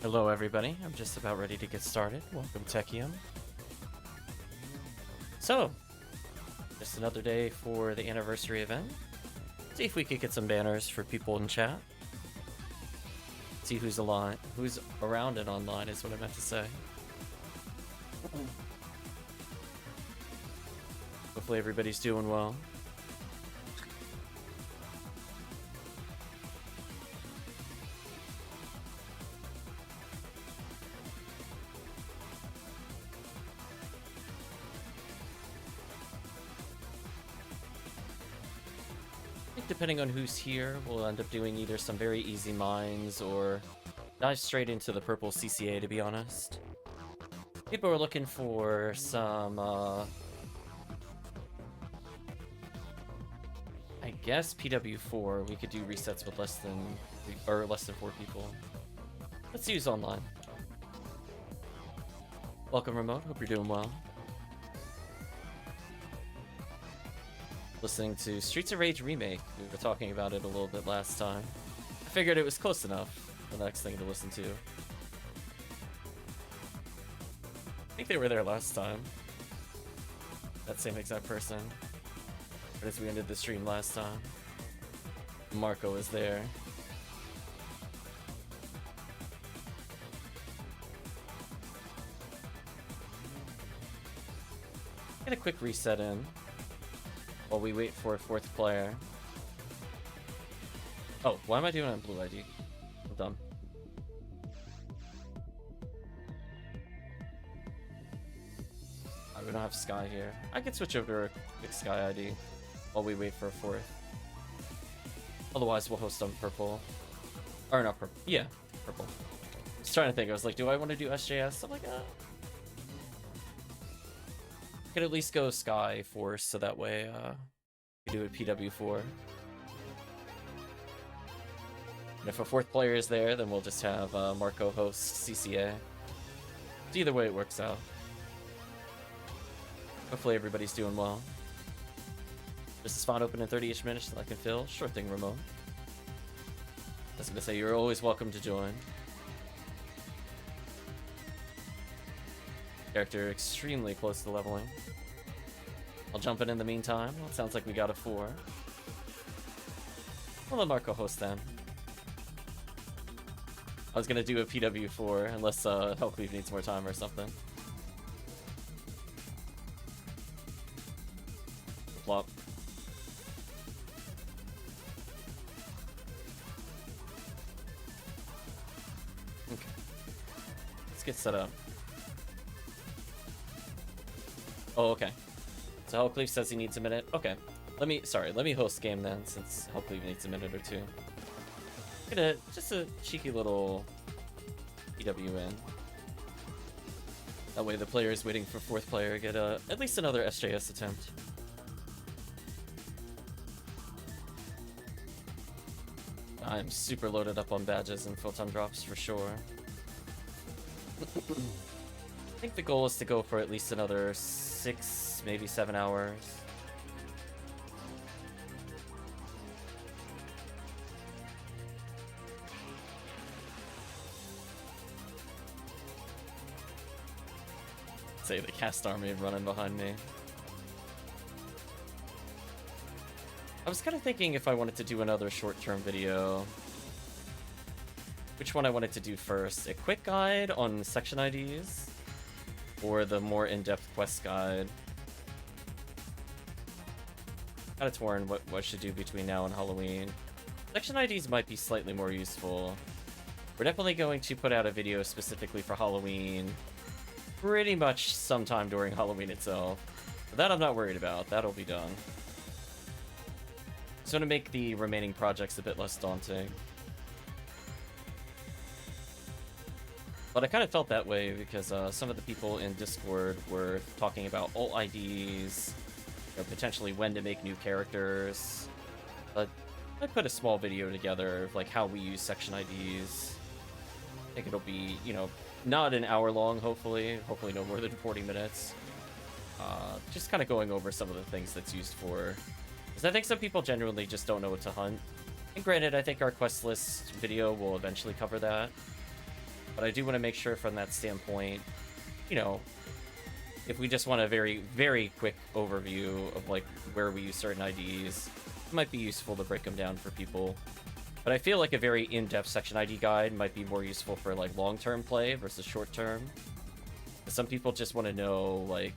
Hello everybody, I'm just about ready to get started. Welcome Tekkium. So, just another day for the anniversary event. See if we could get some banners for people in chat. See who's around and online is what I meant to say. Hopefully everybody's doing well. Depending on who's here, we'll end up doing either some very easy mines or dive straight into the purple CCA, to be honest. People are looking for some, I guess PW4. We could do resets with less than 4 people. Let's see who's online. Welcome, Remote. Hope you're doing well. Listening to Streets of Rage Remake. We were talking about it a little bit last time. I figured it was close enough. The next thing to listen to. I think they were there last time. That same exact person. Right as we ended the stream last time. Marco was there. Get a quick reset in while we wait for a 4th player. Oh, why am I doing it on blue ID? I'm dumb. We don't have Sky here. I could switch over to Sky ID while we wait for a 4th. Otherwise, we'll host on purple. Or not purple. Yeah, purple. I was trying to think. I was like, do I want to do SJS? I'm like, I could at least go Sky Force so that way we do a PW4. And if a 4th player is there, then we'll just have Marco host CCA. Either way, it works out. Hopefully everybody's doing well. Just a spot open in 30-ish minutes that I can fill. Sure thing, Remote. I was gonna say, you're always welcome to join. Character extremely close to leveling. I'll jump in the meantime. Well, it sounds like we got a 4. We'll let Marco host then. I was gonna do a PW4 unless HellCleave needs more time or something. Flop. Okay. Let's get set up. Oh, okay. So HellCleave says he needs a minute. Okay. Let me host game then, since HellCleave needs a minute or two. Get just a cheeky little PW in. That way the player is waiting for 4th player get at least another SJS attempt. I'm super loaded up on badges and photon drops for sure. I think the goal is to go for at least another 6, maybe 7 hours. Say the cast army running behind me. I was kind of thinking if I wanted to do another short-term video, which one I wanted to do first. A quick guide on section IDs, or the more in-depth quest guide. Kind of torn what I should do between now and Halloween. Section IDs might be slightly more useful. We're definitely going to put out a video specifically for Halloween, pretty much sometime during Halloween itself. But that I'm not worried about. That'll be done. Just want to make the remaining projects a bit less daunting. But I kind of felt that way because some of the people in Discord were talking about alt IDs, or potentially when to make new characters. But I put a small video together of like how we use section IDs. I think it'll be, you know, not an hour long, hopefully no more than 40 minutes. Just kind of going over some of the things that's used for. Because I think some people genuinely just don't know what to hunt. And granted, I think our quest list video will eventually cover that. But I do want to make sure from that standpoint, you know, if we just want a very, very quick overview of like where we use certain IDs, it might be useful to break them down for people. But I feel like a very in-depth section ID guide might be more useful for like long-term play versus short-term. Some people just want to know, like,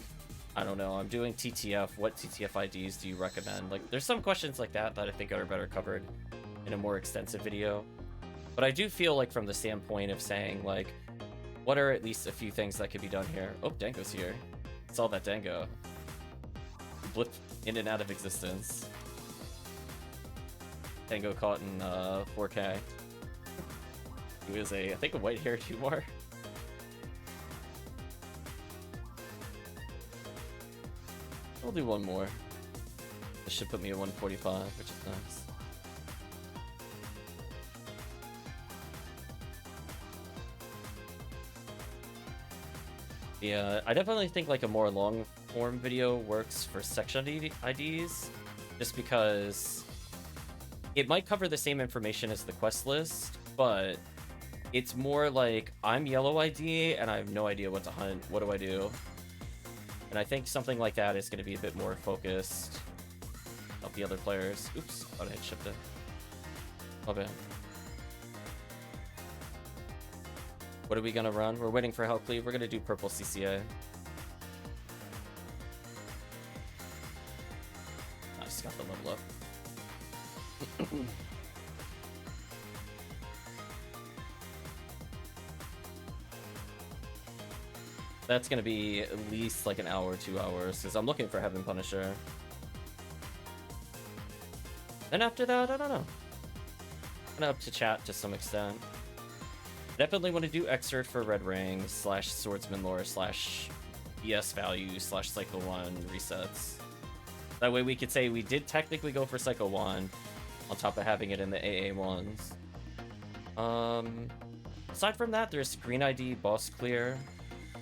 I don't know, I'm doing TTF, what TTF IDs do you recommend? Like, there's some questions like that that I think are better covered in a more extensive video. But I do feel like from the standpoint of saying, like, what are at least a few things that could be done here? Oh, Dango's here. Saw that Dango. Blipped in and out of existence. Dango caught in 4K. He was I think a white-haired humor. I'll do one more. This should put me at 145, which is nice. Yeah, I definitely think like a more long-form video works for section IDs, just because it might cover the same information as the quest list, but it's more like, I'm yellow ID and I have no idea what to hunt. What do I do? And I think something like that is going to be a bit more focused of the other players. Oops, thought I had shipped it. Oh, bad. What are we going to run? We're waiting for HellCleave. We're going to do purple CCA. I just got the level up. That's gonna be at least like an hour or 2 hours, because I'm looking for Heaven Punisher. And after that, I don't know. Kind of up to chat to some extent. Definitely want to do XRD for Red Ring / Swordsman Lore / BS value / Cycle 1 resets. That way we could say we did technically go for Cycle 1 on top of having it in the AA ones. Aside from that, there's Green ID Boss Clear.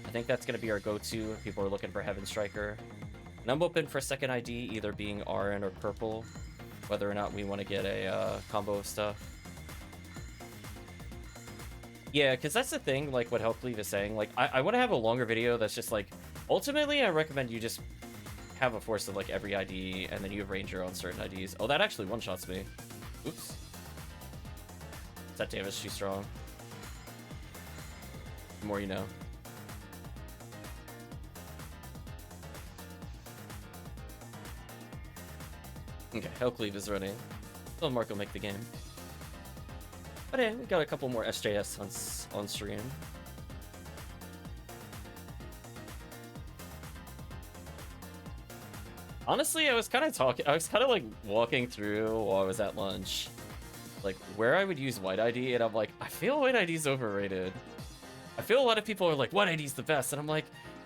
I think that's going to be our go-to if people are looking for Heaven Striker. And I'm open for second ID either being RN or purple, whether or not we want to get a combo of stuff. Yeah, because that's the thing, like what HellCleave is saying. Like, I want to have a longer video that's just like, ultimately, I recommend you just have a force of like every ID, and then you have Ranger on certain IDs. Oh, that actually one-shots me. Oops. That damage too strong. The more you know. Okay, HellCleave is ready. So Marco make the game. But yeah, we got a couple more SJS on stream. Honestly, I was kind of like walking through while I was at lunch, like where I would use White ID, and I'm like, I feel White ID is overrated. I feel a lot of people are like, White ID is the best, and I'm like,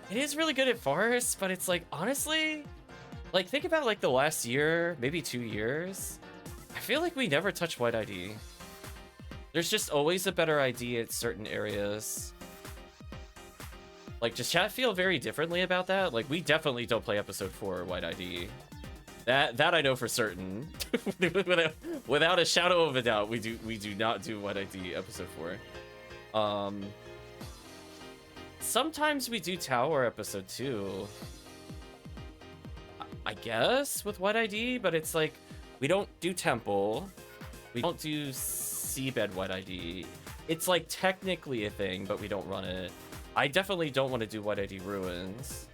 it is really good at forests, but it's like, honestly, like think about like the last year, maybe 2 years, I feel like we never touch White ID. There's just always a better ID at certain areas. Like, does chat feel very differently about that? Like, we definitely don't play episode 4 White ID. That I know for certain. without a shadow of a doubt, we do not do White ID episode 4. Sometimes we do Tower episode 2. I guess with White ID, but it's like we don't do Temple. We don't do Seabed White ID. It's like technically a thing, but we don't run it. I definitely don't want to do White ID Ruins.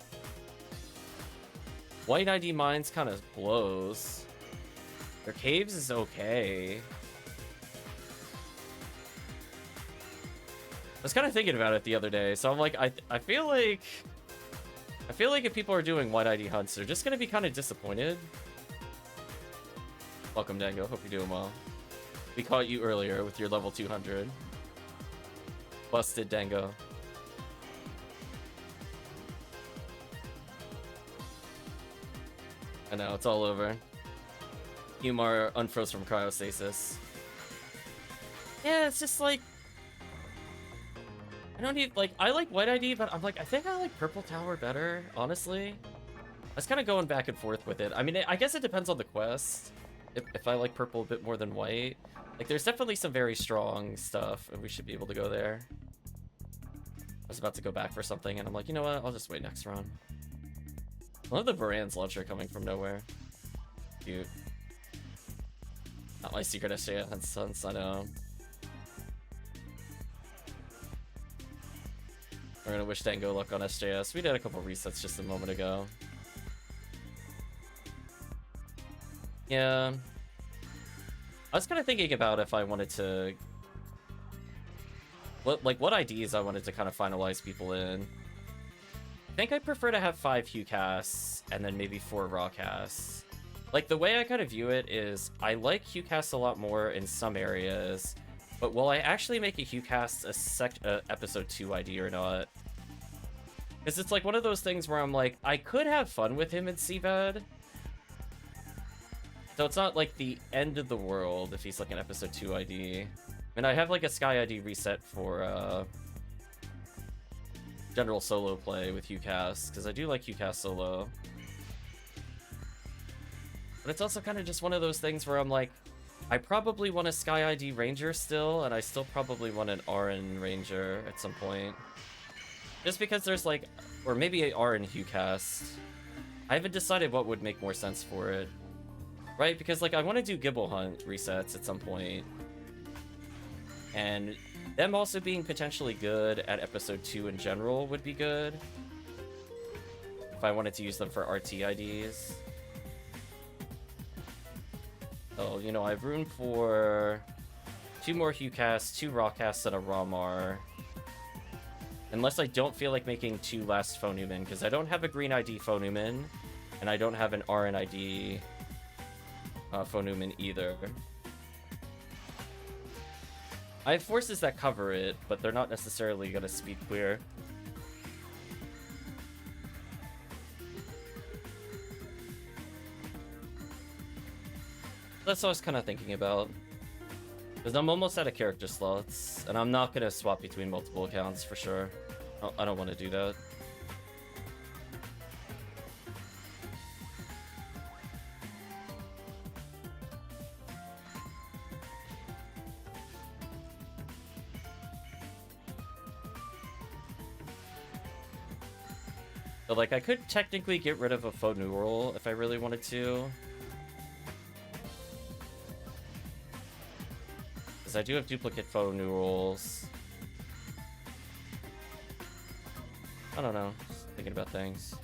White ID Mines kind of blows. Their caves is okay. I was kind of thinking about it the other day, so I'm like, I feel like if people are doing White ID hunts, they're just gonna be kind of disappointed. Welcome, Dango. Hope you're doing well. We caught you earlier with your level 200. Busted, Dango. I know, it's all over. Humor unfroze from cryostasis. Yeah, it's just like, I don't need, like, I like White ID, but I'm like, I think I like Purple Tower better, honestly. I was kind of going back and forth with it. I mean, I guess it depends on the quest. If I like Purple a bit more than White. Like, there's definitely some very strong stuff, and we should be able to go there. was about to go back for something, and I'm like, you know what? I'll just wait next run. I love the Varan's launcher coming from nowhere. Cute. Not my secret SJS, I know. We're gonna wish Dango luck on SJS. We did a couple resets just a moment ago. Yeah. I was kind of thinking about if I wanted to... what IDs I wanted to kind of finalize people in. I think I prefer to have 5 Hugh casts and then maybe 4 raw casts. Like, the way I kind of view it is, I like Hugh casts a lot more in some areas, but will I actually make a Hugh cast a episode 2 ID or not? Because it's like one of those things where I'm like, I could have fun with him in CVAD. So it's not like the end of the world if he's like an episode 2 ID. And I have like a Sky ID reset for general solo play with HuCast, because I do like HuCast solo. But it's also kind of just one of those things where I'm like, I probably want a Sky ID Ranger still, and I still probably want an RN Ranger at some point. Just because there's like, or maybe a RN HuCast. I haven't decided what would make more sense for it. Right, because like I want to do MarcoHnt resets at some point. And them also being potentially good at episode 2 in general would be good. If I wanted to use them for RT IDs. So, you know, I have room for 2 more HuCasts, 2 Rawcasts, and a Rawmar. Unless I don't feel like making 2 last Phonumen, because I don't have a green ID Phonumen, and I don't have an RN ID Phonumen either. I have forces that cover it, but they're not necessarily going to speed clear. That's what I was kind of thinking about. Because I'm almost out of character slots, and I'm not going to swap between multiple accounts for sure. I don't want to do that. But like, I could technically get rid of a faux neural if I really wanted to. Because I do have duplicate faux neurals. I don't know, just thinking about things.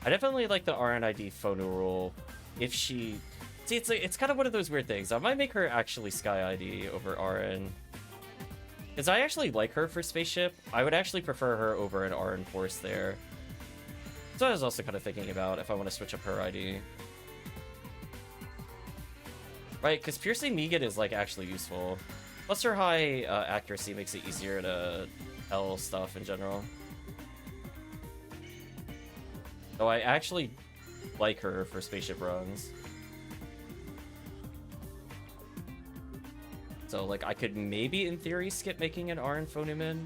I definitely like the RNID faux neural if she... See, it's kind of one of those weird things. I might make her actually Sky ID over RN. Because I actually like her for Spaceship. I would actually prefer her over an RN Force there. So I was also kind of thinking about if I want to switch up her ID. Right, because Piercing Megan is like actually useful. Plus her high accuracy makes it easier to tell stuff in general. So I actually like her for Spaceship runs. So like I could maybe in theory skip making an RN Phonumen.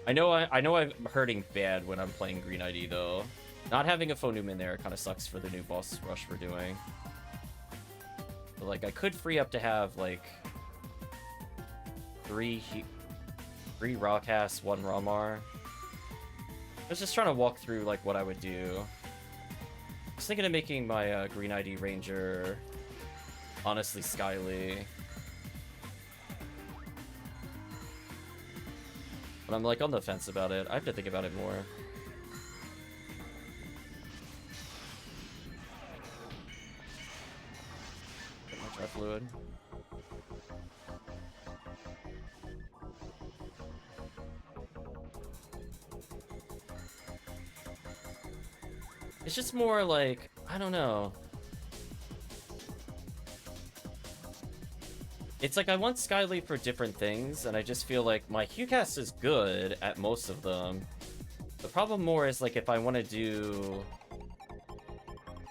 I know I'm hurting bad when I'm playing Green ID though. Not having a Phonumen there kind of sucks for the new boss rush we're doing. But like I could free up to have like 3 Rawcasts, 1 Rawmar. I was just trying to walk through like what I would do. I was thinking of making my Green ID Ranger honestly Skyly. But I'm like on the fence about it. I have to think about it more. Get my tri fluid. It's just more like, I don't know. It's like I want Skyly for different things, and I just feel like my HuCast is good at most of them. The problem more is like if I want to do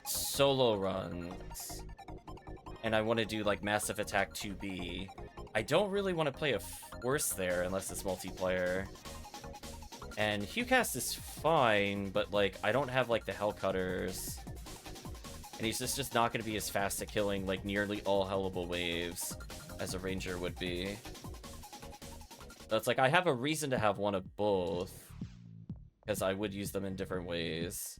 solo runs, and I want to do like Massive Attack 2B, I don't really want to play a Force there unless it's multiplayer. And HuCast is fine, but like I don't have like the Hell Cutters And he's just not going to be as fast at killing, like, nearly all hellable waves as a ranger would be. So it's like, I have a reason to have one of both, because I would use them in different ways.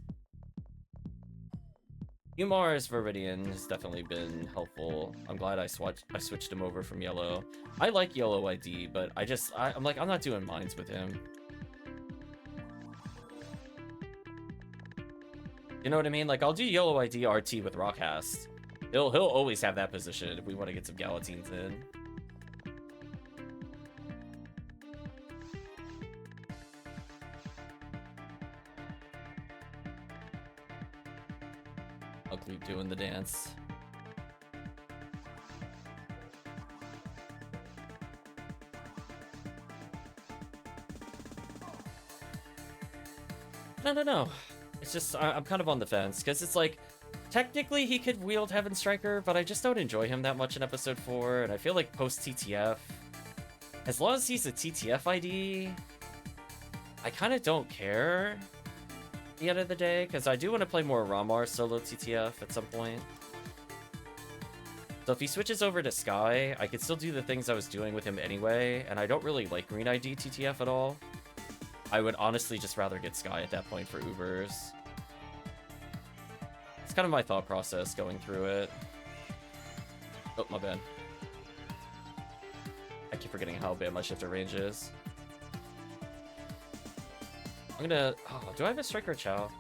Umar's Viridian has definitely been helpful. I'm glad I switched him over from yellow. I like yellow ID, but I'm like, I'm not doing mines with him. You know what I mean? Like, I'll do yellow ID RT with Rockcast. He'll always have that position if we want to get some Gallatines in. HellCleave doing the dance. No. It's just, I'm kind of on the fence, because it's like, technically he could wield Heaven Striker, but I just don't enjoy him that much in Episode 4, and I feel like post-TTF, as long as he's a TTF ID, I kind of don't care at the end of the day, because I do want to play more Ramar solo TTF at some point. So if he switches over to Sky, I could still do the things I was doing with him anyway, and I don't really like Green ID TTF at all. I would honestly just rather get Sky at that point for Ubers. It's kind of my thought process going through it. Oh, my bad. I keep forgetting how bad my shifter range is. I'm gonna... Oh, do I have a Striker Chow?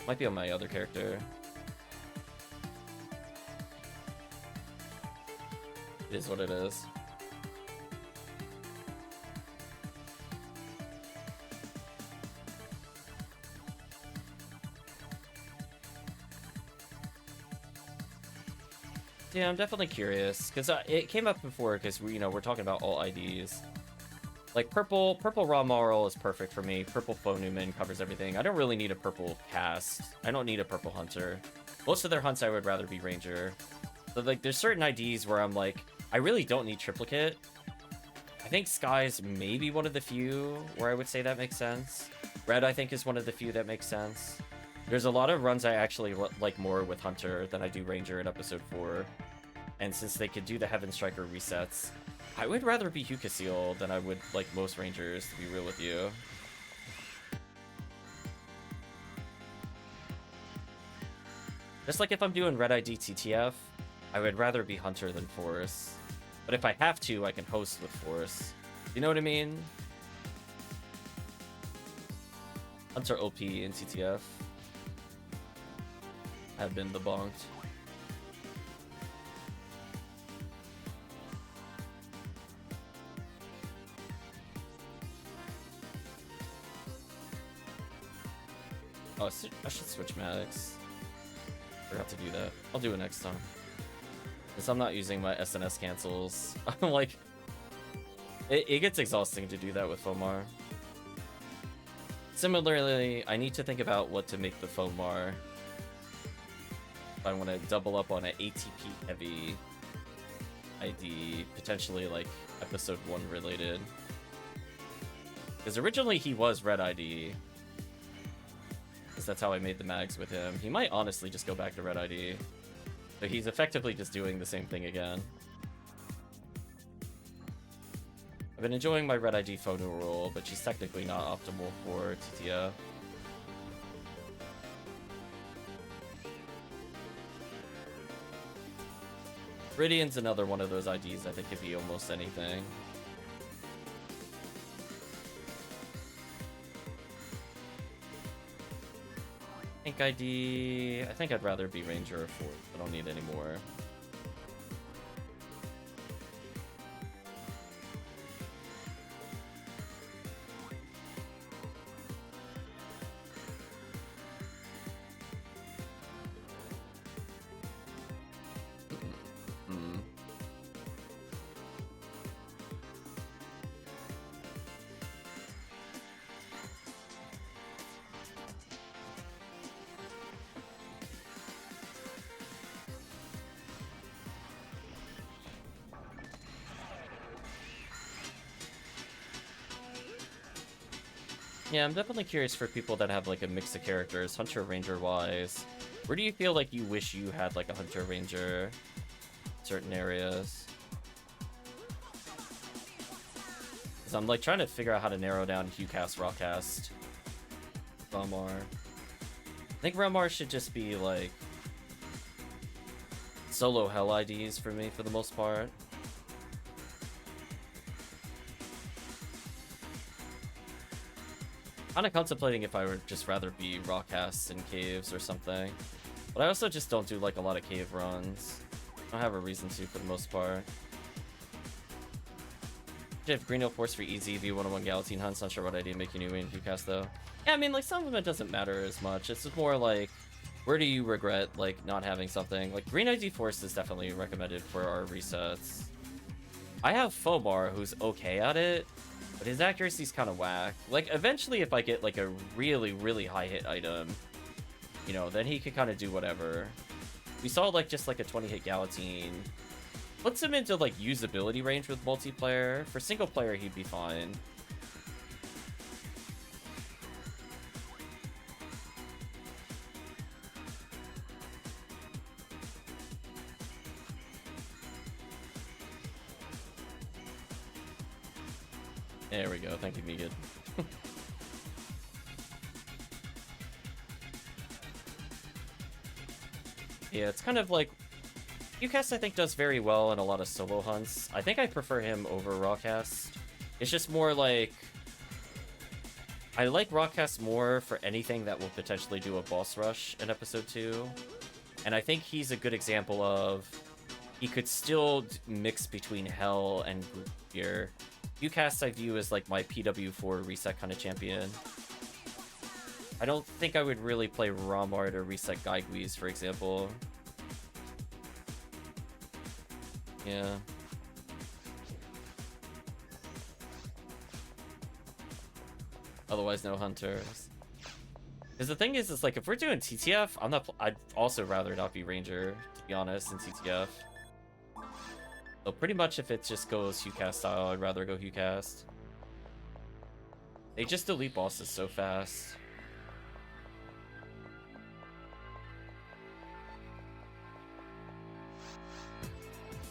Might be on my other character. It is what it is. Yeah, I'm definitely curious, because it came up before, because we're talking about all IDs. Like, purple Raw Moral is perfect for me. Purple Faux Newman covers everything. I don't really need a purple cast. I don't need a purple hunter. Most of their hunts I would rather be ranger. So, like, there's certain IDs where I'm like, I really don't need triplicate. I think Sky's maybe one of the few where I would say that makes sense. Red, I think, is one of the few that makes sense. There's a lot of runs I actually like more with Hunter than I do Ranger in Episode 4. And since they could do the Heaven Striker resets, I would rather be Hukasil than I would like most Rangers, to be real with you. Just like if I'm doing Red ID TTF, I would rather be Hunter than Force. But if I have to, I can host with Force. You know what I mean? Hunter OP in TTF. Have been debunked. Oh, I should switch Maddox. Forgot to do that. I'll do it next time. Because I'm not using my SNS cancels. I'm like... It gets exhausting to do that with Fomar. Similarly, I need to think about what to make the Fomar. If I want to double up on an ATP heavy ID, potentially like Episode 1 related. Because originally he was Red ID. Because that's how I made the mags with him. He might honestly just go back to Red ID. So he's effectively just doing the same thing again. I've been enjoying my Red ID Fonu role, but she's technically not optimal for TTF. Viridian's another one of those IDs I think could be almost anything. Ink ID... I think I'd rather be Ranger or Force. I don't need any more. Yeah, I'm definitely curious for people that have like a mix of characters, Hunter Ranger wise. Where do you feel like you wish you had like a Hunter Ranger in certain areas? Because I'm like trying to figure out how to narrow down HuCast, Rawcast, Relmar. I think Relmar should just be like solo Hell IDs for me for the most part. Kind of contemplating if I would just rather be Rawcasts in caves or something. But I also just don't do like a lot of cave runs. I don't have a reason to for the most part. If Green Hill Force for easy V101 Galatine hunts, not sure what idea making you win HuCast though. Yeah, I mean like some of it doesn't matter as much. It's just more like where do you regret like not having something? Like Green ID Force is definitely recommended for our resets. I have Fomar who's okay at it, but his accuracy's kind of whack. Like eventually if I get like a really, really high hit item, you know, then he could kind of do whatever. We saw like just like a 20 hit Galatine. Puts him into like usability range with multiplayer. For single player, he'd be fine. There we go. Thank you, Megan. Yeah, it's kind of like HuCast I think does very well in a lot of solo hunts. I think I prefer him over Rawcast. It's just more like I like Rawcast more for anything that will potentially do a boss rush in episode 2. And I think he's a good example of he could still mix between Hell and group gear. HuCast I view as like my PW4 reset kind of champion. I don't think I would really play Ramar to reset Gaiguis, for example. Yeah. Otherwise, no hunters. Because the thing is like if we're doing TTF, I'd also rather not be Ranger, to be honest, in TTF. So pretty much if it just goes HuCast style, I'd rather go HuCast. They just delete bosses so fast.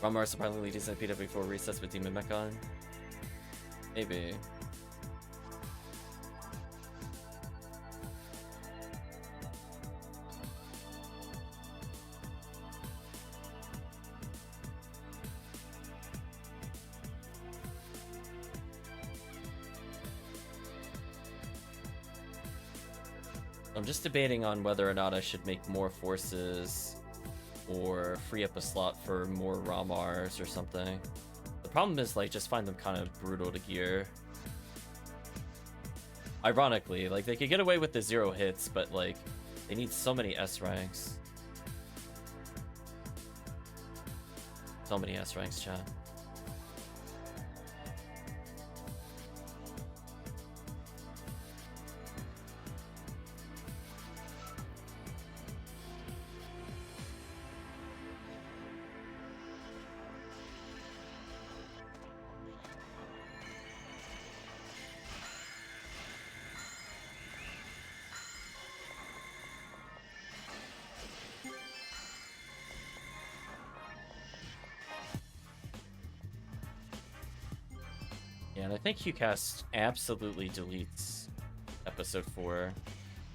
Ramar surprisingly decent PW4 resets with Demon Mechon. Maybe. I'm just debating on whether or not I should make more forces or free up a slot for more Ramars or something. The problem is like just find them kind of brutal to gear. Ironically, like they could get away with the 0 hits, but like they need so many S ranks. So many S ranks, chat. And I think HuCast absolutely deletes episode 4.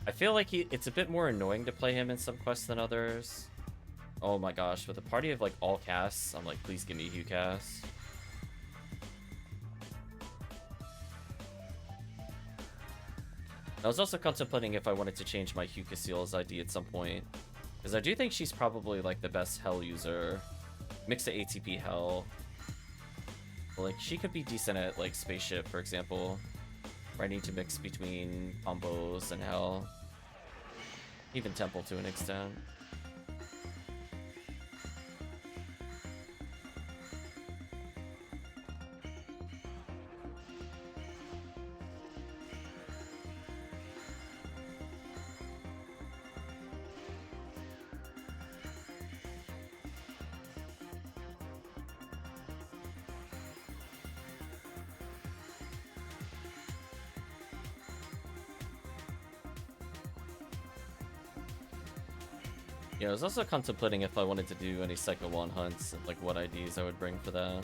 I feel like it's a bit more annoying to play him in some quests than others. Oh my gosh, with a party of like all casts, I'm like, please give me HuCast. I was also contemplating if I wanted to change my HuCaseal's ID at some point, because I do think she's probably like the best Hell user. Mix the ATP Hell. Like, she could be decent at, like, Spaceship, for example. Where I need to mix between combos and Hell. Even Temple to an extent. Yeah, I was also contemplating if I wanted to do any Psycho 1 hunts and like what IDs I would bring for that.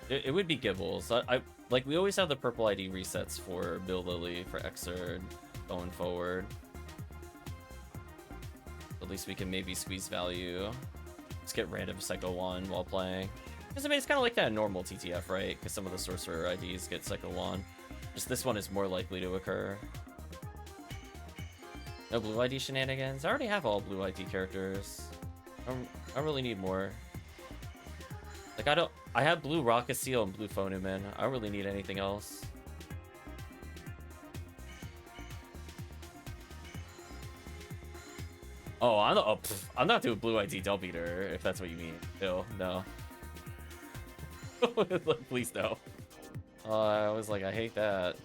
It would be Gibbles. I like, we always have the purple ID resets for Bill Lily, for XRD going forward. At least we can maybe squeeze value. Just get random Psycho 1 while playing. Because I mean, it's kind of like that in normal TTF, right? Because some of the Sorcerer IDs get Psycho 1. Just this one is more likely to occur. No blue ID shenanigans? I already have all blue ID characters. I really need more. Like, I have blue Rocket Seal and blue Phonuman. I don't really need anything else. Oh, I'm not doing blue ID Del Beater, if that's what you mean. Bill, no. Like, please no. I was like, I hate that.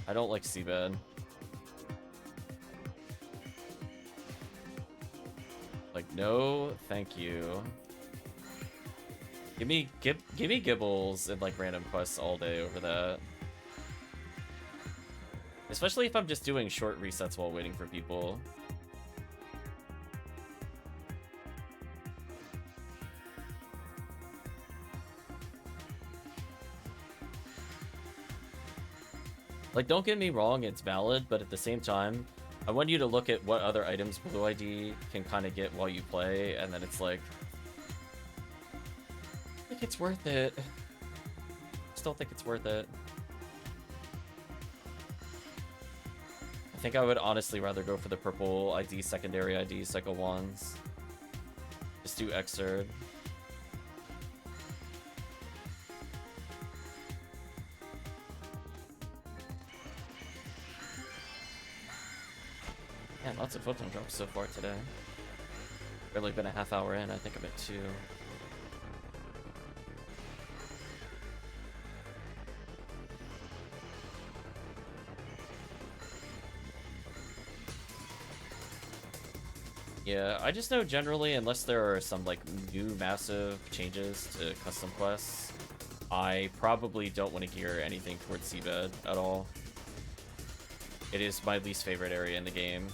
I don't like Seabed. Like, no, thank you. Give me Gibbles and like random quests all day over that. Especially if I'm just doing short resets while waiting for people. Like, don't get me wrong, it's valid, but at the same time, I want you to look at what other items Blue ID can kind of get while you play, and then it's like I think it's worth it. Still think it's worth it. I think I would honestly rather go for the purple ID, secondary ID, Cycle 1s. Just do XRD. Man, lots of photon drops so far today. Barely been a half hour in, I think I'm at 2. Yeah, I just know generally, unless there are some like new massive changes to custom quests, I probably don't want to gear anything towards Seabed at all. It is my least favorite area in the game.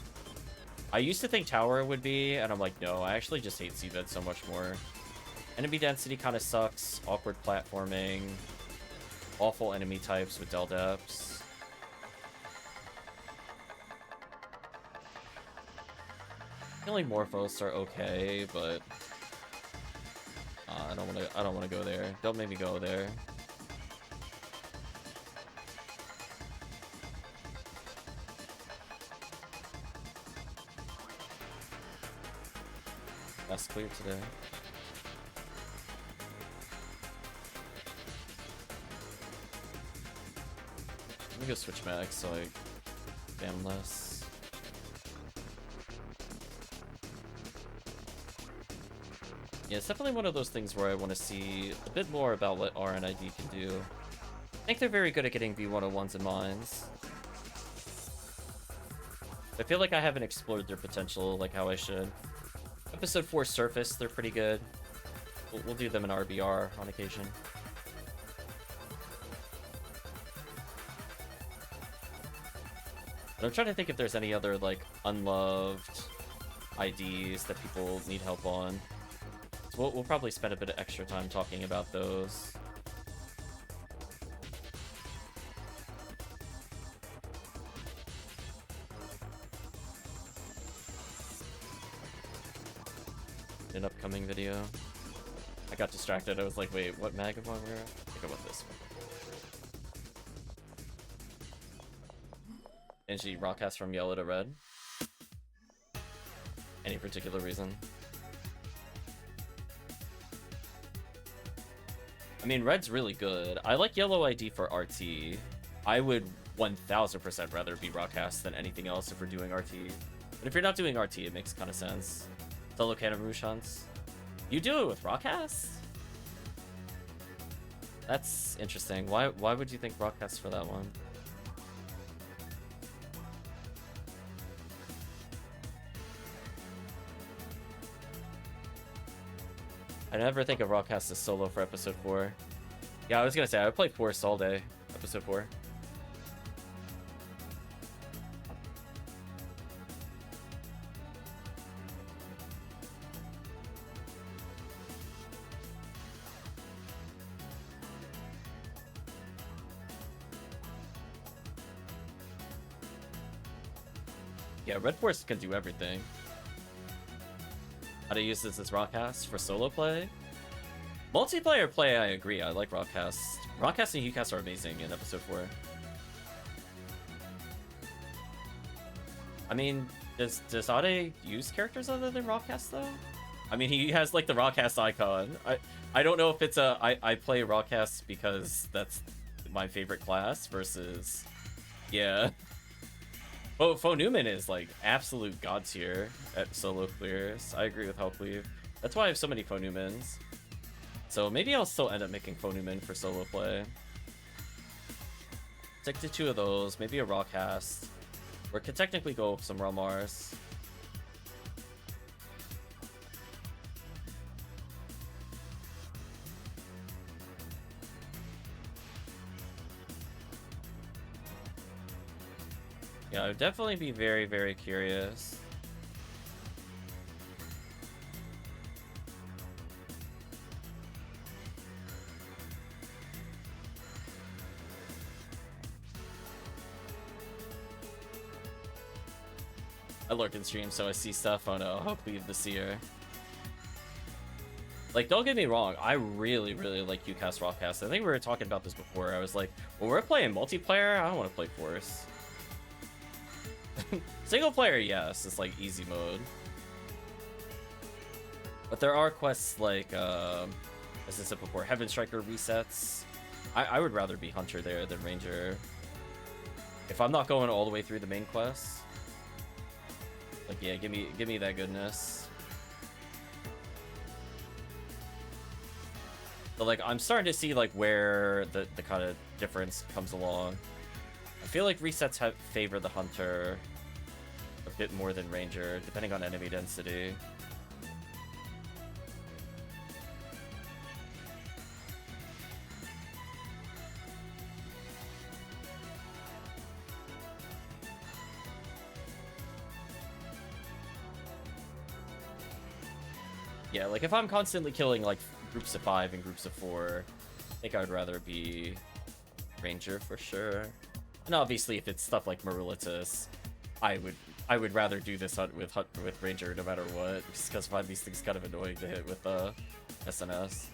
I used to think Tower would be, and I'm like, no, I actually just hate Seabed so much more. Enemy density kind of sucks, awkward platforming, awful enemy types with Del Depths. Killing Morphos are okay, but I don't want to go there. Don't make me go there. That's clear today. Let me go switch mags so I spam less. Yeah, it's definitely one of those things where I want to see a bit more about what RNID can do. I think they're very good at getting V101s and mines. I feel like I haven't explored their potential like how I should. Episode 4 Surface, they're pretty good. We'll do them in RBR on occasion. But I'm trying to think if there's any other, like, unloved IDs that people need help on. So we'll probably spend a bit of extra time talking about those. An upcoming video. I got distracted. I was like, wait, what mag am I wearing? I think I want this one. And she rockcast from yellow to red. Any particular reason? I mean, red's really good. I like yellow ID for RT. I would 1000% rather be rockcast than anything else if we're doing RT. But if you're not doing RT, it makes kind of sense. Solo Cannon Rouge hunts. You do it with Rockcast? That's interesting. Why would you think Rockcast for that one? I never think of Rockcast as solo for episode 4. Yeah, I was gonna say I would play Forest all day, episode 4. Yeah, Red Force can do everything. How to use this as Rockcast for solo play? Multiplayer play, I agree. I like Rockcast. Rockcast and Ucast are amazing in episode 4. I mean, does Ade use characters other than Rockcast though? I mean, he has like the Rockcast icon. I don't know if it's I play Rockcast because that's my favorite class versus, yeah. Fo Newman is like absolute god tier at solo clears. I agree with HellCleave. That's why I have so many Fo Newmans. So maybe I'll still end up making Fo Newman for solo play. Stick to 2 of those, maybe a Rockcast. Or could technically go with some Relmars. Yeah, I would definitely be very, very curious. I lurk in stream, so I see stuff on HellCleave this year. Like, don't get me wrong, I really, really like Ucast Rockcast. I think we were talking about this before. I was like, when we're playing multiplayer, I don't want to play Force. Single player, yes, it's like easy mode. But there are quests like, as I said before, Heaven Striker resets. I would rather be Hunter there than Ranger. If I'm not going all the way through the main quest. Like, yeah, give me that goodness. But like, I'm starting to see like where the kind of difference comes along. I feel like resets favor the Hunter a bit more than Ranger, depending on enemy density. Yeah, like if I'm constantly killing like groups of 5 and groups of 4, I think I would rather be Ranger for sure. And obviously, if it's stuff like Marulatus, I would rather do this hunt with Ranger no matter what, just because I find these things kind of annoying to hit with SNS.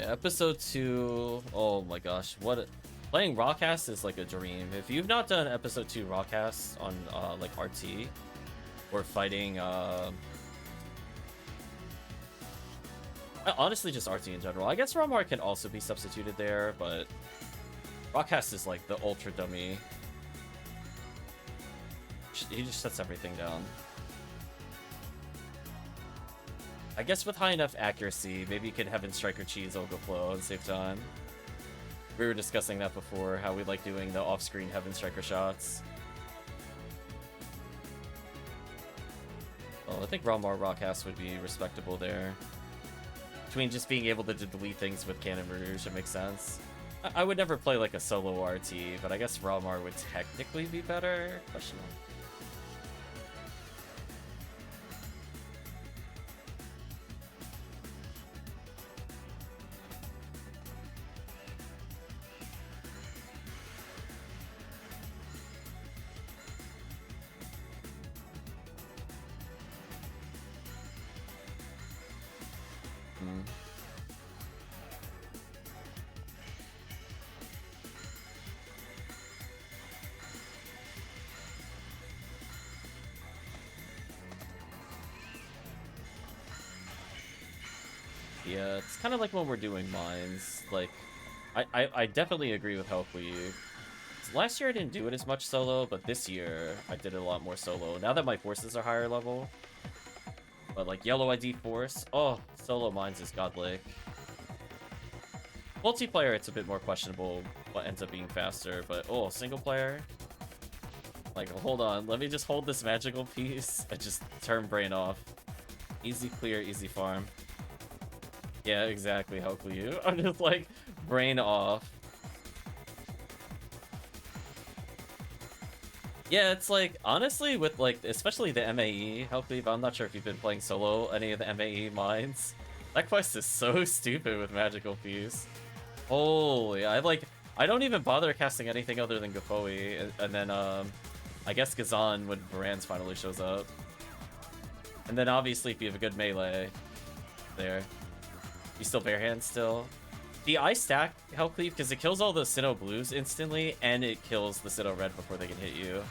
Episode 2, oh my gosh, playing Rockcast is like a dream. If you've not done episode 2 Rockcast on like RT or fighting honestly just RT in general. I guess Relmar can also be substituted there, but Rockcast is like the ultra dummy. He just sets everything down. I guess with high enough accuracy, maybe you could Heaven Striker cheese Ogoflow and save time. We were discussing that before, how we like doing the off-screen Heaven Striker shots. Well, I think Relmar Rockcast would be respectable there. Between just being able to delete things with Cannon Rouge, it makes sense. I would never play like a solo RT, but I guess Relmar would technically be better. Question mark. Yeah, it's kind of like when we're doing mines. Like, I definitely agree with HellCleave. Last year I didn't do it as much solo, but this year I did it a lot more solo. Now that my forces are higher level. But like yellow ID force, oh, solo mines is godlike. Multiplayer, it's a bit more questionable what ends up being faster, but oh, single player? Like, hold on, let me just hold this magical piece. I just turn brain off. Easy clear, easy farm. Yeah, exactly, HellCleave. I'm just like, brain off. Yeah, it's like, honestly, with like, especially the MAE, HellCleave, I'm not sure if you've been playing solo any of the MAE mines. That quest is so stupid with Magical Piece. Holy, I don't even bother casting anything other than Gafoi, and then, I guess Gazan when Varan's finally shows up. And then obviously if you have a good melee there. You still barehand still? The I stack HellCleave because it kills all the Sinnoh blues instantly, and it kills the Sinnoh red before they can hit you.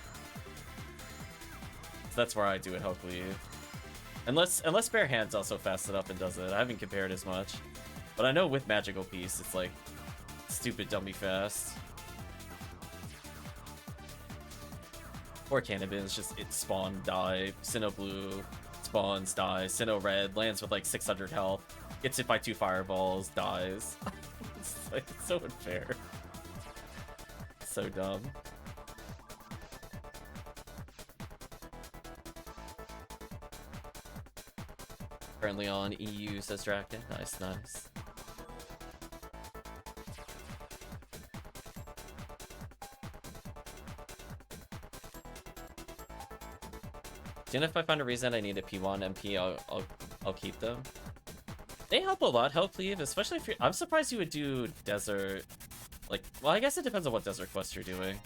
So that's where I do it HellCleave. Unless barehand's also fast enough and does it. I haven't compared as much. But I know with Magical Piece, it's like stupid dummy fast. Or Cannabins, just it spawn, die, Sinnoh blue, spawns, dies, Sinnoh red, lands with like 600 health, gets hit by 2 fireballs, dies. It's so unfair. So dumb. Currently on EU, says Draken. Nice, nice. Soon if I find a reason I need a P1 MP, I'll keep them. They help a lot, HellCleave, especially if you're... I'm surprised you would do desert... Like, well, I guess it depends on what desert quest you're doing.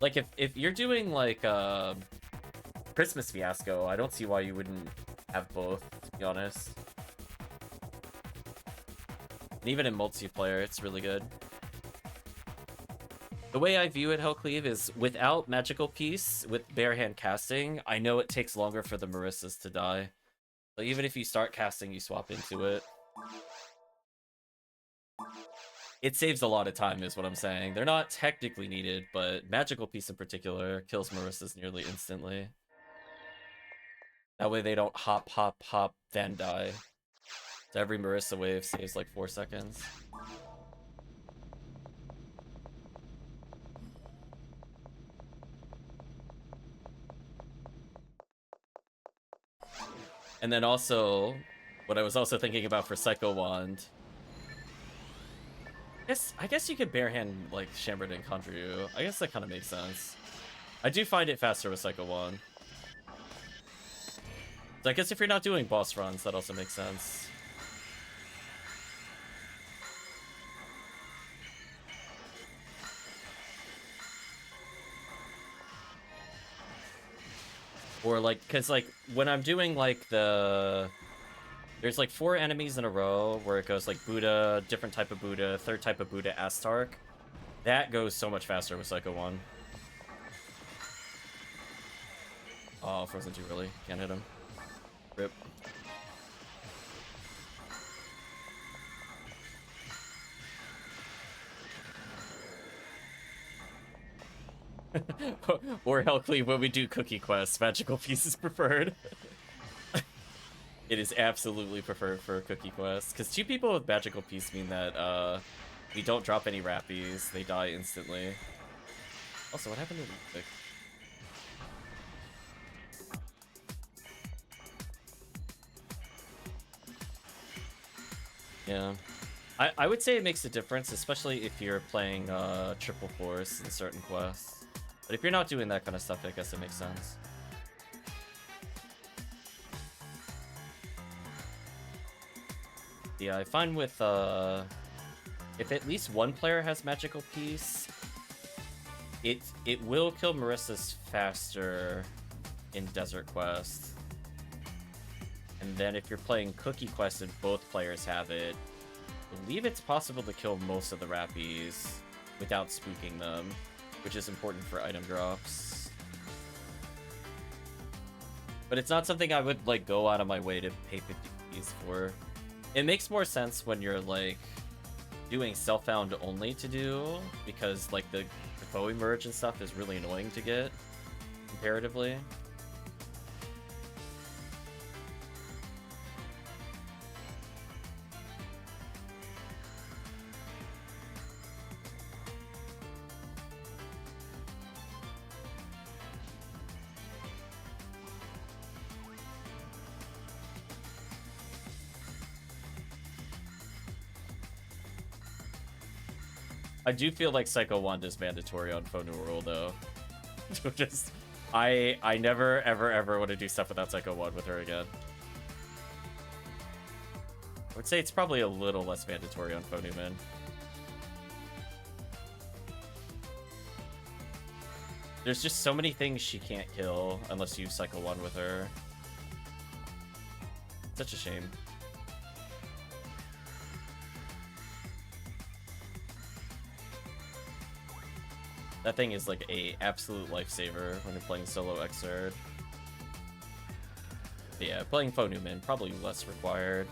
Like, if you're doing, like, Christmas Fiasco, I don't see why you wouldn't have both, to be honest. And even in multiplayer, it's really good. The way I view it, HellCleave, is without Magical Piece, with barehand casting, I know it takes longer for the Marissas to die. So even if you start casting, you swap into it. It saves a lot of time, is what I'm saying. They're not technically needed, but Magical Piece in particular kills Marissas nearly instantly. That way they don't hop, hop, hop, then die. So every Marissa wave saves like 4 seconds. And then also, what I was also thinking about for Psycho Wand, I guess you could barehand like Chambered and Conjure. I guess that kind of makes sense. I do find it faster with Psycho Wand. So I guess if you're not doing boss runs, that also makes sense. Or like, cause like when I'm doing like there's like 4 enemies in a row where it goes like Buddha, different type of Buddha, third type of Buddha, Astark. That goes so much faster with Psycho 1. Oh, frozen too early. Can't hit him. Rip. Or HellCleave when we do cookie quests. Magical Piece is preferred. It is absolutely preferred for cookie quests. Because 2 people with Magical Piece mean that we don't drop any Rappies. They die instantly. Also, what happened to the... Yeah. I would say it makes a difference, especially if you're playing Triple Force in certain quests. But if you're not doing that kind of stuff, I guess it makes sense. Yeah, I find with if at least one player has Magical Piece, it will kill Marissas faster in Desert Quest. And then if you're playing Cookie Quest and both players have it, I believe it's possible to kill most of the Rappies without spooking them, which is important for item drops. But it's not something I would like go out of my way to pay 50 keys for. It makes more sense when you're like doing self-found only to do, because like the foe emerge and stuff is really annoying to get comparatively. I do feel like Psycho Wand is mandatory on Phone World though. Just I never ever want to do stuff without Psycho Wand with her again. I would say it's probably a little less mandatory on Phonuman. There's just so many things she can't kill unless you Psycho Wand with her. Such a shame. That thing is like a absolute lifesaver when you're playing solo XRD. Yeah, playing Phonuman, probably less required.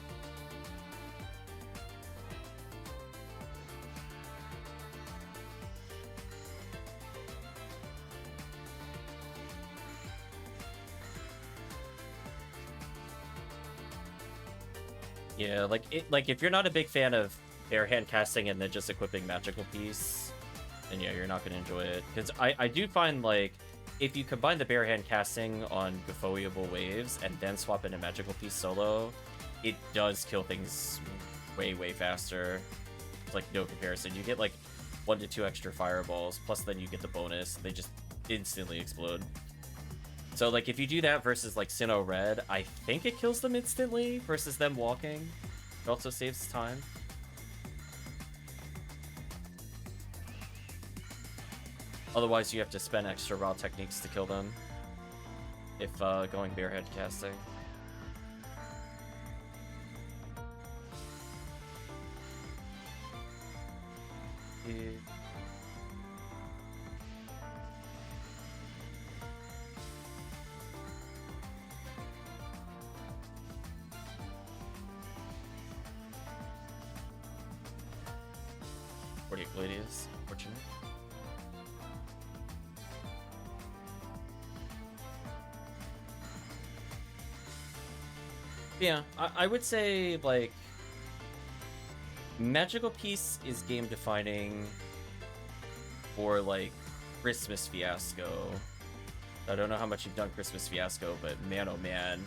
Yeah, like if you're not a big fan of bare hand casting and then just equipping magical piece, then yeah, you're not gonna enjoy it. Because I do find like if you combine the bare hand casting on Gfoeable waves and then swap in a magical piece solo, it does kill things way faster. It's like no comparison. You get like 1 to 2 extra fireballs, plus then you get the bonus. They just instantly explode. So like if you do that versus like Sinnoh Red, I think it kills them instantly versus them walking. It also saves time. Otherwise you have to spend extra raw techniques to kill them if going barehead casting. Yeah. Gladius, fortunate. Yeah, I would say like magical piece is game defining for like Christmas Fiasco. I don't know how much you've done Christmas Fiasco, but man oh man,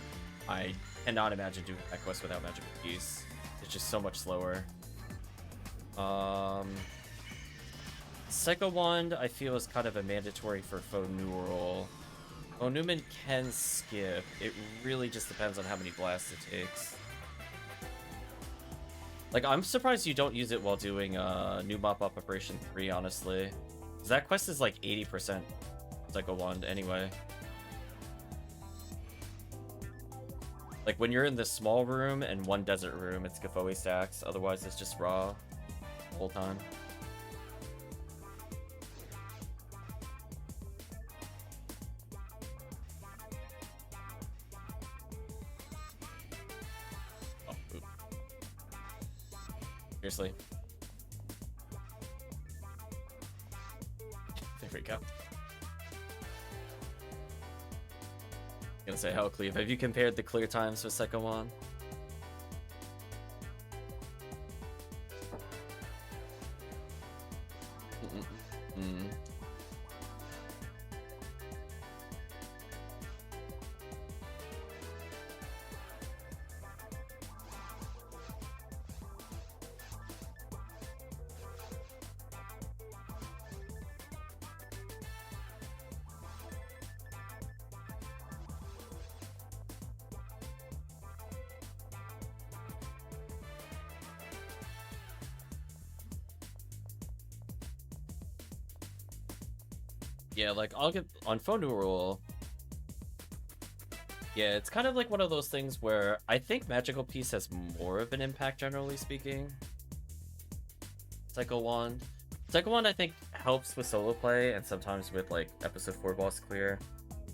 I cannot imagine doing that quest without magical piece. It's just so much slower. Psycho Wand, I feel, is kind of a mandatory for Phonural. Phonuman can skip. It really just depends on how many blasts it takes. Like, I'm surprised you don't use it while doing New Mop-Up Operation 3, honestly. Because that quest is like 80% Psycho Wand anyway. Like, when you're in the small room and one desert room, it's Gfoe stacks. Otherwise, it's just raw the whole time. Seriously. There we go. I'm gonna say HellCleave. Have you compared the clear times with Psycho Wand? Yeah, like, I'll get on Phonural. Yeah, it's kind of like one of those things where I think Magical Piece has more of an impact, generally speaking. Psycho Wand, I think, helps with solo play and sometimes with, like, Episode 4 boss clear.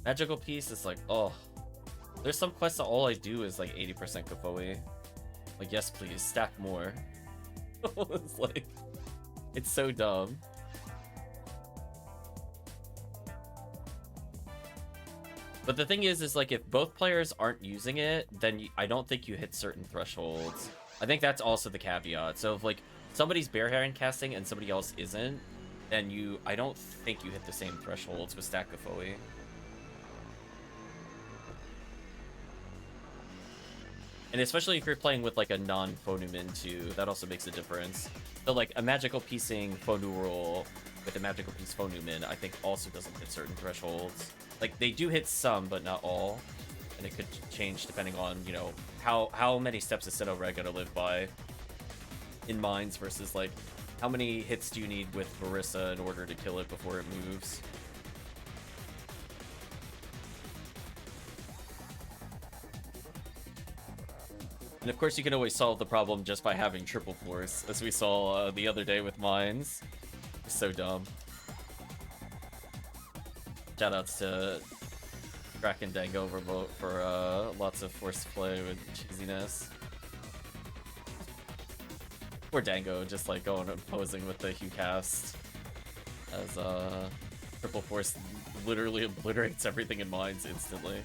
Magical Piece is like, oh. There's some quests that all I do is, like, 80% Gfoe. Like, yes, please, stack more. It's like, it's so dumb. But the thing is like, if both players aren't using it, then I don't think you hit certain thresholds. I think that's also the caveat. So if, like, somebody's barehand casting and somebody else isn't, then I don't think you hit the same thresholds with stack Gfoe. And especially if you're playing with like a non-Phonumin too, that also makes a difference. So like a magical piecing Phonural with a magical piece Phonumin, I think also doesn't hit certain thresholds. Like they do hit some, but not all. And it could change depending on, you know, how many steps is Sinnoh Red gonna live by in mines versus like how many hits do you need with Marissa in order to kill it before it moves. And of course, you can always solve the problem just by having triple force, as we saw the other day with mines. It's so dumb. Shoutouts to Crack and Dango Remote for lots of forced play with cheesiness. Poor Dango just like going and posing with the Hugh cast as triple force literally obliterates everything in mines instantly.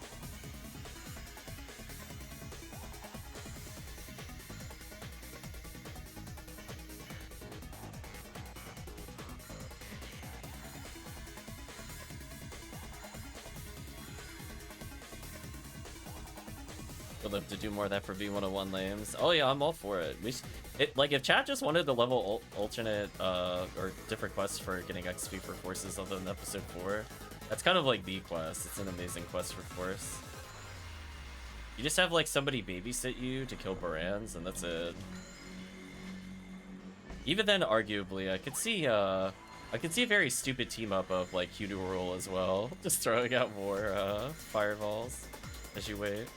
Would love to do more of that for V101 lames. Oh yeah, I'm all for it. Like if chat just wanted to level alternate or different quests for getting XP for forces other than episode 4, that's kind of like the quest. It's an amazing quest for force. You just have like somebody babysit you to kill Barans, and that's it. Even then, arguably, I could see a very stupid team up of like Hudural as well, just throwing out more fireballs as you wait.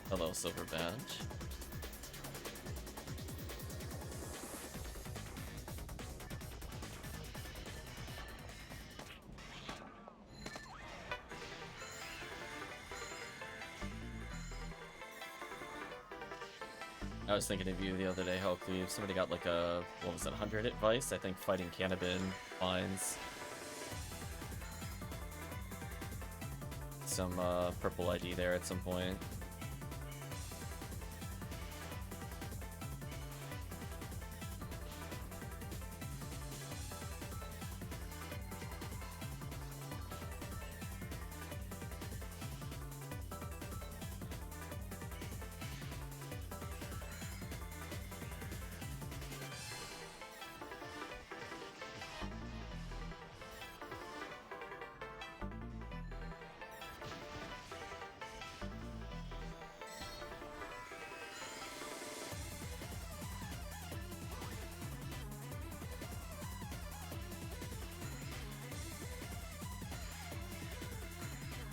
Hello, Silver Badge. I was thinking of you the other day, HellCleave. Somebody got like a, what was it, 100 advice? I think fighting Cannabin finds some purple ID there at some point.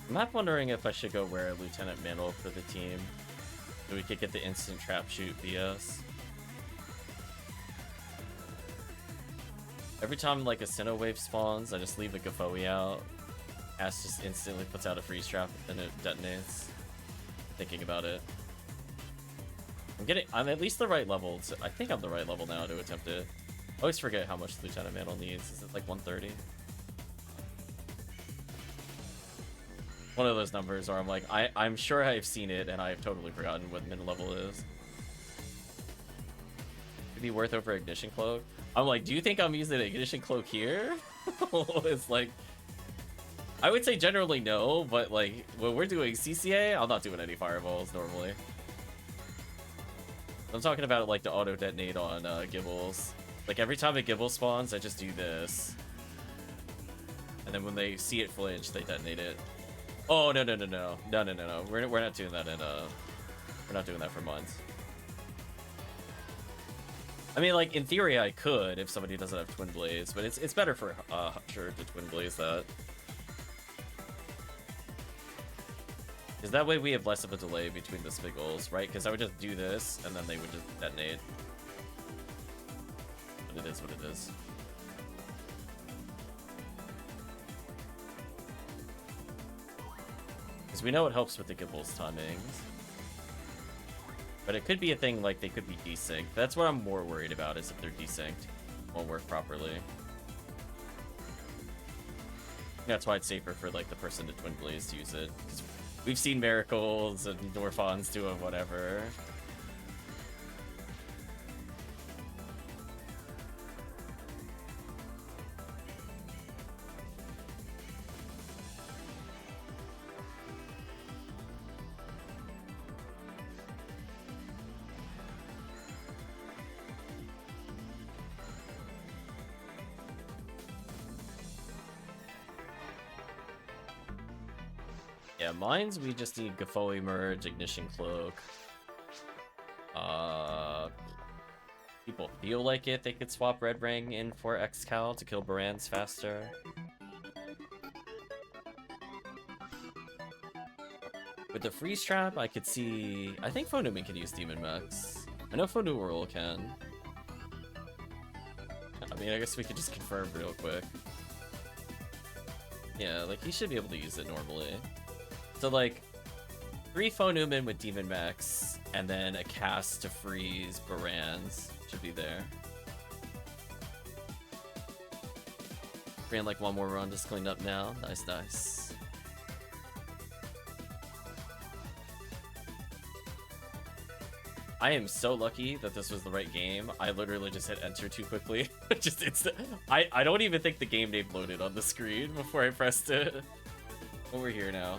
I'm half wondering if I should go wear a Lieutenant Mantle for the team, so we could get the instant trap shoot BS. Every time like a Sinnoh wave spawns, I just leave a Gafoe out. Ass just instantly puts out a freeze trap and it detonates. Thinking about it. I'm at least the right level. I think I'm the right level now to attempt it. I always forget how much Lieutenant Mantle needs. Is it like 130? One of those numbers where I'm like, I'm sure I've seen it and I've totally forgotten what mid level is. It'd be worth over Ignition Cloak. I'm like, do you think I'm using Ignition Cloak here? It's like, I would say generally no, but like when we're doing CCA, I'm not doing any fireballs normally. I'm talking about like the auto detonate on Gibbles. Like every time a Gibble spawns, I just do this, and then when they see it flinch, they detonate it. Oh no. We're not doing that in we're not doing that for months. I mean, like in theory, I could if somebody doesn't have Twin Blades, but it's better for sure to Twin Blaze that. Because that way we have less of a delay between the Spiggles, right? Because I would just do this, and then they would just detonate. But it is what it is. Because we know it helps with the Gibbles timings. But it could be a thing like they could be desynced. That's what I'm more worried about, is if they're desynced. Won't work properly. That's why it's safer for like the person to Twin Blaze to use it. Because we've seen Miracles and Dorphons doing whatever. Yeah, mines we just need Gafoi Merge, Ignition Cloak. People feel like it, they could swap Red Ring in for X-Cal to kill Barans faster. With the Freeze Trap, I could see... I think Phonuman can use Demon Mechs. I know Phonural can. I mean, I guess we could just confirm real quick. Yeah, like, he should be able to use it normally. So, like, 3 Phonuman with Demon Mechs, and then a cast to freeze Barans should be there. Ran like one more run, just cleaned up now. Nice, nice. I am so lucky that this was the right game. I literally just hit enter too quickly. Just instant. I don't even think the game name loaded on the screen before I pressed it. But we're here now.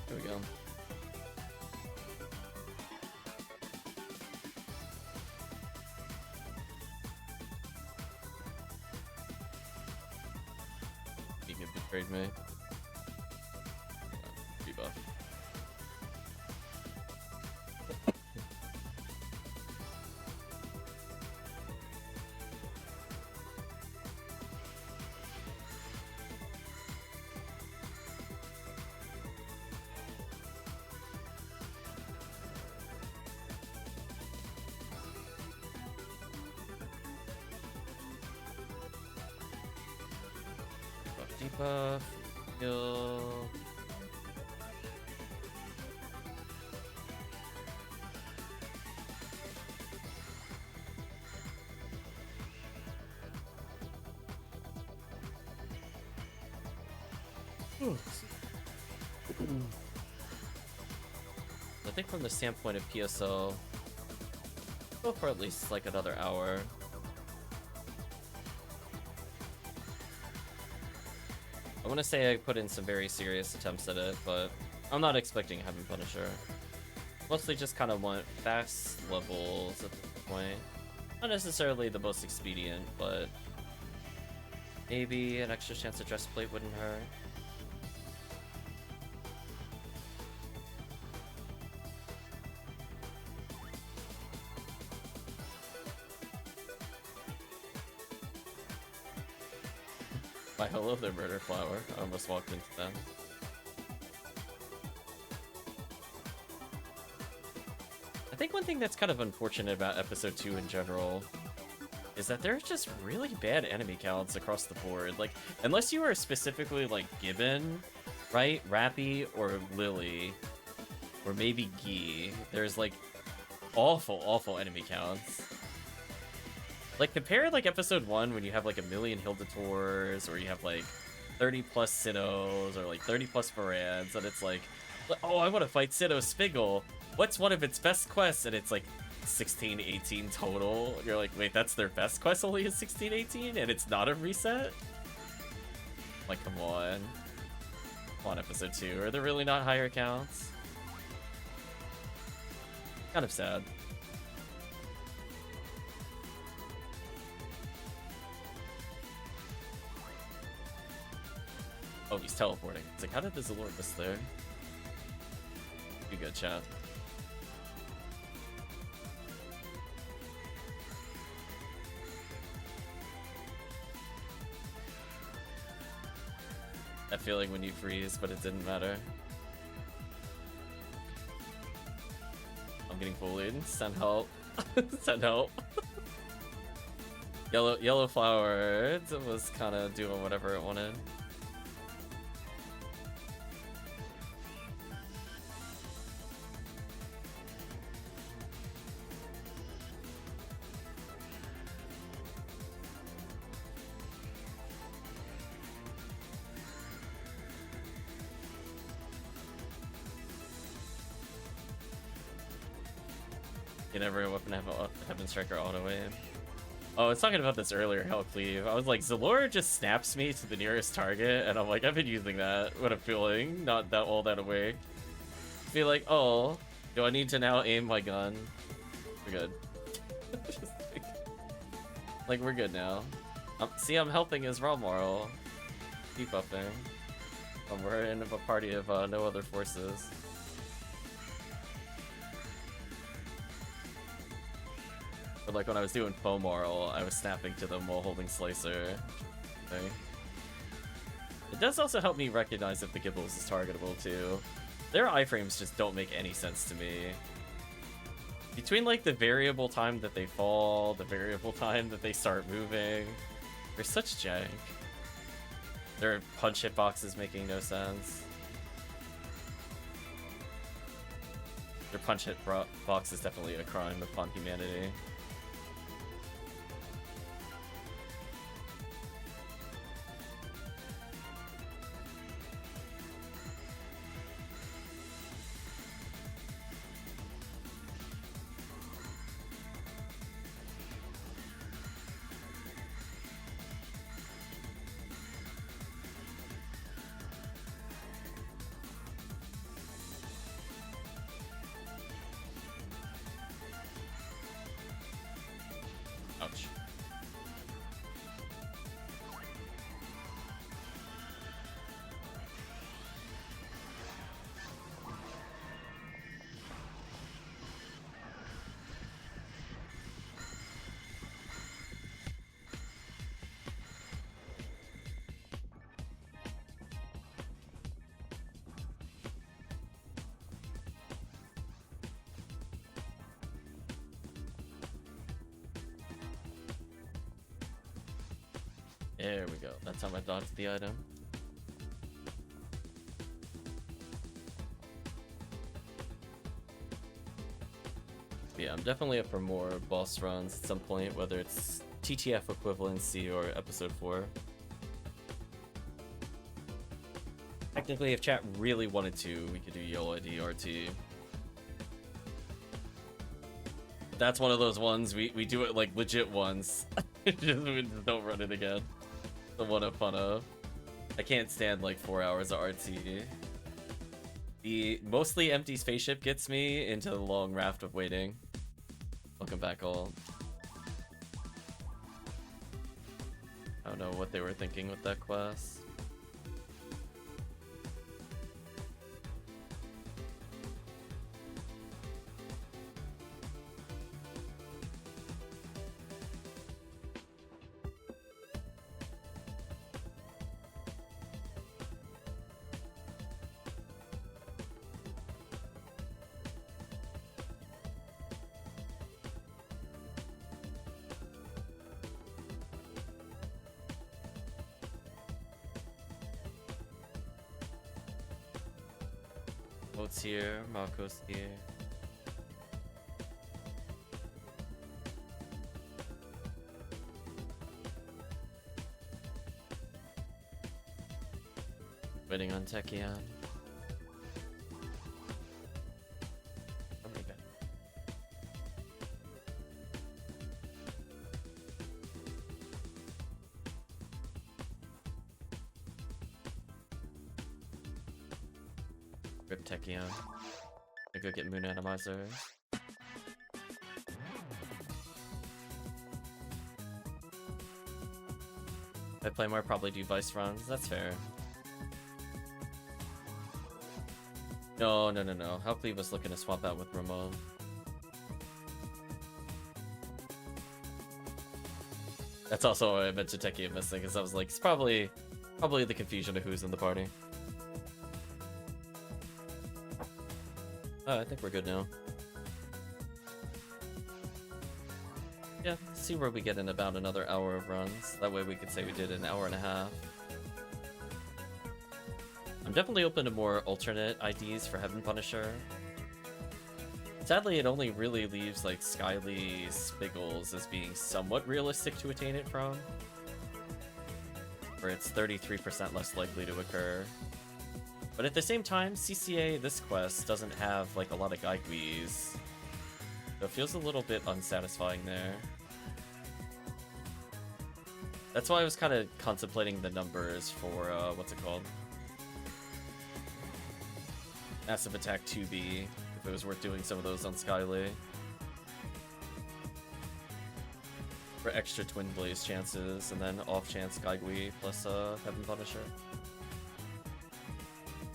Here we go. He can betrayed me. Rebuff. Debuff, heal. I think from the standpoint of PSO, go for at least like another hour. I want to say I put in some very serious attempts at it, but I'm not expecting Heaven Punisher. Mostly just kind of want fast levels at this point. Not necessarily the most expedient, but maybe an extra chance at Dressplate wouldn't hurt. I love their murder flower. I almost walked into them. I think one thing that's kind of unfortunate about episode 2 in general is that there's just really bad enemy counts across the board. Like, unless you are specifically like Gibbon, right? Rappy or Lily, or maybe Gee, there's like awful enemy counts. Like, compare, like, episode 1 when you have, like, 1,000,000 Hilditors, or you have, like, 30+ Sinnohs, or, like, 30+ Varans, and it's like, oh, I want to fight Sinnoh Spiggle. What's one of its best quests? And it's, like, 16, 18 total. And you're like, wait, that's their best quest only is 16, 18? And it's not a reset? Like, come on. Come on, episode 2. Are there really not higher counts? Kind of sad. Oh, he's teleporting. It's like, how did this alert miss there? You good, chat. That feeling when you freeze, but it didn't matter. I'm getting bullied. Send help. Send help. Yellow flower. It was kind of doing whatever it wanted. can every weapon have a Heaven Striker auto aim? Oh, I was talking about this earlier, HellCleave. I was like, Zalora just snaps me to the nearest target, and I'm like, I've been using that. What a feeling, not that all that awake. Be like, oh, do I need to now aim my gun? We're good. like, we're good now. See, I'm helping his raw moral. Keep upping. We're in a party of no other forces. But like when I was doing foam moral, I was snapping to them while holding Slicer. Okay. It does also help me recognize if the Gibbles is targetable too. Their iframes just don't make any sense to me. Between like the variable time that they fall, the variable time that they start moving, they're such jank. Their punch hitboxes making no sense. Their punch hitbox is definitely a crime upon humanity. Ouch. There we go. That's how I dodged the item. Yeah, I'm definitely up for more boss runs at some point, whether it's TTF equivalency or episode 4. Technically, if chat really wanted to, we could do YOLID RT. That's one of those ones, we do it like legit once. We just don't run it again. The one up fun of. I can't stand like 4 hours of RT. The mostly empty spaceship gets me into the long raft of waiting. Welcome back, all. I don't know what they were thinking with that quest. Vote's here, Marco's here. Waiting on Tekkium. Rip Tekkium. I go get Moon Atomizer. If I play more, probably do Vice runs. That's fair. No. HellCleave was looking to swap out with Ramon. That's also why I meant to Tekkium missing, because I was like, it's probably the confusion of who's in the party. I think we're good now. Yeah, see where we get in about another hour of runs. That way we could say we did an hour and a half. I'm definitely open to more alternate IDs for Heaven Punisher. Sadly, it only really leaves like Skyly Spiggles as being somewhat realistic to attain it from, where it's 33% less likely to occur. But at the same time, CCA, this quest, doesn't have like a lot of Gaikuis. It feels a little bit unsatisfying there. That's why I was kind of contemplating the numbers for, what's it called? Massive Attack 2B, if it was worth doing some of those on Skyly. For extra Twin Blaze chances, and then off chance Gaigui plus Heaven Punisher.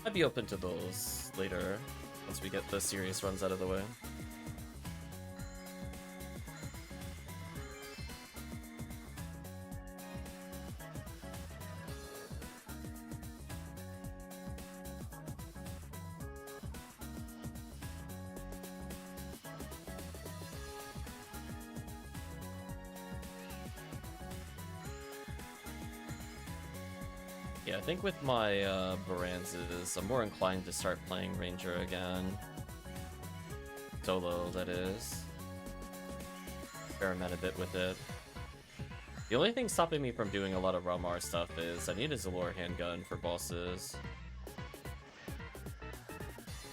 I'd be open to those later, once we get the serious runs out of the way. Yeah, I think with my Baranzas, I'm more inclined to start playing Ranger again. Solo, that is. Experiment a bit with it. The only thing stopping me from doing a lot of Ramar stuff is I need a Zalor handgun for bosses.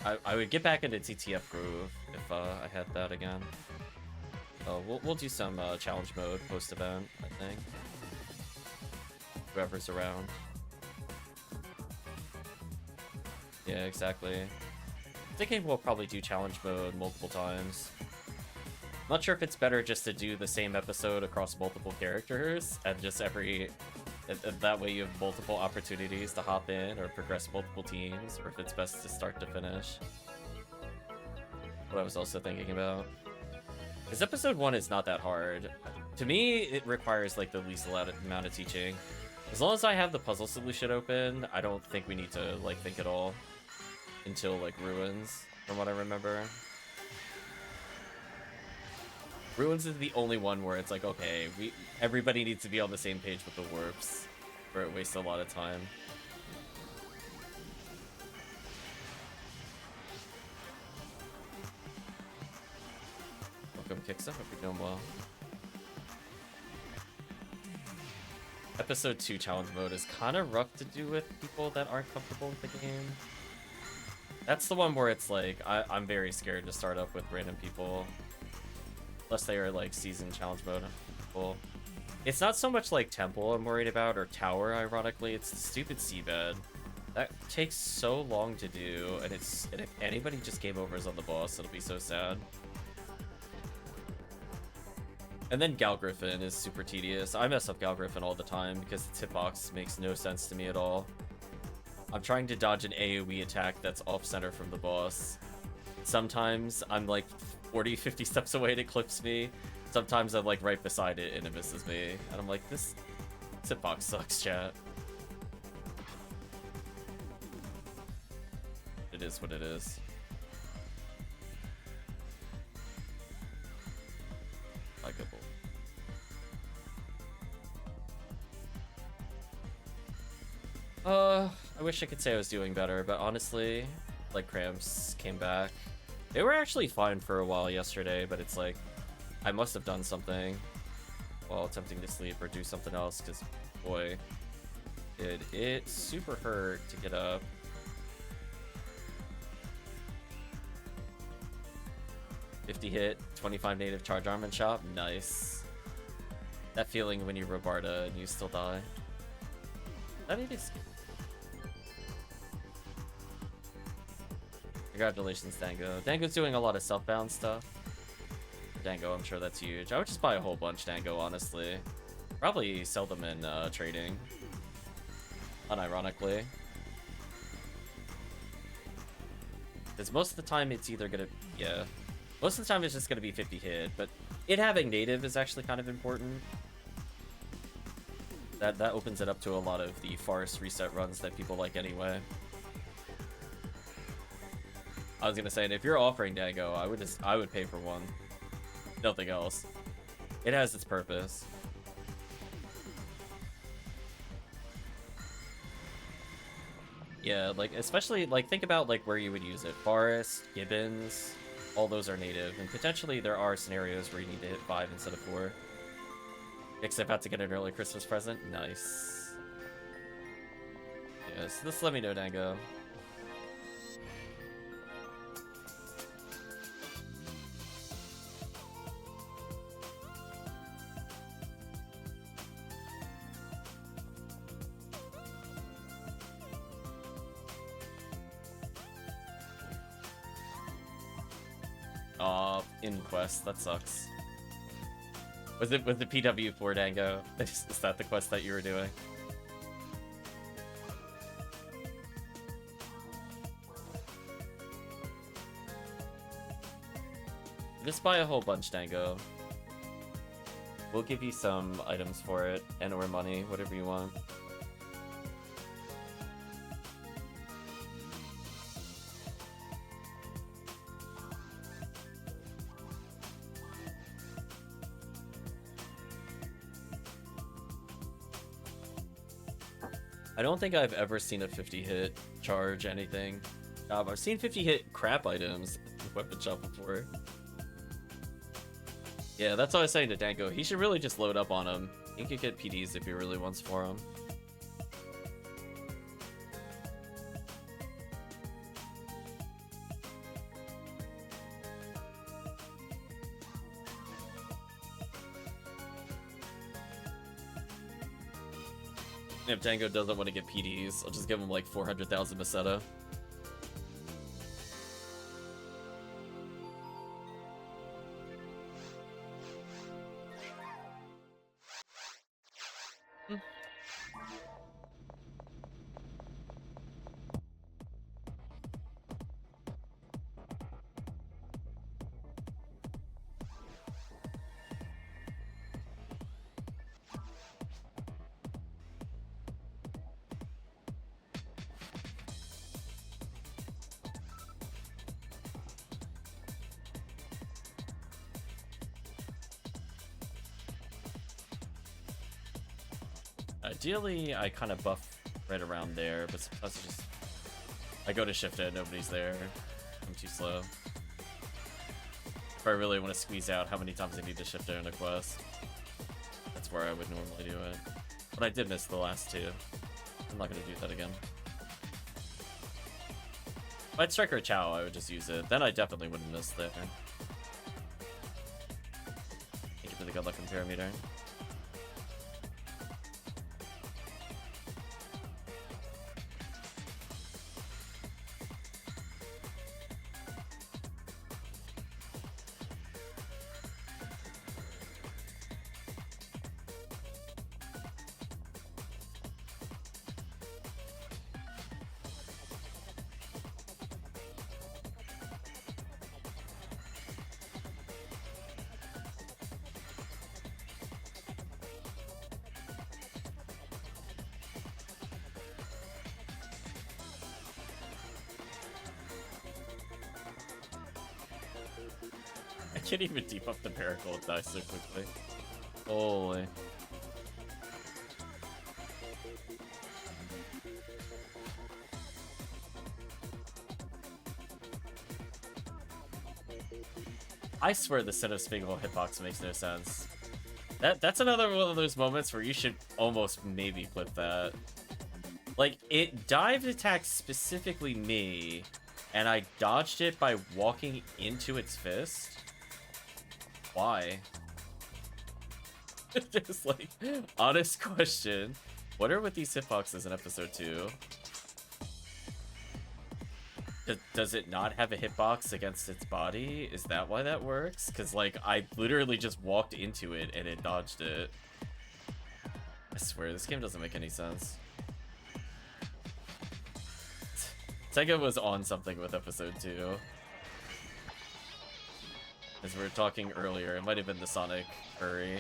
I would get back into TTF Groove if I had that again. Oh, we'll do some challenge mode post-event, I think. Whoever's around. Yeah, exactly. I'm thinking we'll probably do challenge mode multiple times. I'm not sure if it's better just to do the same episode across multiple characters, and just that way you have multiple opportunities to hop in or progress multiple teams, or if it's best to start to finish. What I was also thinking about. Because episode 1 is not that hard. To me, it requires like the least amount of teaching. As long as I have the puzzle solution open, I don't think we need to like think at all until like Ruins, from what I remember. Ruins is the only one where it's like, okay, everybody needs to be on the same page with the warps, where it wastes a lot of time. Welcome, Kixer. Hope you're doing well. Episode 2 challenge mode is kind of rough to do with people that aren't comfortable with the game. That's the one where it's like, I'm very scared to start up with random people. Unless they are like seasoned challenge mode people. It's not so much like Temple I'm worried about, or Tower, ironically. It's the stupid seabed. That takes so long to do, and if anybody just game overs on the boss, it'll be so sad. And then Gal Griffin is super tedious. I mess up Gal Griffin all the time because its hitbox makes no sense to me at all. I'm trying to dodge an AoE attack that's off-center from the boss. Sometimes I'm like 40, 50 steps away and it clips me. Sometimes I'm like right beside it and it misses me. And I'm like, this hitbox sucks, chat. It is what it is. Likeable. I wish I could say I was doing better, but honestly, like, cramps came back. They were actually fine for a while yesterday, but it's like, I must have done something while attempting to sleep or do something else, because, boy, did it super hurt to get up. $50 hit, 25 native charge armament shop, nice. That feeling when you Robarta and you still die. That is. Congratulations, Dango. Dango's doing a lot of self-bound stuff. Dango, I'm sure that's huge. I would just buy a whole bunch, Dango, honestly. Probably sell them in trading. Unironically. Because most of the time it's either gonna... Yeah. Most of the time it's just gonna be 50 hit, but it having native is actually kind of important. That opens it up to a lot of the Forest reset runs that people like anyway. I was gonna say, and if you're offering Dango, I would pay for one. Nothing else. It has its purpose. Yeah, like, especially, like, think about, like, where you would use it. Forest, Gibbons, all those are native, and potentially there are scenarios where you need to hit 5 instead of 4. Except about to get an early Christmas present. Nice. Yes, just let me know, Dango. In quest. That sucks. Was it with the PW4 Dango? Is that the quest that you were doing? Just buy a whole bunch, Dango. We'll give you some items for it, and or money, whatever you want. I don't think I've ever seen a 50-hit charge anything. I've seen 50-hit crap items in the weapon shop before. Yeah, that's what I was saying to Danko. He should really just load up on him. He could get PDs if he really wants for him. If Dango doesn't want to get PDs, I'll just give him like 400,000 Meseta. Ideally, I kind of buff right around there, but sometimes just I go to shift it, nobody's there. I'm too slow. If I really want to squeeze out how many times I need to shift it in a quest, that's where I would normally do it. But I did miss the last two. I'm not going to do that again. If I'd Striker Chow, I would just use it. Then I definitely wouldn't miss there. Thank you for the good luck parameter. I can't even debuff the miracle, it dies so quickly. Holy. I swear the Cinosphingal hitbox makes no sense. That's another one of those moments where you should almost maybe clip that. Like, it dive attacked specifically me, and I dodged it by walking into its fist? Why? Just like, honest question. What are with these hitboxes in episode 2? Does it not have a hitbox against its body? Is that why that works? Because, like, I literally just walked into it and it dodged it. I swear, this game doesn't make any sense. Sega was on something with episode 2. As we were talking earlier, it might have been the Sonic Curry.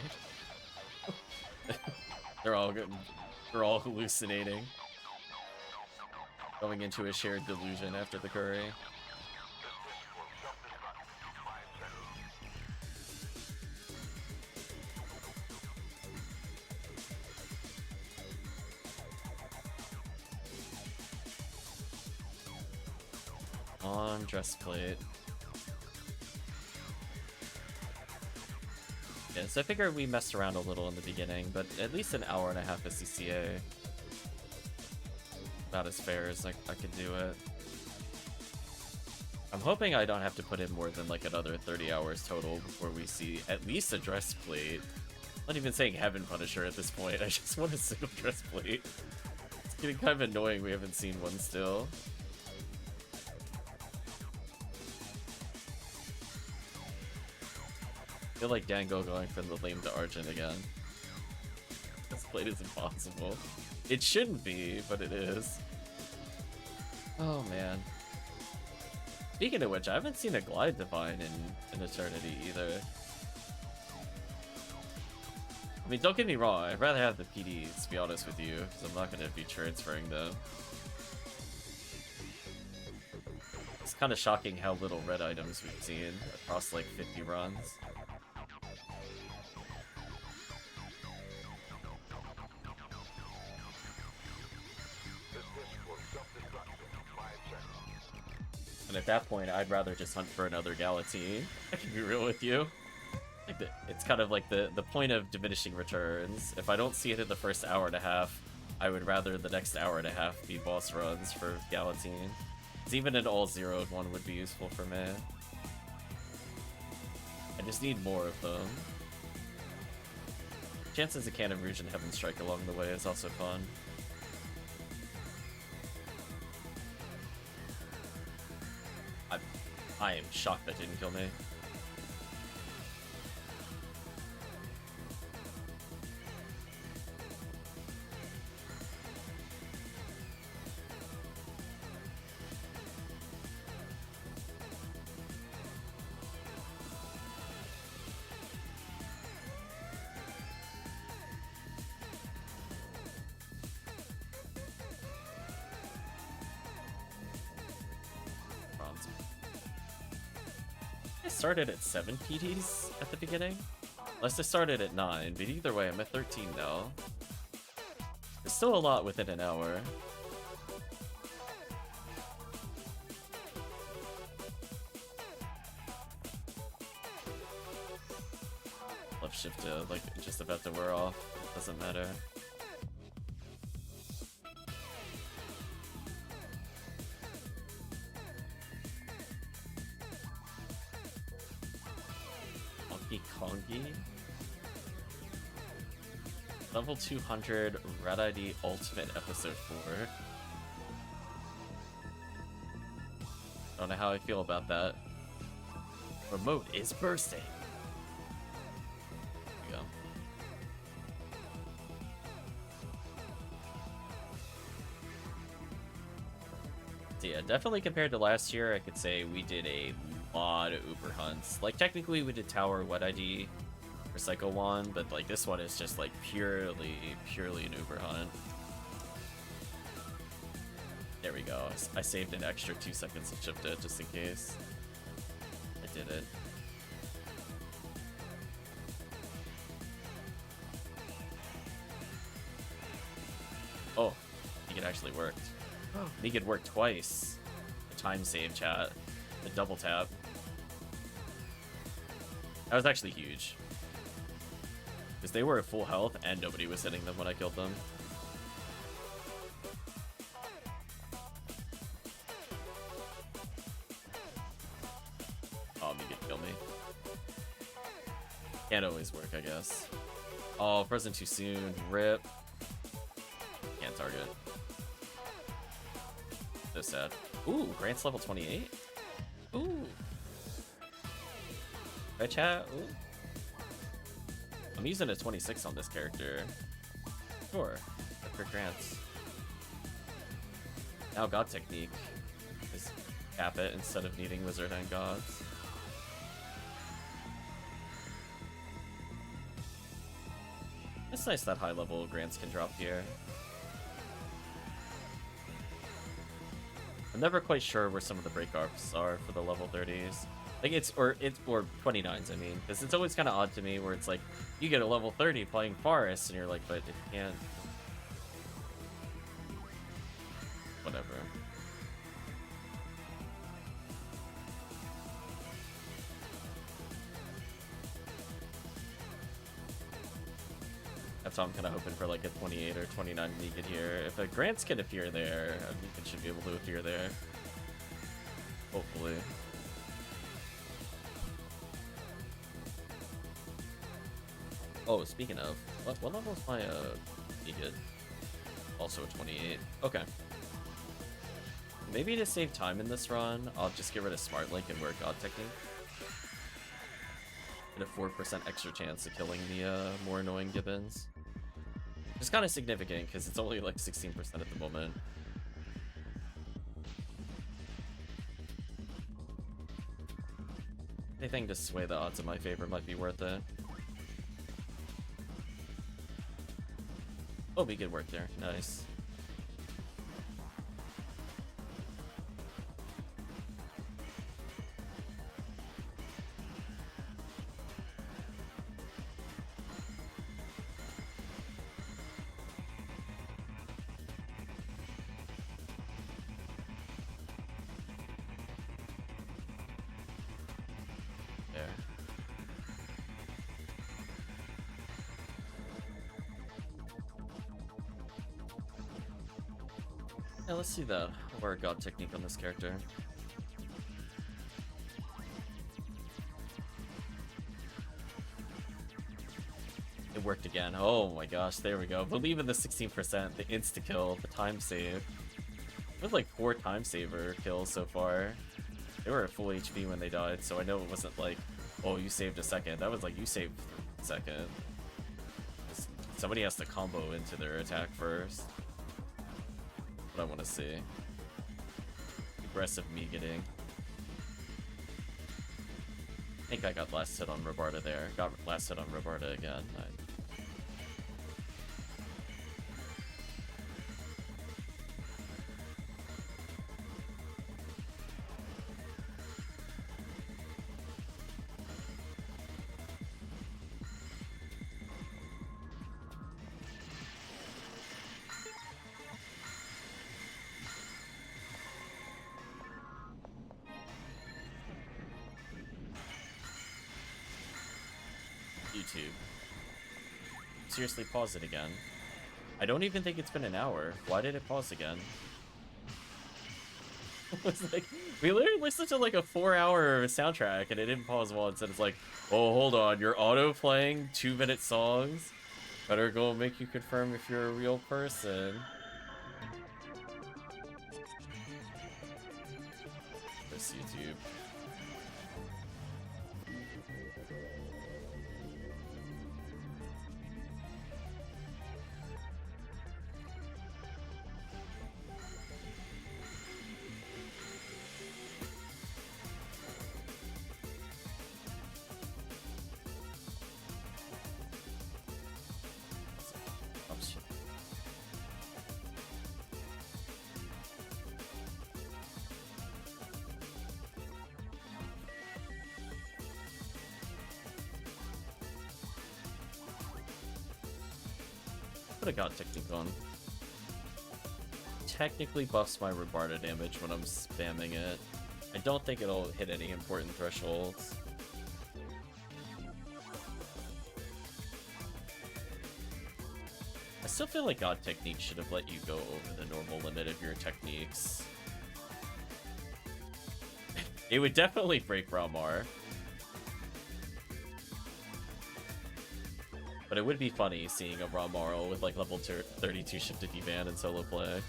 They're all hallucinating. Going into a shared delusion after the curry. On dress plate. Yeah, so I figured we messed around a little in the beginning, but at least an hour and a half of CCA. About as fair as I could do it. I'm hoping I don't have to put in more than like another 30 hours total before we see at least a dress plate. I'm not even saying Heaven Punisher at this point, I just want a single dress plate. It's getting kind of annoying we haven't seen one still. feel like Dango going from the lame to Argent again. This plate is impossible. It shouldn't be, but it is. Oh man. Speaking of which, I haven't seen a Glide Divine in Eternity either. I mean, don't get me wrong, I'd rather have the PDs, to be honest with you, because I'm not going to be transferring them. It's kind of shocking how little red items we've seen across like 50 runs. And at that point, I'd rather just hunt for another Galatine. I can be real with you. It's kind of like the point of diminishing returns. If I don't see it in the first hour and a half, I would rather the next hour and a half be boss runs for Galatine. Because even an all-zeroed one would be useful for me. I just need more of them. Chances of Cannon Rouge and Heaven Strike along the way is also fun. I am shocked that didn't kill me. Started at 7 PDs at the beginning. Unless I started at 9, but either way, I'm at 13 now. There's still a lot within an hour. Left shift like just about to wear off. It doesn't matter. Kongi. Level 200 Red ID Ultimate Episode 4. Don't know how I feel about that. Remote is bursting. There we go. So yeah, definitely compared to last year, I could say we did a lot of Uber hunts. Like, technically we did Tower Wet ID for Psycho 1, but like this one is just like purely an Uber hunt. There we go. I saved an extra 2 seconds and shipped it just in case. I did it. Oh, I think it actually worked. I think it worked twice. The time save, chat. The double tap. That was actually huge. Because they were at full health and nobody was hitting them when I killed them. Oh, Megan killed me. Can't always work, I guess. Oh, frozen too soon. Rip. Can't target. So sad. Ooh, Grant's level 28. Ooh. Right, chat? Ooh. I'm using a 26 on this character. Sure. For Grants. Now God Technique is cap it instead of needing Wizard and Gods. It's nice that high level Grants can drop here. I'm never quite sure where some of the break-offs are for the level 30s. Like or 29s, I mean, because it's always kind of odd to me where it's like you get a level 30 playing Forest and you're like, but it can't. Whatever. That's how I'm kind of hoping for like a 28 or 29 Negan here. If a Grants can appear there, a Negan should be able to appear there. Hopefully. Oh, speaking of, what level is my Negan? Also a 28. Okay. Maybe to save time in this run, I'll just get rid of Smart Link and work God Technique. and a 4% extra chance of killing the more annoying gibbons. It's kind of significant because it's only like 16% at the moment. Anything to sway the odds in my favor might be worth it. Oh, we good work there. Nice. Yeah, let's see the word god technique on this character. It worked again. Oh my gosh, there we go. Believe in the 16%, the insta-kill, the time save. We had like 4 time saver kills so far. They were at full HP when they died, so I know it wasn't like, oh, you saved a second. That was like, you saved a second. Somebody has to combo into their attack first. What I want to see. Aggressive me getting. I think I got last hit on Robarda there. Got last hit on Robarda again. YouTube. Seriously, pause it again. I don't even think it's been an hour. Why did it pause again? It's like, we literally listened to like a 4-hour soundtrack and it didn't pause once, and it's like, oh, hold on, you're auto-playing 2-minute songs? Better go make you confirm if you're a real person. This YouTube. Could have got technique on. Technically buffs my Robarda damage when I'm spamming it. I don't think it'll hit any important thresholds. I still feel like God Technique should have let you go over the normal limit of your techniques. It would definitely break Ramar. But it would be funny seeing a Ramar with like level 32 shifted evan in solo play.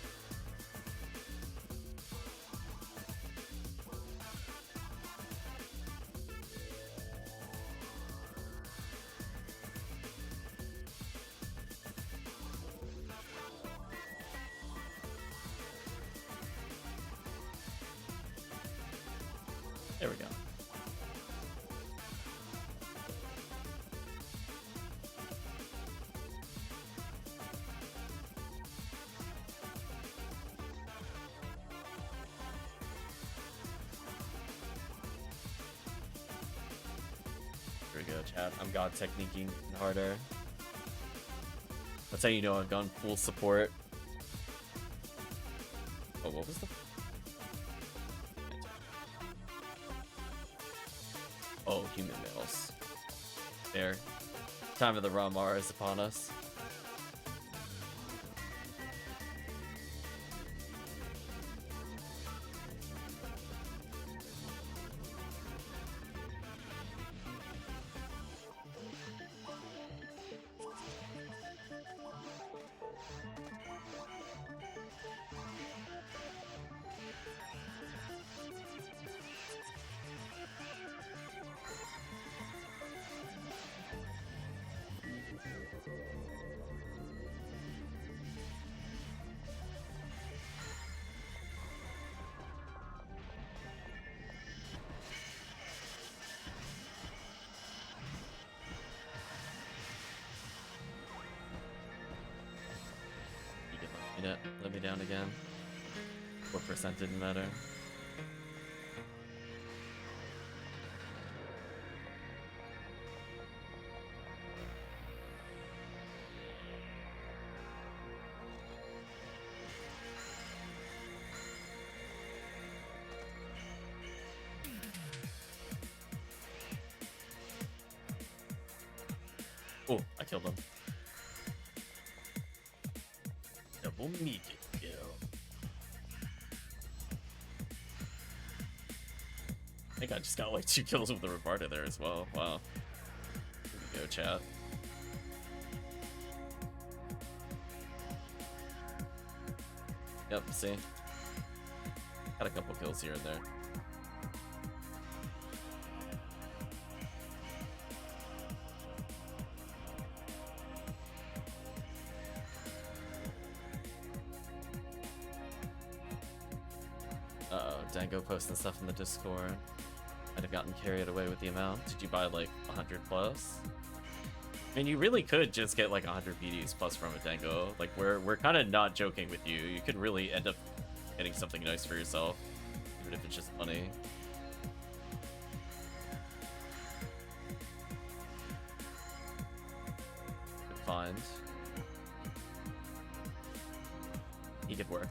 There we go. Here we go, chat. I'm God techniquing harder. That's how you know I've gone full support. Oh, what was the... Oh, human males. There. Time of the Ramar is upon us. let me down again. What percent didn't matter. Oh, I killed him. Double meat kill. I think I just got like 2 kills with the Rebarda there as well. Wow. Here we go, chat. Yep, see? Got a couple kills here and there. Dango posting stuff in the Discord. Might have gotten carried away with the amount. Did you buy like 100 plus? I mean, you really could just get like 100 PDs plus from a Dango. Like, we're kind of not joking with you. You could really end up getting something nice for yourself, even if it's just money. Good find. He could work.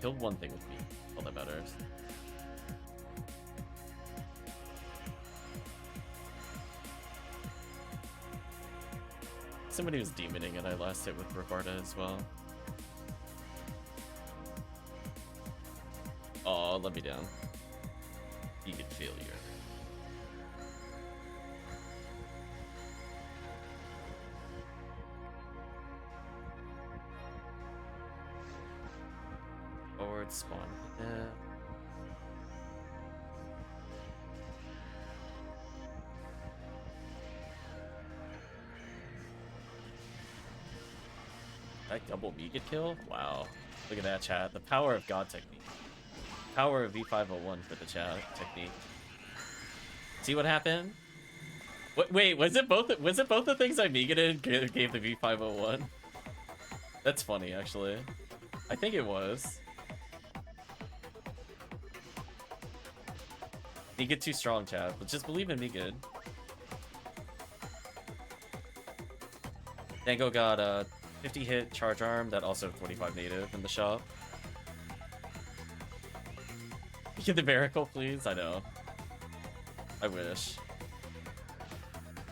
Killed one thing with me. All that matters. Somebody was demoning and I last hit with Rebarda as well. Oh, let me down. You could failure. Forward spawn. That double Mega kill? Wow. Look at that, chat. The power of God technique. Power of V501 for the chat technique. See what happened? What, wait, was it both the things I Mega did gave the V501? That's funny, actually. I think it was. Mega too strong, chat, but just believe in me good. Dango got a 50 hit charge arm that also 45 native in the shop. Get the miracle, please. I know. I wish.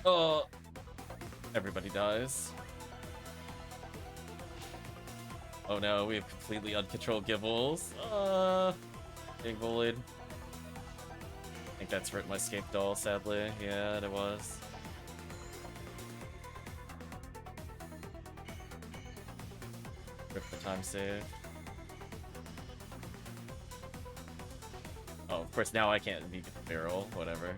Oh, everybody dies. Oh no, we have completely uncontrolled Gibbles. Being bullied. I think that's ripped my scape doll, sadly. Yeah, it was. Rip the time save. Oh, of course, now I can't beat the barrel. Whatever.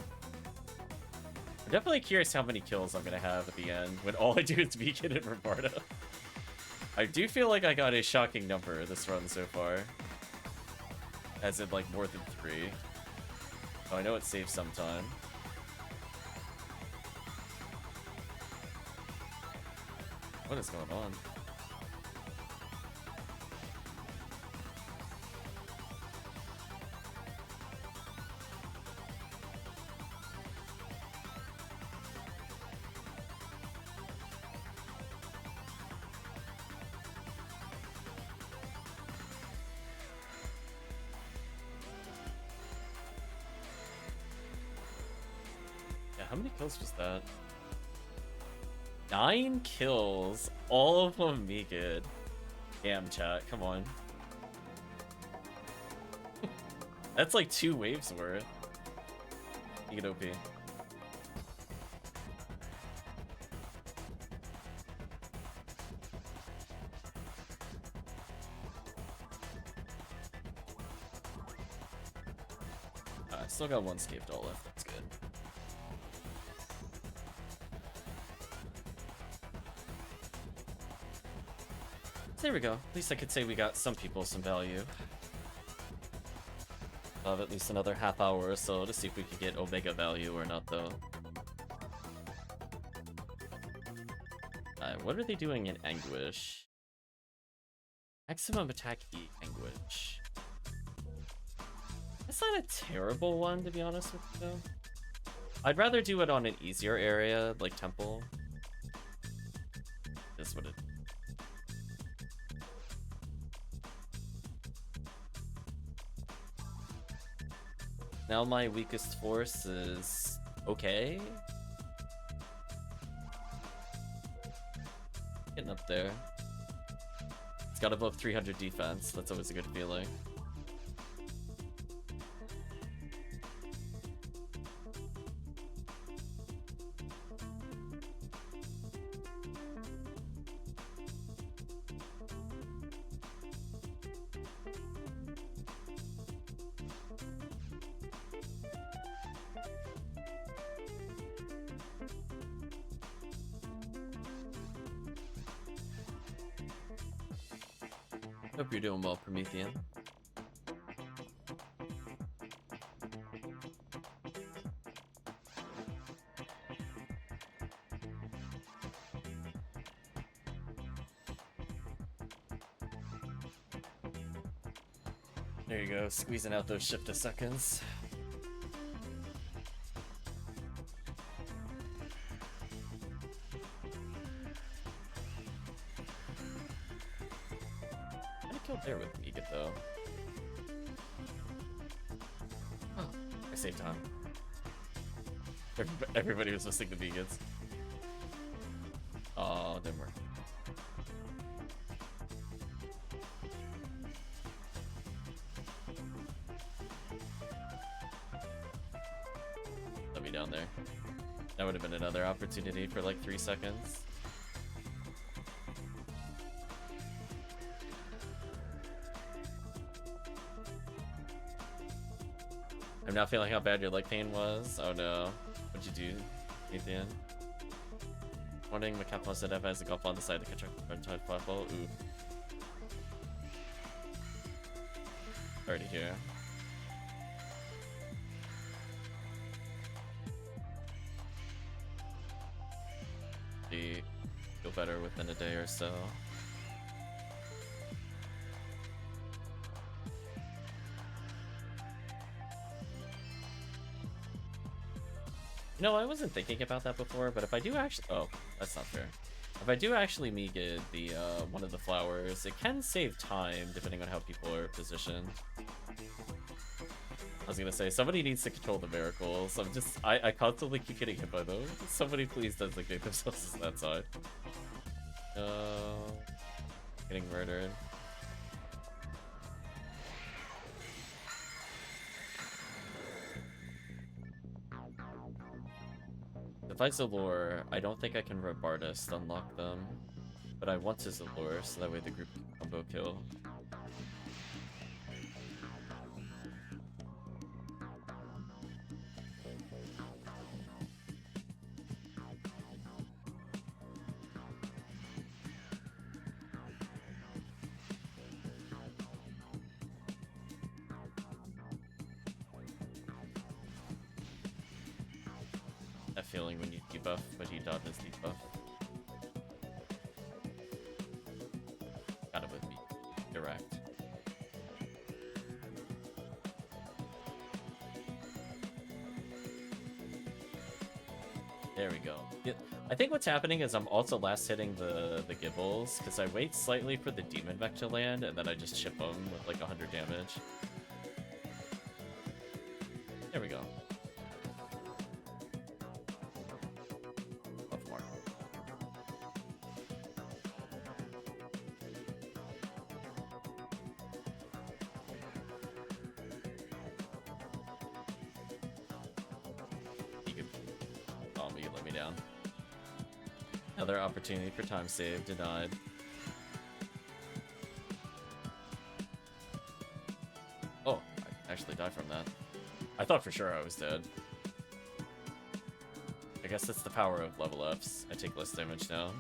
I'm definitely curious how many kills I'm gonna have at the end when all I do is Beacon and Rebarda. I do feel like I got a shocking number this run so far. As in, like, more than 3. Oh, I know it saves some time. What is going on? How many kills was that? 9 kills. All of them me good. Damn, chat. Come on. That's like 2 waves worth. You get OP. I still got 1 scape doll left. That's good. There we go. At least I could say we got some people some value. I'll have at least another half hour or so to see if we could get Omega value or not, though. What are they doing in Anguish? Maximum attack E Anguish. That's not a terrible one, to be honest with you, though. I'd rather do it on an easier area, like Temple. This is what it... Now my weakest force is okay. Getting up there. It's got above 300 defense. That's always a good feeling. Hope you're doing well, Promethean. There you go, squeezing out those shift seconds. There with me, get though. Oh, I saved time. Everybody was missing the vegans. Oh, didn't work. Let me down there. That would have been another opportunity for like 3 seconds. I'm not feeling how bad your leg pain was. Oh no. What'd you do, Nathan? Morning, McCap said Eva has a golf on the side to catch a tide flatball. Ooh. Already here. Feel better within a day or so. You know, I wasn't thinking about that before, but if I do actually... Oh, that's not fair. If I do actually get the one of the flowers, it can save time depending on how people are positioned. I was gonna say, somebody needs to control the miracles. I constantly keep getting hit by those. Somebody please designate themselves as that side. Getting murdered. If I Zalore, I don't think I can Rabardist unlock them, but I want to Zalore so that way the group can combo kill. That feeling when you debuff, but he dodges debuff. Got it with me. Direct. There we go. I think what's happening is I'm also last hitting the Gibbles, because I wait slightly for the Demon Mech to land, and then I just chip them with like 100 damage. There we go. Another opportunity for time save denied. Oh, I actually died from that. I thought for sure I was dead. I guess that's the power of level ups. I take less damage now.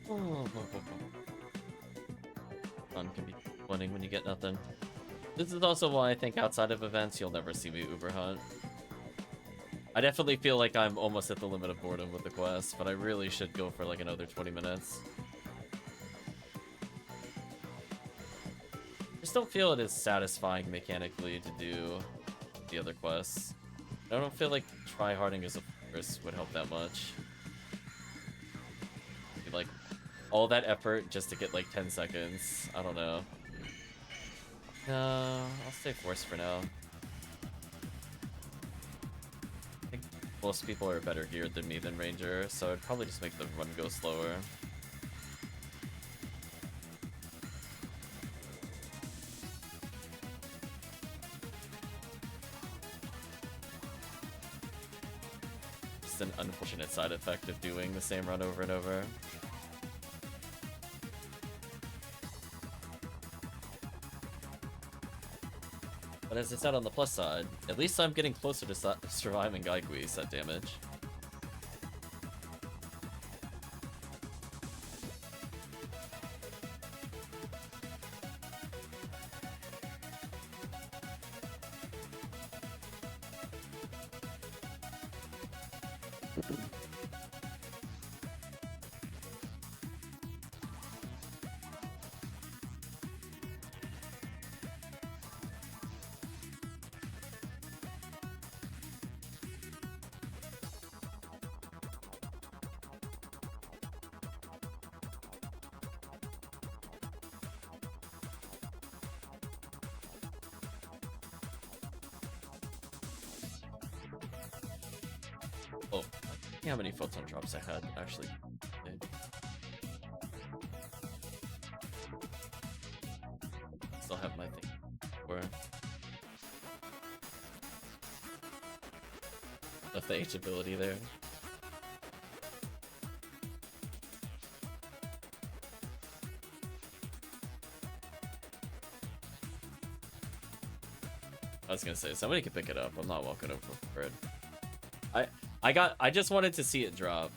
Fun can be winning when you get nothing. This is also why I think outside of events, you'll never see me Uber hunt. I definitely feel like I'm almost at the limit of boredom with the quest, but I really should go for like another 20 minutes. I just don't feel it is satisfying mechanically to do the other quests. I don't feel like tryharding as a force would help that much. Like, all that effort just to get like 10 seconds. I don't know. No, I'll stay force for now. I think most people are better geared than me than Ranger, so I'd probably just make the run go slower. Just an unfortunate side effect of doing the same run over and over. But as I said, on the plus side, at least I'm getting closer to surviving Gaikui's at damage. Oh, how many photon drops I had actually. Still have my thing. Where left the H ability there. I was gonna say somebody could pick it up. I'm not walking over for it. I just wanted to see it drop.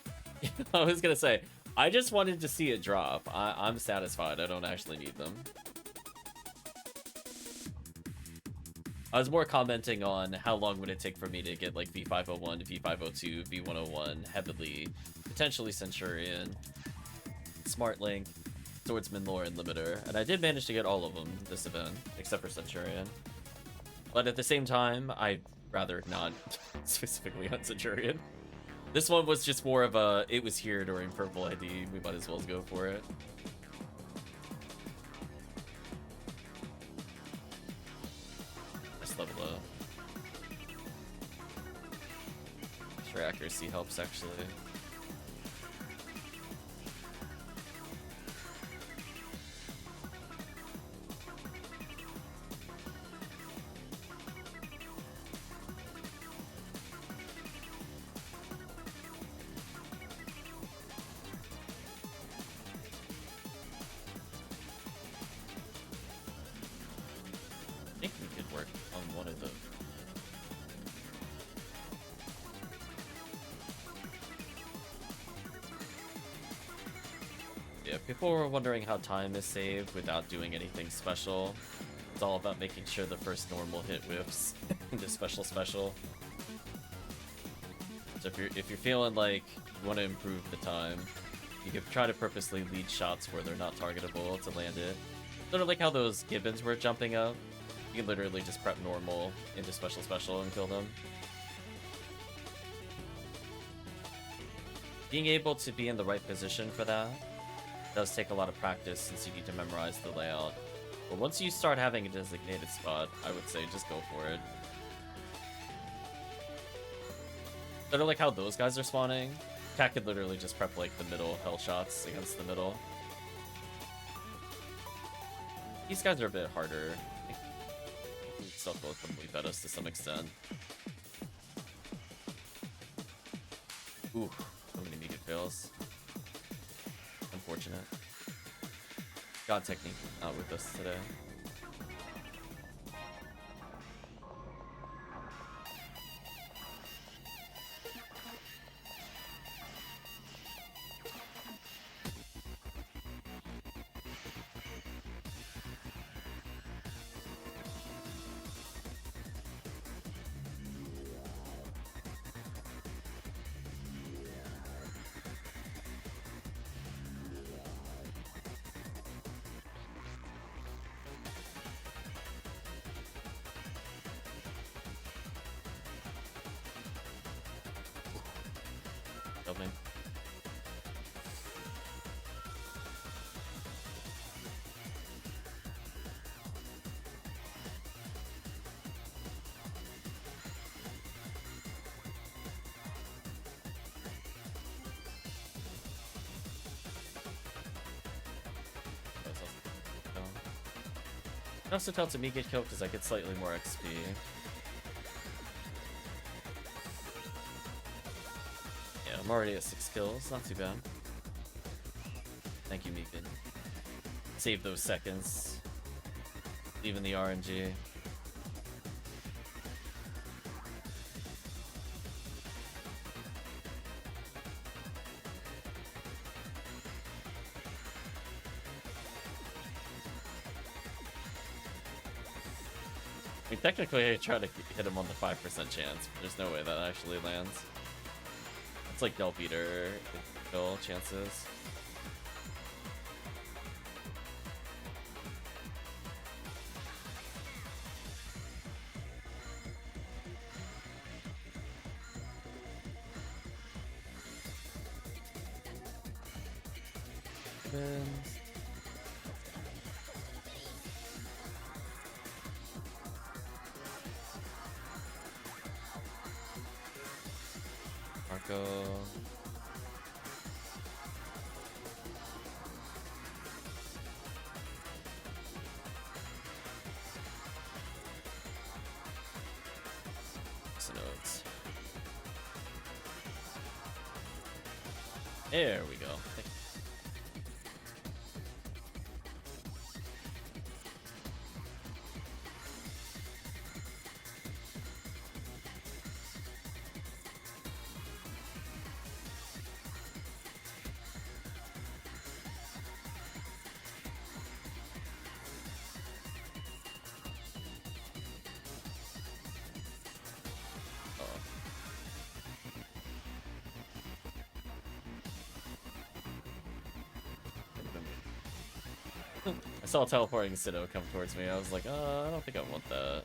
I was gonna say, I just wanted to see it drop. I'm satisfied. I don't actually need them. I was more commenting on how long would it take for me to get like V501, V502, V101, Heavily, potentially Centurion, Smart Link, Swordsman Lore, and Limiter. And I did manage to get all of them this event, except for Centurion. But at the same time, I'd rather not specifically on Centurion. This one was just more of a, it was here during Purple ID, we might as well go for it. Nice level up. Sure, accuracy helps actually. People were wondering how time is saved without doing anything special. It's all about making sure the first normal hit whiffs into special. So if you're feeling like you want to improve the time, you could try to purposely lead shots where they're not targetable to land it. Sort of like how those gibbons were jumping up. You can literally just prep normal into special and kill them. Being able to be in the right position for that does take a lot of practice since you need to memorize the layout. But once you start having a designated spot, I would say just go for it. Sort of like how those guys are spawning. Cat could literally just prep like the middle hell shots against the middle. These guys are a bit harder. I think still both probably bet us to some extent. Ooh, so many immediate fails. Unfortunate. God Technique not with us today. Killed me. It also tells me get killed because I get slightly more XP. Yeah, I'm already at 6 kills, not too bad. Thank you, Megan. Save those seconds. Leaving the RNG. I mean, technically I try to hit him on the 5% chance, but there's no way that actually lands. It's like Del Beater kill chances. Marco. Nodes. There we go. I saw a teleporting Sido come towards me. I was like, I don't think I want that.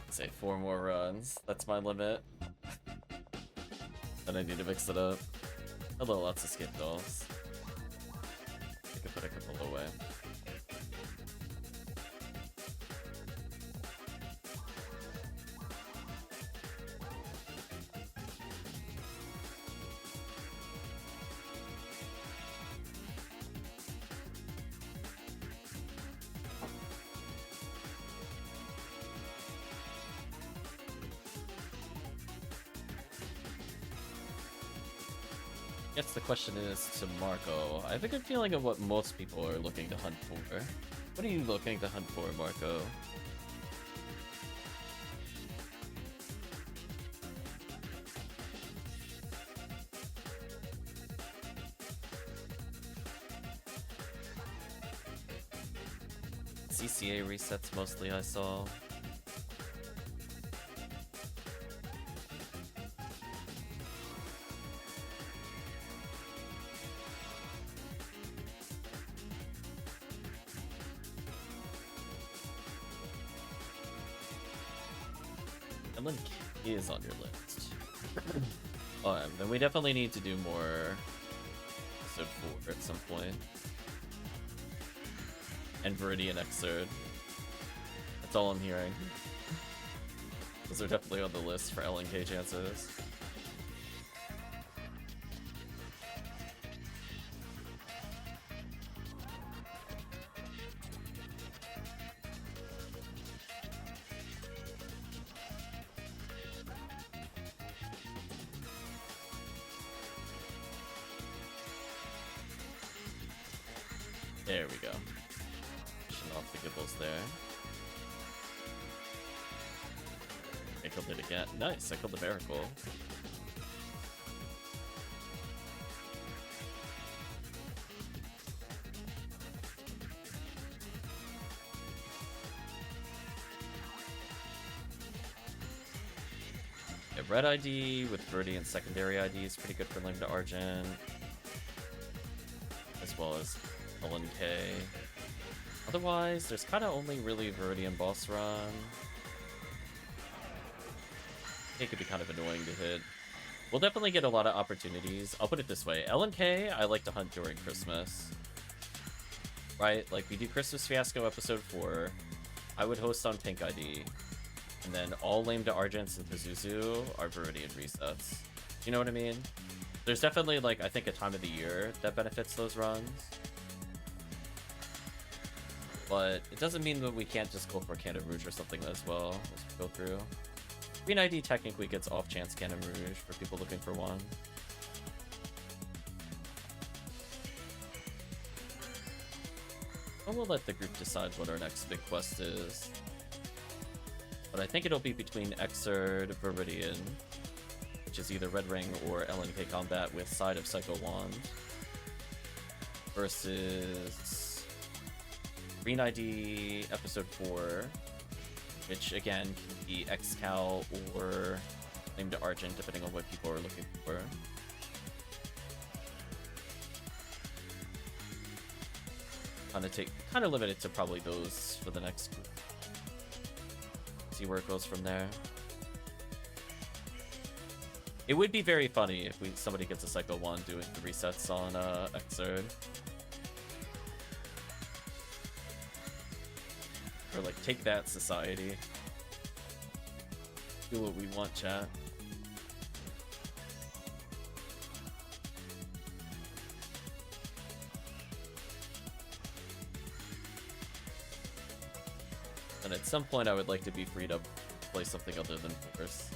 Say 4 more runs. That's my limit. Then I need to mix it up. Although lots of skip dolls. I could put a couple away. I guess the question is to Marco. I have a good feeling of what most people are looking to hunt for. What are you looking to hunt for, Marco? CCA resets mostly, I saw. Is on your list. Then we definitely need to do more episode 4 at some point. And Viridian XRD. That's all I'm hearing. Those are definitely on the list for LNK chances. There we go. Pushing off the gibbles there. I killed it again. Nice, I killed the Miracle. red ID with Viridian secondary ID is pretty good for Lame to Argent, as well as LNK. Otherwise, there's kind of only really Viridian boss run. It could be kind of annoying to hit. We'll definitely get a lot of opportunities. I'll put it this way. LNK, I like to hunt during Christmas. Right? Like, we do Christmas Fiasco episode 4. I would host on Pink ID. And then all Lame to Argents and Pazuzu are Viridian resets. You know what I mean? There's definitely, like, I think a time of the year that benefits those runs. But it doesn't mean that we can't just go for Cannon Rouge or something as well as we go through. Green ID technically gets off-chance Cannon Rouge for people looking for one. And we'll let the group decide what our next big quest is. But I think it'll be between XRD, Viridian, which is either Red Ring or LNK combat with Side of Psycho Wand, versus Green ID episode 4, which again can be XCal or Lame to Argent, depending on what people are looking for. Kind of limit it to probably those for the next group. See where it goes from there. It would be very funny if somebody gets a Psycho Wand doing the resets on XRD. Or like, take that, society. Do what we want, chat. And at some point I would like to be freed up to play something other than Force.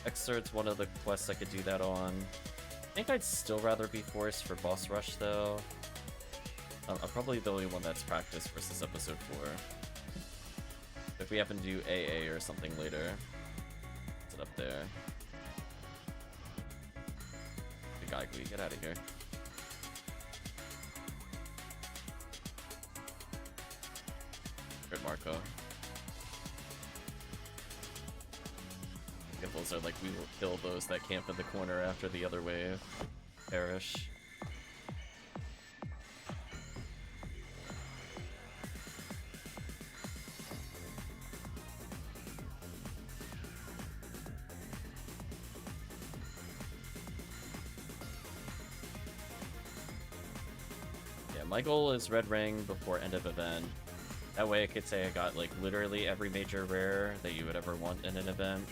XRD's one of the quests I could do that on. I think I'd still rather be Force for Boss Rush though. I'm probably the only one that's practiced versus episode 4. If we happen to do AA or something later, it's up there. The guy, can we get out of here? Good Marco. Those are like, we will kill those that camp in the corner after the other wave perish. Yeah, my goal is Red Ring before end of event. That way I could say I got like literally every major rare that you would ever want in an event.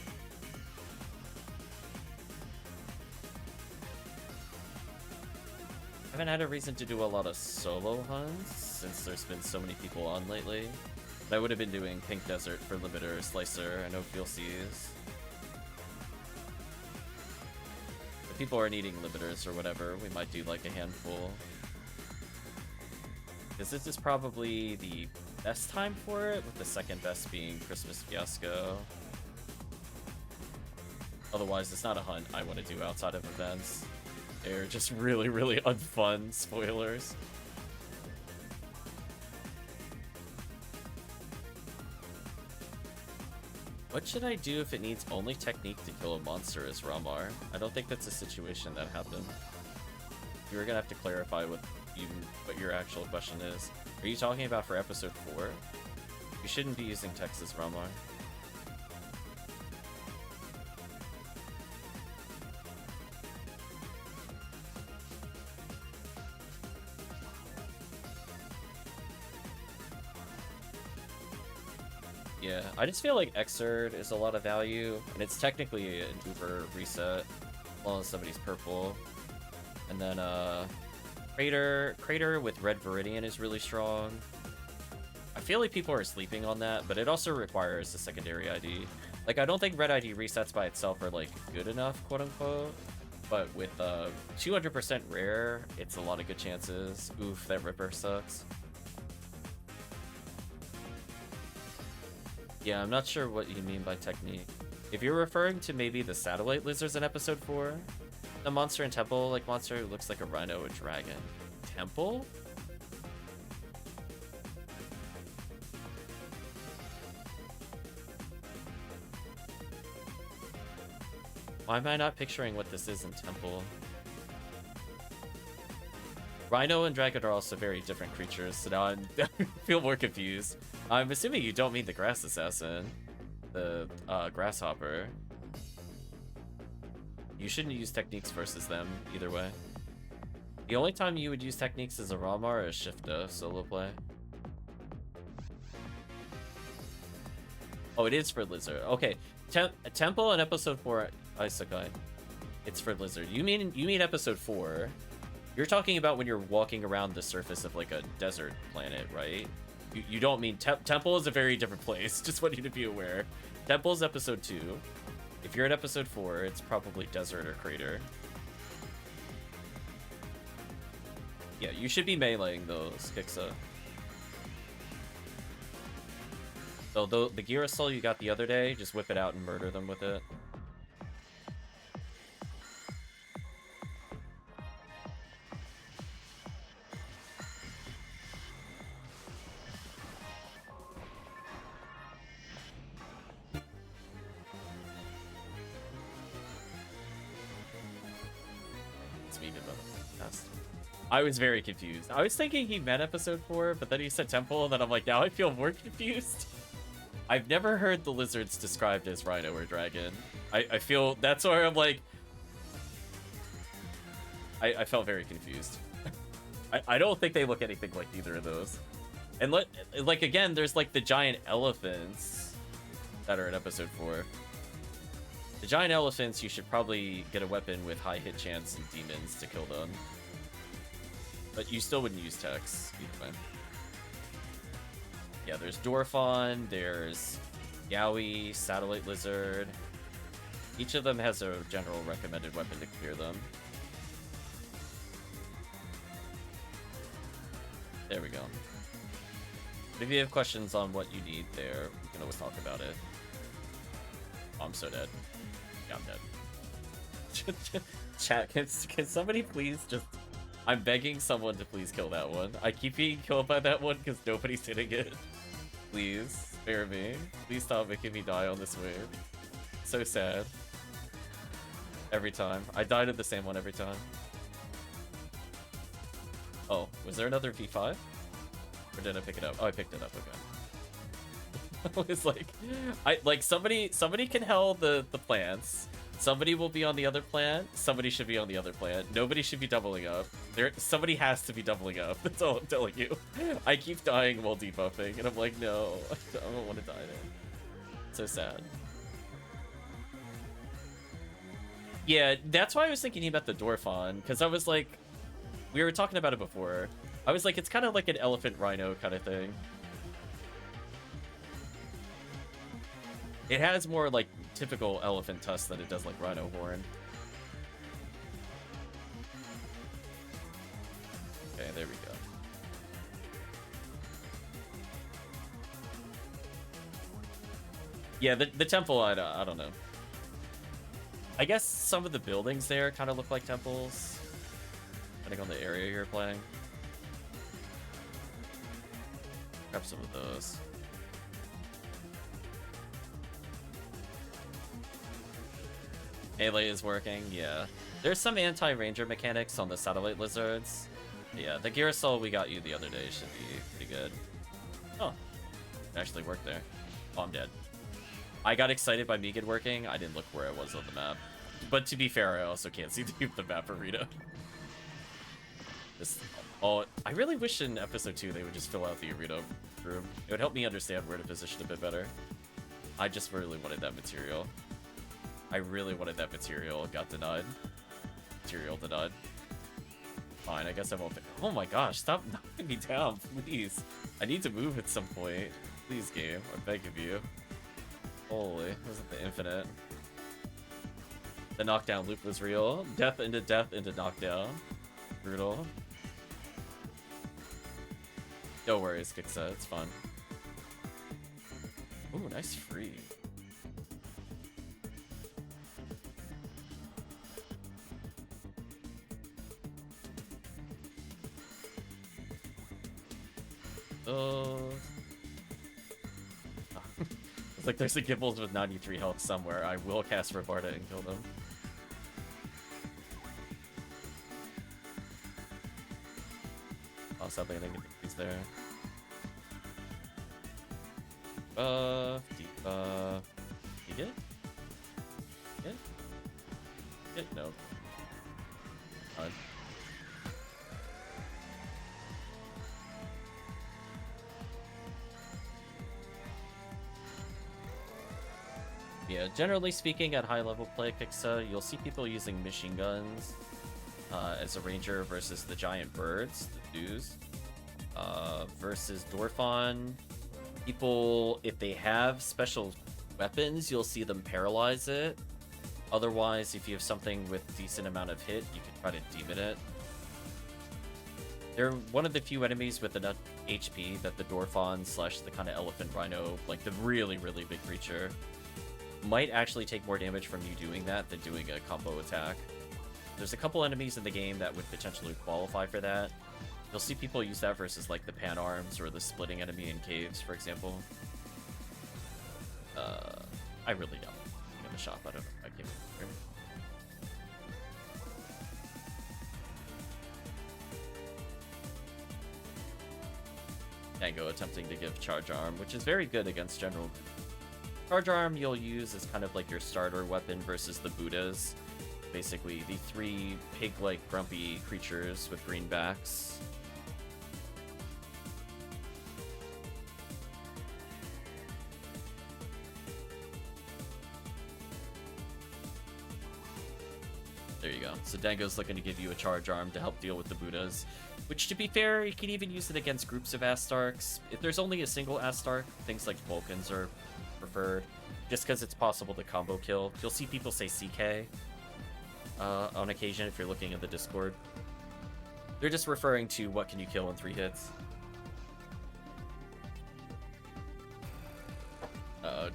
I haven't had a reason to do a lot of solo hunts since there's been so many people on lately. But I would have been doing Pink Desert for Limiter, Slicer, and OPLCs. If people are needing limiters or whatever, we might do like a handful. Because this is probably the best time for it, with the second best being Christmas Fiasco. Otherwise, it's not a hunt I want to do outside of events. They're just really, really unfun spoilers. What should I do if it needs only technique to kill a monster as Ramar? I don't think that's a situation that happened. You're gonna have to clarify what your actual question is. Are you talking about for episode 4? You shouldn't be using text as Ramar. Yeah, I just feel like XRD is a lot of value, and it's technically an Uber reset, as long as somebody's purple. And then, Crater with Red Viridian is really strong. I feel like people are sleeping on that, but it also requires a secondary ID. Like, I don't think Red ID resets by itself are, like, good enough, quote-unquote. But with 200% rare, it's a lot of good chances. Oof, that Ripper sucks. Yeah, I'm not sure what you mean by technique. If you're referring to maybe the satellite lizards in episode 4, the monster in Temple, like monster who looks like a rhino or dragon. Temple? Why am I not picturing what this is in Temple? Rhino and Dragon are also very different creatures, so now I feel more confused. I'm assuming you don't mean the Grass Assassin. The Grasshopper. You shouldn't use techniques versus them, either way. The only time you would use techniques is a Ramar or a Shifta solo play. Oh, it is for Lizard. Okay, Temple and Episode 4 Isekai. It's for Lizard. You mean Episode 4. You're talking about when you're walking around the surface of like a desert planet, right? You don't mean Temple is a very different place. Just want you to be aware. Temple is Episode 2. If you're at Episode 4, it's probably desert or crater. Yeah, you should be meleeing those, Kixa. So the Gear Assault you got the other day, just whip it out and murder them with it. I was very confused. I was thinking he meant Episode 4, but then he said Temple, and then I'm like, now I feel more confused. I've never heard the lizards described as Rhino or Dragon. I feel that's where I'm like... I felt very confused. I don't think they look anything like either of those. And like again, there's like the giant elephants that are in Episode 4. The giant elephants, you should probably get a weapon with high hit chance and demons to kill them. But you still wouldn't use Tex, either way. Yeah, there's Dorphon, there's Yowie, Satellite Lizard. Each of them has a general recommended weapon to clear them. There we go. If you have questions on what you need there, we can always talk about it. Oh, I'm so dead. Yeah, I'm dead. Chat, can somebody please just... I'm begging someone to please kill that one. I keep being killed by that one because nobody's hitting it. Please, spare me. Please stop making me die on this wave. So sad. Every time. I died at the same one every time. Oh, was there another V5? Or did I pick it up? Oh, I picked it up, okay. I was like, somebody can hell the plants. Somebody will be on the other plant. Somebody should be on the other plant. Nobody should be doubling up. Somebody has to be doubling up. That's all I'm telling you. I keep dying while debuffing, and I'm like, no, I don't want to die there. So sad. Yeah, that's why I was thinking about the Dorphon, because I was like, we were talking about it before. I was like, it's kind of like an elephant rhino kind of thing. It has more like typical elephant tusk than it does like rhino horn. Okay, there we go. Yeah, the temple, I don't know. I guess some of the buildings there kind of look like temples, depending on the area you're playing. Grab some of those. Melee is working, yeah. There's some anti-ranger mechanics on the satellite lizards. Yeah, the Gear Assault we got you the other day should be pretty good. Oh, it actually worked there. Oh, I'm dead. I got excited by Megan working. I didn't look where I was on the map. But to be fair, I also can't see the map arena. Oh, I really wish in episode 2 they would just fill out the arena room. It would help me understand where to position a bit better. I just really wanted that material. I really wanted that material. Got denied. Material denied. Fine, I guess I won't. Oh my gosh, stop knocking me down, please. I need to move at some point. Please, game. I beg of you. Holy, wasn't the infinite? The knockdown loop was real. Death into knockdown. Brutal. No worries, Kixa. It's fun. Ooh, nice free. It's like there's a Gibbles with 93 health somewhere. I will cast Robarda and kill them. Oh, sadly I didn't get these there. Debuff. You get? Get? Get? No. Yeah, generally speaking, at high level play, Kixa, you'll see people using machine guns as a ranger versus the giant birds, the Dews, versus Dorphon. People, if they have special weapons, you'll see them paralyze it. Otherwise, if you have something with decent amount of hit, you can try to demon it. They're one of the few enemies with enough HP that the Dorphon / the kind of elephant rhino, like the really, really big creature, might actually take more damage from you doing that than doing a combo attack. There's a couple enemies in the game that would potentially qualify for that. You'll see people use that versus like the pan arms or the splitting enemy in caves, for example. I really don't give a shot. I don't know if I came in here. Tango attempting to give charge arm, which is very good against general. Charge arm you'll use as kind of like your starter weapon versus the Buddhas. Basically, the 3 pig-like grumpy creatures with green backs. There you go. So Dango's looking to give you a charge arm to help deal with the Buddhas. Which, to be fair, you can even use it against groups of Astarks. If there's only a single Astark, things like Vulcans are preferred. Just because it's possible to combo kill. You'll see people say CK on occasion if you're looking at the Discord. They're just referring to what can you kill in 3 hits.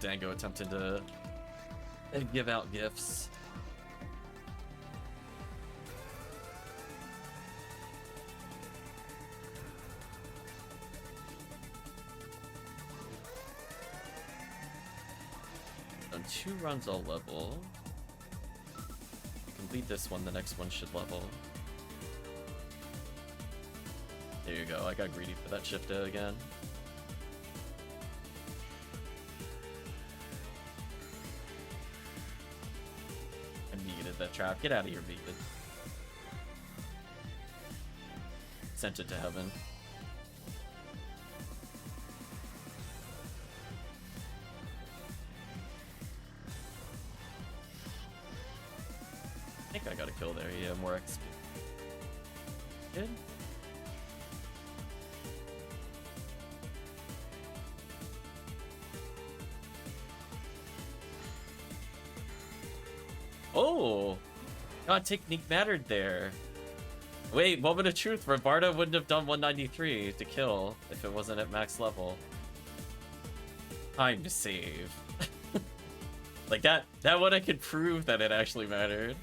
Dango attempted to give out gifts. Done 2 runs all level. You complete this one, the next one should level. There you go, I got greedy for that shifter again. I needed that trap. Get out of here, vegan. Sent it to heaven. I think I got a kill there. Yeah, more XP. Good. Oh! God, technique mattered there. Wait, moment of truth. Robarda wouldn't have done 193 to kill if it wasn't at max level. Time to save. Like that one I could prove that it actually mattered.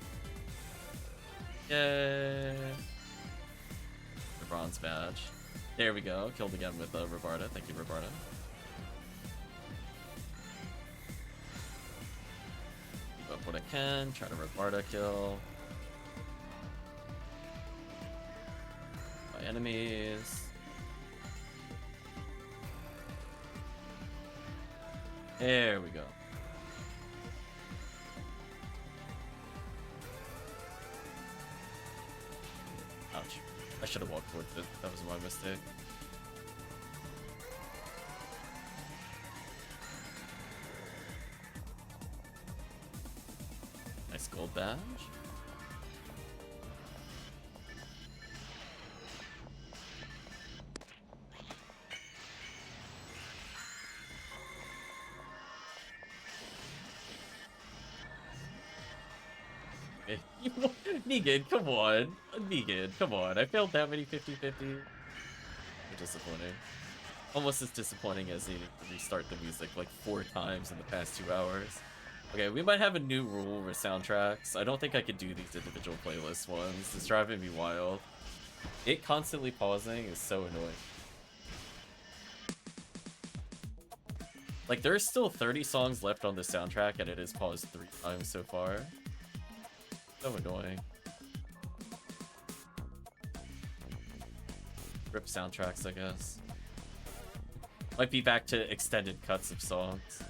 Yay. The bronze badge. There we go. Killed again with Robarda. Thank you, Robarda. Keep up what I can. Try to Robarda kill. My enemies. There we go. Ouch. I should have walked towards it. That was my mistake. Nice gold badge. Negan, come on. Negan, come on. I failed that many 50-50. Disappointing. Almost as disappointing as needing to restart the music like 4 times in the past 2 hours. Okay, we might have a new rule with soundtracks. I don't think I could do these individual playlist ones. It's driving me wild. It constantly pausing is so annoying. Like, there's still 30 songs left on the soundtrack and it has paused 3 times so far. So annoying. Rip soundtracks, I guess. Might be back to extended cuts of songs.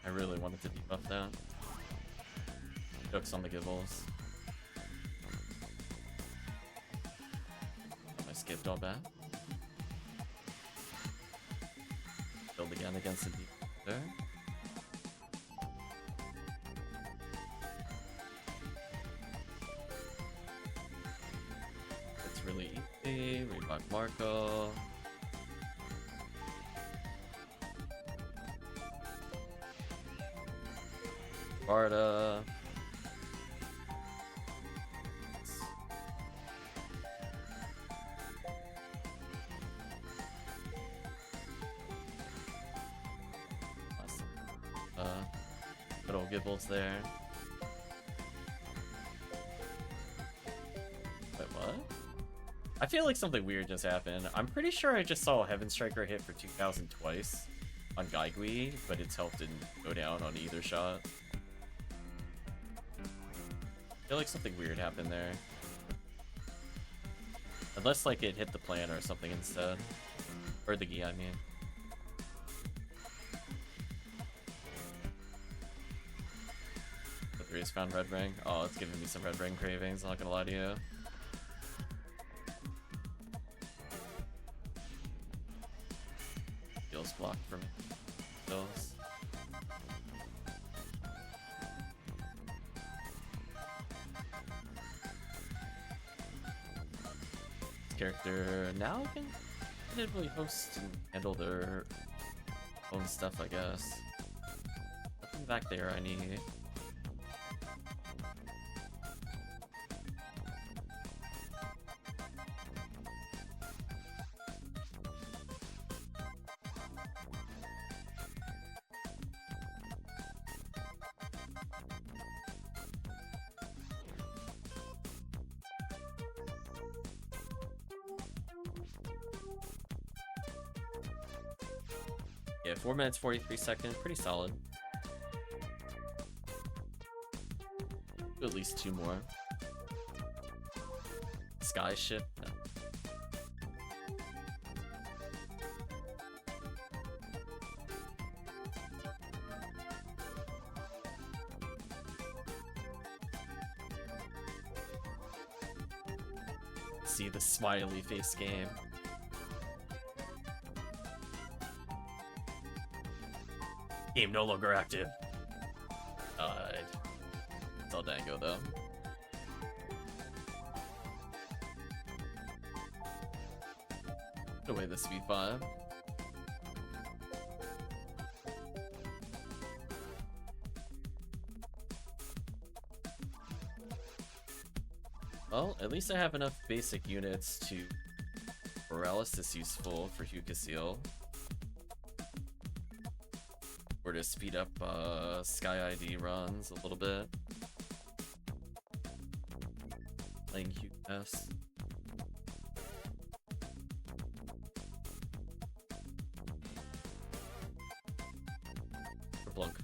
I really wanted to debuff that. Jokes on the gibbles. I skipped all that. Build again against the deep there. It's really easy. Rebuff Marco. Sparta. Good old Gibbles there. Wait, what? I feel like something weird just happened. I'm pretty sure I just saw a Heaven Striker hit for 2,000 twice on Gaigui, but its health didn't go down on either shot. I feel like something weird happened there. Unless, like, it hit the plan or something instead. Or the Gi, I mean. The 3 has found Red Ring. Oh, it's giving me some Red Ring cravings, I'm not gonna lie to you. Feels blocked for me. Feels. Character now can really host and handle their own stuff, I guess. Nothing back there I need. Yeah, 4 minutes, 43 seconds, pretty solid. At least 2 more. Sky ship? No. See the smiley face game. Game no longer active. It's all dango though. Put away the speed 5. Well, at least I have enough basic units to paralysis useful for Huka Seal. Or to speed up Sky ID runs a little bit. Playing QS. Or Blunk.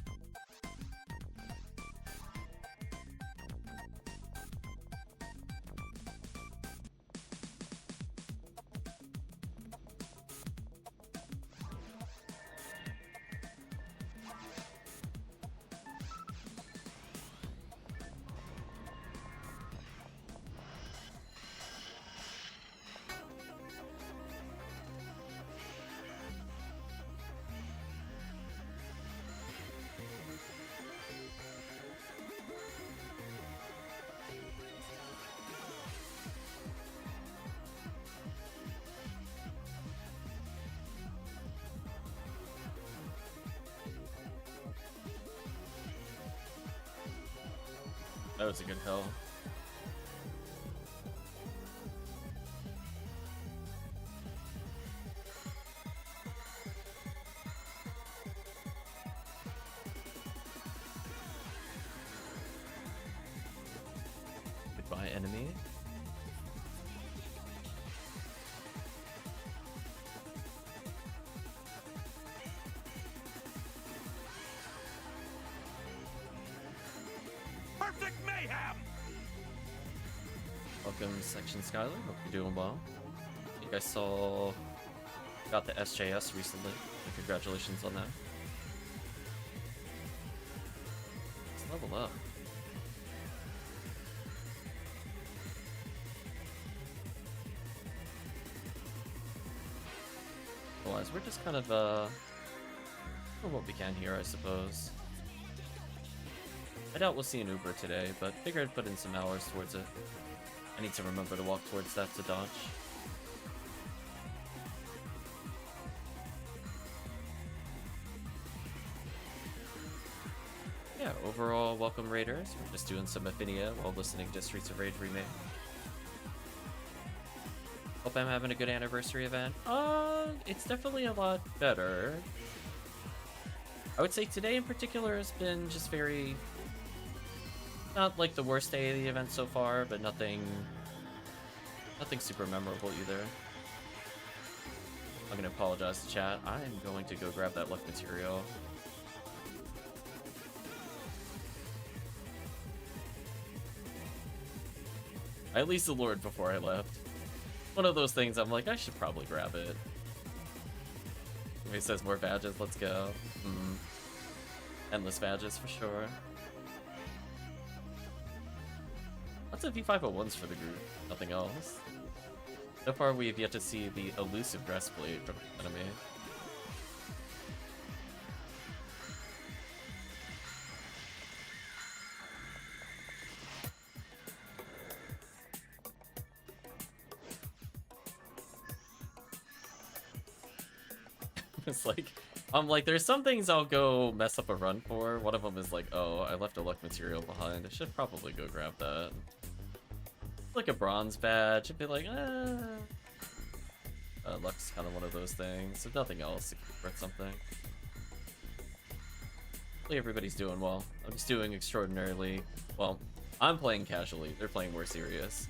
That was a good hell. enemy. Perfect mayhem! Welcome, Section Skyler. Hope you're doing well. I think I saw... got the SJS recently. So congratulations on that. Let's level up. Otherwise, we're just kind of, doing what we can here, I suppose. I doubt we'll see an Uber today, but figured I'd put in some hours towards it. I need to remember to walk towards that to dodge. Yeah, overall, welcome Raiders. We're just doing some Ephinea while listening to Streets of Rage Remake. Hope I'm having a good anniversary event. It's definitely a lot better. I would say today in particular has been just very... not like the worst day of the event so far, but nothing super memorable either. I'm gonna apologize to chat. I'm going to go grab that luck material. I at least alured before I left. One of those things I'm like, I should probably grab it. If he says more badges, let's go. Endless badges for sure. Lots of V501s for the group, nothing else. So far we have yet to see the elusive breastplate from the enemy. It's like, I'm like, there's some things I'll go mess up a run for. One of them is like, oh, I left a luck material behind. I should probably go grab that. Like a bronze badge, I'd be like, luck's kind of one of those things. If nothing else, it could worth something. Hopefully everybody's doing well. I'm just doing extraordinarily well. I'm playing casually. They're playing more serious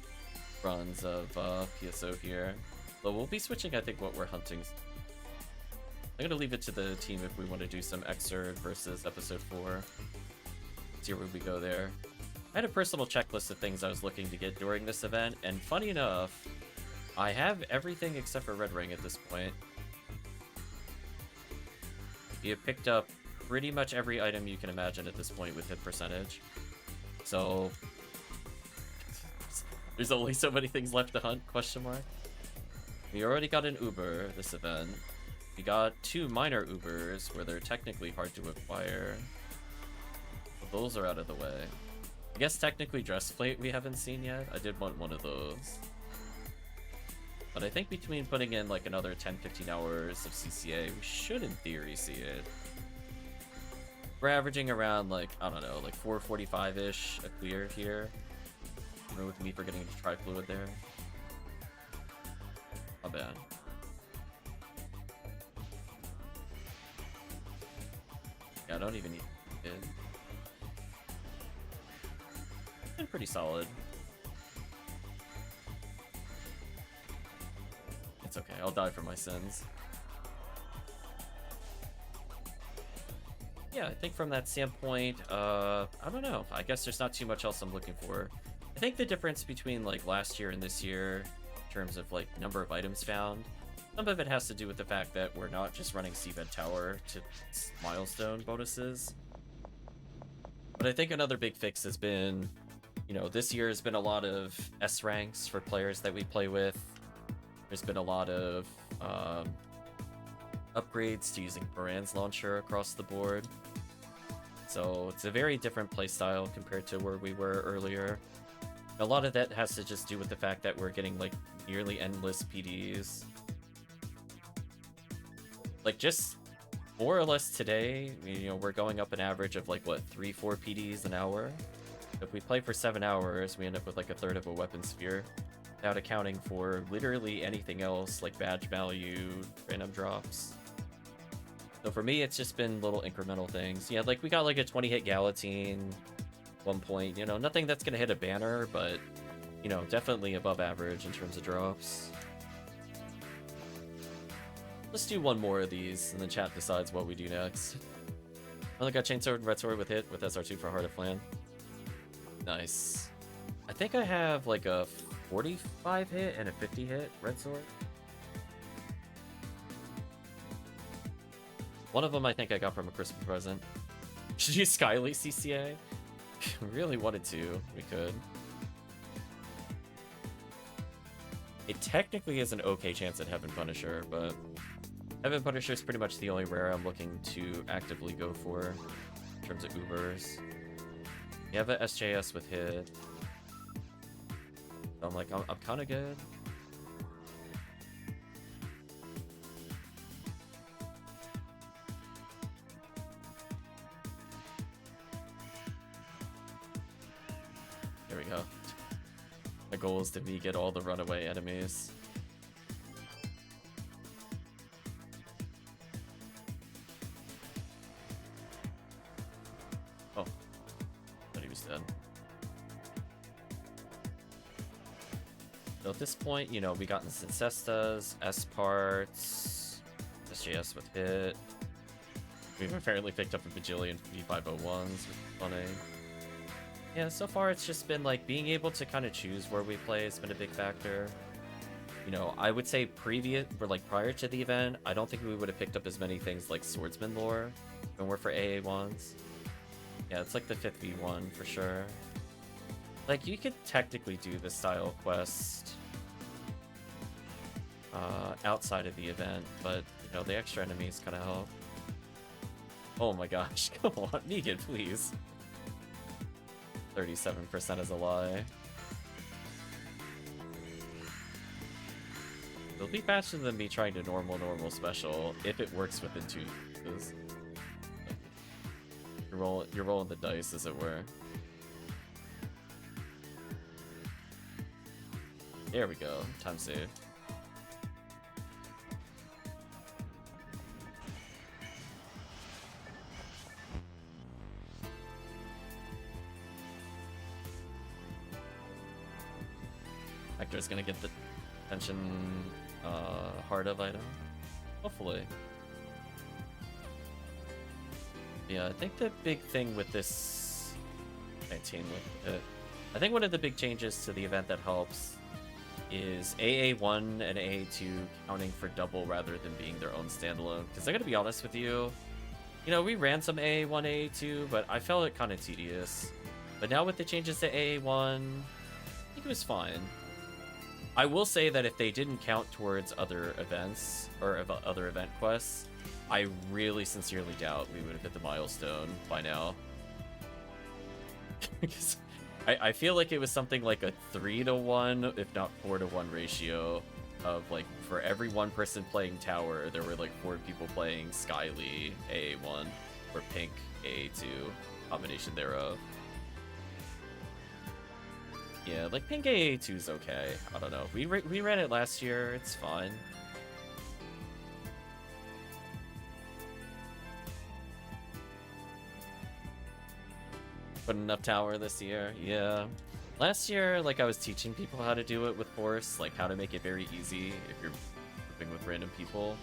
runs of PSO here. But we'll be switching, I think, what we're hunting. I'm gonna leave it to the team if we want to do some XRD versus episode 4. See where we go there. I had a personal checklist of things I was looking to get during this event, and funny enough, I have everything except for Red Ring at this point. We have picked up pretty much every item you can imagine at this point with hit percentage. So, there's only so many things left to hunt, question mark. We already got an Uber this event. We got 2 minor Ubers where they're technically hard to acquire. But those are out of the way. I guess technically Dressplate we haven't seen yet. I did want one of those. But I think between putting in like another 10-15 hours of CCA, we should in theory see it. We're averaging around like, I don't know, like 445-ish a clear here. Even with me forgetting to try fluid there. Not bad. Yeah, I don't even need it. Been pretty solid. It's okay, I'll die for my sins. Yeah, I think from that standpoint, I don't know. I guess there's not too much else I'm looking for. I think the difference between like last year and this year, in terms of like number of items found, some of it has to do with the fact that we're not just running Seabed Tower to milestone bonuses. But I think another big fix has been, you know, this year has been a lot of S ranks for players that we play with. There's been a lot of upgrades to using Baran's launcher across the board. So it's a very different playstyle compared to where we were earlier. A lot of that has to just do with the fact that we're getting like nearly endless PDs. Like just more or less today, you know, we're going up an average of like what, 3-4 PDs an hour. If we play for 7 hours, we end up with like a third of a weapon sphere, without accounting for literally anything else like badge value, random drops. So for me, it's just been little incremental things. Yeah, like we got like a 20 hit Galatine, 1 point, you know, nothing that's gonna hit a banner, but you know, definitely above average in terms of drops. Let's do one more of these, and the chat decides what we do next. Only got Chainsword and Red Sword with hit with SR2 for Heart of Flan. Nice. I think I have like a 45 hit and a 50 hit Red Sword. One of them I think I got from a Christmas present. Should use Skyly CCA? We really wanted to. We could. It technically is an okay chance at Heaven Punisher, but Heaven Punisher is pretty much the only rare I'm looking to actively go for in terms of Ubers. You have a SJS with hit. So I'm like, I'm kind of good. There we go. My goal is to get all the runaway enemies. Oh, thought he was dead. So at this point, you know, we got Incestas, S parts, SJS with hit. We've apparently picked up a bajillion V501s, which is funny. Yeah, so far it's just been like being able to kind of choose where we play has been a big factor. You know, I would say prior to the event, I don't think we would have picked up as many things like Swordsman lore when we're for AA1s. Yeah, it's like the 5th V1 for sure. Like, you could technically do this style quest outside of the event, but, you know, the extra enemies kind of help. Oh my gosh, come on, Negan, please. 37% is a lie. It'll be faster than me trying to normal special if it works within 2 uses. You're rolling the dice, as it were. There we go. Time save. Hector's gonna get the attention heart of item. Hopefully. Yeah, I think the big thing with this 19 with it, I think one of the big changes to the event that helps is AA1 and AA2 counting for double rather than being their own standalone. Because I gotta be honest with you, you know, we ran some AA1, AA2, but I felt it kind of tedious. But now with the changes to AA1, I think it was fine. I will say that if they didn't count towards other events or other event quests, I really sincerely doubt we would have hit the milestone by now. Because I feel like it was something like a 3-to-1, if not 4-to-1 ratio of like for every one person playing Tower, there were like 4 people playing Skyly AA1 or Pink AA2, combination thereof. Yeah, like Pink AA2 is okay. I don't know. We ran it last year. It's fine. Put enough Tower this year. Yeah. Last year, like, I was teaching people how to do it with Force, like how to make it very easy if you're grouping with random people.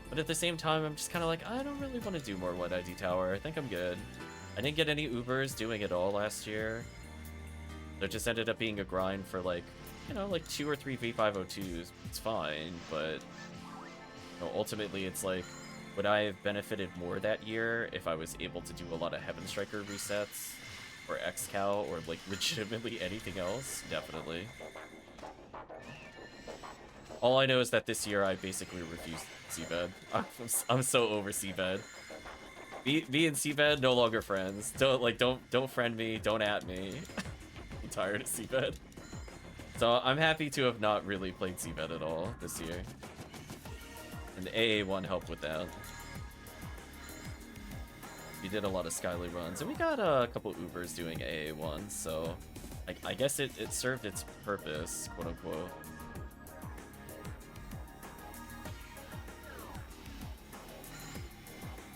But at the same time, I'm just kind of like, I don't really want to do more 1ID Tower. I think I'm good. I didn't get any Ubers doing it all last year. It just ended up being a grind for like, you know, like 2 or 3 V502s. It's fine, but you know, ultimately it's like, would I have benefited more that year if I was able to do a lot of Heaven Striker resets or XCal or like legitimately anything else? Definitely. All I know is that this year I basically refused Seabed. I'm so over Seabed. Me and Seabed no longer friends. Don't friend me. Don't at me. I'm tired of Seabed. So I'm happy to have not really played Seabed at all this year. And AA1 helped with that. We did a lot of Skyly runs, and we got a couple Ubers doing AA1, so I guess it served its purpose, quote unquote.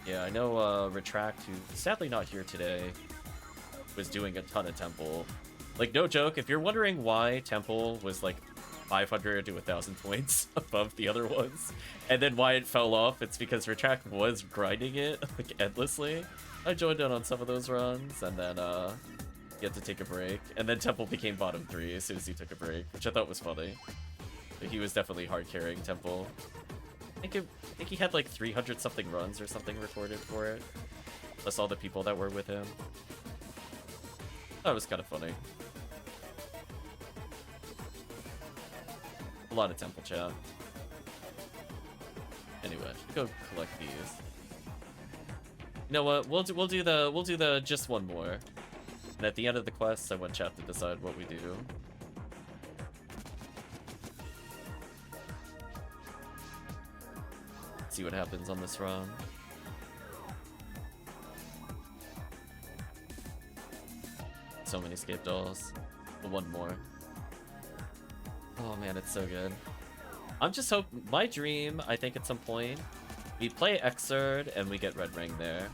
Yeah, I know Retract, who's sadly not here today, was doing a ton of Temple. Like, no joke, if you're wondering why Temple was like 500 to 1,000 points above the other ones, and then why it fell off, it's because Retract was grinding it like endlessly. I joined in on some of those runs, and then he had to take a break, and then Temple became bottom 3 as soon as he took a break, which I thought was funny. But he was definitely hard carrying Temple. I think he had like 300 something runs or something recorded for it, plus all the people that were with him. That was kind of funny. A lot of Temple chat. Anyway, go collect these. You know what? We'll do the just one more. And at the end of the quest, I want chat to decide what we do. See what happens on this run. So many escape dolls. One more. Oh man, it's so good. I'm just hoping, my dream, I think at some point, we play XRD and we get Red Ring there.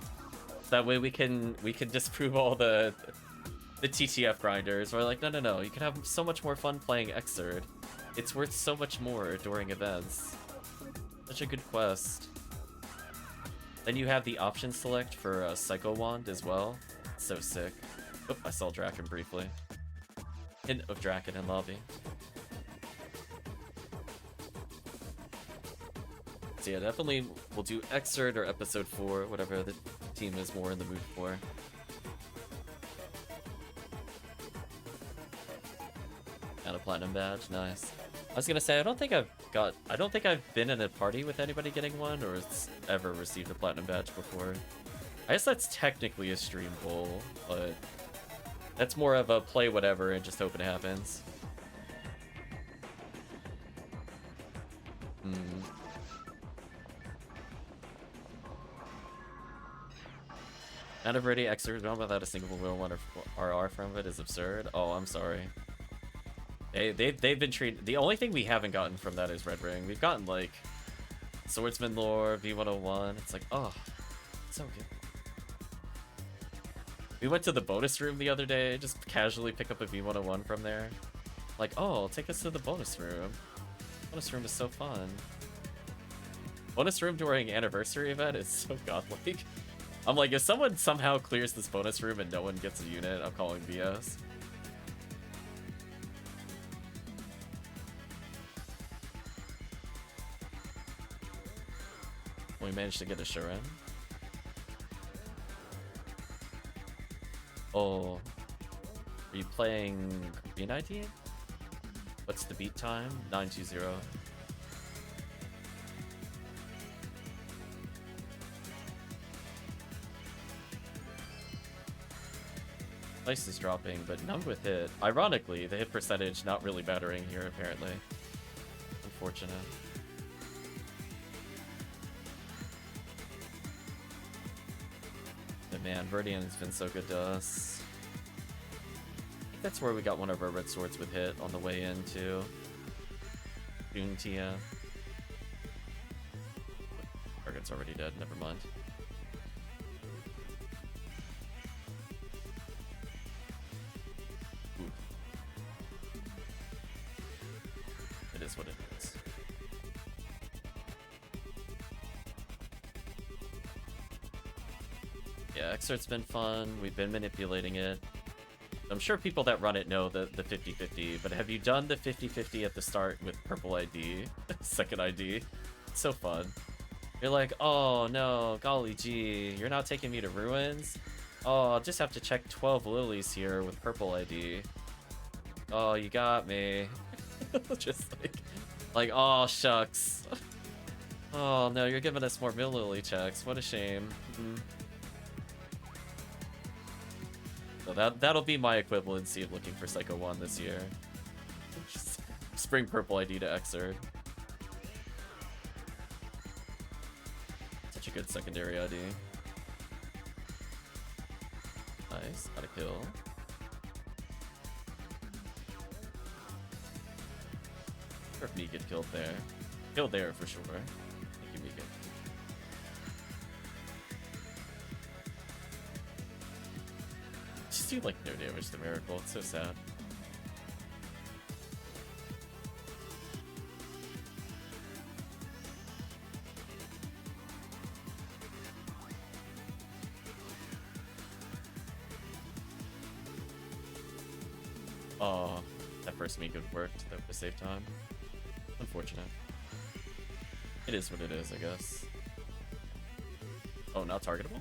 That way we can disprove all the TTF grinders. We're like, no, you can have so much more fun playing XRD. It's worth so much more during events. Such a good quest. Then you have the option select for Psycho Wand as well. So sick. Oh, I saw Draken briefly. Hint of Draken in lobby. So yeah, definitely we'll do XRD or episode 4, whatever the team is more in the mood for. And a platinum badge, nice. I was gonna say I don't think I've been in a party with anybody getting one or ever received a platinum badge before. I guess that's technically a stream goal, but that's more of a play whatever and just hope it happens. Out of ready XRD run without a single wheel one or RR from it is absurd. Oh, I'm sorry. They've been treated. The only thing we haven't gotten from that is Red Ring. We've gotten like Swordsman Lore, V101. It's like, oh, so good. We went to the bonus room the other day, just casually pick up a V101 from there. Like, oh, take us to the bonus room. Bonus room is so fun. Bonus room during anniversary event is so godlike. I'm like, if someone somehow clears this bonus room and no one gets a unit, I'm calling BS. We managed to get a Sharon. Oh. Are you playing Green ID? What's the beat time? 920. Ice is dropping, but numbed with hit. Ironically, the hit percentage not really mattering here, apparently. Unfortunate. But man, Verdian's been so good to us. I think that's where we got one of our red swords with hit on the way in, too. Tia. Target's already dead, never mind. Is what it is. Yeah, XRD's been fun. We've been manipulating it. I'm sure people that run it know the 50-50, but have you done the 50-50 at the start with purple ID, second ID? It's so fun. You're like, oh no, golly gee, you're not taking me to ruins? Oh, I'll just have to check 12 lilies here with purple ID. Oh, you got me. Just like, oh shucks. Oh no, you're giving us more lily checks. What a shame. So that'll be my equivalency of looking for Psycho 1 this year. Just bring purple ID to XRD. Such a good secondary ID. Nice, got a kill. Or if me get killed there. Killed there for sure. Thank you, Mika. Just do like no damage to Miracle, it's so sad. Oh, that first meet good worked. That would save time. Unfortunate. It is what it is, I guess. Oh, not targetable?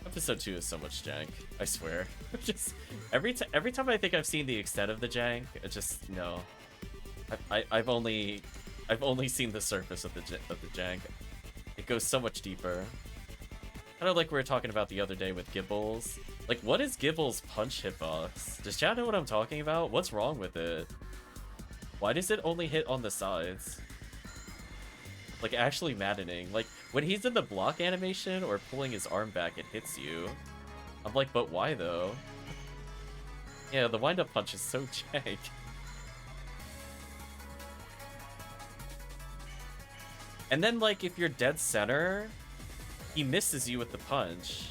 Episode 2 is so much jank. I swear. Just every time I think I've seen the extent of the jank, it just no. I've only seen the surface of the jank. It goes so much deeper. Kind of like we were talking about the other day with Gibbles. Like, what is Gibbles' punch hitbox? Does chat know what I'm talking about? What's wrong with it? Why does it only hit on the sides? Like, actually maddening. Like, when he's in the block animation or pulling his arm back, it hits you. I'm like, but why though? Yeah, the wind-up punch is so jank. And then, like, if you're dead center, he misses you with the punch.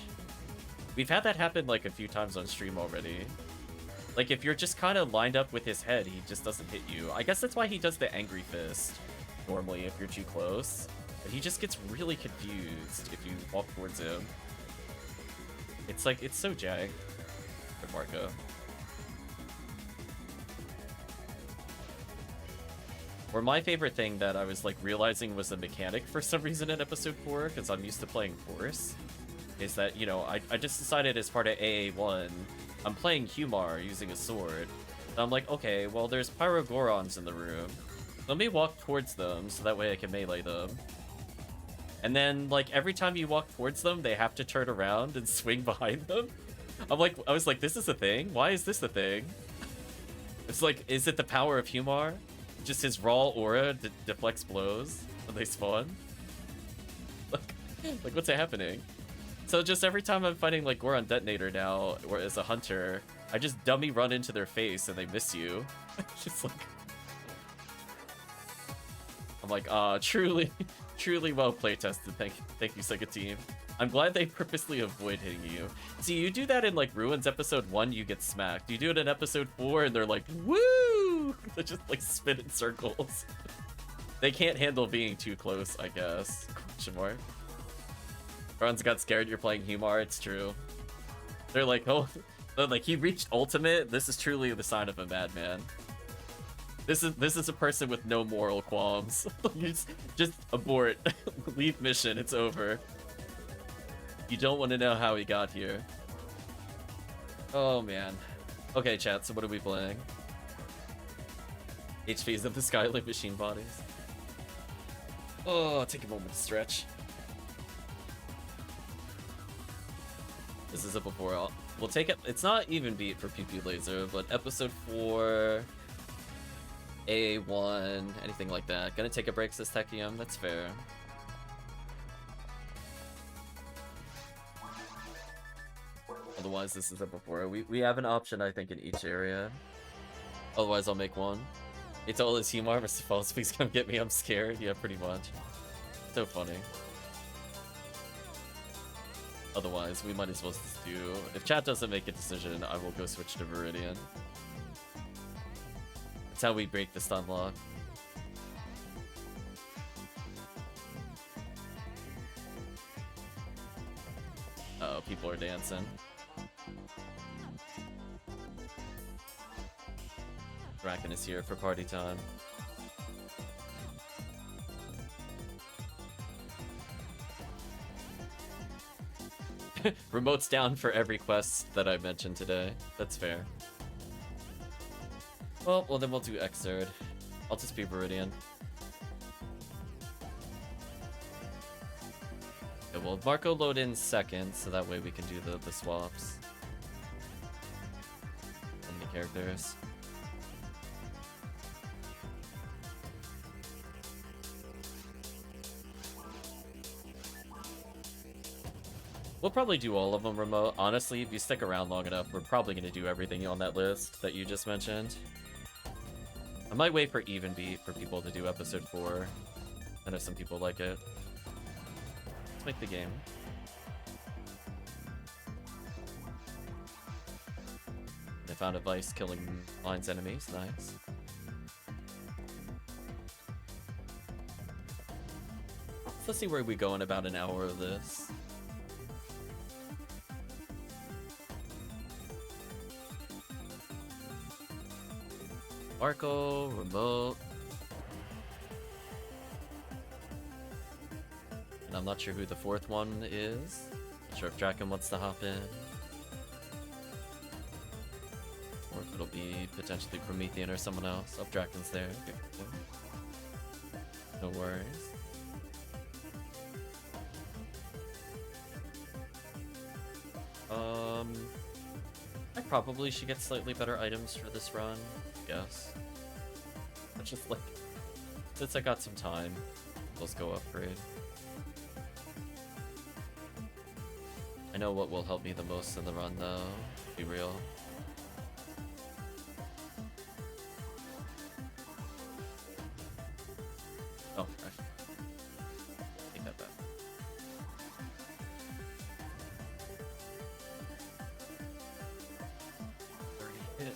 We've had that happen, like, a few times on stream already. Like, if you're just kind of lined up with his head, he just doesn't hit you. I guess that's why he does the angry fist, normally, if you're too close. But he just gets really confused if you walk towards him. It's like, it's so jank for Marco. Or my favorite thing that I was like realizing was a mechanic for some reason in episode 4, because I'm used to playing Force, is that, you know, I just decided as part of AA1, I'm playing Humar using a sword. And I'm like, okay, well, there's Pyrogorons in the room. Let me walk towards them so that way I can melee them. And then, like, every time you walk towards them, they have to turn around and swing behind them. I was like, this is a thing? Why is this a thing? It's like, is it the power of Humar? Just his raw aura deflects blows when they spawn? Like, what's happening? So just every time I'm fighting, like, Goron Detonator now, or as a hunter, I just dummy run into their face and they miss you. Just like... I'm like, truly well playtested. Thank you, Sega team. I'm glad they purposely avoid hitting you. See, you do that in, like, Ruins episode 1, you get smacked. You do it in episode 4, and they're like, woo! They just, like, spin in circles. They can't handle being too close, I guess. Question mark. Franz got scared you're playing Humar, it's true. They're like, oh, like, he reached ultimate? This is truly the sign of a madman. This is a person with no moral qualms. just abort. Leave mission, it's over. You don't want to know how he got here. Oh, man. Okay, chat, so what are we playing? HPs of the Skylink machine bodies. Oh, take a moment to stretch. This is a before. We'll take it. It's not even beat for PP Laser, but episode 4, A1, anything like that. Gonna take a break, says Tekkium. That's fair. Otherwise, this is a before. We have an option, I think, in each area. Otherwise, I'll make one. It's all his humor. Mr. Falls, please come get me. I'm scared. Yeah, pretty much. So funny. Otherwise, we might as well just do... If chat doesn't make a decision, I will go switch to Viridian. That's how we break the stun lock. Uh oh, people are dancing. Draken is here for party time. Remote's down for every quest that I mentioned today. That's fair. Well, then we'll do XRD. I'll just be Viridian. Okay, well, Marco load in second, so that way we can do the swaps. And the characters. We'll probably do all of them remote. Honestly, if you stick around long enough, we're probably going to do everything on that list that you just mentioned. I might wait for even beat for people to do episode 4. I know some people like it. Let's make the game. I found a vice killing Line's enemies. Nice. So let's see where we go in about an hour of this. Marco, remote. And I'm not sure who the fourth one is. Not sure if Draken wants to hop in. Or if it'll be potentially Promethean or someone else. Oh, Draken's there. Okay, cool. No worries. I probably should get slightly better items for this run, I guess. But just like, since I got some time, let's go upgrade. I know what will help me the most in the run though, to be real. Oh, actually, take that back. Hit.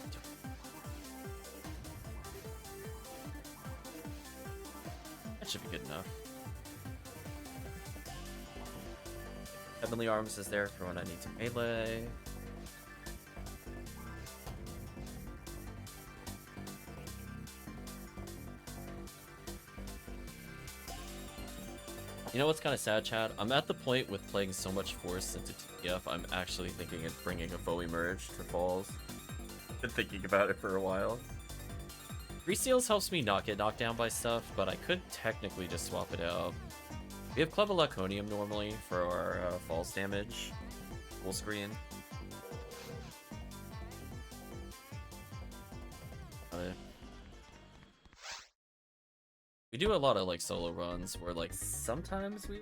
That should be good enough. Heavenly Arms is there for when I need to melee. You know what's kind of sad, Chad? I'm at the point with playing so much Force into TF, I'm actually thinking of bringing a foe emerge to Falls. Been thinking about it for a while. 3 Seals helps me not get knocked down by stuff, but I could technically just swap it out. We have Club of Laconium normally for our Falls damage. Full screen. We do a lot of like solo runs where like sometimes we...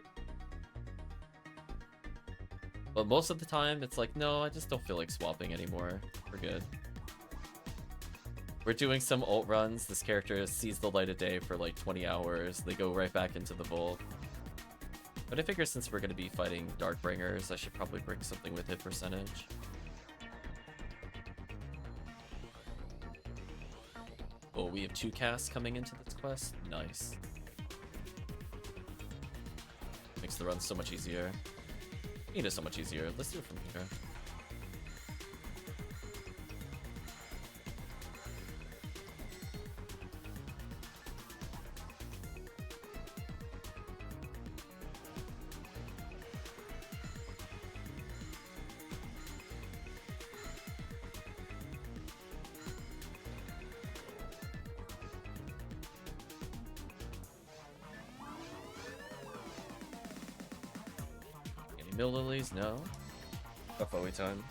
But most of the time it's like, no, I just don't feel like swapping anymore. We're good. We're doing some ult runs. This character sees the light of day for like 20 hours. They go right back into the vault. But I figure since we're going to be fighting Darkbringers, I should probably bring something with hit percentage. Oh, we have 2 casts coming into this quest. Nice. Makes the run so much easier. It is so much easier. Let's do it from here. Mill Lilies? No. FOE time.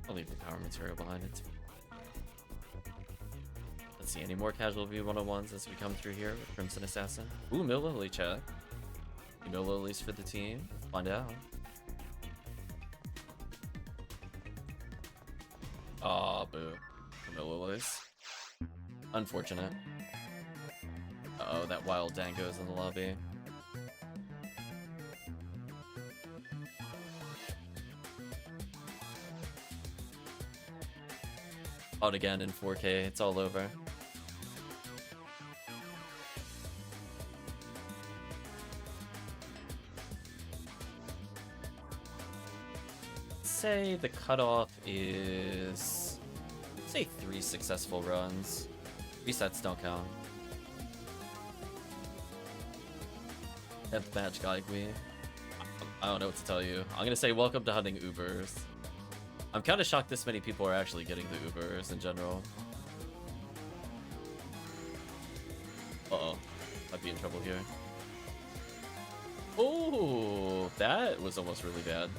I'll leave the power material behind it. Let's see, any more casual V101s as we come through here with Crimson Assassin? Ooh, Mill Lily chat. Any Mill Lilies for the team? Find out. Aw, boo. Mill Lilies. Unfortunate. Uh-oh, that wild Dango's in the lobby. Out again in 4K, it's all over. Say the cutoff is, say 3 successful runs. Resets don't count. Deathmatch Gaigui. I don't know what to tell you. I'm gonna say welcome to hunting Ubers. I'm kind of shocked this many people are actually getting the Ubers in general. Uh-oh. Might be in trouble here. Oh, that was almost really bad.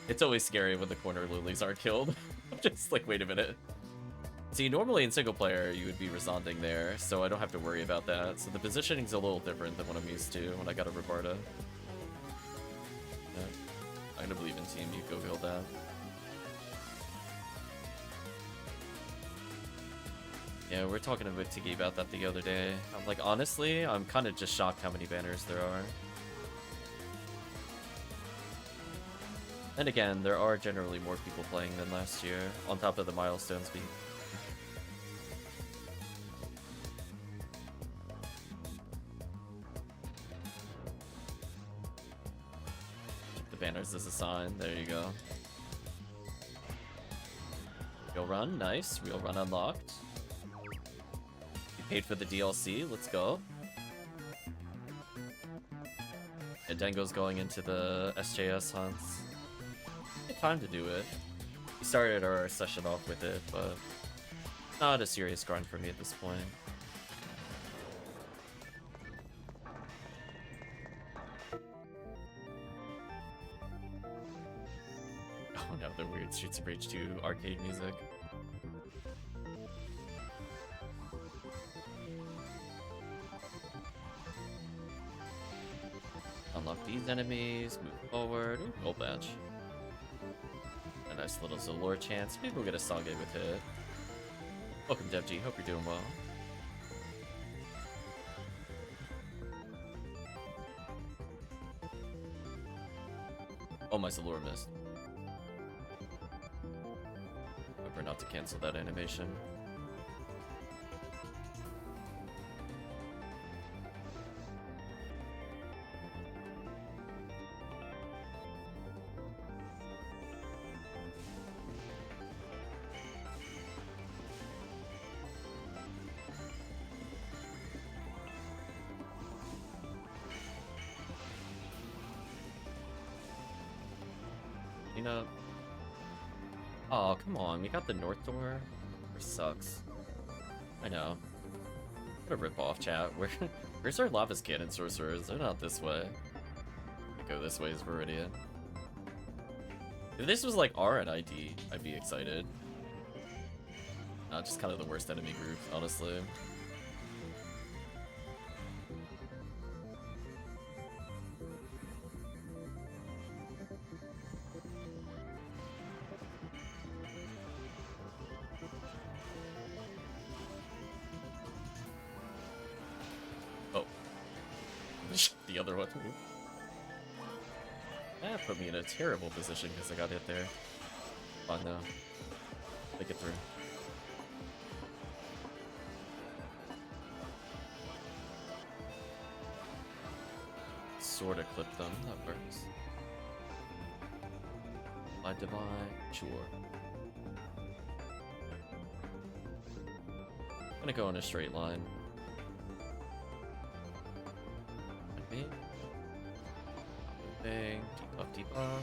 It's always scary when the corner lilies are killed. I'm just like, wait a minute. See, normally in single player, you would be resounding there, so I don't have to worry about that. So the positioning's a little different than what I'm used to when I got a Roberta. Yeah. I'm gonna believe in team, you go build that. Yeah, we're talking about Tiki about that the other day. I'm like, honestly, I'm kind of just shocked how many banners there are. And again, there are generally more people playing than last year, on top of the milestones being... Is this a sign? There you go. Real run, nice. Real run unlocked. You paid for the DLC, let's go. And Dengo's going into the SJS hunts. Good time to do it. We started our session off with it, but not a serious grind for me at this point. Oh no, the weird Streets of Rage 2 arcade music. Unlock these enemies, move forward. Ooh, gold badge. A nice little Zalore chance. Maybe we'll get a Sage with it. Welcome, DevG. Hope you're doing well. Oh, my Zalore missed. Remember not to cancel that animation. Oh, come on. We got the north door. Sucks. I know. What a rip-off, chat. Where's our Lava's Cannon sorcerers? They're not this way. Go this way is Viridian. If this was like RNID, I'd be excited. Just kind of the worst enemy group, honestly. The other one. That put me in a terrible position because I got hit there. Oh no. Make it through. Sorta clip them, that works. By divine, sure. I'm gonna go in a straight line. Thing, debuff.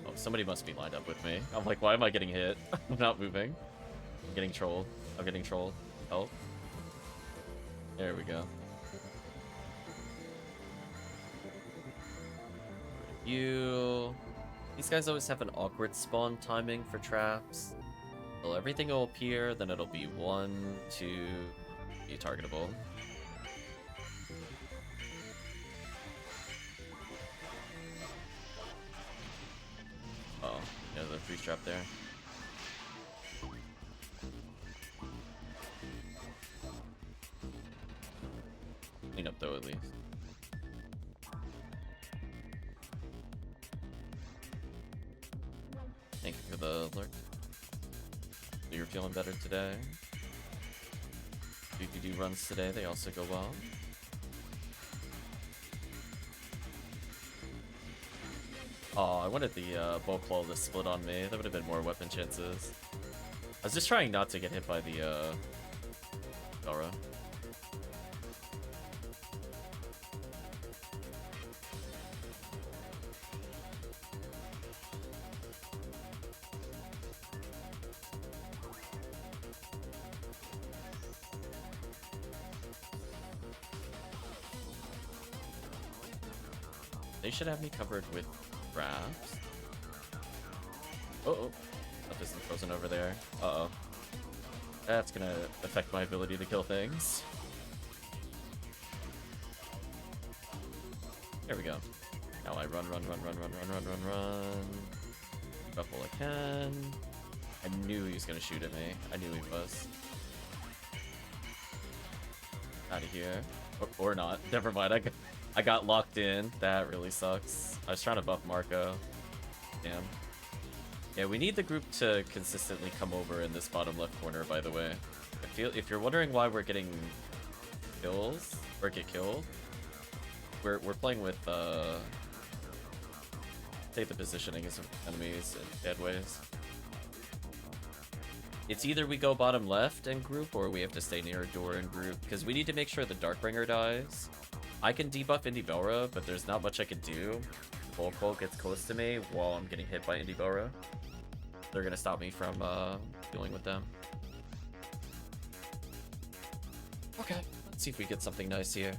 Oh, somebody must be lined up with me. I'm like, why am I getting hit? I'm not moving. I'm getting trolled. I'm getting trolled. Help. There we go. These guys always have an awkward spawn timing for traps. So everything will appear, then it'll be 1, 2, be targetable. Oh, yeah, the freeze trap there. Clean up though, at least. Thank you for the alert. So you're feeling better today? Do runs today, they also go well. Oh, I wanted the bow claw to split on me. That would have been more weapon chances. I was just trying not to get hit by the Gara. They should have me covered with grabs. Oh, stuff isn't frozen over there. Uh-oh. That's gonna affect my ability to kill things. There we go. Now I run. Keep up all I can. I knew he was gonna shoot at me. I knew he was. Out of here. Or not. Never mind. I got locked in. That really sucks. I was trying to buff Marco. Damn. Yeah, we need the group to consistently come over in this bottom left corner, by the way. If you're wondering why we're getting kills, or get killed. We're playing with take the positioning of enemies in bad ways. It's either we go bottom left and group, or we have to stay near a door and group, because we need to make sure the Darkbringer dies. I can debuff Indibelra, but there's not much I can do. Volkvolt gets close to me while I'm getting hit by Indibelra. They're gonna stop me from dealing with them. Okay, let's see if we get something nice here.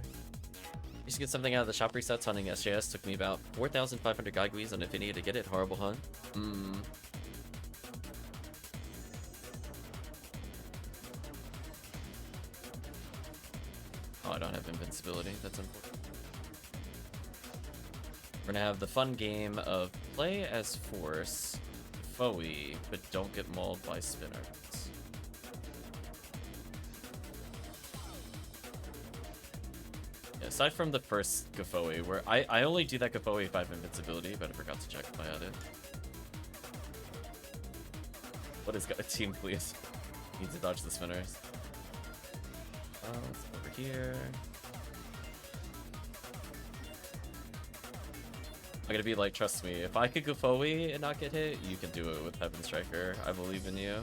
Used to get something out of the shop resets. Hunting SJS took me about 4,500 Gaiguis on Ephinea to get it. Horrible hunt. Oh, I don't have invincibility. That's unfortunate. We're gonna have the fun game of play as Force, Foe, but don't get mauled by spinners. Yeah, aside from the first Gafoe, where I only do that Gafoe if I have invincibility, but I forgot to check if I had it. What is got a team, please? Need to dodge the spinners. Let's go over here. I'm gonna be like, trust me, if I could go Foe and not get hit, you can do it with Heaven Striker. I believe in you.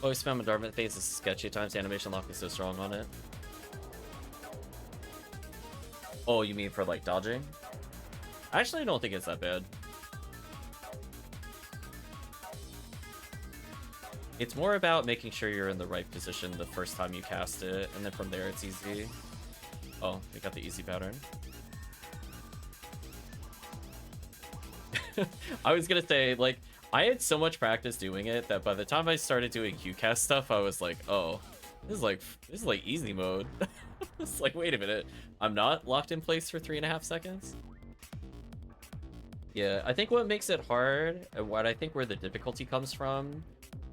Always spam a Dartmouth phase is sketchy at times. The animation lock is so strong on it. Oh, you mean for like dodging? Actually, I don't think it's that bad. It's more about making sure you're in the right position the first time you cast it, and then from there it's easy. Oh, we got the easy pattern. I was gonna say, like, I had so much practice doing it that by the time I started doing Qcast stuff, I was like, oh, this is like easy mode. It's like, wait a minute, I'm not locked in place for 3.5 seconds. Yeah, I think what makes it hard, and what I think where the difficulty comes from,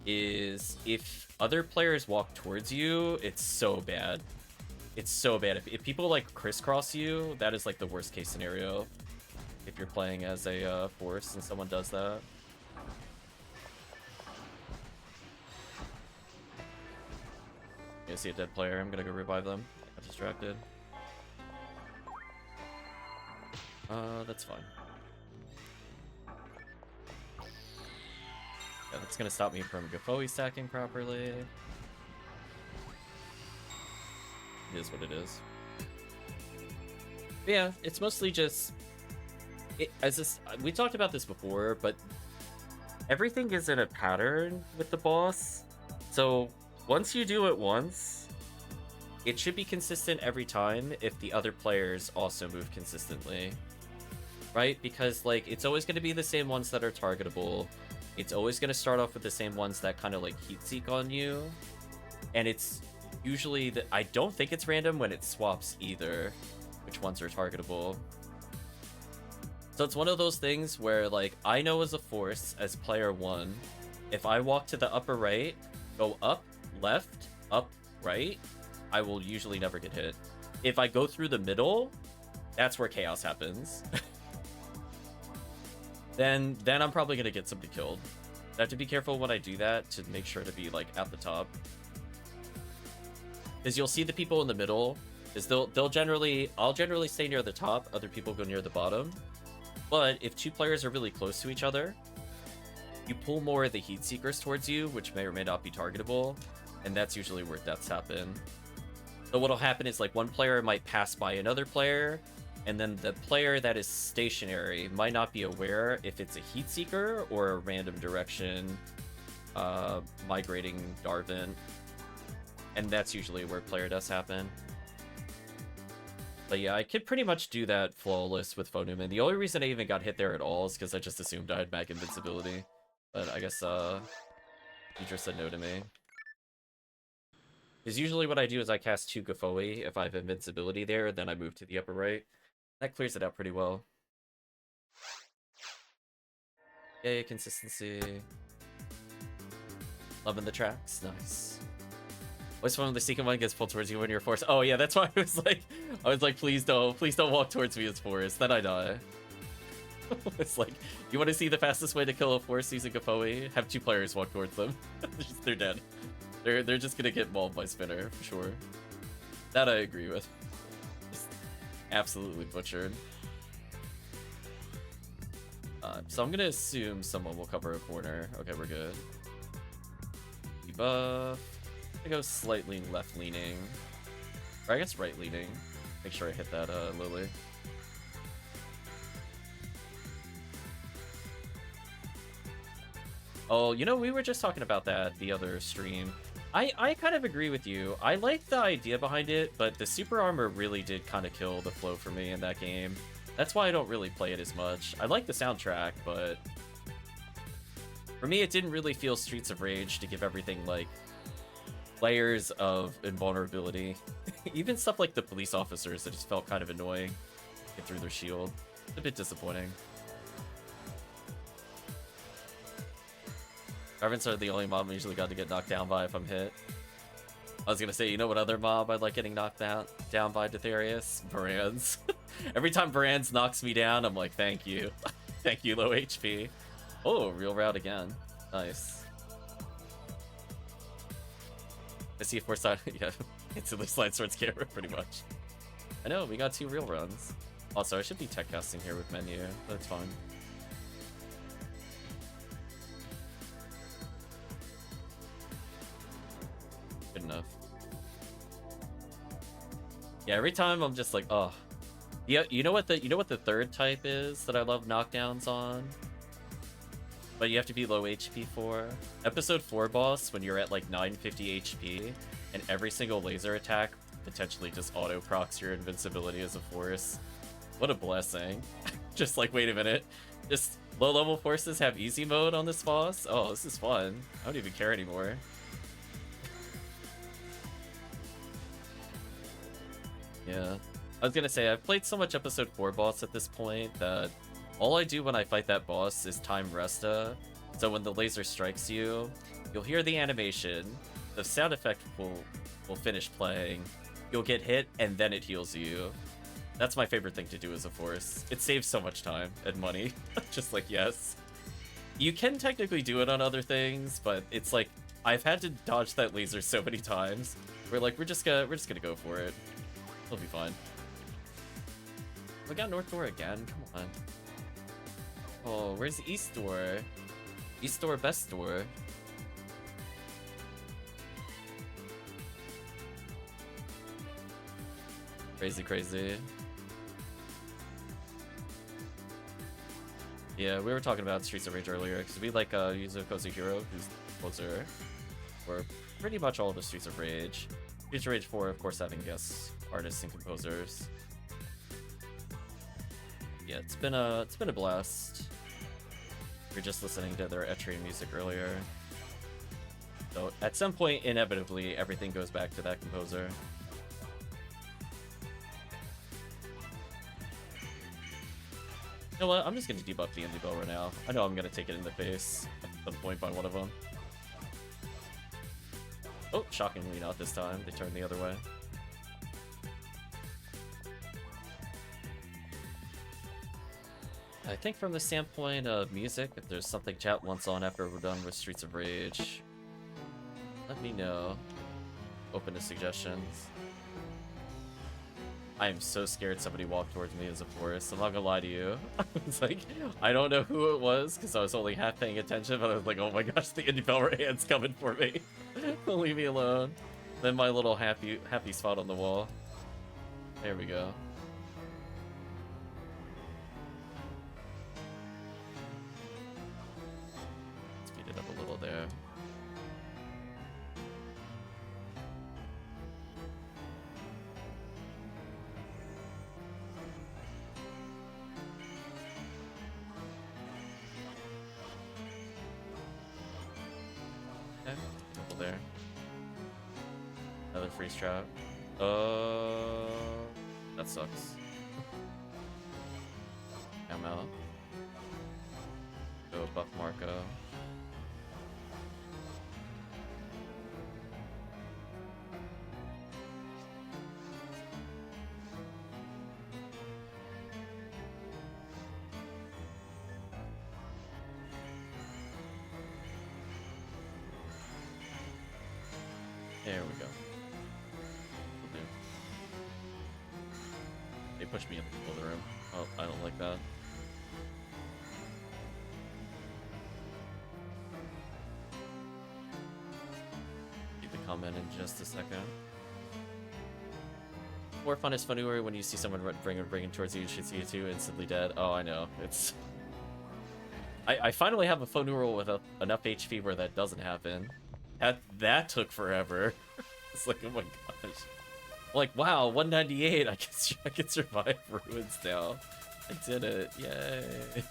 is if other players walk towards you, it's so bad. It's so bad. If people like crisscross you, that is like the worst case scenario. If you're playing as a Force and someone does that. I see a dead player. I'm gonna go revive them. I got distracted. That's fine. Yeah, that's gonna stop me from Gafoe stacking properly. It is what it is. But yeah, it's mostly just... we talked about this before, but everything is in a pattern with the boss. So once you do it once, it should be consistent every time if the other players also move consistently. Right? Because, like, it's always going to be the same ones that are targetable. It's always going to start off with the same ones that kind of, like, heat-seek on you. And it's usually... I don't think it's random when it swaps either, which ones are targetable. So it's one of those things where, like, I know as a Force, as player 1, if I walk to the upper right, go up, left, up, right, I will usually never get hit. If I go through the middle, that's where chaos happens. then I'm probably going to get somebody killed. I have to be careful when I do that to make sure to be, like, at the top. Because you'll see the people in the middle, is I'll generally stay near the top, other people go near the bottom. But if two players are really close to each other, you pull more of the heat seekers towards you, which may or may not be targetable, and that's usually where deaths happen. So what'll happen is, like, one player might pass by another player, and then the player that is stationary might not be aware if it's a heat seeker or a random direction migrating Darvin, and that's usually where player deaths happen. But yeah, I could pretty much do that flawless with Phonuman. The only reason I even got hit there at all is because I just assumed I had mag invincibility. But I guess Deidre said no to me. Because usually what I do is I cast 2 Gafoe if I have invincibility there, then I move to the upper right. That clears it out pretty well. Yay, consistency. Loving the tracks, nice. What's one when the second one gets pulled towards you when you're forced? Oh yeah, that's why I was like, please don't walk towards me as forced. Then I die. It's like, you want to see the fastest way to kill a force using a Foe? Have 2 players walk towards them. They're dead. They're just gonna get mauled by Spinner for sure. That I agree with. Just absolutely butchered. So I'm gonna assume someone will cover a corner. Okay, we're good. Debuff. I go slightly left leaning, or I guess right leaning. Make sure I hit that Lily. Oh, you know, we were just talking about that the other stream. I kind of agree with you. I like the idea behind it, but the super armor really did kind of kill the flow for me in that game. That's why I don't really play it as much. I like the soundtrack, but for me, it didn't really feel Streets of Rage to give everything like layers of invulnerability. Even stuff like the police officers that just felt kind of annoying. Get through their shield. It's a bit disappointing. Garvins are the only mob I usually got to get knocked down by if I'm hit. I was gonna say, you know what other mob I'd like getting knocked down by, Detherius? Baranz. Every time Baranz knocks me down, I'm like, thank you. Thank you, low HP. Oh, real route again. Nice. I see a 4-side, yeah, instantly slide swords camera, pretty much. I know, we got 2 real runs. Also, I should be tech casting here with menu, but it's fine. Good enough. Yeah, every time I'm just like, oh. Yeah, you know what the third type is that I love knockdowns on? But you have to be low HP for? Episode 4 boss, when you're at like 950 HP, and every single laser attack potentially just auto-procs your invincibility as a force. What a blessing. Just like, wait a minute. Just low-level forces have easy mode on this boss? Oh, this is fun. I don't even care anymore. Yeah. I was gonna say, I've played so much episode 4 boss at this point that all I do when I fight that boss is time Resta. So when the laser strikes you, you'll hear the animation, the sound effect will finish playing, you'll get hit, and then it heals you. That's my favorite thing to do as a force. It saves so much time and money. Just like, yes. You can technically do it on other things, but it's like, I've had to dodge that laser so many times. We're like, we're just gonna go for it. It'll be fine. We got North Door again, come on. Oh, where's the East Door? East Door, best door. Crazy, crazy. Yeah, we were talking about Streets of Rage earlier, because we like Yuzo Kozuhiro, who's the composer for pretty much all of the Streets of Rage. Streets of Rage 4, of course, having guest artists and composers. Yeah, it's been a blast. We were just listening to their Etrian music earlier. So at some point, inevitably, everything goes back to that composer. You know what? I'm just gonna debuff the Indie Bell right now. I know I'm gonna take it in the face at some point by one of them. Oh, shockingly not this time. They turned the other way. I think from the standpoint of music, if there's something chat wants on after we're done with Streets of Rage, let me know. Open to suggestions. I am so scared somebody walked towards me as a forest. I'm not gonna lie to you. It's like, I don't know who it was because I was only half paying attention, but I was like, oh my gosh, the Indie Bell hand's coming for me. Don't leave me alone. Then my little happy spot on the wall. There we go. Speed it up a little there. Okay, couple there. Another freeze trap. That sucks. I'm out. Go buff Marco. There we go. Will do. They pushed me in the middle of the room. Oh, I don't like that. Keep the comment in just a second. More fun is funnier when you see someone bringing towards you and shoots you too, instantly dead. Oh, I know. It's... I finally have a phone neural with enough HP where that doesn't happen. That took forever. It's like, oh my gosh. Like, wow, 198. I can survive ruins now. I did it. Yay.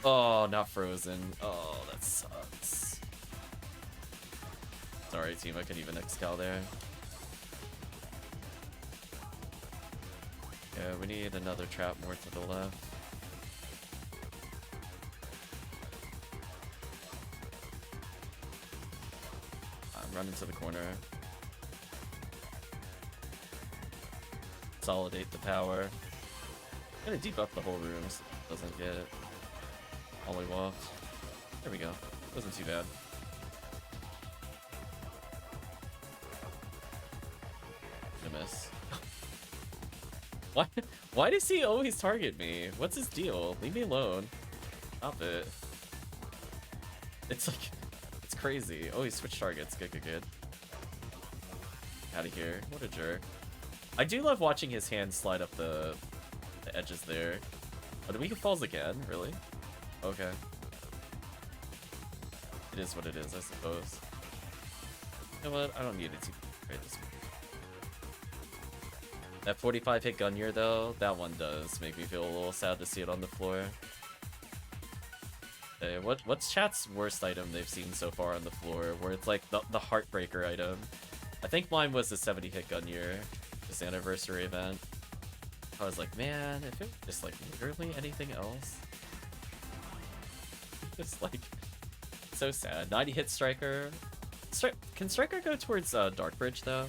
Oh, not frozen. Oh, that sucks. Sorry, team. I couldn't even excal there. Yeah, we need another trap more to the left. I'm running to the corner. Consolidate the power. I'm gonna debuff the whole room so it doesn't get mollywopped. There we go. Wasn't too bad. I miss. Why does he always target me? What's his deal? Leave me alone. Stop it. It's like, it's crazy. Oh, he switched targets. Good. Out of here. What a jerk. I do love watching his hand slide up the edges there. Oh, the weaken falls again? Really? Okay. It is what it is, I suppose. You know what? I don't need it to trade this one. That 45 hit Gunyer though, that one does make me feel a little sad to see it on the floor. Hey, what's chat's worst item they've seen so far on the floor, where it's like the heartbreaker item? I think mine was the 70 hit Gunyer, this anniversary event. I was like, man, if it was just like literally anything else. It's like so sad. 90 hit Striker. Can Striker go towards Dark Bridge though?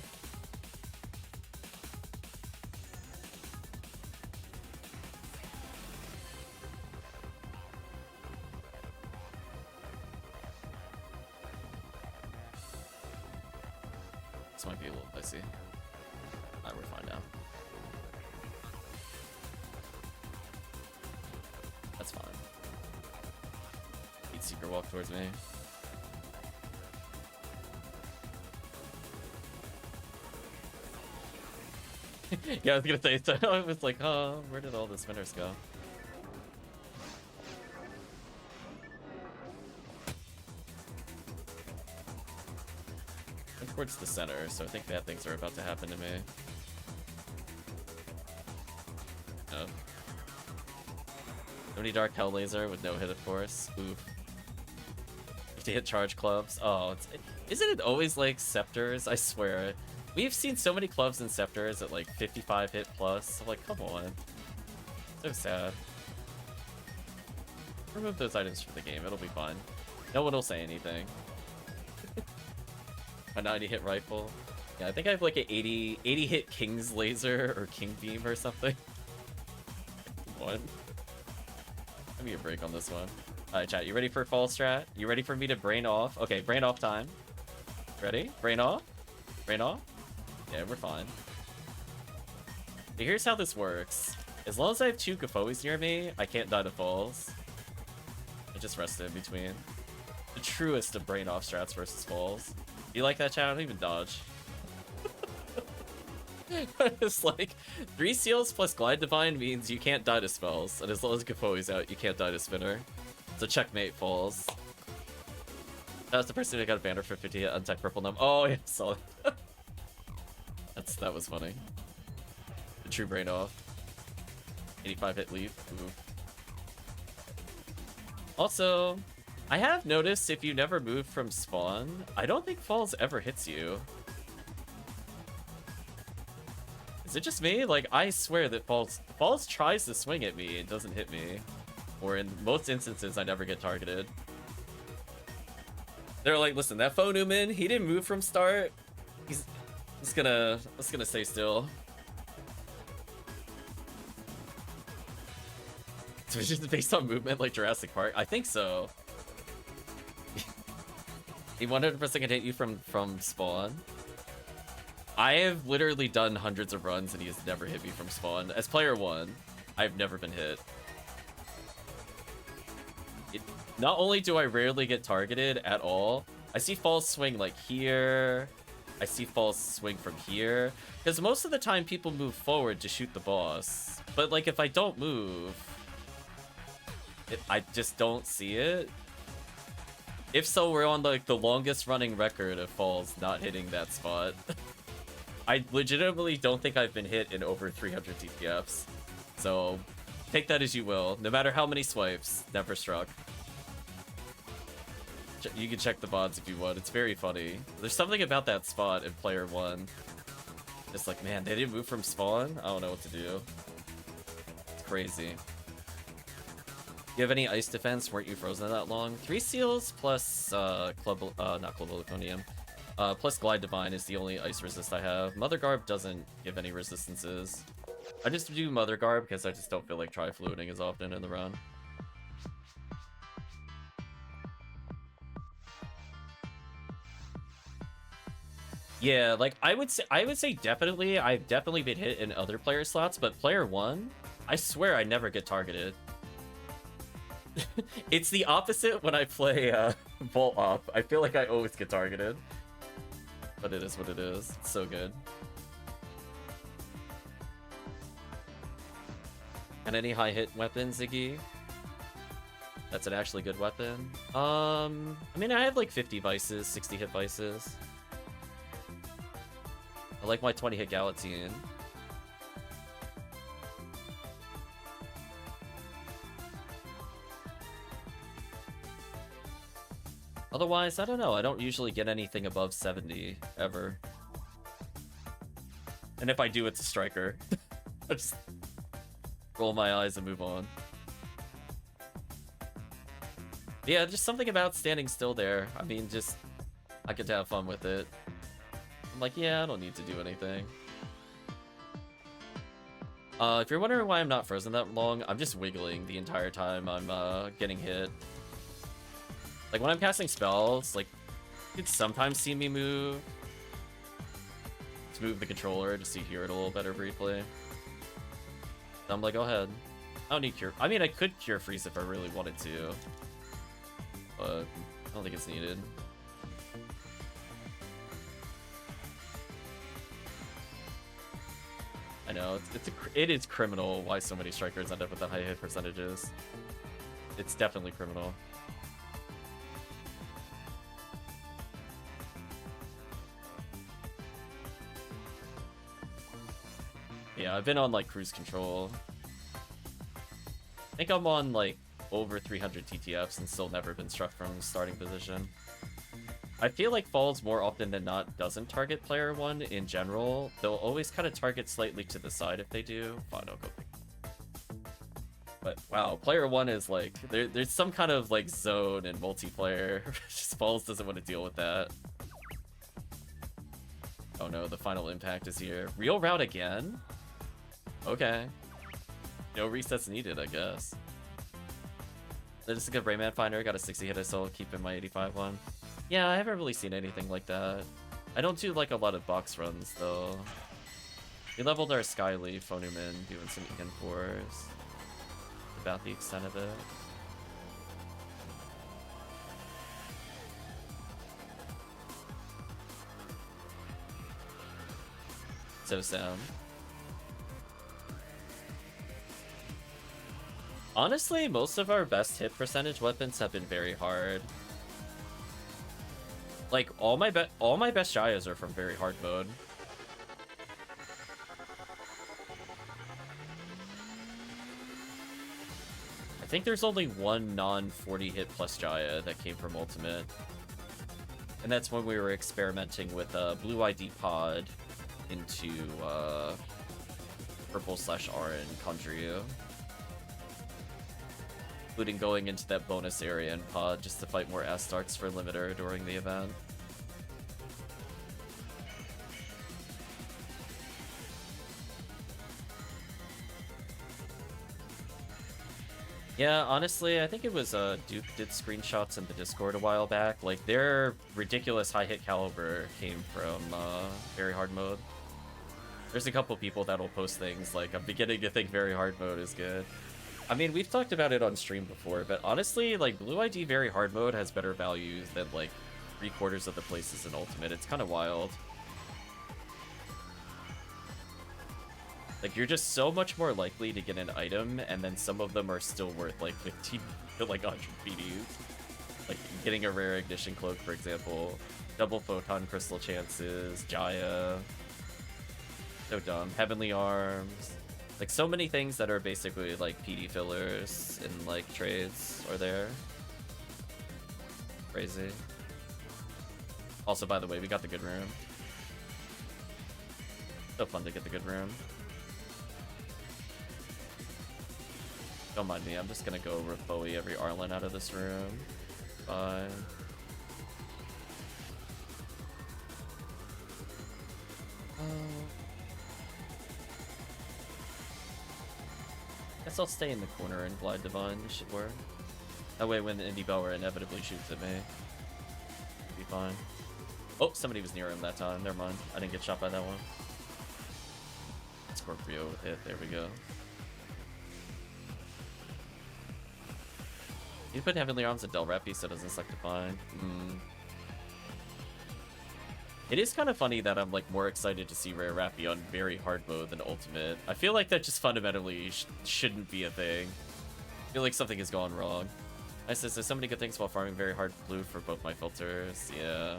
This might be a little dicey. Alright, we're fine now. That's fine. He'd secret walk towards me. Yeah, I was gonna say, so I was like, oh, where did all the spinners go? I'm towards the center, so I think bad things are about to happen to me. Oh. 70 Dark Hell Laser with no hit, of course. Oof. 50 hit charge clubs. Oh, isn't it always like scepters? I swear. We've seen so many clubs and scepters at like 55 hit plus. I'm like, come on. So sad. Remove those items from the game. It'll be fun. No one will say anything. A 90 hit rifle. Yeah, I think I have like an 80 hit King's Laser or King Beam or something. What? Give me a break on this one. Alright, chat, you ready for fall strat? You ready for me to brain off? Okay, brain off time. Ready? Brain off? Brain off? Yeah, we're fine. So here's how this works. As long as I have 2 Gafoes near me, I can't die to falls. I just rest it in between. The truest of brain off strats versus falls. You like that, chat? I don't even dodge. It's like 3 seals plus Glide Divine means you can't die to spells, and as long as Gafoe's out, you can't die to spinner. So checkmate falls. That was the person who got a banner for 50 hit untech purple numb. Oh yeah, solid. That was funny. The true brain off. 85 hit leap. Ooh. Also, I have noticed if you never move from spawn, I don't think falls ever hits you. Is it just me? Like, I swear that falls tries to swing at me and doesn't hit me. Or in most instances, I never get targeted. They're like, listen, that Faux Newman, he didn't move from start. He's gonna stay still. So it's just based on movement like Jurassic Park? I think so. He 100% can hit you from spawn. I have literally done hundreds of runs and he has never hit me from spawn. As player 1, I've never been hit. Not only do I rarely get targeted at all, I see false swing like here. I see false swing from here. Because most of the time people move forward to shoot the boss. But like if I don't move, I just don't see it. If so, we're on like the longest running record of falls not hitting that spot. I legitimately don't think I've been hit in over 300 TPFs. So take that as you will. No matter how many swipes, never struck. You can check the VODs if you want. It's very funny. There's something about that spot in player 1. Just like, man, they didn't move from spawn? I don't know what to do. It's crazy. You have any ice defense? Weren't you frozen that long? 3 seals plus not Club Laconium. Plus Glide Divine is the only ice resist I have. Mother Garb doesn't give any resistances. I just do Mother Garb because I just don't feel like tri-fluting as often in the run. Yeah, like I would say definitely I've definitely been hit in other player slots, but player 1, I swear I never get targeted. It's the opposite when I play Vault Op. I feel like I always get targeted. But it is what it is. It's so good. And any high hit weapon, Ziggy? That's an actually good weapon. I mean, I have like 50 vices, 60 hit vices. I like my 20 hit Galatine. Otherwise, I don't know. I don't usually get anything above 70 ever. And if I do, it's a striker. I just roll my eyes and move on. Yeah, just something about standing still there. I mean, just I get to have fun with it. I'm like, yeah, I don't need to do anything. If you're wondering why I'm not frozen that long, I'm just wiggling the entire time I'm getting hit. Like when I'm casting spells, like you can sometimes see me move. To move the controller just to hear it a little better briefly. I'm like, go ahead. I don't need cure. I mean, I could cure freeze if I really wanted to, but I don't think it's needed. I know it is criminal why so many strikers end up with that high hit percentages. It's definitely criminal. Yeah, I've been on like cruise control. I think I'm on like over 300 TTFs and still never been struck from starting position. I feel like falls more often than not doesn't target player 1 in general. They'll always kind of target slightly to the side if they do. Fine, I'll go pick. But wow, player 1 is like, there's some kind of like zone in multiplayer. Just falls doesn't want to deal with that. Oh no, the final impact is here. Real route again? Okay. No resets needed, I guess. This is a good Rayman Finder. Got a 60 hit assault, keeping my 85 one. Yeah, I haven't really seen anything like that. I don't do like a lot of box runs though. We leveled our Skyleaf, phoned him in, doing some N4s. About the extent of it. So Sam. Honestly, most of our best hit percentage weapons have been very hard. Like all my best Jayas are from very hard mode. I think there's only one non-40 hit plus Jaya that came from Ultimate. And that's when we were experimenting with Blue ID Pod into Purple/Orange Conjure, including going into that bonus area in Pod just to fight more Astartes for Limiter during the event. Yeah, honestly, I think it was Duke did screenshots in the Discord a while back. Like, their ridiculous high hit caliber came from very hard mode. There's a couple people that'll post things like, I'm beginning to think very hard mode is good. I mean, we've talked about it on stream before, but honestly, like, Blue ID very hard mode has better values than, like, 3/4 of the places in Ultimate. It's kind of wild. Like, you're just so much more likely to get an item, and then some of them are still worth, like, 15 to, like, 100 PDs. Like, getting a rare Ignition Cloak, for example. Double Photon Crystal chances, Jaya. So dumb. Heavenly Arms. Like, so many things that are basically, like, PD fillers in, like, trades are there. Crazy. Also, by the way, we got the good room. So fun to get the good room. Don't mind me, I'm just gonna go Bowie every Arlen out of this room. Fine. Guess I'll stay in the corner and Glide Divine. This should work. That way when the Indie Bower inevitably shoots at me, it'll be fine. Oh, somebody was near him that time. Never mind. I didn't get shot by that one. Scorpio with it. There we go. You put Heavenly Arms at Del Rappy so it doesn't select Divine. It is kind of funny that I'm like more excited to see Rare Rappy on very hard mode than Ultimate. I feel like that just fundamentally shouldn't be a thing. I feel like something has gone wrong. I said, so many good things while farming very hard blue for both my filters. Yeah.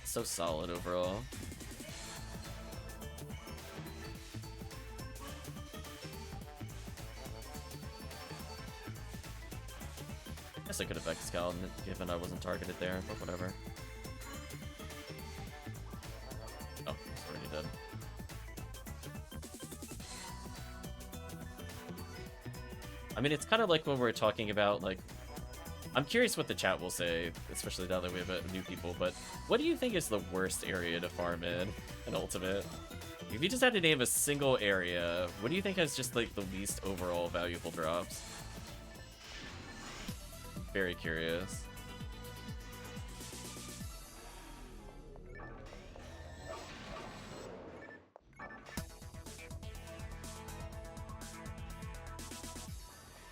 So solid overall. Guess I could have X-Scaled given I wasn't targeted there, but whatever. Oh, it's already dead. I mean, it's kind of like when we're talking about, like... I'm curious what the chat will say, especially now that we have new people, but what do you think is the worst area to farm in Ultimate? If you just had to name a single area, what do you think has just, like, the least overall valuable drops? Very curious.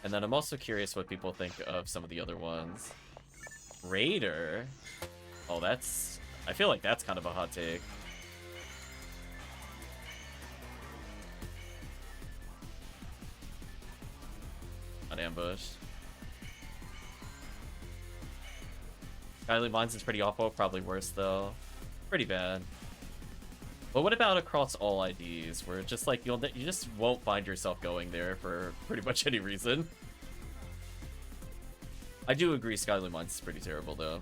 And then I'm also curious what people think of some of the other ones. Raider? Oh, that's... I feel like that's kind of a hot take. Not ambushed. Kylie Mines is pretty awful, probably worse though. Pretty bad. But what about across all IDs, where just like you just won't find yourself going there for pretty much any reason? I do agree Skyline Mines is pretty terrible though.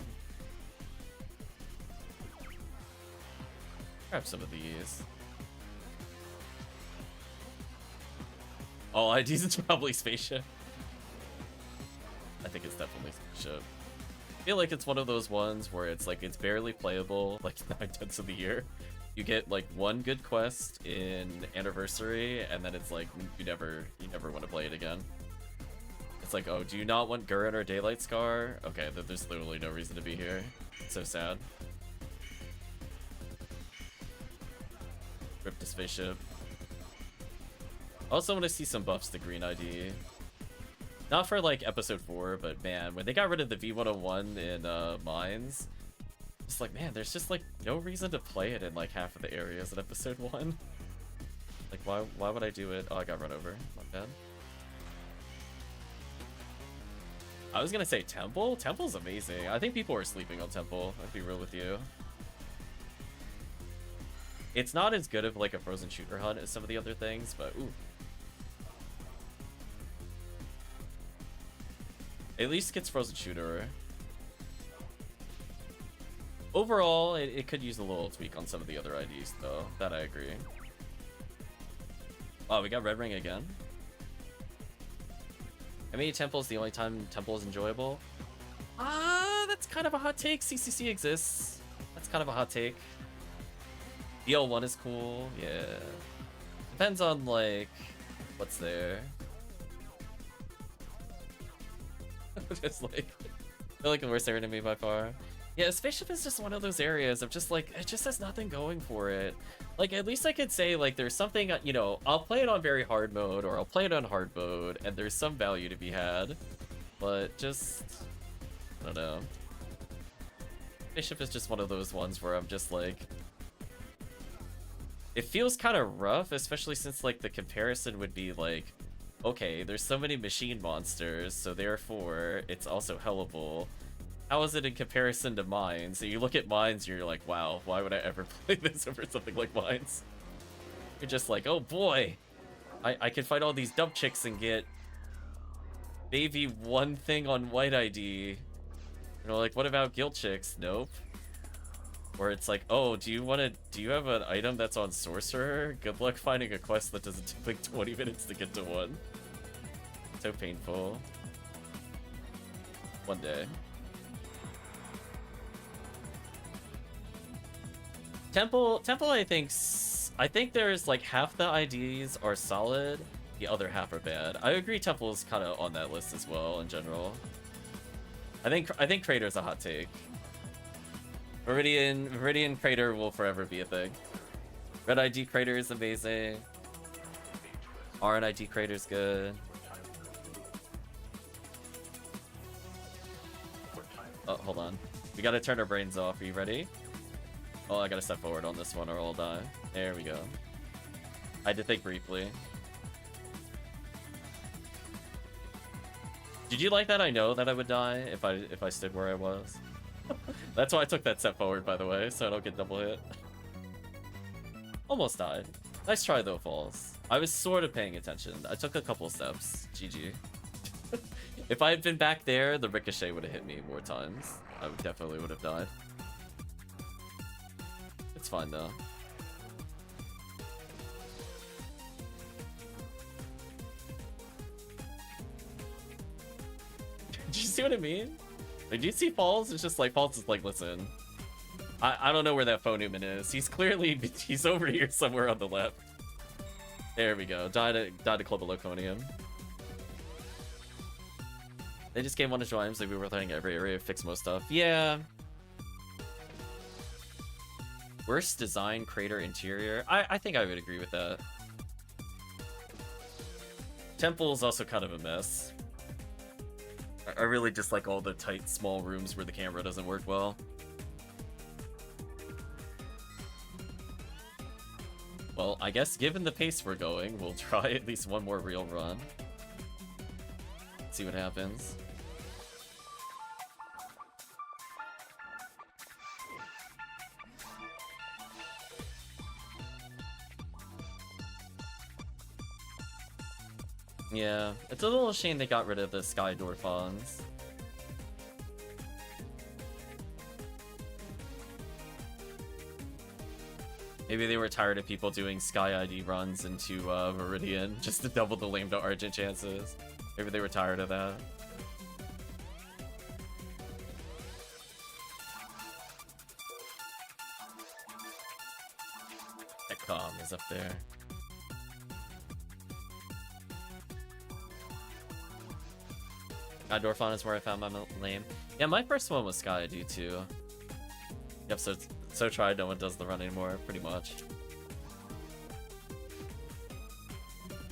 Grab some of these. All IDs, it's probably Spaceship. I think it's definitely Spaceship. I feel like it's one of those ones where it's like it's barely playable like 9/10 of the year. You get like one good quest in Anniversary, and then it's like you never want to play it again. It's like, oh, do you not want Gurren or Daylight Scar? Okay, then there's literally no reason to be here. It's so sad. Rip the Spaceship. I also want to see some buffs to Green ID. Not for like episode 4, but man, when they got rid of the V101 in Mines, it's like, man, there's just like no reason to play it in like half of the areas in episode 1. Like, why would I do it? Oh, I got run over. My bad. I was gonna say Temple. Temple's amazing. I think people are sleeping on Temple. I'd be real with you. It's not as good of like a frozen shooter hunt as some of the other things, but ooh. At least gets frozen shooter. Overall, it could use a little tweak on some of the other IDs, though. That I agree. Oh, we got Red Ring again. I mean, Temple is the only time Temple is enjoyable. That's kind of a hot take. CCC exists. That's kind of a hot take. BL1 is cool. Yeah. Depends on, like... What's there? Just like, I feel like the worst area to me by far. Yeah, spaceship is just one of those areas of just like, it just has nothing going for it. Like, at least I could say, like, there's something, you know, I'll play it on very hard mode, or I'll play it on hard mode, and there's some value to be had. But just, I don't know. Spaceship is just one of those ones where I'm just like, it feels kind of rough, especially since, like, the comparison would be like, okay, there's so many machine monsters, so therefore it's also hellable. How is it in comparison to Mines? So you look at Mines and you're like, wow, why would I ever play this over something like Mines? You're just like, oh boy, I can fight all these dump chicks and get maybe one thing on White ID. You know, like, what about Guild Chicks? Nope. Or it's like, oh, do you have an item that's on Sorcerer? Good luck finding a quest that doesn't take like 20 minutes to get to one. So painful. One day. Temple, I think there's like half the IDs are solid, the other half are bad. I agree Temple is kind of on that list as well in general. I think Crater's a hot take. Viridian Crater will forever be a thing. Red ID Crater is amazing. RNID Crater's good. Oh, hold on. We gotta turn our brains off. Are you ready? Oh, I gotta step forward on this one or I'll die. There we go. I had to think briefly. Did you like that? I know that I would die if I stood where I was. That's why I took that step forward, by the way, so I don't get double hit. Almost died. Nice try though, Falls. I was sort of paying attention. I took a couple steps. GG. If I had been back there, the ricochet would have hit me more times. I definitely would have died. It's fine though. Did you see what I mean? Like, do you see Falls? It's just like, Falls is like, listen, I don't know where that phone human is. He's over here somewhere on the left. There we go. Died to Club of Loconium. They just gave one to Joimes, like we were letting every area fix most stuff. Yeah. Worst design, crater, interior. I think I would agree with that. Temple's also kind of a mess. I really just like all the tight, small rooms where the camera doesn't work well. Well, I guess given the pace we're going, we'll try at least one more real run. See what happens. Yeah, it's a little shame they got rid of the Sky Dorphons. Maybe they were tired of people doing Sky ID runs into Viridian just to double the Lame to Argent chances. Maybe they were tired of that. Tekkium is up there. Dorphon is where I found my lame. Yeah, my first one was Sky ID too. Yep, so tried, no one does the run anymore, pretty much.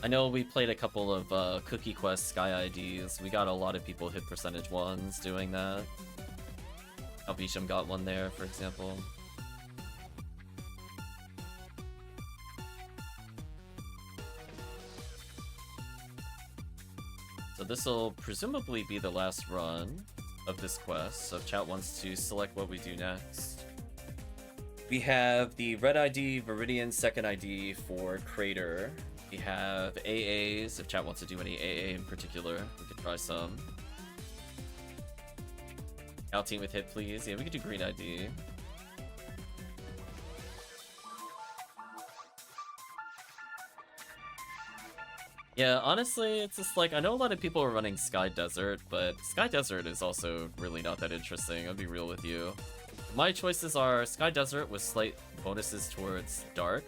I know we played a couple of Cookie Quest Sky IDs. We got a lot of people hit percentage ones doing that. Albisham got one there, for example. So this will presumably be the last run of this quest, so if chat wants to select what we do next. We have the Red ID, Viridian second ID for Crater. We have AAs, if chat wants to do any AA in particular, we could try some. Out team with hit, please. Yeah, we could do Green ID. Yeah, honestly, it's just like, I know a lot of people are running Sky Desert, but Sky Desert is also really not that interesting, I'll be real with you. My choices are Sky Desert with slight bonuses towards Dark,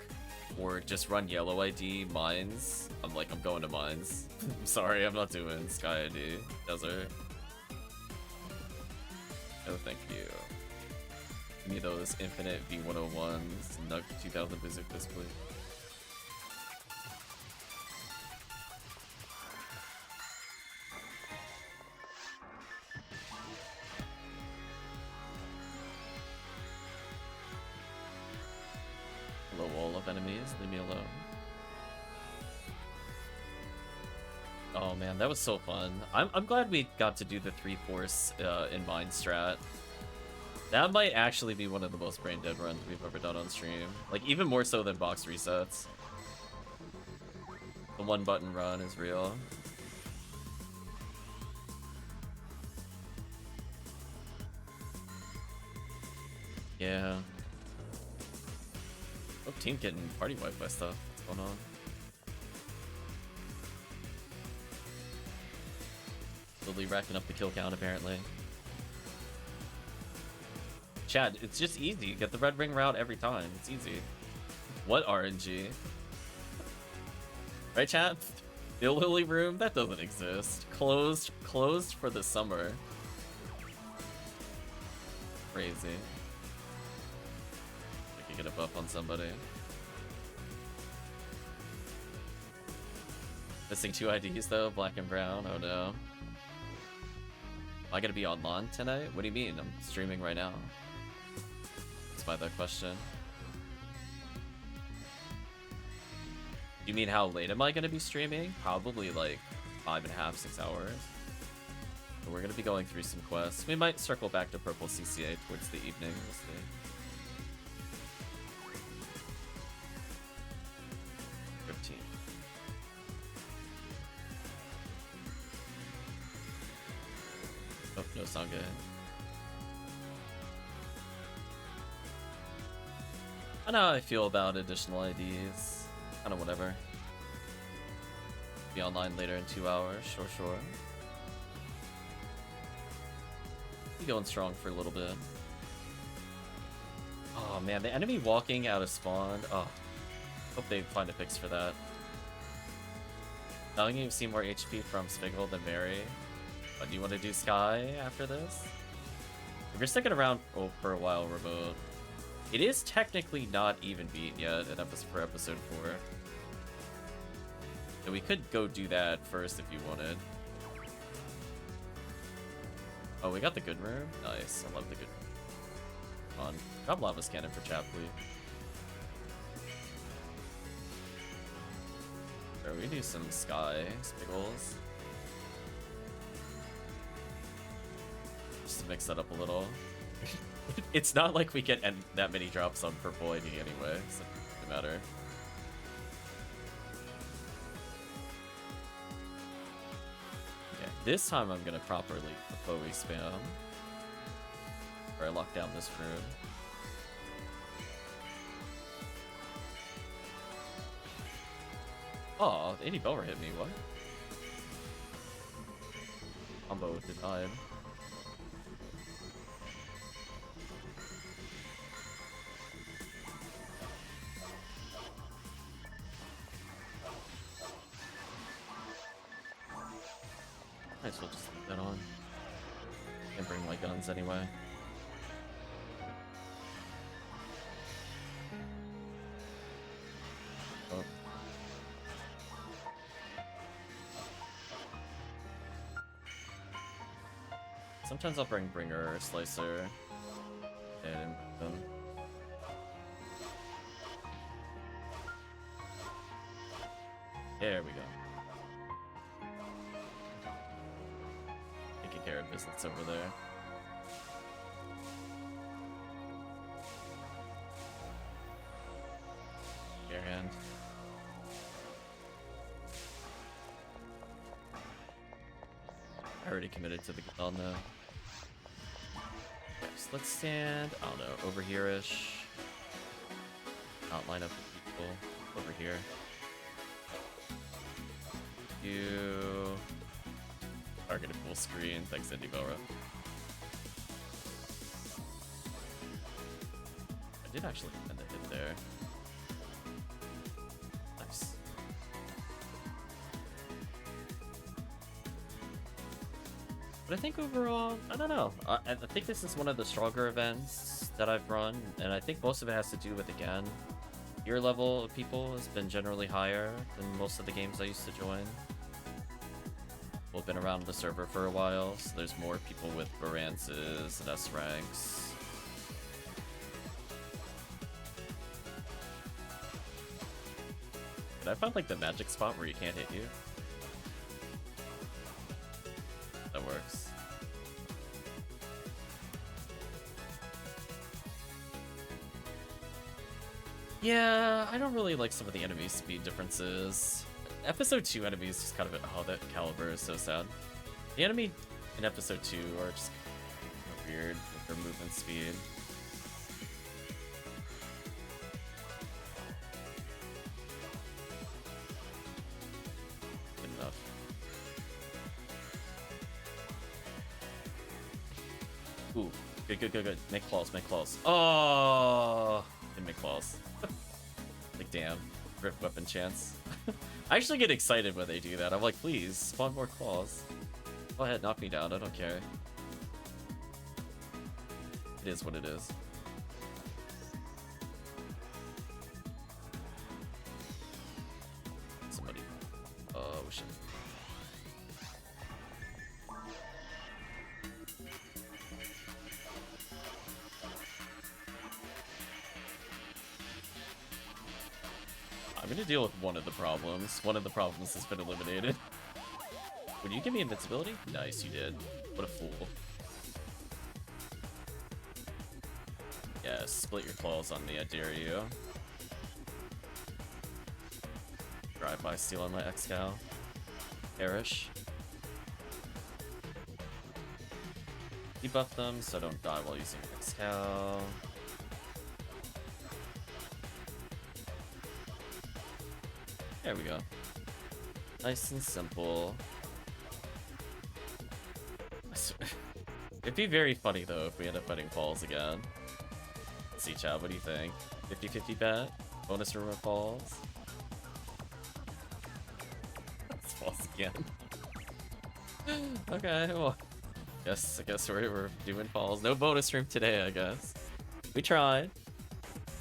or just run yellow ID, mines, I'm like, I'm going to mines. I'm sorry, I'm not doing sky ID, desert. No, thank you. Give me those infinite V101s, Nug 2000 bazookas, please. Hello, wall of enemies, leave me alone. Oh man, that was so fun. I'm glad we got to do the 3-force in mine strat. That might actually be one of the most brain dead runs we've ever done on stream. Like, even more so than box resets. The one button run is real. Yeah. Oh, team getting party Wi-Fi stuff. What's going on? Slowly racking up the kill count, apparently. Chad, it's just easy. Get the red ring route every time. It's easy. What RNG? Right, chat? The Lily room? That doesn't exist. Closed for the summer. Crazy. I could get a buff on somebody. Missing 2 IDs though, black and brown. Oh no. Am I gonna be online tonight? What do you mean? I'm streaming right now. By that question. You mean how late am I going to be streaming? Probably like 5.5, 6 hours. But we're going to be going through some quests. We might circle back to purple CCA towards the evening. We'll see. Oh, no Sangha. I know how I feel about additional IDs. Kind of whatever. Be online later in 2 hours. Sure. Be going strong for a little bit. Oh man, the enemy walking out of spawn. Oh, hope they find a fix for that. Telling you see more HP from Spiggle than Mary. But do you want to do Sky after this? If you're sticking around for a while, Remote. It is technically not even beat yet for episode 4. So we could go do that first if you wanted. Oh, we got the good room? Nice, I love the good room. Come on, drop Lava's Cannon for chat, please. Sure, we do some Sky Spiggles. Just to mix that up a little. It's not like we get that many drops on purple ID anyway, so it doesn't matter. Okay, this time I'm gonna properly Poe spam. Or I lock down this room. Oh, the 80 Belver hit me, what? Combo denied. Might as well just leave that on. Can't bring my guns anyway. Oh. Sometimes I'll bring Bringer or Slicer. And there we go. Taking care of business over there. Your hand. I already committed to the gun though. Okay, so let's stand, I don't know, over here-ish. Not line up with people. Over here. You targeted full screen. Thanks, Indy Belra. I did actually end the hit there. I think overall, I don't know. I think this is one of the stronger events that I've run, and I think most of it has to do with, again, your level of people has been generally higher than most of the games I used to join. People have been around the server for a while, so there's more people with Barances and S ranks. Did I find like the magic spot where you can't hit you? That works. Yeah, I don't really like some of the enemy speed differences. Episode 2 enemies just kind of, oh, that caliber is so sad. The enemy in episode 2 are just kind of weird with their movement speed. Good enough. Ooh, good. Make claws, make claws. Oh, didn't make claws. Like, damn, rift weapon chance. I actually get excited when they do that. I'm like, please, spawn more claws. Go ahead, knock me down, I don't care. It is what it is. Somebody. Oh, shit. I'm gonna deal with one of the problems. One of the problems has been eliminated. Would you give me invincibility? Nice, you did. What a fool. Yeah, split your claws on me, I dare you. Drive-by stealing my X-Cow. Perish. Debuff them so I don't die while using X-Cow. There we go. Nice and simple. It'd be very funny though if we end up fighting Falls again. Let's see, Chad, what do you think? 50-50 bet? Bonus room of Falls? It's Falls again. Okay, well. I guess we're doing Falls. No bonus room today, I guess. We tried.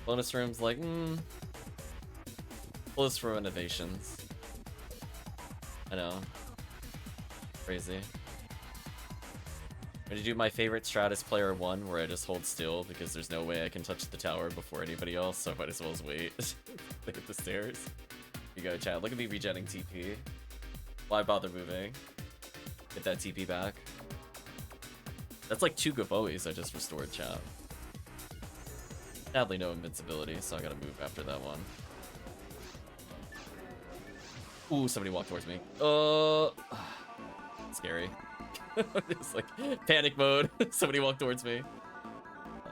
Bonus room's like, close for innovations. I know. Crazy. I'm gonna do my favorite strat as player 1, where I just hold still because there's no way I can touch the tower before anybody else, so I might as well just wait. Look at the stairs. Here you go, chat. Look at me regenning TP. Why bother moving? Get that TP back. That's like 2 Gabois I just restored, chat. Sadly, no invincibility, so I gotta move after that one. Ooh, somebody walked towards me. Scary. It's like panic mode. Somebody walked towards me.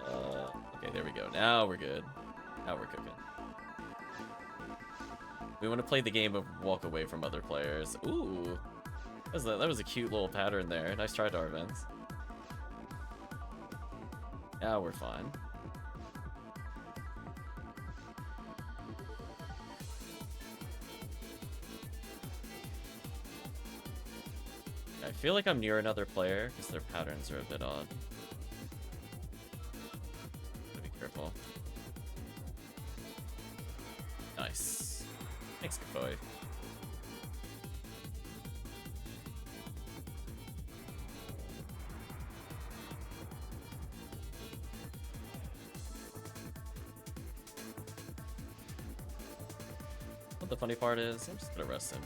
Okay, there we go. Now we're good. Now we're cooking. We want to play the game of walk away from other players. Ooh, that was a cute little pattern there. Nice try, Darvins. Now we're fine. I feel like I'm near another player because their patterns are a bit odd. Gotta be careful. Nice. Thanks, good boy. What the funny part is, I'm just gonna rest him.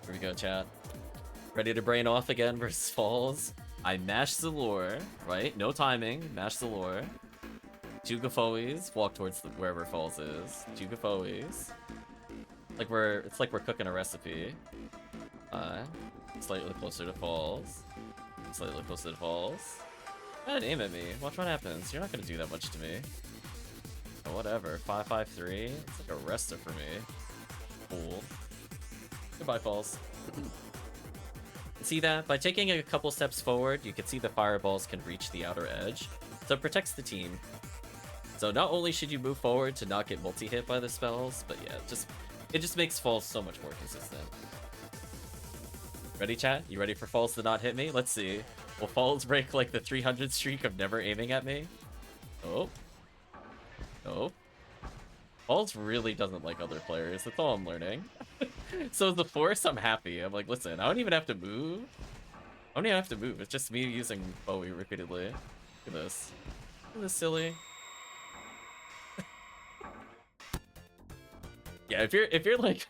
Here we go, chat. Ready to brain off again versus Falls. I mash the lure, right? No timing. Mash the lure. 2 Gafoes. Walk towards wherever Falls is. 2 Gafoes. It's like we're cooking a recipe. Slightly closer to Falls. Slightly closer to Falls. Go ahead, aim at me. Watch what happens. You're not gonna do that much to me. Oh, whatever. 5-5-3. It's like a resta for me. Cool. Goodbye, Falls. See that? By taking a couple steps forward, you can see the fireballs can reach the outer edge, so it protects the team. So not only should you move forward to not get multi-hit by the spells, but yeah, it just makes Falls so much more consistent. Ready, chat? You ready for Falls to not hit me? Let's see. Will Falls break like the 300 streak of never aiming at me? Oh. Oh. Falls really doesn't like other players. That's all I'm learning. So the Force, I'm happy. I'm like, listen, I don't even have to move. I don't even have to move. It's just me using Bowie repeatedly. Look at this. Look at this silly. Yeah, if you're like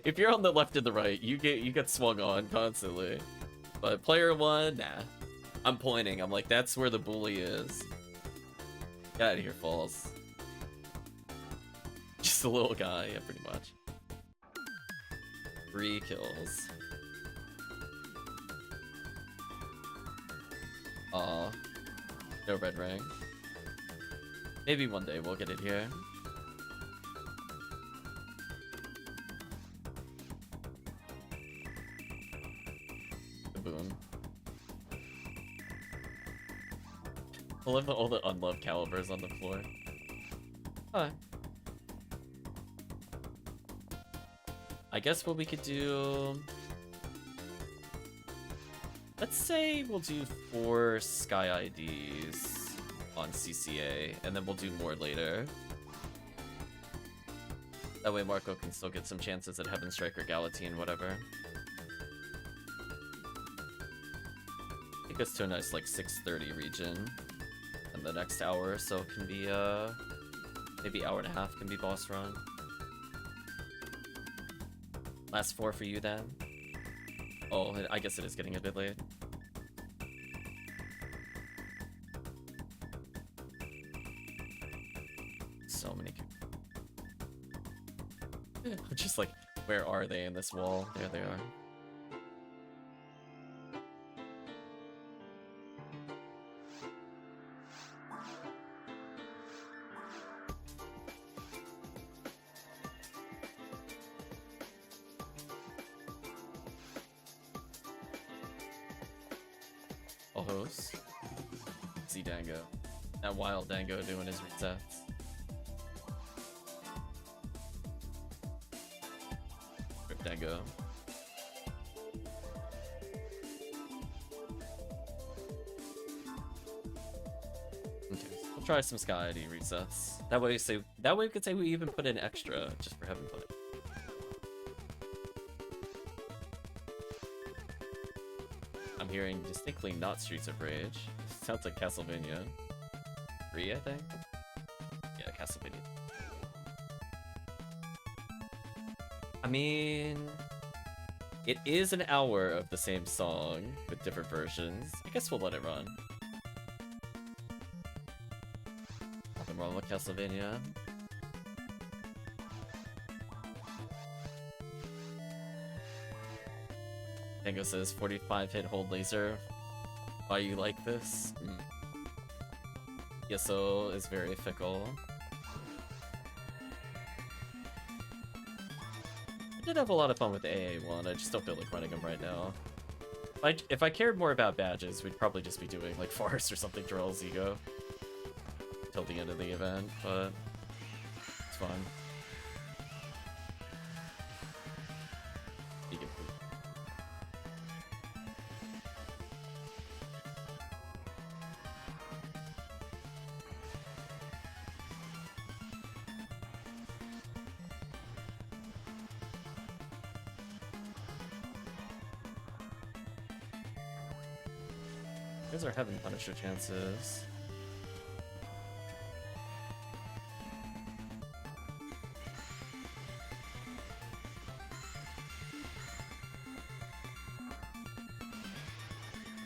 if you're on the left and the right, you get swung on constantly. But player one, nah. I'm pointing. I'm like, that's where the bully is. Get out of here, Falls. Just a little guy, yeah, pretty much. 3 kills. Aw. No red ring. Maybe one day we'll get it here. Boom. I love all the unloved calibers on the floor. Huh. I guess what we could do... Let's say we'll do 4 Sky IDs on CCA, and then we'll do more later. That way Marco can still get some chances at Heaven Strike or Galatine, whatever. It gets to a nice, like, 6:30 region. And the next hour or so can be, maybe hour and a half can be boss run. Last 4 for you then? Oh, I guess it is getting a bit late. So many. Just like, where are they in this wall? There they are. Host. See Dango. That wild Dango doing his resets. Rip Dango. Okay, we'll try some Sky ID resets. That way we could say we even put in extra just for having fun. I'm hearing distinctly not Streets of Rage. Sounds like Castlevania 3, I think. Yeah, Castlevania. I mean, it is an hour of the same song with different versions. I guess we'll let it run. Nothing wrong with Castlevania. Tango says 45 hit hold laser. Why you like this? PSO is very fickle. I did have a lot of fun with the AA1, I just don't feel like running them right now. If I cared more about badges, we'd probably just be doing like Forest or something to roll Ego till the end of the event, but it's fine. These are Heaven Punisher chances.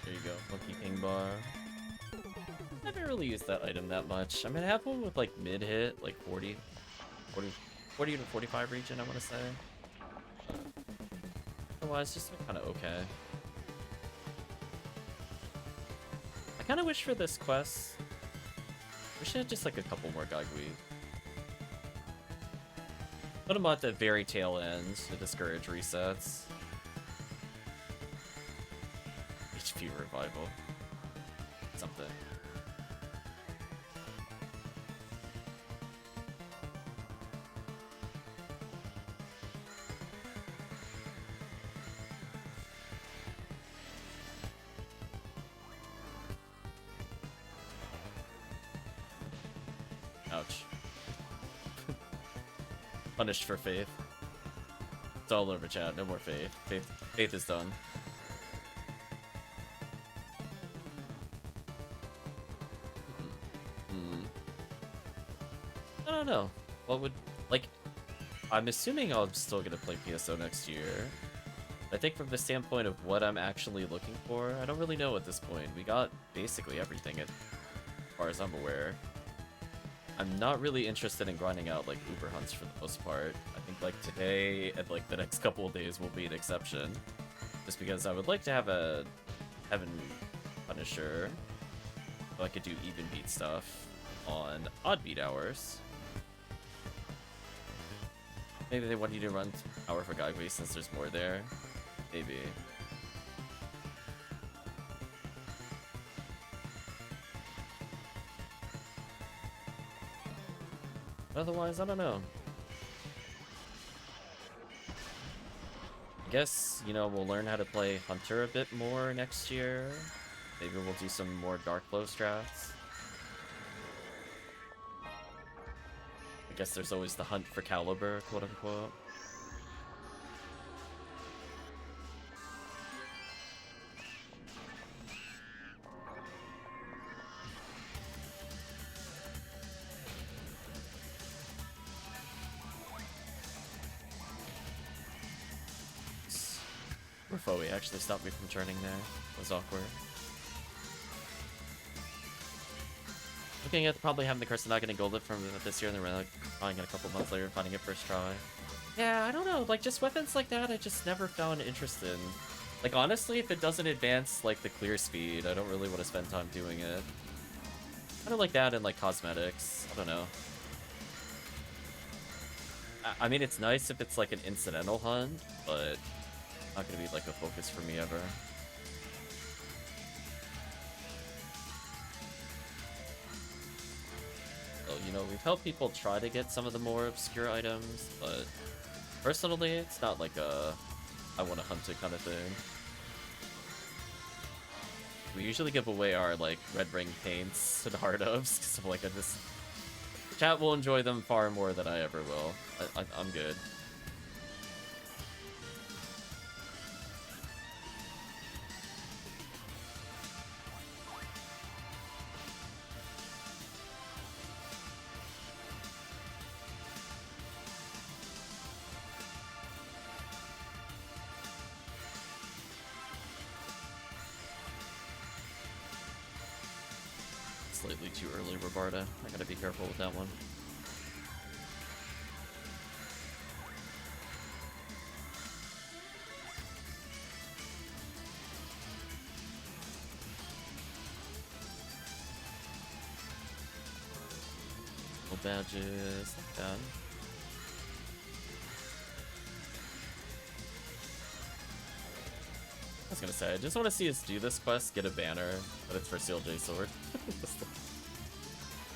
There you go, Monkey Ping Bar. I haven't really used that item that much. I mean, I have one with like mid hit, like 40 to 45 region, I want to say. Otherwise, just kind of okay. I kind of wish for this quest, we should have just like a couple more Gagui. Put them at the very tail end to discourage resets. HP revival. Something. Ouch. Punished for faith. It's all over, chat. No more faith. Faith is done. I don't know. What would... Like, I'm assuming I'm still gonna play PSO next year. I think from the standpoint of what I'm actually looking for, I don't really know at this point. We got basically everything as far as I'm aware. I'm not really interested in grinding out like Uber hunts for the most part. I think like today and like the next couple of days will be an exception. Just because I would like to have a Heaven Punisher so I could do even beat stuff on odd beat hours. Maybe they want you to run Hour for Gagwe since there's more there. Maybe. Otherwise, I don't know. I guess, you know, we'll learn how to play Hunter a bit more next year. Maybe we'll do some more Dark Flow strats. I guess there's always the hunt for caliber, quote unquote. Refoe actually stopped me from turning there. It was awkward. Looking at probably having the curse of not getting golded from this year, and then like finding it a couple months later, finding it first try. Yeah, I don't know. Like just weapons like that, I just never found interest in. Like honestly, if it doesn't advance like the clear speed, I don't really want to spend time doing it. Kind of like that in like cosmetics. I don't know. I mean, it's nice if it's like an incidental hunt, but not gonna be like a focus for me ever. So, you know, we've helped people try to get some of the more obscure items, but personally, it's not like a I want to hunt it kind of thing. We usually give away our like red ring paints and hard ups because I'm like, chat will enjoy them far more than I ever will. I'm good. Slightly too early, Robarda. I gotta be careful with that one. No badges, like that. I was gonna say, I just want to see us do this quest, get a banner, but it's for CLJ Sword.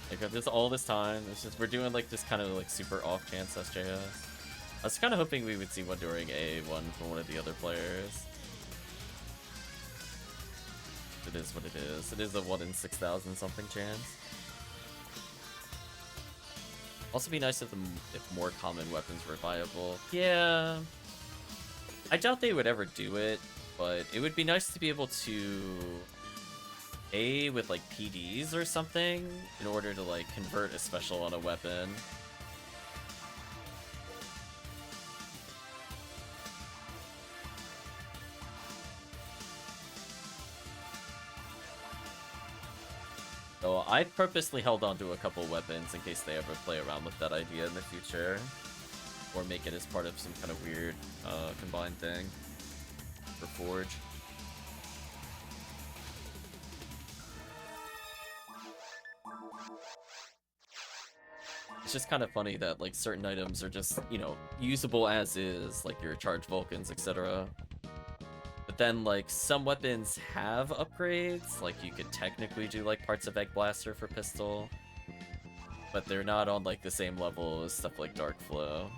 Like, there's all this time, it's just, we're doing like this kind of like super off chance SJS. I was kind of hoping we would see one during A1 from one of the other players. It is what it is. It is a 1 in 6,000 something chance. Also be nice if more common weapons were viable. Yeah. I doubt they would ever do it, but it would be nice to be able to with like PDs or something in order to like convert a special on a weapon. So I purposely held on to a couple weapons in case they ever play around with that idea in the future, or make it as part of some kind of weird combined thing for Forge. It's just kind of funny that like certain items are just, you know, usable as is, like your charged Vulcans, etc. But then like some weapons have upgrades, like you could technically do like parts of Egg Blaster for pistol, but they're not on like the same level as stuff like Dark Flow.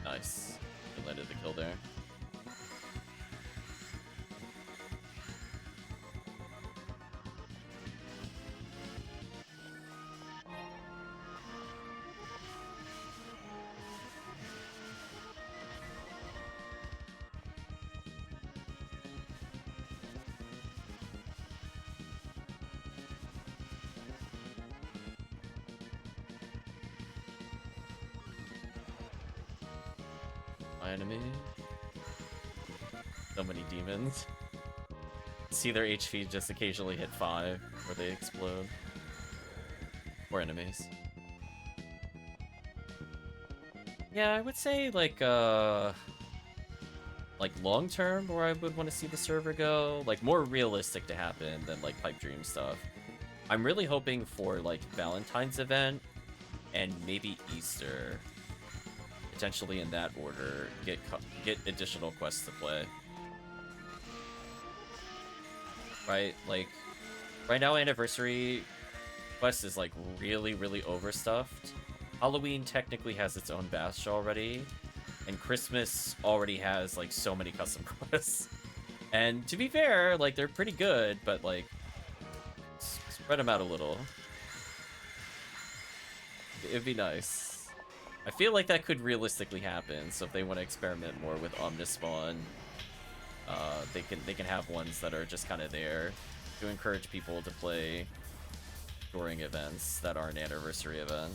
Nice. I landed the kill there. my enemy. So many demons. See their HP just occasionally hit 5 where they explode. Or enemies. Yeah, I would say like long term where I would want to see the server go, like more realistic to happen than like pipe dream stuff. I'm really hoping for like Valentine's event and maybe Easter. Potentially in that order, get additional quests to play. Right, like right now Anniversary quest is like really overstuffed. Halloween technically has its own bash already, and Christmas already has like so many custom quests. And to be fair, like they're pretty good, but like spread them out a little. It'd be nice. I feel like that could realistically happen. So if they want to experiment more with Omnispawn, they can have ones that are just kind of there to encourage people to play during events that are an anniversary event.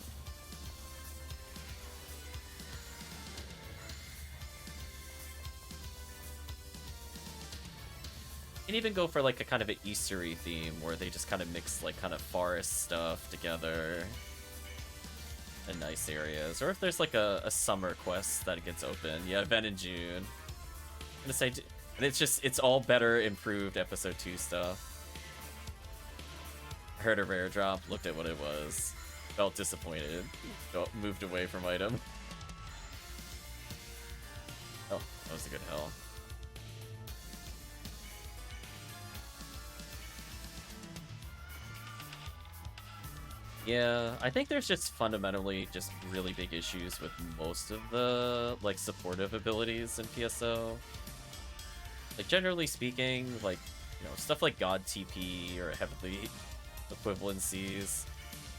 And even go for like a kind of an Eastery theme where they just kind of mix like kind of forest stuff together in nice areas. Or if there's like a summer quest that gets open. Yeah, event in June. I'm gonna say, and it's all better, improved episode 2 stuff. I heard a rare drop, looked at what it was, felt disappointed, moved away from item. Oh, that was a good hell. Yeah, I think there's just fundamentally just really big issues with most of the like supportive abilities in PSO. Like generally speaking, like, you know, stuff like God TP or Heavenly Equivalencies,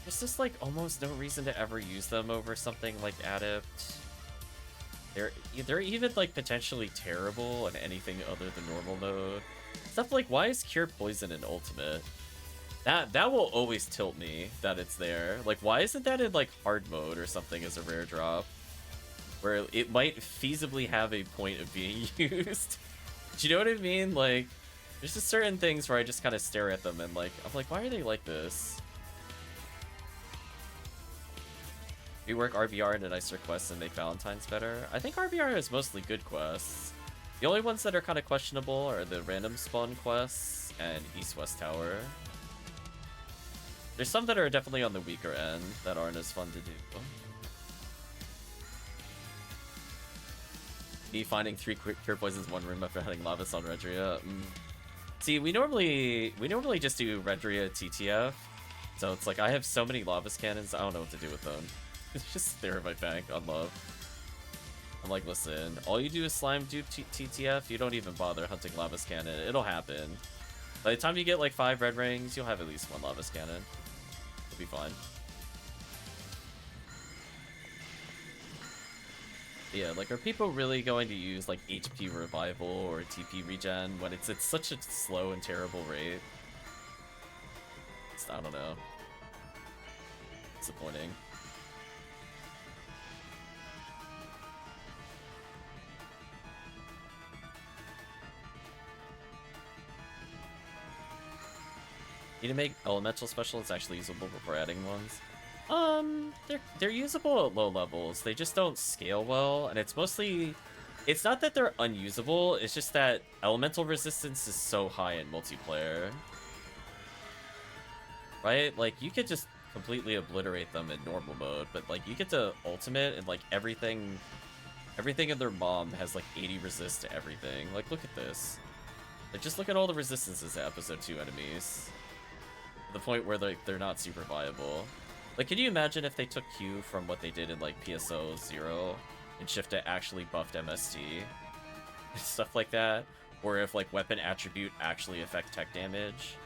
there's just like almost no reason to ever use them over something like Adept. They're even like potentially terrible in anything other than normal mode. Stuff like, why is Cure Poison in Ultimate? That will always tilt me that it's there. Like, why isn't that in like hard mode or something as a rare drop? Where it might feasibly have a point of being used. Do you know what I mean? Like, there's just certain things where I just kind of stare at them and like, I'm like, why are they like this? Rework RBR into nicer quests and make Valentine's better. I think RBR is mostly good quests. The only ones that are kind of questionable are the random spawn quests and East-West Tower. There's some that are definitely on the weaker end that aren't as fun to do. Me finding 3 Cure Poisons in one room after hunting Lavis on Redria. See, we normally just do Redria TTF. So it's like I have so many Lavis cannons, I don't know what to do with them. It's just there in my bank on love. I'm like, listen, all you do is slime do TTF, you don't even bother hunting Lavis cannon. It'll happen. By the time you get like 5 red rings, you'll have at least 1 Lavis cannon. It'll be fine. Yeah, like, are people really going to use like HP revival or TP regen when it's such a slow and terrible rate? I don't know. Disappointing. Need to make elemental specialists actually usable before adding ones. They're usable at low levels. They just don't scale well, and it's mostly, it's not that they're unusable, it's just that elemental resistance is so high in multiplayer. Right? Like, you could just completely obliterate them in normal mode, but like, you get to ultimate and like everything in their mom has like 80 resist to everything. Like, look at this. Like, just look at all the resistances to episode 2 enemies. The point where they're not super viable. Like, can you imagine if they took Q from what they did in like PSO 0 and shift to actually buffed MST? Stuff like that. Or if like weapon attribute actually affect tech damage.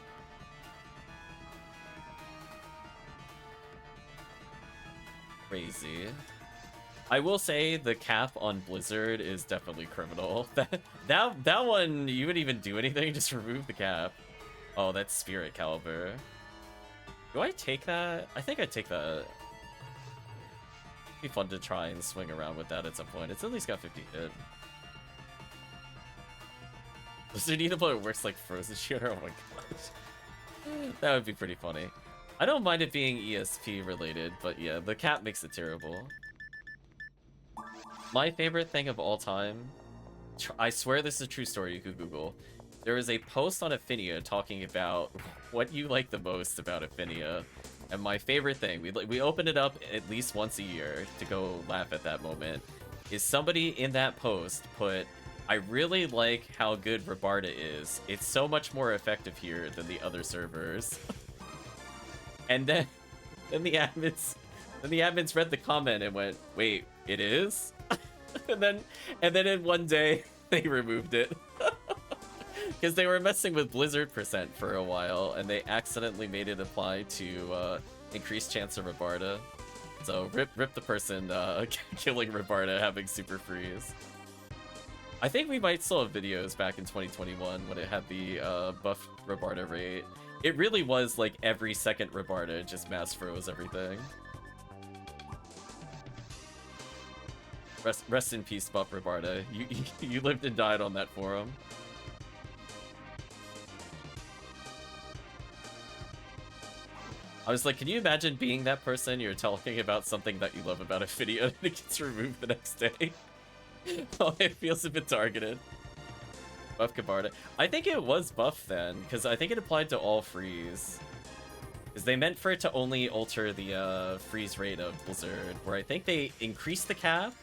Crazy. I will say the cap on Blizzard is definitely criminal. That one, you wouldn't even do anything, just remove the cap. Oh, that's Spirit Caliber. Do I take that? I think I take that. Be fun to try and swing around with that at some point. It's at least got 50 hit. Blizzard Needlepoint works like Frozen Shooter. Oh my gosh. That would be pretty funny. I don't mind it being ESP related, but yeah, the cat makes it terrible. My favorite thing of all time, I swear this is a true story, you could Google. There was a post on Ephinea talking about what you like the most about Ephinea. And my favorite thing, we open it up at least once a year to go laugh at that moment, is somebody in that post put, I really like how good Rabarda is. It's so much more effective here than the other servers. And then the admins read the comment and went, wait, it is? and then in one day they removed it. Because they were messing with Blizzard % for a while, and they accidentally made it apply to increased chance of Rabarda. So rip the person killing Rabarda having super freeze. I think we might still have videos back in 2021 when it had the buff Rabarda rate. It really was like every second Rabarda just mass froze everything. Rest in peace, buff Rabarda. You lived and died on that forum. I was like, can you imagine being that person? You're talking about something that you love about a video and it gets removed the next day. Oh, it feels a bit targeted. Buff Kabarda. I think it was buff then, because I think it applied to all freeze. Because they meant for it to only alter the freeze rate of Blizzard, where I think they increased the cap.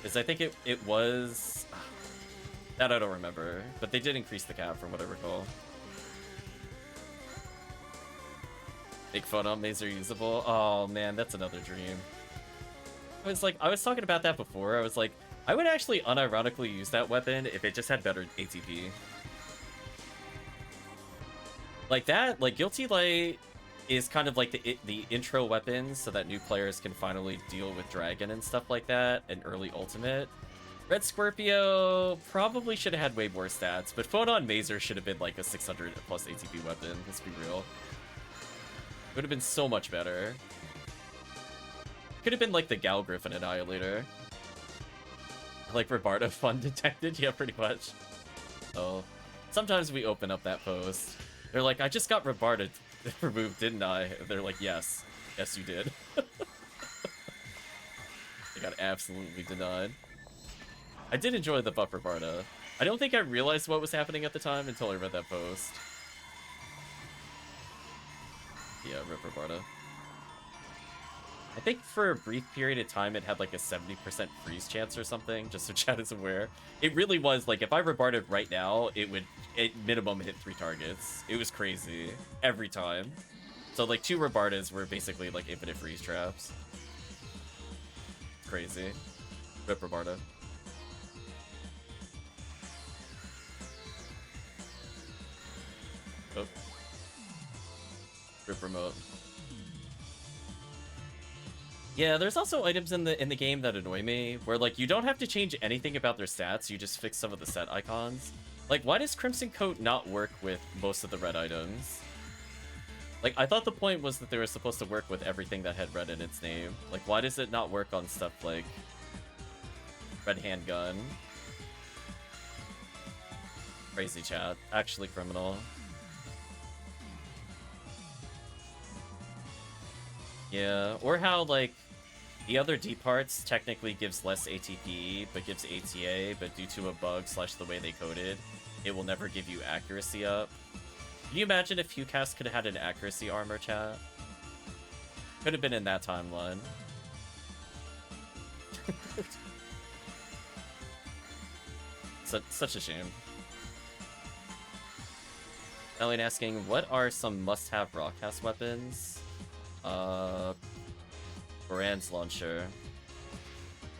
Because I think it was... That I don't remember, but they did increase the cap from what I recall. Make fun on Mazer usable. Oh man, that's another dream. I was talking about that before. I was like, I would actually unironically use that weapon if it just had better ATP. Like that, like Guilty Light is kind of like the intro weapon so that new players can finally deal with Dragon and stuff like that, and early ultimate. Red Scorpio probably should have had way more stats, but Photon Mazer should have been like a 600 plus ATP weapon, let's be real. It would have been so much better. Could have been like the Gal Griffin Annihilator. Like Rabarda fun detected? Yeah, pretty much. Oh. Sometimes we open up that post. They're like, I just got Rabarda removed, didn't I? They're like, yes. Yes, you did. They got absolutely denied. I did enjoy the buff Rabarda. I don't think I realized what was happening at the time until I read that post. Yeah, rip Rabarda. I think for a brief period of time it had like a 70% freeze chance or something, just so chat is aware. It really was like, if I Rabarded right now, it would at minimum hit 3 targets. It was crazy. Every time. So like 2 Rabardas were basically like infinite freeze traps. Crazy. Rip Rabarda. Oh. Rip remote. Yeah, there's also items in the game that annoy me, where like you don't have to change anything about their stats, you just fix some of the set icons. Like, why does Crimson Coat not work with most of the red items? Like, I thought the point was that they were supposed to work with everything that had red in its name. Like, why does it not work on stuff like red handgun? Crazy chat. Actually criminal. Yeah, or how, like, the other D parts technically gives less ATP, but gives ATA, but due to a bug / the way they coded, it will never give you accuracy up. Can you imagine if HuCast could have had an accuracy armor, chat? Could have been in that timeline. Such a shame. Elliot asking, what are some must-have Rawcast weapons? Brand's launcher.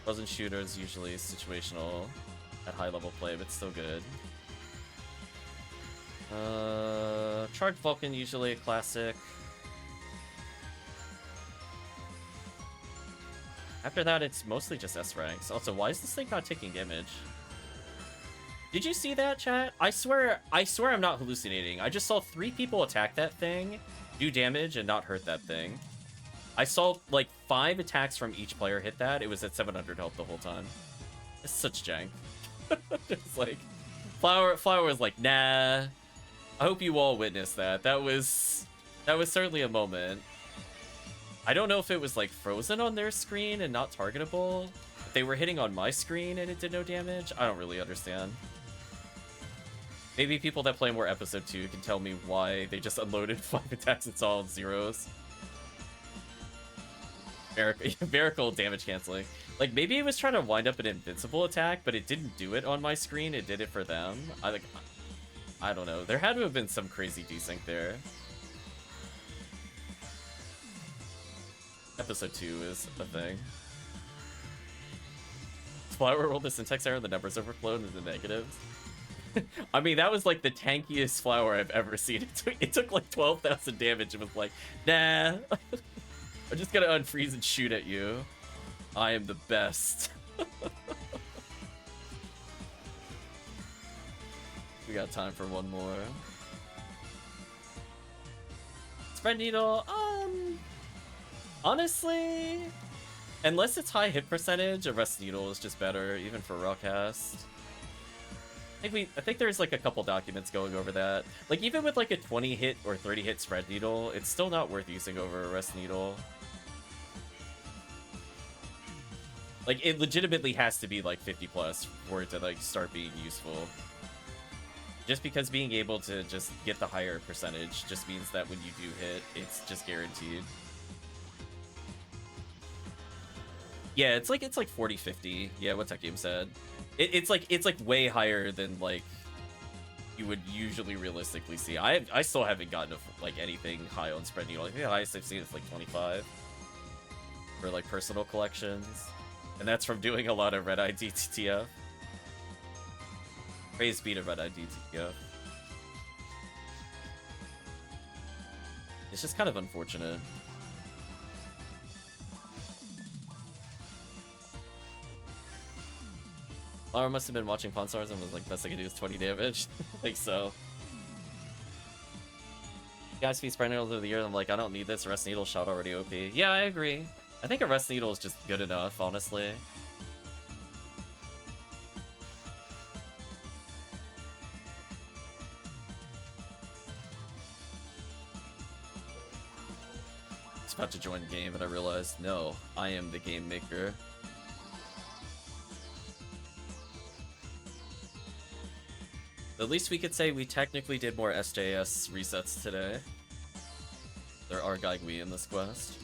Frozen shooters usually situational at high level play, but still good. Charged Vulcan usually a classic. After that, it's mostly just S ranks. Also, why is this thing not taking damage? Did you see that, chat? I swear I'm not hallucinating. I just saw 3 people attack that thing, do damage, and not hurt that thing. I saw like 5 attacks from each player hit that. It was at 700 health the whole time. It's such jank. Just like Flower was like, nah. I hope you all witnessed that. That was certainly a moment. I don't know if it was like frozen on their screen and not targetable. If they were hitting on my screen and it did no damage. I don't really understand. Maybe people that play more episode 2 can tell me why they just unloaded 5 attacks and saw zeros. Miracle damage canceling. Like, maybe it was trying to wind up an invincible attack, but it didn't do it on my screen. It did it for them. I don't know. There had to have been some crazy desync there. Episode 2 is a thing. Flower rolled the syntax error, the numbers overflowed into the negatives. I mean, that was like the tankiest flower I've ever seen. It took like 12,000 damage. It was like, nah. I'm just gonna unfreeze and shoot at you. I am the best. We got time for one more. Spread needle, honestly, unless it's high hit percentage, a rest needle is just better, even for raw cast. I think there's like a couple documents going over that. Like even with like a 20 hit or 30 hit spread needle, it's still not worth using over a rest needle. Like it legitimately has to be like 50 plus for it to like start being useful. Just because being able to just get the higher percentage just means that when you do hit, it's just guaranteed. Yeah, it's like 40-50. Yeah, what Tekkium said. It's like way higher than like you would usually realistically see. I still haven't gotten like anything high on spread needle. I think the highest I've seen is like 25 for like personal collections, and that's from doing a lot of Red ID TTF. Praise be to Red ID TTF. It's just kind of unfortunate. Laura must have been watching Pawn Stars and was like, best I can do is 20 damage. I think so. You guys feed spread needles of the year, and I'm like, I don't need this. Rest needle shot already OP. Yeah, I agree. I think a rest needle is just good enough, honestly. I was about to join the game and I realized, no, I am the game maker. At least we could say we technically did more SJS resets today. There are Gaigui in this quest.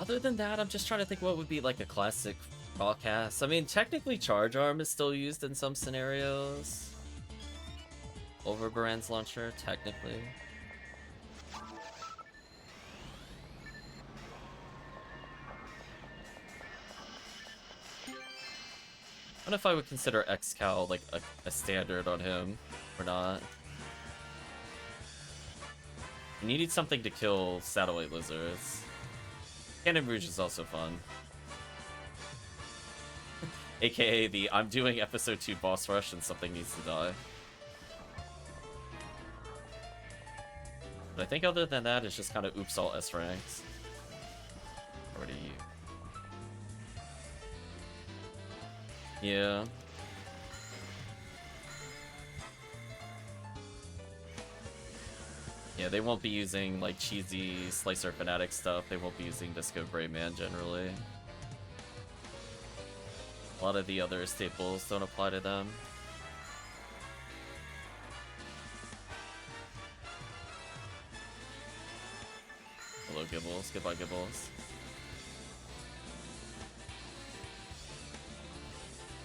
Other than that, I'm just trying to think what would be like a classic broadcast. I mean, technically Charge Arm is still used in some scenarios. Over Baran's launcher, technically. I don't know if I would consider X-Cal like a standard on him or not. And you need something to kill satellite lizards. Cannon Rouge is also fun. AKA the I'm doing episode 2 boss rush and something needs to die. But I think other than that, it's just kind of oops all S ranks. Already. Yeah. Yeah, they won't be using like cheesy Slicer Fanatic stuff. They won't be using Disco Brayman generally. A lot of the other staples don't apply to them. Hello, Gibbles. Goodbye, Gibbles.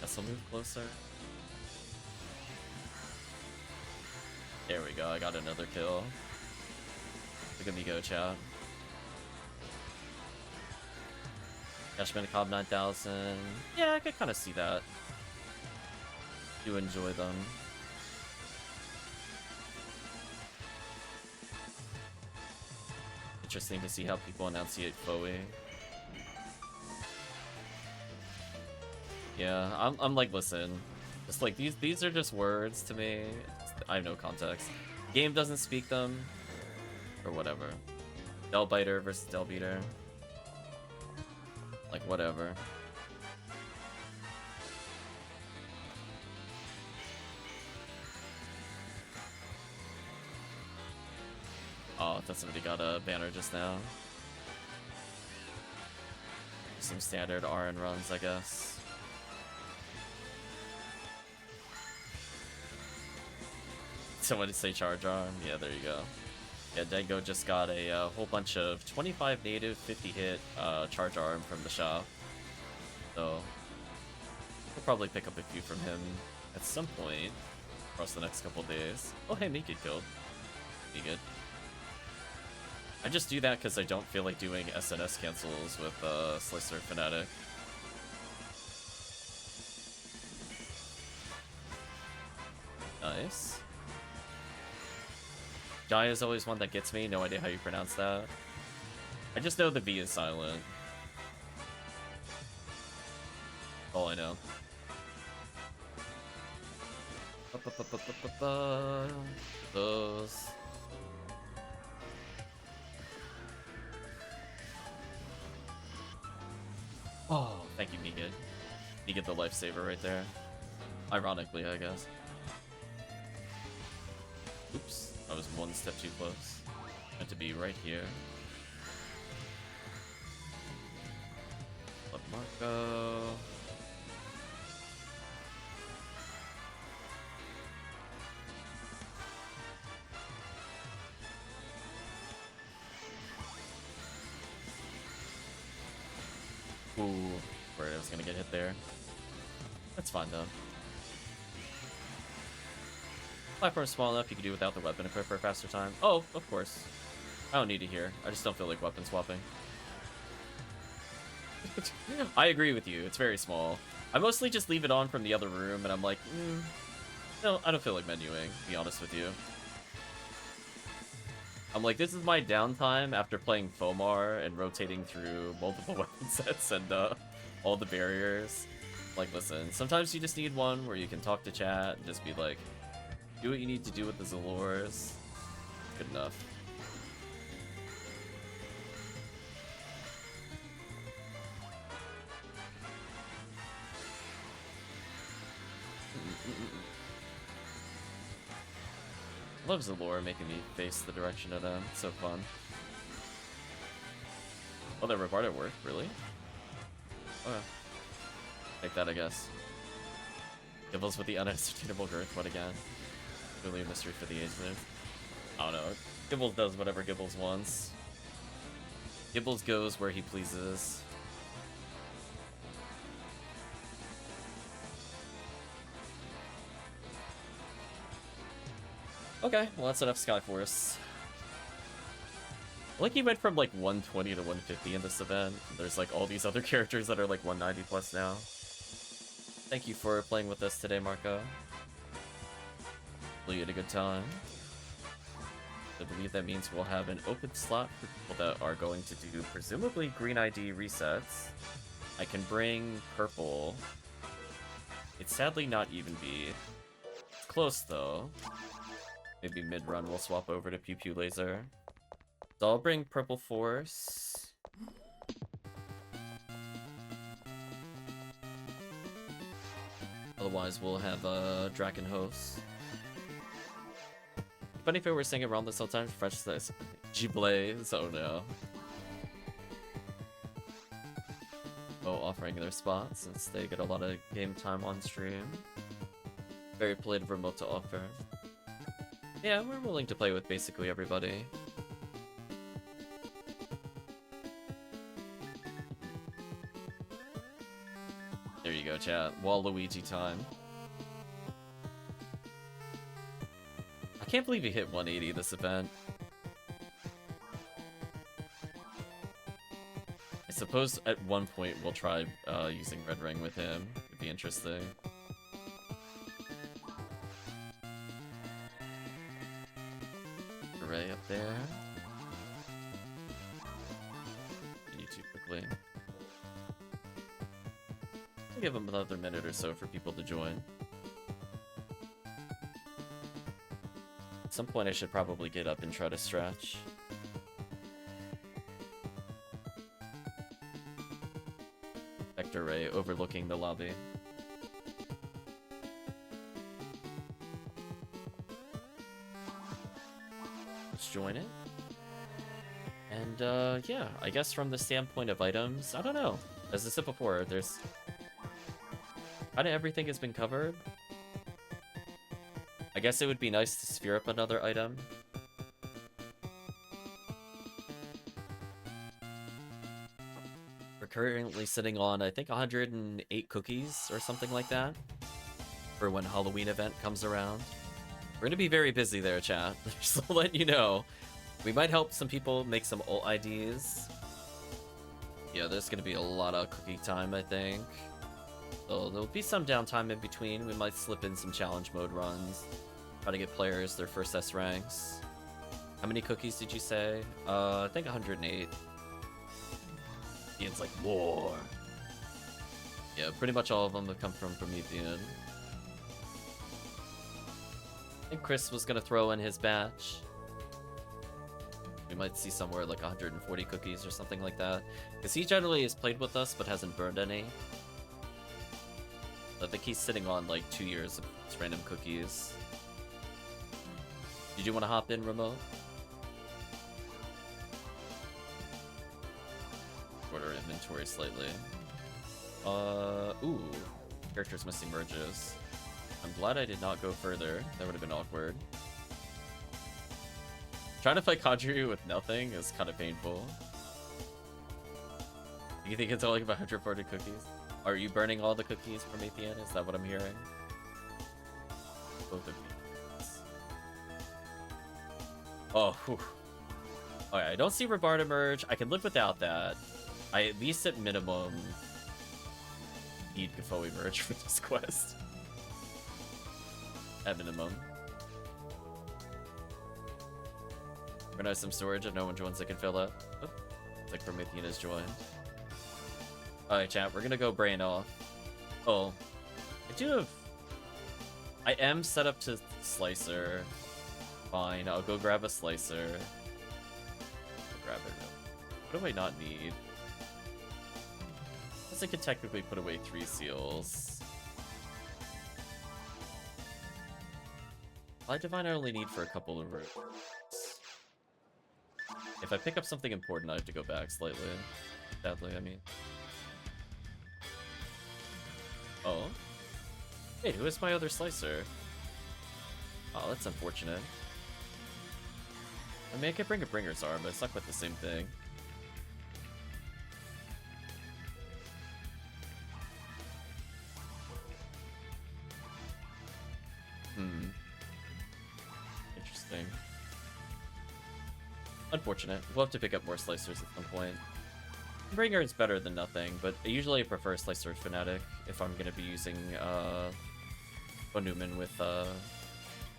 Guess I'll move closer. There we go. I got another kill. Look at me go, chat. Cashman Cobb 9000. Yeah, I could kind of see that. Do enjoy them. Interesting to see how people enunciate Foe. Yeah, I'm like, listen, just like these are just words to me. I have no context. Game doesn't speak them, or whatever. Delbiter versus Delbeater. Like, whatever. Oh, I thought somebody got a banner just now. Some standard RN runs, I guess. Someone to say charge arm? Yeah, there you go. Yeah, Dengo just got a whole bunch of 25 native, 50 hit charge arm from the shop. So, we'll probably pick up a few from him at some point across the next couple days. Oh, hey, me get killed. Be good. I just do that because I don't feel like doing SNS cancels with Slicer Fnatic. Nice. Jai is always one that gets me. No idea how you pronounce that. I just know the V is silent. All I know. Those. Oh, thank you, Megan. You get the lifesaver right there. Ironically, I guess. Oops, I was one step too close. Meant to be right here. Up Marco. Ooh, worried I was gonna get hit there. That's fine though. Platform's small enough you can do without the weapon equip for a faster time. Oh, of course. I don't need it here. I just don't feel like weapon swapping. I agree with you. It's very small. I mostly just leave it on from the other room, and I'm like, no, I don't feel like menuing, to be honest with you. I'm like, this is my downtime after playing Fomar and rotating through multiple weapon sets and all the barriers. Like, listen, sometimes you just need one where you can talk to chat and just be like, do what you need to do with the Zalors. Good enough. Love Zalor making me face the direction of them. It's so fun. Oh, that Rebardo worked? Really? Okay. Take that, I guess. Gibbles with the unascertainable girth. What again? Really a mystery for the age there. I don't know. Gibbles does whatever Gibbles wants. Gibbles goes where he pleases. Okay, well that's enough Skyforce. I like he went from like 120 to 150 in this event. There's like all these other characters that are like 190 plus now. Thank you for playing with us today, Marco. You had a good time. I believe that means we'll have an open slot for people that are going to do presumably green ID resets. I can bring purple. It's sadly not even B. It's close though. Maybe mid-run we'll swap over to Pew Pew Laser. So I'll bring purple force. Otherwise we'll have Draken host. Funny if I were saying around this all time, fresh says G-Blaze, oh no. Oh, offering their spots since they get a lot of game time on stream. Very polite of Remote to offer. Yeah, we're willing to play with basically everybody. There you go, chat. Waluigi time. I can't believe he hit 180 this event. I suppose at one point we'll try using Red Ring with him. It'd be interesting. Array up there. You too quickly. I'll give him another minute or so for people to join. some point I should probably get up and try to stretch. Vector ray overlooking the lobby. Let's join it. And yeah, I guess from the standpoint of items, I don't know. As I said before, there's kind of everything has been covered. I guess it would be nice to sphere up another item. We're currently sitting on, I think, 108 cookies or something like that for when Halloween event comes around. We're going to be very busy there, chat. Just to let you know. We might help some people make some ult IDs. Yeah, there's going to be a lot of cookie time, I think. So there'll be some downtime in between. We might slip in some challenge mode runs. Try to get players their first S ranks. How many cookies did you say? I think 108. Ian's like, more. Yeah, pretty much all of them have come from Promethean. I think Chris was going to throw in his batch. We might see somewhere like 140 cookies or something like that. Because he generally has played with us but hasn't burned any. I think he's sitting on like 2 years of random cookies. Did you want to hop in, remote? Order inventory slightly. Ooh. Characters missing merges. I'm glad I did not go further. That would have been awkward. Trying to fight Kadri with nothing is kind of painful. You think it's only about 140 cookies? Are you burning all the cookies, Promethean? Is that what I'm hearing? Both of you. Oh, whew. Alright, I don't see Rebard emerge. I can live without that. I at least at minimum need Gafo emerge for this quest. At minimum. Organize some storage if no one joins, I can fill up. Oh, it's like Promethean has joined. Alright, chat, we're gonna go brain off. Oh, I am set up to slicer. Fine, I'll go grab a slicer. I'll grab it. What do I not need? I guess I could technically put away 3 seals. Light Divine I only need for a couple of rooms. If I pick up something important, I have to go back slightly. Sadly, I mean. Oh. Wait, who is my other slicer? Oh, that's unfortunate. I mean, I could bring a Bringer's Arm, but it's not quite the same thing. Interesting. Unfortunate. We'll have to pick up more slicers at some point. Bringer is better than nothing, but usually I prefer Slicer Fanatic if I'm going to be using Von Neumann with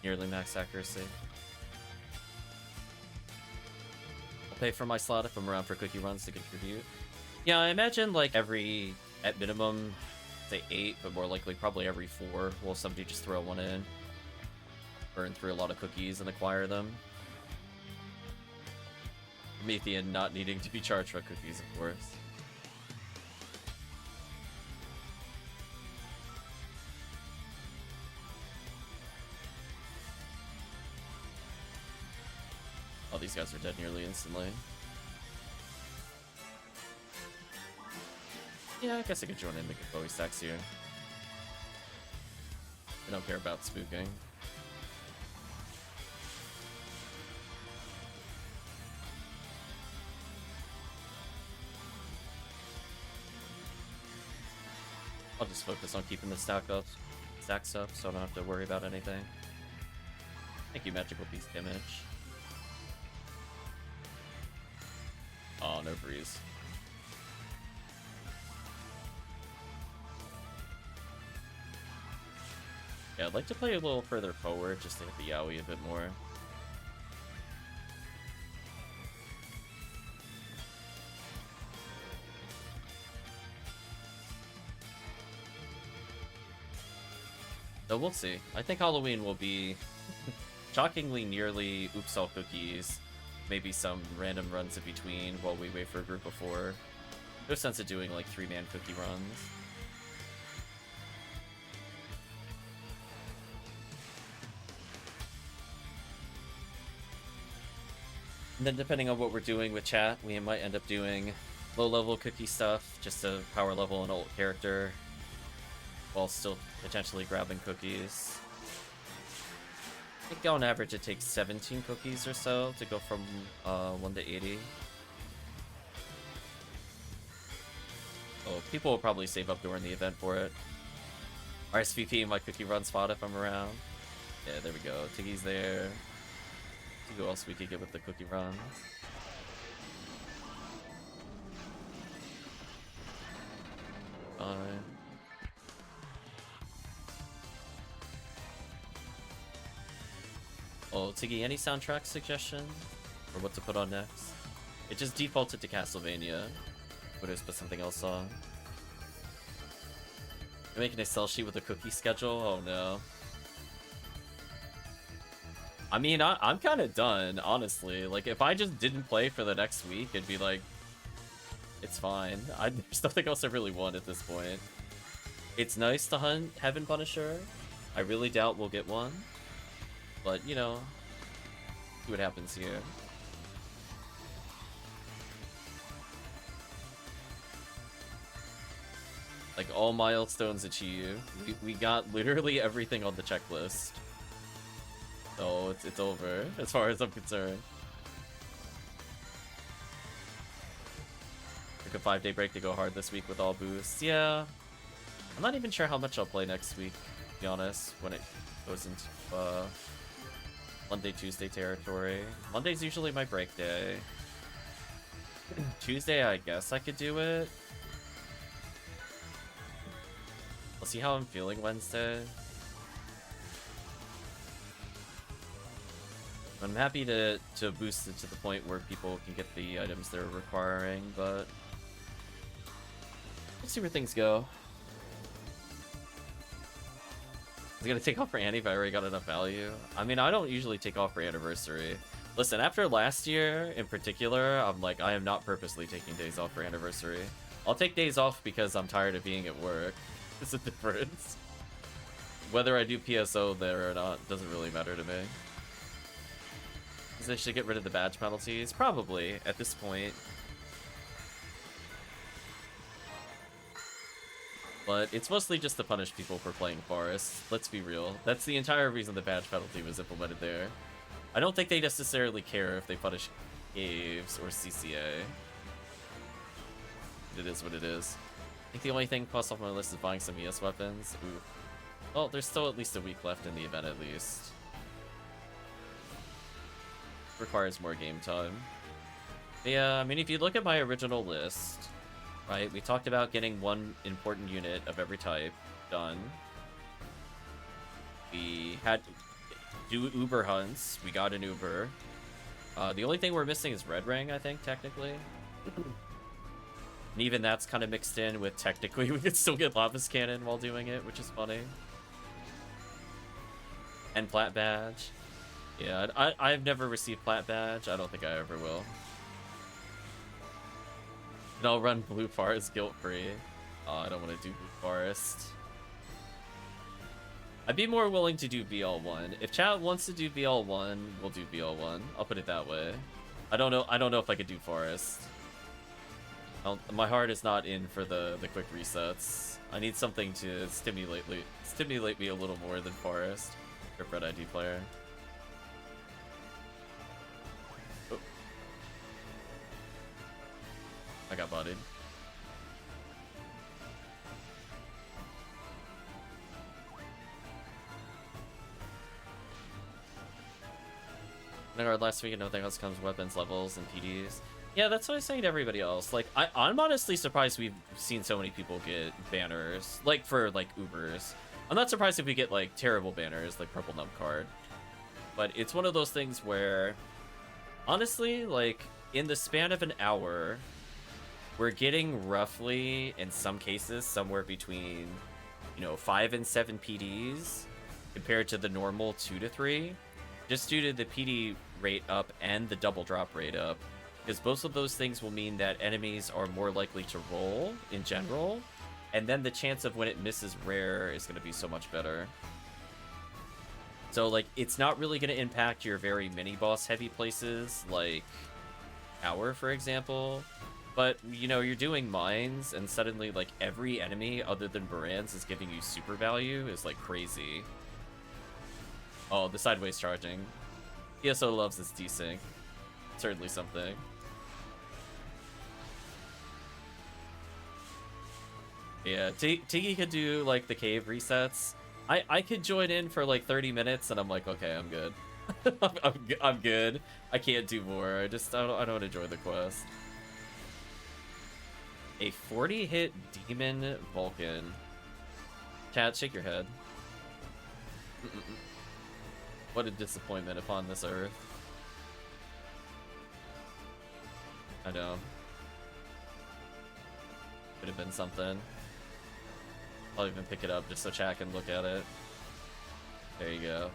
nearly max accuracy. I'll pay for my slot if I'm around for cookie runs to contribute. Yeah, I imagine like every, at minimum, say 8, but more likely probably every 4, will somebody just throw one in. Burn through a lot of cookies and acquire them. Promethean not needing to be charged for cookies, of course. Oh, these guys are dead nearly instantly. Yeah, I guess I could join in the Bowie stacks here. I don't care about spooking. I'll just focus on keeping the stacks up, so I don't have to worry about anything. Thank you, Magical Beast Image. Oh, no breeze. Yeah, I'd like to play a little further forward just to hit the Yowie a bit more. So we'll see. I think Halloween will be shockingly nearly oops all cookies. Maybe some random runs in between while we wait for a group of 4. No sense of doing like 3-man cookie runs. And then depending on what we're doing with chat, we might end up doing low-level cookie stuff just to power level an ult character while still potentially grabbing cookies. I think on average it takes 17 cookies or so to go from 1 to 80. Oh, people will probably save up during the event for it. RSVP my cookie run spot if I'm around. Yeah, there we go. Tiggy's there. See who else we could get with the cookie runs. Fine. Oh, Tiggy, any soundtrack suggestion? Or what to put on next? It just defaulted to Castlevania. Would have put something else on. You're making an Excel sheet with a cookie schedule? Oh no. I mean, I'm kind of done, honestly. Like, if I just didn't play for the next week, it'd be like, it's fine. There's nothing else I really want at this point. It's nice to hunt Heaven Punisher. I really doubt we'll get one. But, you know, see what happens here. Like, all milestones achieved. We got literally everything on the checklist. So it's over, as far as I'm concerned. Took a 5-day break to go hard this week with all boosts. Yeah. I'm not even sure how much I'll play next week, to be honest, when it goes into Monday, Tuesday territory. Monday's usually my break day. Tuesday, I guess I could do it. I'll see how I'm feeling Wednesday. I'm happy to boost it to the point where people can get the items they're requiring, but let's see where things go. I was gonna take off for Annie if I already got enough value. I mean, I don't usually take off for Anniversary. Listen, after last year in particular, I'm like, I am not purposely taking days off for Anniversary. I'll take days off because I'm tired of being at work. There's a difference. Whether I do PSO there or not doesn't really matter to me. They should get rid of the badge penalties? Probably, at this point. But it's mostly just to punish people for playing Forest. Let's be real. That's the entire reason the badge penalty was implemented there. I don't think they necessarily care if they punish Caves or CCA. It is what it is. I think the only thing plus off my list is buying some ES weapons. Ooh. Well, there's still at least a week left in the event at least. Requires more game time. Yeah, I mean, if you look at my original list, right, we talked about getting one important unit of every type done. We had to do Uber hunts. We got an Uber. The only thing we're missing is Red Ring, I think, technically. And even that's kind of mixed in with technically we could still get Lava's Cannon while doing it, which is funny. And Plat Badge. Yeah, I've never received Plat Badge. I don't think I ever will. And I'll run Blue Forest guilt-free. Oh, I don't want to do Blue Forest. I'd be more willing to do BL1. If chat wants to do BL1, we'll do BL1. I'll put it that way. I don't know if I could do Forest. My heart is not in for the quick resets. I need something to stimulate me a little more than Forest. Or Red ID player. Oh. I got bodied. In our last week, nothing else comes weapons, levels, and PDs. Yeah, that's what I was saying to everybody else. Like, I'm honestly surprised we've seen so many people get banners. Like, for, like, Ubers. I'm not surprised if we get, like, terrible banners, like Purple Nub Card. But it's one of those things where, honestly, like, in the span of an hour, we're getting roughly, in some cases, somewhere between, you know, 5 and 7 PDs, compared to the normal 2 to 3. just due to the PD rate up and the double drop rate up. Because both of those things will mean that enemies are more likely to roll in general, and then the chance of when it misses rare is going to be so much better. So, like, it's not really going to impact your very mini-boss heavy places, like Tower, for example. But, you know, you're doing mines, and suddenly, like, every enemy other than Baran's is giving you super value is, like, crazy. Oh, the sideways charging. PSO loves this desync. Certainly something. Yeah, Tiggy could do, like, the cave resets. I could join in for, like, 30 minutes, and I'm like, okay, I'm good. I'm good. I can't do more. I don't enjoy the quest. A 40-hit Demon Vulcan. Chat, shake your head. What a disappointment upon this earth. I know. Could have been something. I'll even pick it up just so chat can look at it. There you go.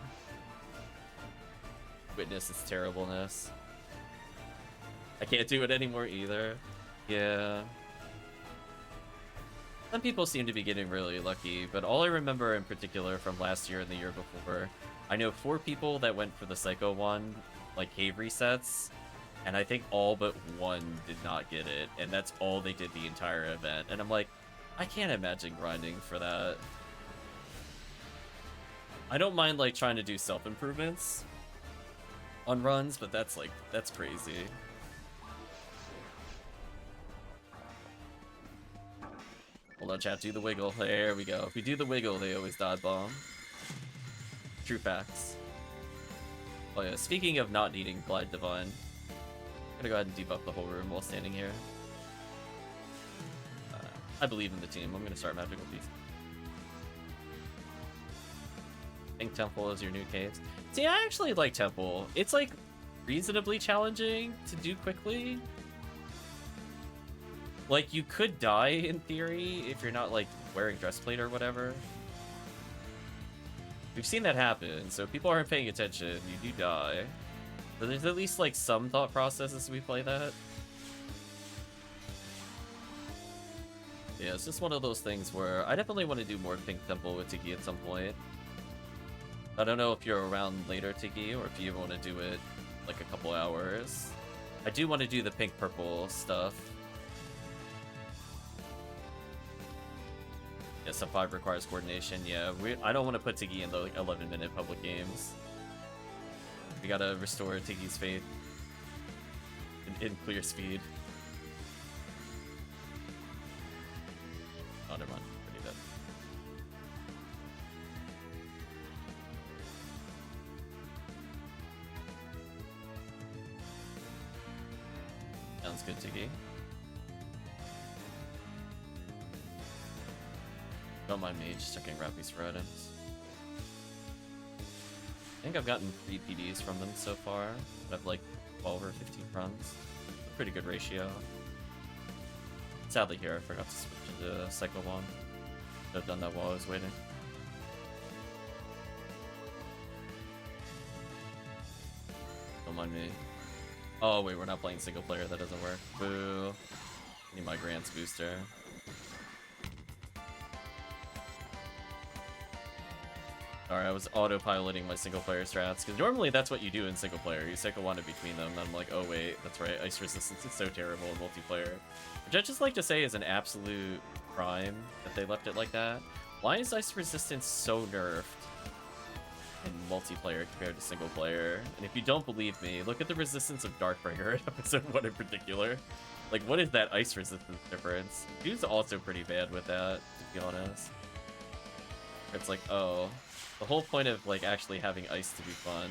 Witness its terribleness. I can't do it anymore either. Yeah. Some people seem to be getting really lucky, but all I remember in particular from last year and the year before, I know 4 people that went for the Psycho one, like cave resets, and I think all but 1 did not get it, and that's all they did the entire event. And I'm like, I can't imagine grinding for that. I don't mind, like, trying to do self-improvements on runs, but that's, like, that's crazy. Hold on, chat, do the wiggle. There we go. If we do the wiggle, they always dodge bomb. True facts. Oh yeah, speaking of not needing Blind Divine, I'm gonna go ahead and debuff the whole room while standing here. I believe in the team. I'm gonna start Magical Beast. Pink Temple is your new caves. See, I actually like Temple. It's like reasonably challenging to do quickly. Like, you could die in theory if you're not like wearing breastplate or whatever. We've seen that happen, so if people aren't paying attention, you do die. But there's at least like some thought process as we play that. Yeah, it's just one of those things where I definitely want to do more Pink Temple with Tiki at some point. I don't know if you're around later, Tiki, or if you want to do it like a couple hours. I do want to do the pink-purple stuff. Yeah, sub 5 requires coordination. Yeah, I don't want to put Tiki in the like 11-minute public games. We gotta restore Tiki's faith in clear speed. Oh, never mind. Pretty dead. Sounds good, Tiki. Don't mind me, just checking Rappies for items. I think I've gotten 3 PDs from them so far. I've like 12 or 15 runs. A pretty good ratio. Sadly here, I forgot to switch into Psycho 1. Should have done that while I was waiting. Don't mind me. Oh wait, we're not playing single player, that doesn't work. Boo. Need my Grants booster. Alright, I was autopiloting my single player strats, because normally that's what you do in single player. You cycle one in between them, and I'm like, oh wait, that's right, ice resistance is so terrible in multiplayer. Which I just like to say is an absolute crime that they left it like that. Why is ice resistance so nerfed in multiplayer compared to single player? And if you don't believe me, look at the resistance of Darkbringer in episode 1 in particular. Like, what is that ice resistance difference? Dude's also pretty bad with that, to be honest. It's like, oh... The whole point of, like, actually having ice to be fun,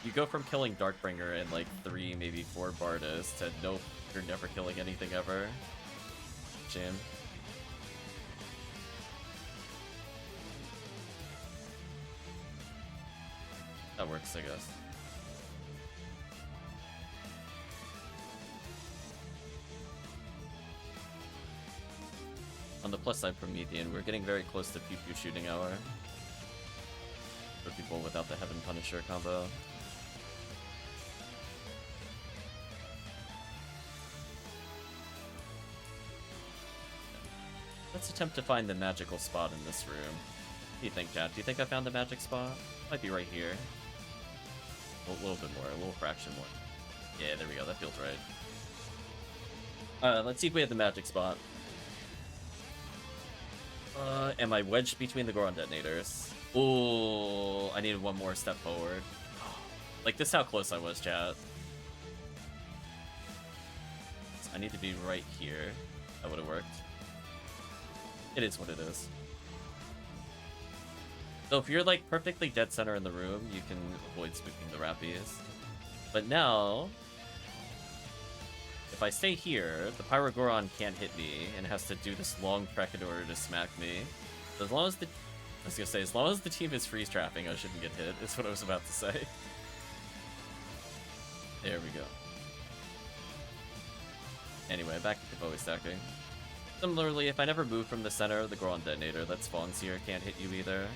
you go from killing Darkbringer in, like, 3, maybe 4 Bardas to nope, you're never killing anything ever. Shame. That works, I guess. On the plus side, Promethean, we're getting very close to Pew Pew shooting hour. for people without the Heaven Punisher combo. Let's attempt to find the magical spot in this room. What do you think, chat? Do you think I found the magic spot? Might be right here. A little bit more, a little fraction more. Yeah, there we go. That feels right. Let's see if we have the magic spot. Am I wedged between the Goron detonators? Ooh, I needed one more step forward. Like, this is how close I was, chat. I need to be right here. That would have worked. It is what it is. So if you're, like, perfectly dead center in the room, you can avoid spoofing the Rappies. But now, if I stay here, the Pyrogoron can't hit me and has to do this long trek in order to smack me. So as long as the... I was gonna say, as long as the team is freeze trapping, I shouldn't get hit, is what I was about to say. There we go. Anyway, back to Konvoy stacking. Similarly, if I never move from the center of the Goron detonator that spawns here, can't hit you either.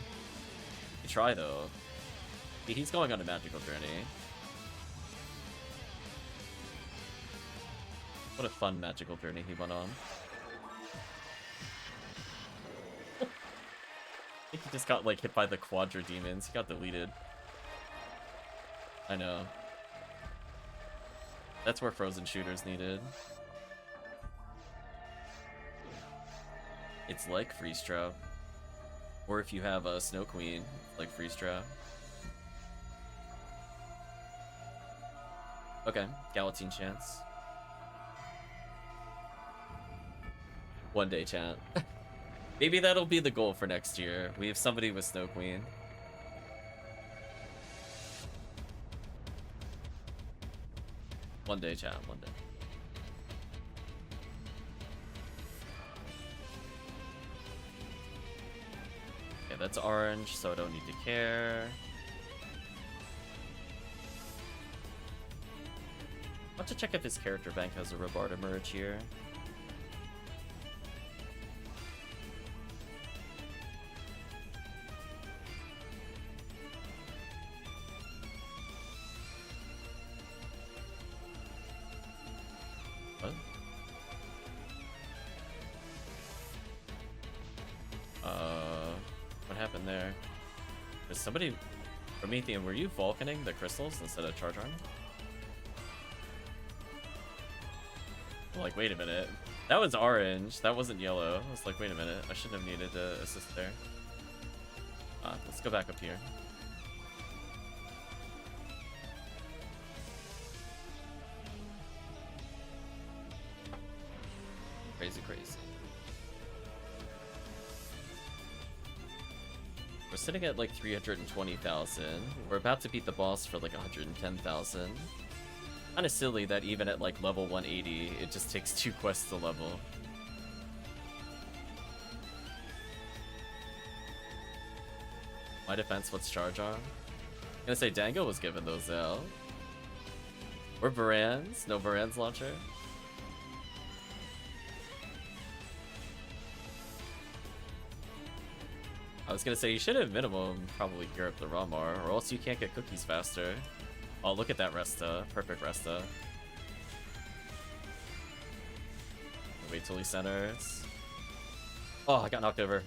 You try though. He's going on a magical journey. What a fun magical journey he went on. I think he just got like hit by the Quadra Demons. He got deleted. I know. That's where Frozen Shooter's needed. It's like Freeze Trap. Or if you have a Snow Queen, like Freeze Trap. Okay, Galatine chance. One day, chat. Maybe that'll be the goal for next year. We have somebody with Snow Queen. One day, chat, one day. Okay, that's orange, so I don't need to care. I want to check if his character bank has a Robarda merge here. What? What happened there? Is somebody... Promethean, were you Vulcaning the crystals instead of Charge Arm? Like, wait a minute. That was orange. That wasn't yellow. I was like, wait a minute. I shouldn't have needed to assist there. Let's go back up here. Crazy, crazy. We're sitting at like 320,000. We're about to beat the boss for like 110,000. Kinda silly that even at like level 180, it just takes 2 quests to level. My defense, what's Charge Arm? I'm gonna say Dango was given those out. Or Varan's? No Varan's launcher? I was gonna say you should have minimum probably gear up the Ramar, or else you can't get cookies faster. Oh, look at that Resta. Perfect Resta. Wait till he centers. Oh, I got knocked over.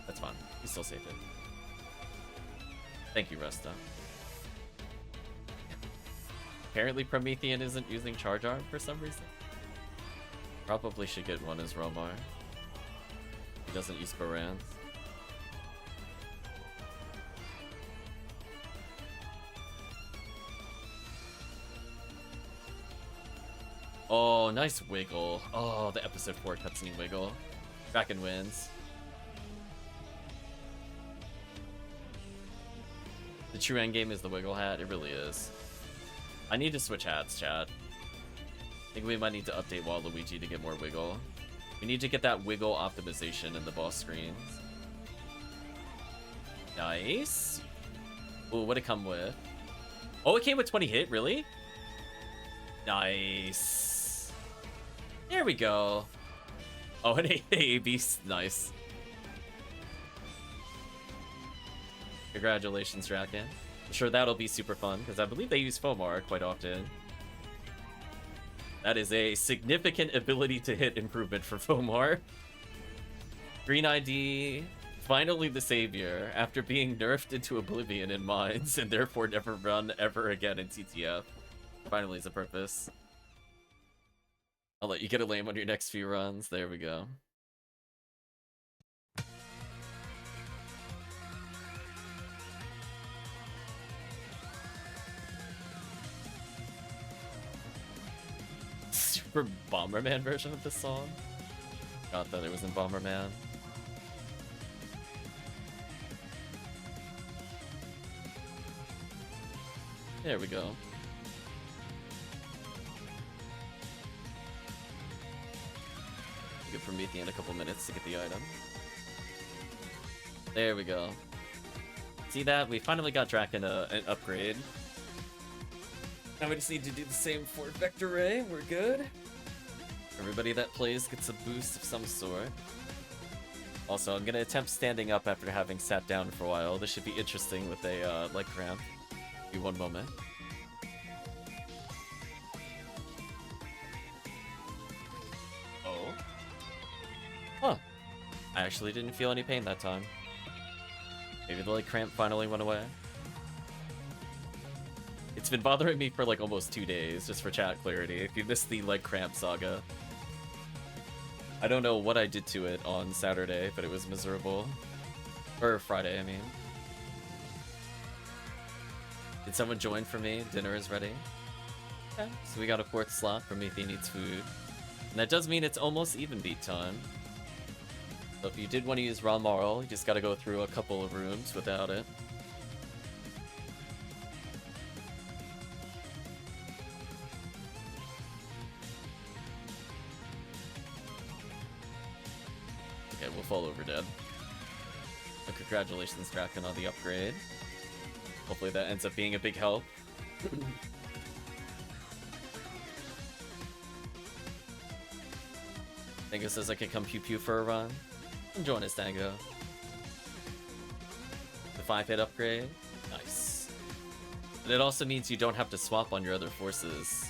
That's fine. He's still saved it. Thank you, Resta. Apparently Promethean isn't using Charge Arm for some reason. Probably should get one as Romar. He doesn't use Baran. Oh, nice wiggle. Oh, the episode 4 cutscene wiggle. Kraken wins. The true endgame is the wiggle hat. It really is. I need to switch hats, chat. I think we might need to update Waluigi to get more wiggle. We need to get that wiggle optimization in the boss screens. Nice. Ooh, what'd it come with? Oh, it came with 20 hit, really? Nice. There we go. Oh, an A beast, nice. Congratulations, Draken. I'm sure that'll be super fun, because I believe they use Fomar quite often. That is a significant ability to hit improvement for Fomar. Green ID, finally the savior, after being nerfed into oblivion in mines, and therefore never run ever again in TTF. Finally is a purpose. I'll let you get a lame on your next few runs. There we go. Super Bomberman version of this song? Forgot that it was in Bomberman. There we go. Give Promethean a couple minutes to get the item. There we go. See that? We finally got Draken an upgrade. Now we just need to do the same for Vector Ray. We're good. Everybody that plays gets a boost of some sort. Also, I'm gonna attempt standing up after having sat down for a while. This should be interesting with a leg cramp. Be one moment. Oh. Huh. I actually didn't feel any pain that time. Maybe the leg cramp finally went away. It's been bothering me for like almost 2 days, just for chat clarity. If you missed the leg cramp saga. I don't know what I did to it on Saturday, but it was miserable. Or Friday, I mean. Did someone join for me? Dinner is ready. Okay, so we got a 4th slot. Promethean needs food. And that does mean it's almost even beat time. So if you did want to use Raw Marl, you just gotta go through a couple of rooms without it. Okay, we'll fall over dead. But congratulations, Draken, on the upgrade. Hopefully that ends up being a big help. Tango says I can come pew-pew for a run. Join us, Tango. The 5-hit upgrade. Nice. And it also means you don't have to swap on your other forces.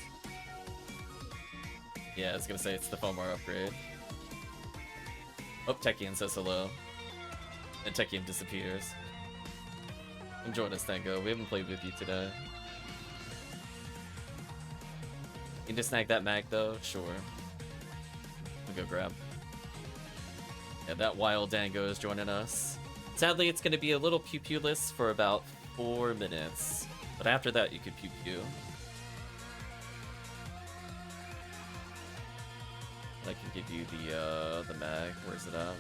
Yeah, I was gonna say it's the Fomar upgrade. Oh, Tekkium says hello. And Tekkium disappears. Come join us, Tango. We haven't played with you today. You can just snag that mag, though? Sure. We'll go grab. Yeah, that wild Dango is joining us. Sadly, it's going to be a little pew-pew-less for about 4 minutes. But after that, you could pew-pew. I can give you the mag. Where's it at?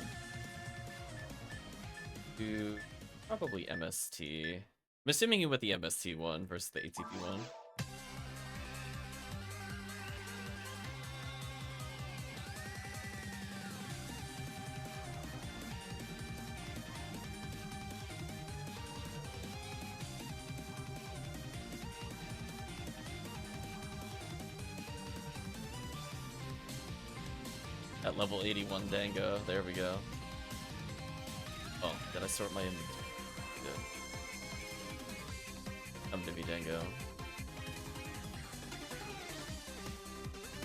Do probably MST. I'm assuming you with the MST one versus the ATP one. At level 81 Dango, there we go. Oh, did I sort my inventory? Good. I'm gonna be Dango.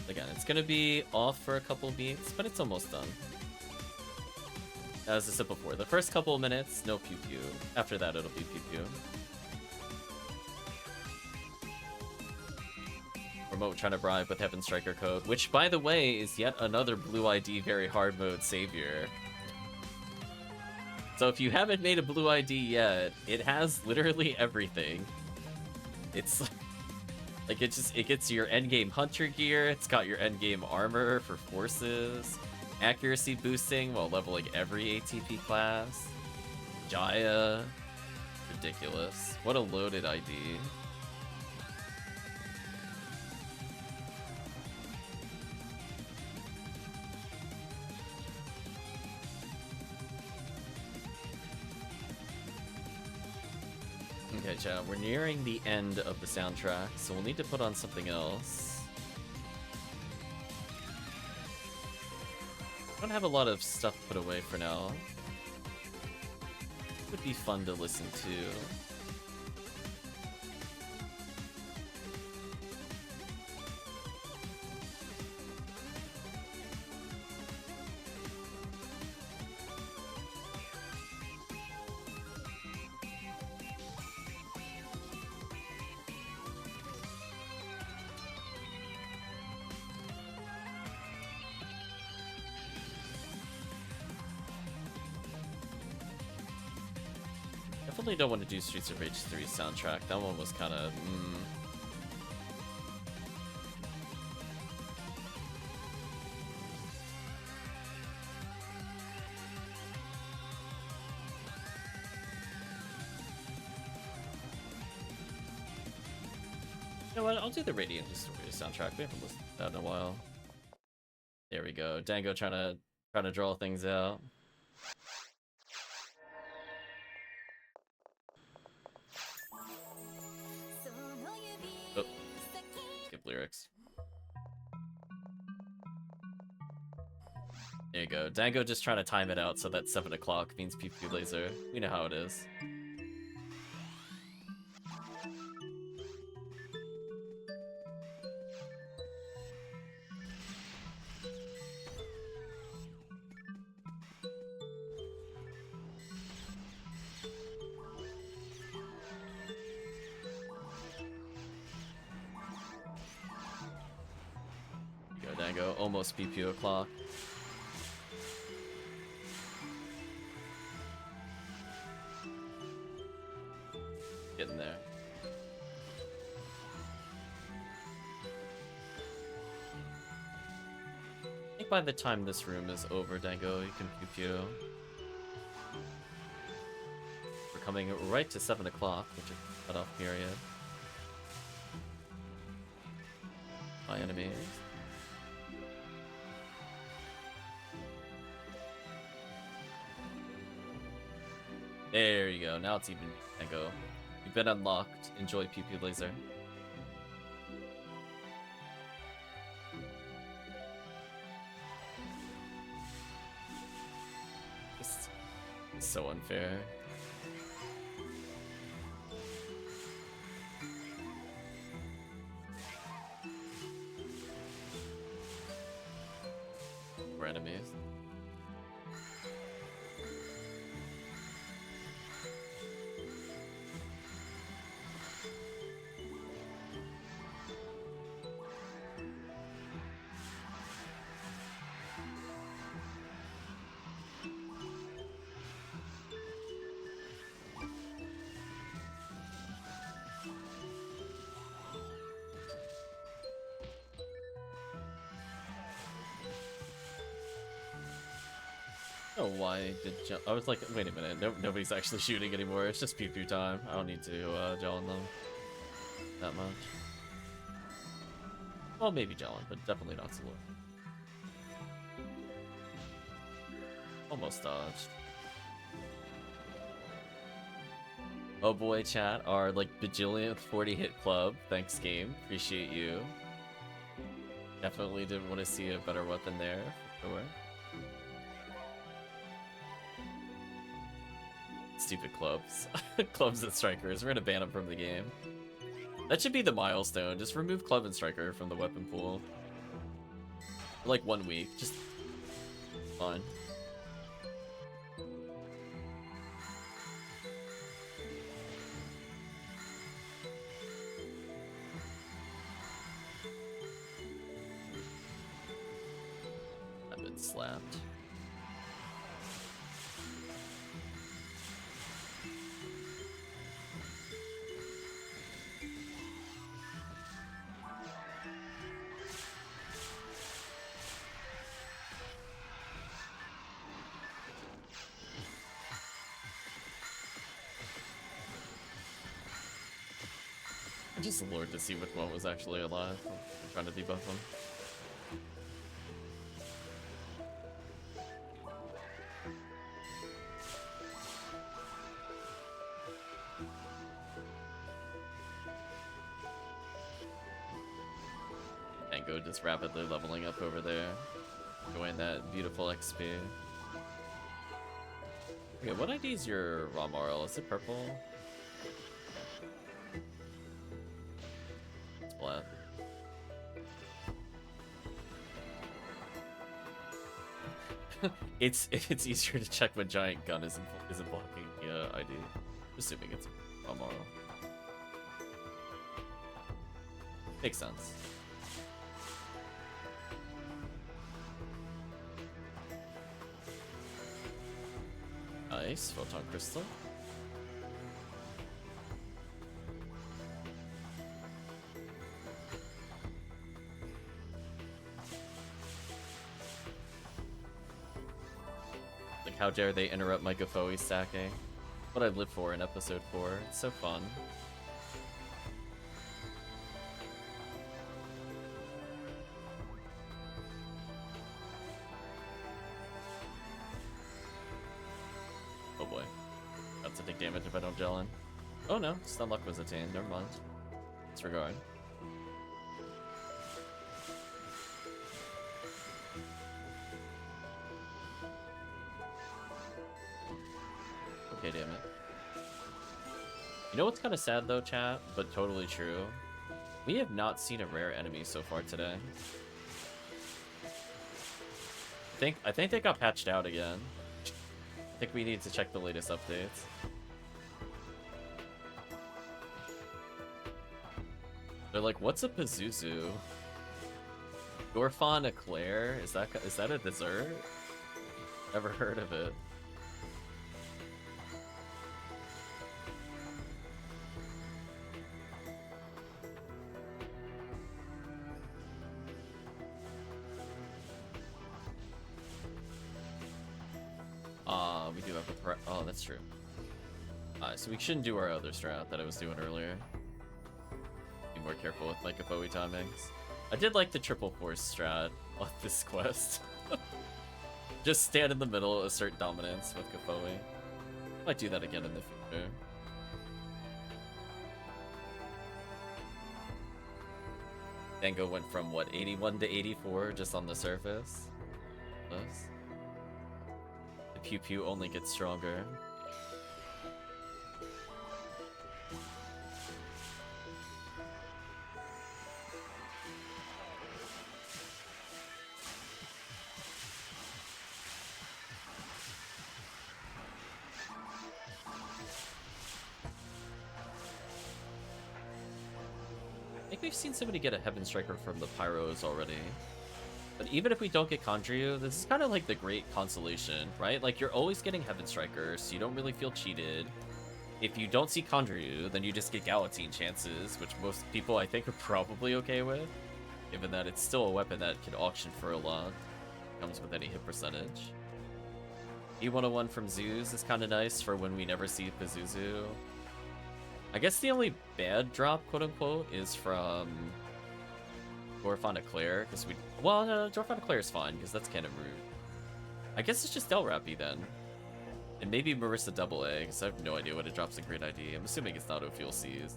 Again, it's gonna be off for a couple beats, but it's almost done. As I said before, the first couple of minutes, no pew-pew. After that, it'll be pew-pew. Remote trying to bribe with Heaven Striker code, which, by the way, is yet another Blue ID very hard mode savior. So if you haven't made a Blue ID yet, it has literally everything. It's like it gets your endgame hunter gear, it's got your endgame armor for forces, accuracy boosting while leveling every ATP class, Jaya. Ridiculous. What a loaded ID. Okay, chat, we're nearing the end of the soundtrack, so we'll need to put on something else. I don't have a lot of stuff put away for now. Would be fun to listen to. Definitely don't want to do Streets of Rage 3 soundtrack. That one was kind of. You know what? I'll do the Radiant Story soundtrack. We haven't listened to that in a while. There we go. Dango trying to draw things out. Oh, skip lyrics. There you go. Dango just trying to time it out so that 7 o'clock means pew pew laser. We know how it is. There you go, Dango. Almost pew pew o'clock. Getting there. I think by the time this room is over, Dango, you can pew pew. We're coming right to 7 o'clock, which is the cutoff period. My enemies. There you go. Now it's even. Dango. You've been unlocked. Enjoy pew pew laser. Just so unfair. We're enemies. Oh, why did I was like, wait a minute, nobody's actually shooting anymore. It's just pew pew time. I don't need to gel on them that much. Well, maybe gelling, but definitely not slow. Almost dodged. Oh boy, chat, our like bajillionth 40 hit club. Thanks, game. Appreciate you. Definitely did want to see a better weapon there, for sure. Stupid clubs. Clubs and strikers. We're gonna ban them from the game. That should be the milestone. Just remove club and striker from the weapon pool. For like 1 week. Just fine. I've been slapped. I just lured to see which one was actually alive. I'm trying to debuff them. Dango just rapidly leveling up over there. Enjoying that beautiful XP. Okay, what ID is your raw moral? Is it purple? It's black. it's easier to check when giant gun isn't blocking the ID. Assuming it's raw moral. Makes sense. Nice, photon crystal. Like, how dare they interrupt my Gafoe stacking? What I live for in episode 4. It's so fun. Oh boy. That's to take damage if I don't gel in. Oh no, stun luck was attained. Never mind. Disregard. Okay, damn it. You know what's kind of sad though, chat, but totally true? We have not seen a rare enemy so far today. I think they got patched out again. I think we need to check the latest updates. They're like, what's a Pazuzu? Gorfon Eclair? Is that a dessert? Never heard of it. We do have a oh, that's true. So we shouldn't do our other strat that I was doing earlier. Be more careful with my Gafoe timings. I did like the triple force strat on this quest. Just stand in the middle, assert dominance with Gafoe. Might do that again in the future. Dango went from what, 81 to 84 just on the surface? Plus. The pew pew only gets stronger. I think we've seen somebody get a Heaven Striker from the Pyros already. But even if we don't get Conjure, this is kind of like the great consolation, right? Like, you're always getting Heaven Strikers, so you don't really feel cheated. If you don't see Conjure, then you just get Galatine chances, which most people, I think, are probably okay with, given that it's still a weapon that can auction for a lot. Comes with any hit percentage. E101 from Zeus is kind of nice for when we never see Pazuzu. I guess the only bad drop, quote-unquote, is from Gorfon Eclair, because well, no, Gorfon Eclair is fine, because that's kind of rude. I guess it's just Delrappy then. And maybe Marissa Double A, because I have no idea what it drops in Great ID. I'm assuming it's not Ophiel Seas.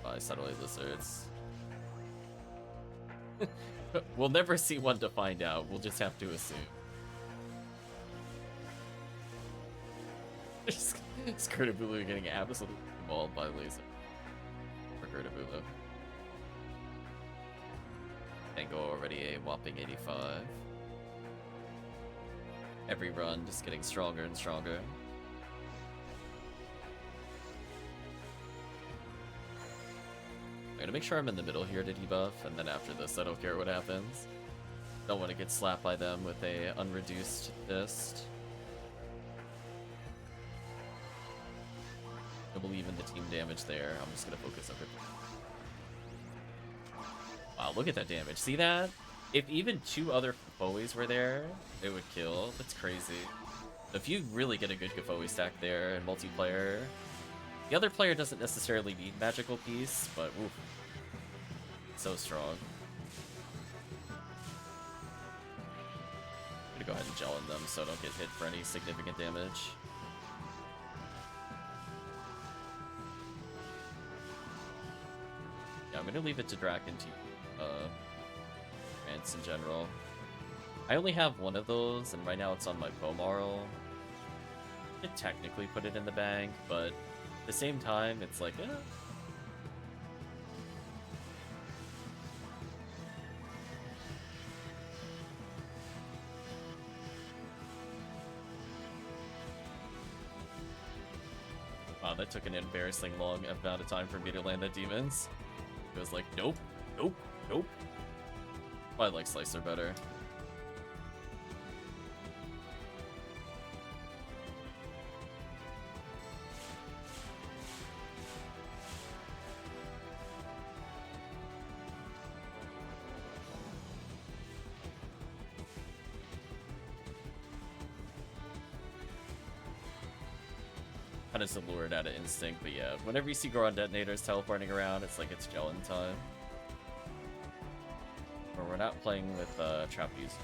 By Satellite Lizards. We'll never see one to find out, we'll just have to assume. Skirtabulu getting absolutely mauled by laser. For Skirtabulu. Tango already a whopping 85. Every run just getting stronger and stronger. I'm gonna make sure I'm in the middle here to debuff, and then after this I don't care what happens. Don't want to get slapped by them with a unreduced fist. I believe in the team damage there. I'm just gonna focus on it. Wow, look at that damage. See that? If even 2 other Gafoes were there, it would kill. That's crazy. If you really get a good Gafoe stack there in multiplayer, the other player doesn't necessarily need Magical Piece, but oof, so strong. I'm gonna go ahead and gel in them so I don't get hit for any significant damage. Yeah, I'm gonna leave it to Draken to Rants in general. I only have one of those, and right now it's on my Bomaro. I could technically put it in the bank, but at the same time, it's like, eh. Wow, that took an embarrassing long amount of time for me to land the demons. It was like, nope, nope, nope. I like Slicer better. Kind of lured out of instinct, but yeah, whenever you see Goron detonators teleporting around, it's like it's gelling time. Or we're not playing with trapeze.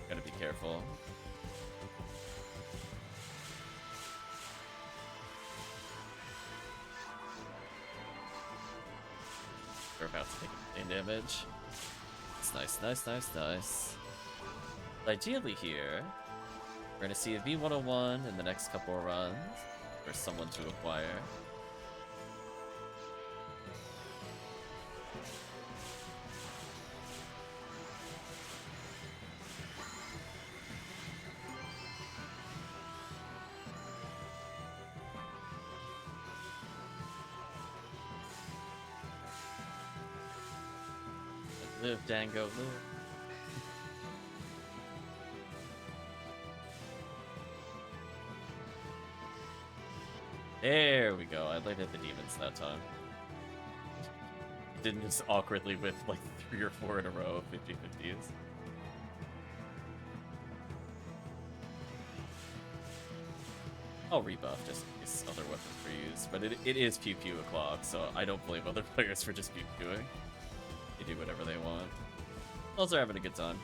Gotta be careful. We're about to take pain damage. It's nice, nice, nice, nice. Ideally here, we're gonna see a V101 in the next couple of runs for someone to acquire. Live, Dango, live. There we go. I laid at the demons that time. Didn't just awkwardly with like 3 or 4 in a row of 50-50s. I'll rebuff just in case other weapons are used, but it is pew pew o'clock, so I don't blame other players for just pew pewing. They do whatever they want. Also, they're having a good time.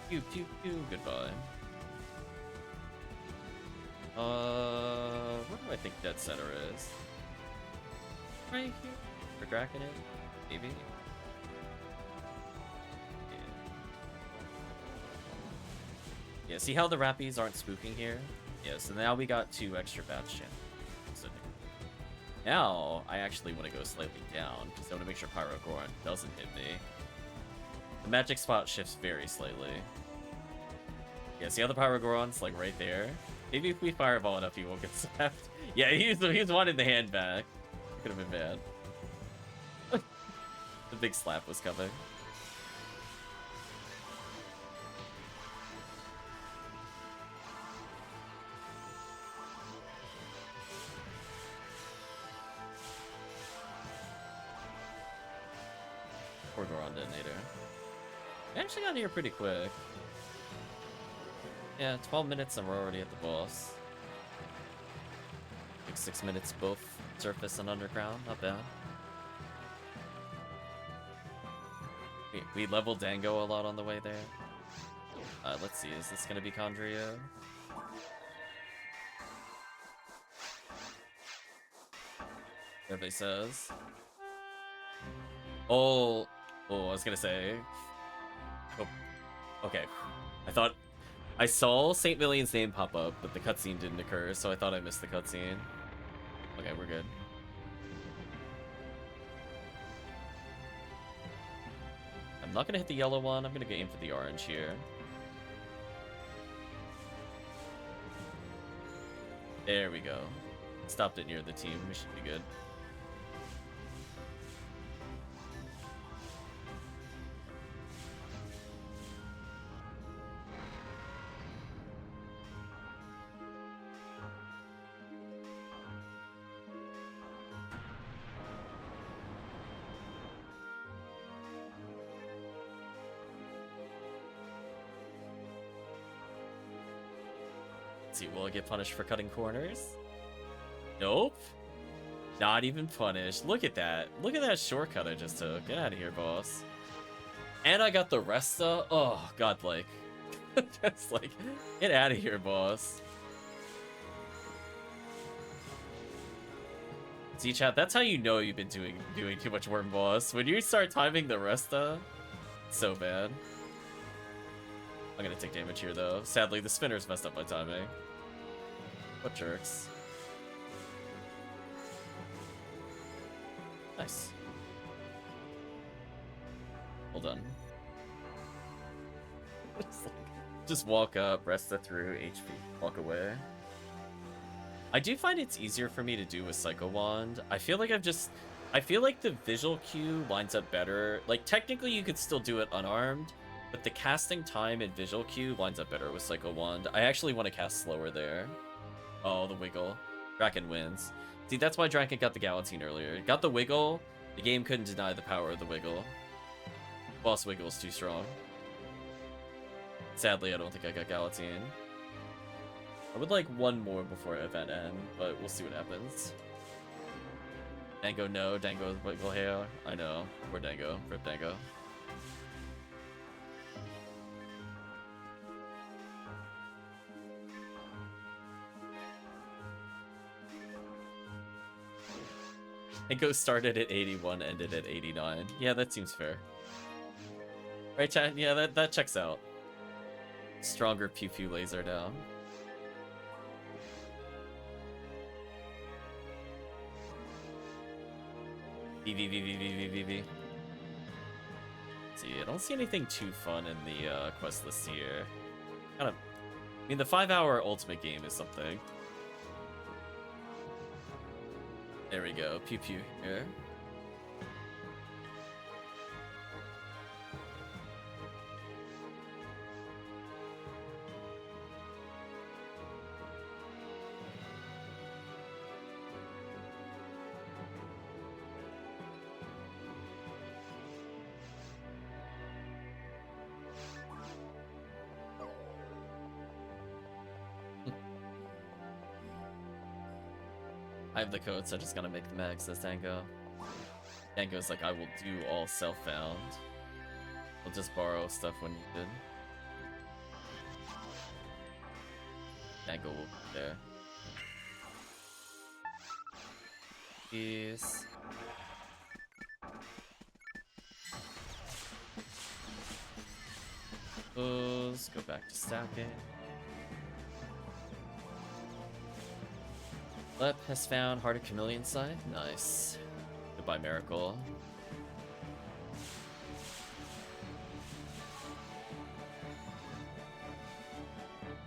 Pew pew pew. Goodbye. Where do I think Dead Center is? Right here? For Draken it? Maybe? Yeah, see how the Rappies aren't spooking here? Yeah, so now we got 2 extra batch channels. So now, I actually want to go slightly down, because I want to make sure Pyro Goron doesn't hit me. The magic spot shifts very slightly. Yeah, see how the Pyro Goron's like right there? Maybe if we fireball enough, he won't get slapped. Yeah, he was wanting the hand back. It could have been bad. The big slap was coming. Poor Goron detonator. I actually got here pretty quick. Yeah, 12 minutes and we're already at the boss. Like 6 minutes both surface and underground, not bad. We leveled Dango a lot on the way there. Let's see, is this gonna be Condrio? Everybody says. Oh, I was gonna say. Oh, okay. I saw St. Million's name pop up, but the cutscene didn't occur, so I thought I missed the cutscene. Okay, we're good. I'm not gonna hit the yellow one, I'm gonna aim for the orange here. There we go. Stopped it near the team, we should be good. See, will I get punished for cutting corners? Nope. Not even punished. Look at that. Look at that shortcut I just took. Get out of here, boss. And I got the Resta. Oh, godlike. Just like, get out of here, boss. See, chat, that's how you know you've been doing too much worm boss. When you start timing the Resta, so bad. I'm gonna take damage here, though. Sadly, the spinner's messed up my timing. What jerks. Nice. Well done. Just walk up, Resta through, HP, walk away. I do find it's easier for me to do with Psycho Wand. I feel like the visual cue lines up better. Like, technically you could still do it unarmed, but the casting time and visual cue lines up better with Psycho Wand. I actually want to cast slower there. Oh, the wiggle. Draken wins. See, that's why Draken got the Galantine earlier. It got the wiggle, the game couldn't deny the power of the wiggle. Boss wiggle is too strong. Sadly, I don't think I got Galantine. I would like one more before event end, but we'll see what happens. Dango, no. Dango, wiggle hair. I know. Poor Dango. Rip Dango. Dango started at 81, ended at 89. Yeah, that seems fair. Right, chat? Yeah, that checks out. Stronger pew pew laser down. V. See, I don't see anything too fun in the quest list here. Kind of, I mean, the 5-hour ultimate game is something. There we go, pew pew here. I have the code, so I just gotta make the mag, says Dango. Dango's like, I will do all self-found. I'll just borrow stuff when needed. Dango will be there. Peace. Let's go back to stacking. Lep has found Heart of Chameleon side. Nice. Goodbye, Miracle.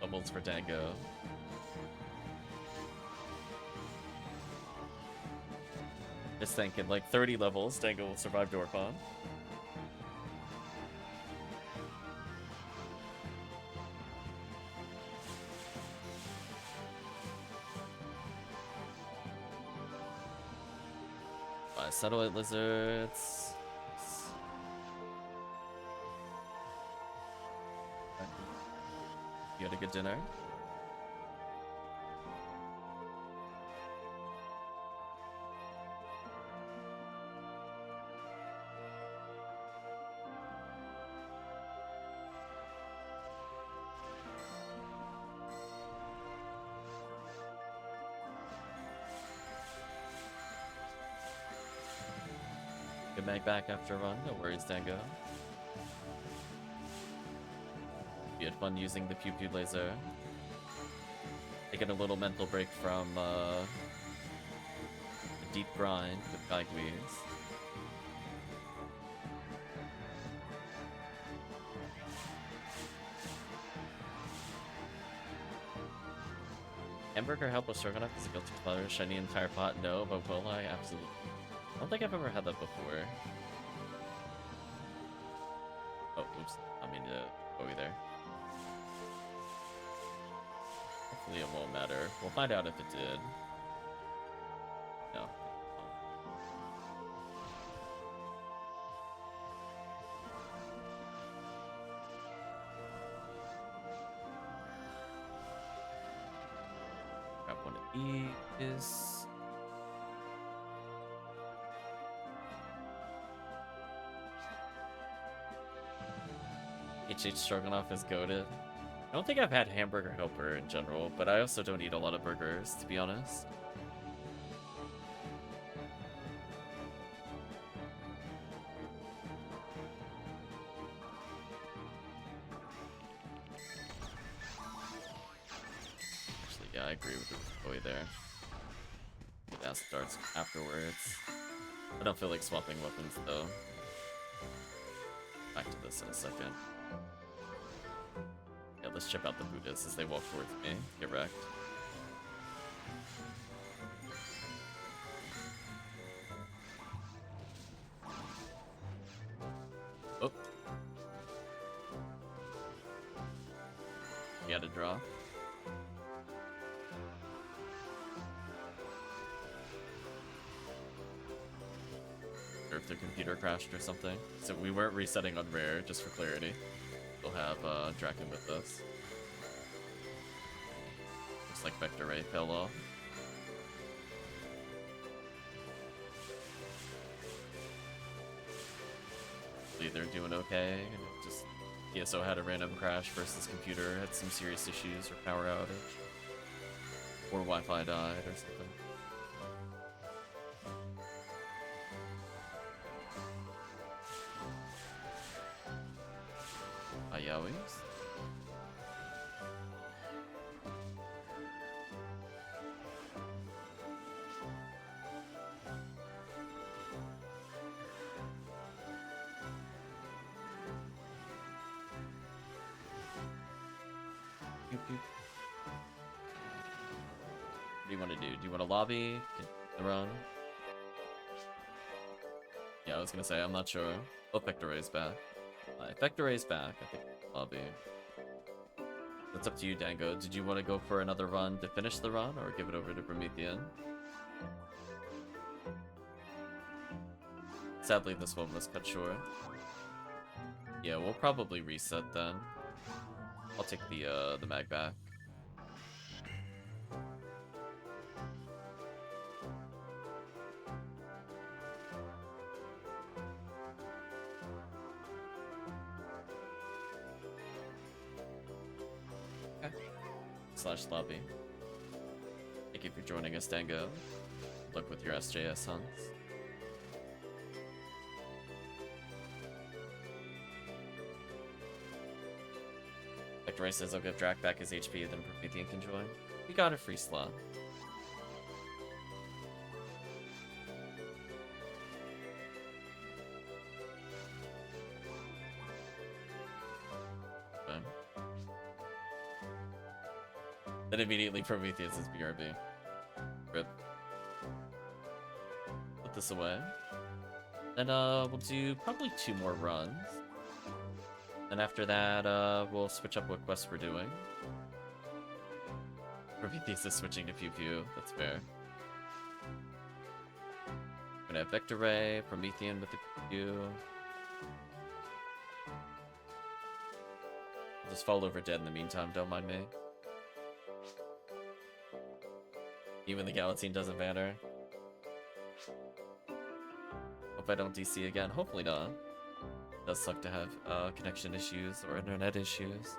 Doubles for Dango. Just thinking, like 30 levels, Dango will survive Dorpon. Satellite lizards. You had a good dinner? Good mag back after a run, no worries, Dango. You had fun using the pew pew laser. Taking a little mental break from a deep grind with Guyguiz. Hamburger help with stroganoff is a guilty pleasure. Shiny entire pot? No, but will I? Absolutely. I don't think I've ever had that before. Oh, oops. I mean to go there. Hopefully it won't matter. We'll find out if it did. No. Grab one of these. HH Stroganoff is goated. I don't think I've had hamburger helper in general, but I also don't eat a lot of burgers, to be honest. Yeah, I agree with the boy there. That starts afterwards. I don't feel like swapping weapons though. Back to this in a second. Yeah, let's chip out the Buddhists as they walk towards me. Get wrecked. Oh. He had a draw. Or if their computer crashed or something. So we weren't resetting on rare, just for clarity. We'll have Draken with us. Looks like Vector Ray fell off. They're doing okay. Just PSO had a random crash versus computer had some serious issues or power outage. Or Wi-Fi died or something. Yowies. What do you want to do? Do you want to lobby? Can run? Yeah, I was gonna say, I'm not sure. Oh, Vector Ray's back. If Vector Ray's back, I think lobby. That's up to you, Dango. Did you want to go for another run to finish the run, or give it over to Promethean? Sadly, this one was cut short. Yeah, we'll probably reset then. I'll take the mag back. Okay. / lobby. Thank you for joining us, Dango. Good luck with your SJS hunts. Ray says I'll give Drac back his HP, then Promethean can join. We got a free slot. Okay. Then immediately Prometheus is BRB. Rip. Put this away. Then we'll do probably 2 more runs. And after that, we'll switch up what quests we're doing. Prometheus is switching to Pew Pew, that's fair. We're gonna have Vector Ray, Promethean with the Pew. I'll just fall over dead in the meantime, don't mind me. Even the Galatine doesn't matter. Hope I don't DC again, hopefully not. It does suck to have connection issues or internet issues.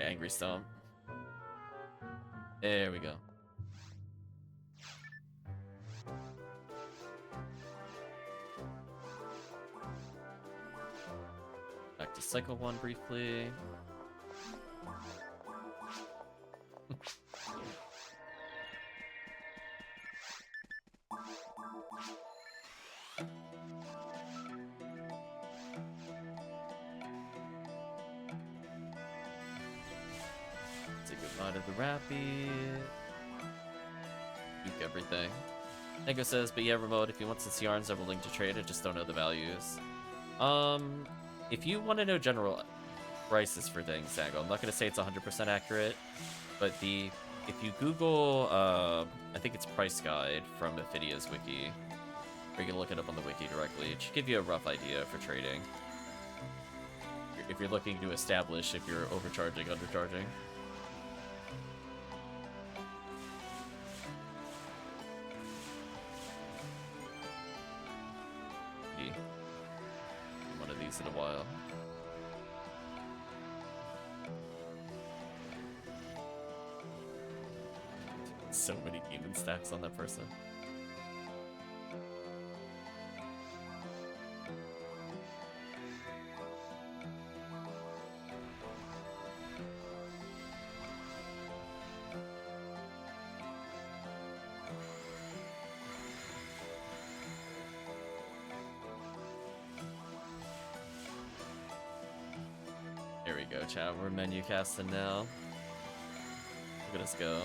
Angry Stomp. There we go. Back to Cycle 1 briefly. Goodbye to the Rappy. Duke everything. Nego says, but yeah, Remote, if you want some yarns, I'm willing to trade. I just don't know the values. If you want to know general prices for things, Dango, I'm not going to say it's 100% accurate, but if you Google, I think it's Price Guide from Ephinea's wiki, or you can look it up on the wiki directly, it should give you a rough idea for trading. If you're looking to establish if you're overcharging, undercharging. One of these in a while. So many demon stacks on that person. we go, chat. We're menu casting now. Look at us go.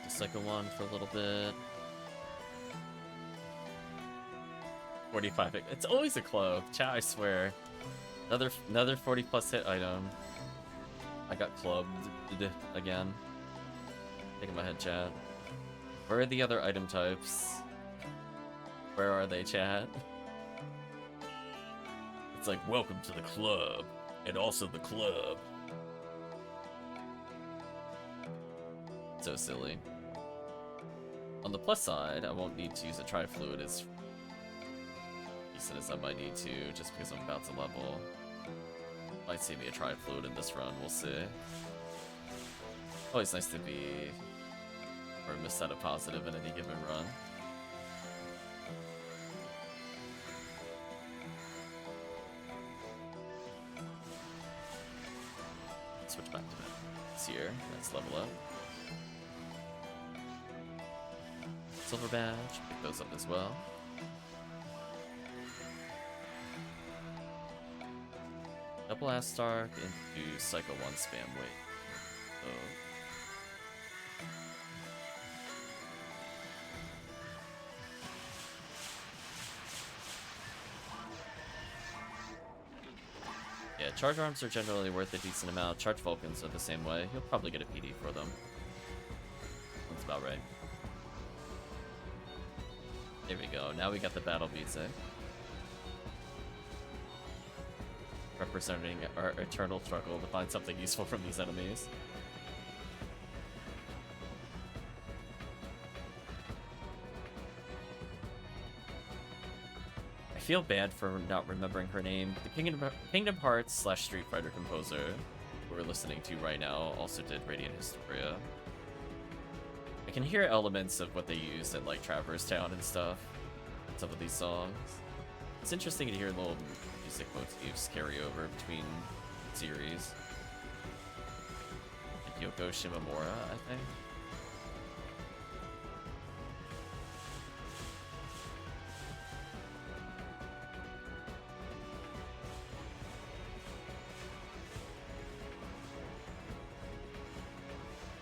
Cycle 1 for a little bit. 45. It's always a club. Chat, I swear. Another 40 plus hit item. I got clubbed again. Taking my head, chat. Where are the other item types? Where are they, chat? It's like, welcome to the club. And also the club. So silly. On the plus side, I won't need to use a tri-fluid as decent as I might need to, just because I'm about to level. Might see me a tri-fluid in this run, we'll see. Always nice to be, or miss out a positive in any given run. Switch back to this here, let's level up. Silver badge, pick those up as well. Double Astark into Cycle 1 spam wait. Oh. Yeah, charge arms are generally worth a decent amount. Charge Vulcans are the same way. You'll probably get a PD for them. That's about right. There we go. Now we got the battle music. Representing our eternal struggle to find something useful from these enemies. I feel bad for not remembering her name. The Kingdom Hearts / Street Fighter composer who we're listening to right now also did Radiant Historia. I can hear elements of what they used in like Traverse Town and stuff. Some of these songs. It's interesting to hear little music motifs carry over between series. Like Yoko Shimomura, I think.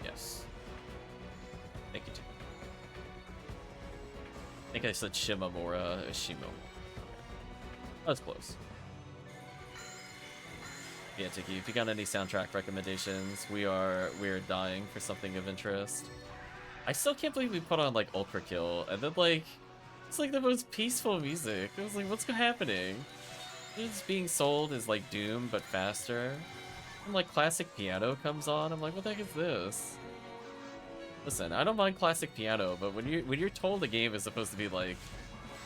Yes. Thank you, Tim. I think I said Shimomura. Shimo. That was close. Yeah, Tiki, if you got any soundtrack recommendations, we're dying for something of interest. I still can't believe we put on like Ultra Kill, and then like it's like the most peaceful music. I was like, what's happening? It's being sold as like Doom but faster. And like classic piano comes on. I'm like, what the heck is this? Listen, I don't mind classic piano, but when you're told the game is supposed to be like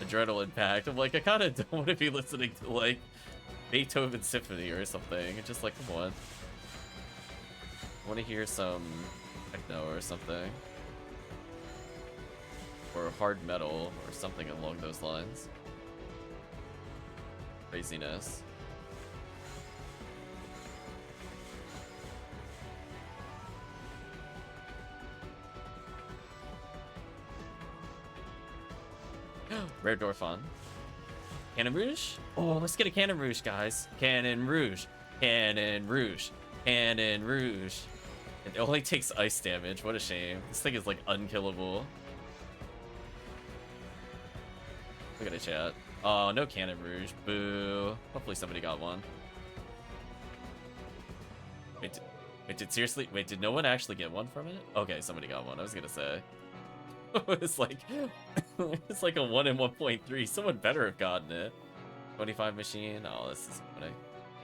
adrenaline packed, I'm like, I kind of don't want to be listening to like Beethoven Symphony or something. It's just like, come on. I want to hear some techno or something, or hard metal or something along those lines. Craziness. Rare Dorfon. Cannon Rouge? Oh, let's get a Cannon Rouge, guys. Cannon Rouge. Cannon Rouge. Cannon Rouge. It only takes ice damage. What a shame. This thing is like unkillable. Look at it, chat. Oh, no Cannon Rouge. Boo. Hopefully somebody got one. Wait, did no one actually get one from it? Okay, somebody got one. I was gonna say. It's like it's like a 1 in 1.3. Someone better have gotten it. 25 machine. Oh, this is funny.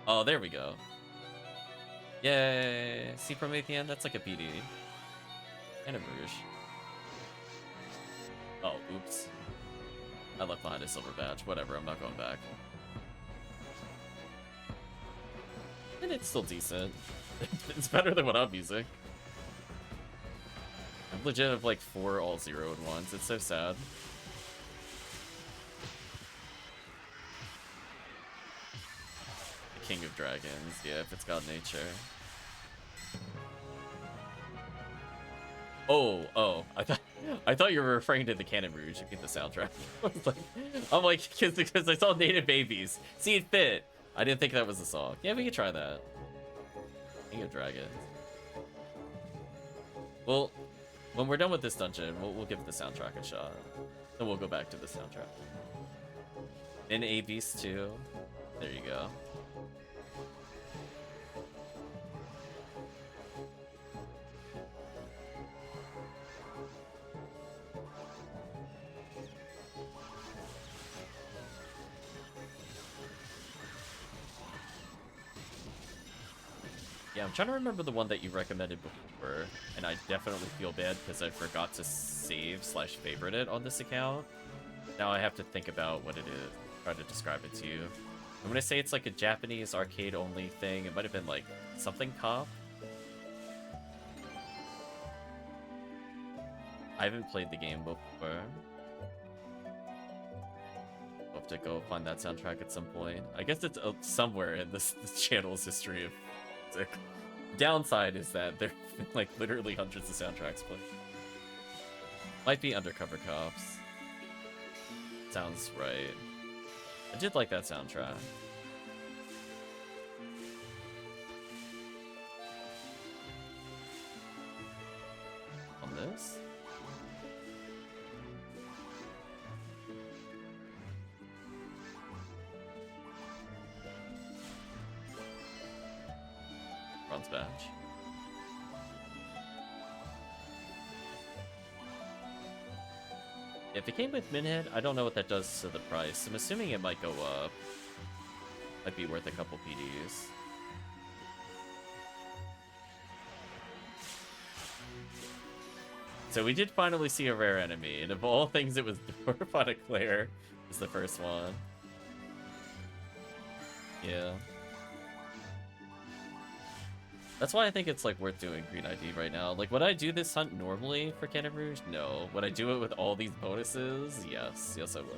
Oh, there we go. Yay! See Promethean? That's like a PD. And a Rouge. Oh, oops. I left behind a silver badge. Whatever, I'm not going back. And it's still decent. It's better than what I'm using. legit have like 4 all 0 at once. It's so sad. The King of Dragons, yeah, if it's God Nature. Oh, I thought you were referring to the Cannon Rouge. You get the soundtrack. I'm like, because I saw Native Babies. See it fit. I didn't think that was the song. Yeah, we could try that. King of Dragons. Well, when we're done with this dungeon, we'll give the soundtrack a shot. Then we'll go back to the soundtrack. In A Beast 2. There you go. Yeah, I'm trying to remember the one that you recommended before, and I definitely feel bad because I forgot to save/favorite it on this account. Now I have to think about what it is, try to describe it to you. I'm gonna say it's like a Japanese arcade-only thing. It might have been like something cop. I haven't played the game before. I'll have to go find that soundtrack at some point. I guess it's somewhere in this channel's history of music. Downside is that there have been like literally hundreds of soundtracks played. Might be Undercover Cops. Sounds right. I did like that soundtrack. On this? Bronze badge. If it came with Minhead, I don't know what that does to the price. I'm assuming it might go up. Might be worth a couple PDs. So we did finally see a rare enemy, and of all things, it was Dwarf on a Claire is the first one. Yeah. That's why I think it's like worth doing Green ID right now. Like, would I do this hunt normally for Cannon Rouge? No. Would I do it with all these bonuses? Yes. Yes, I would.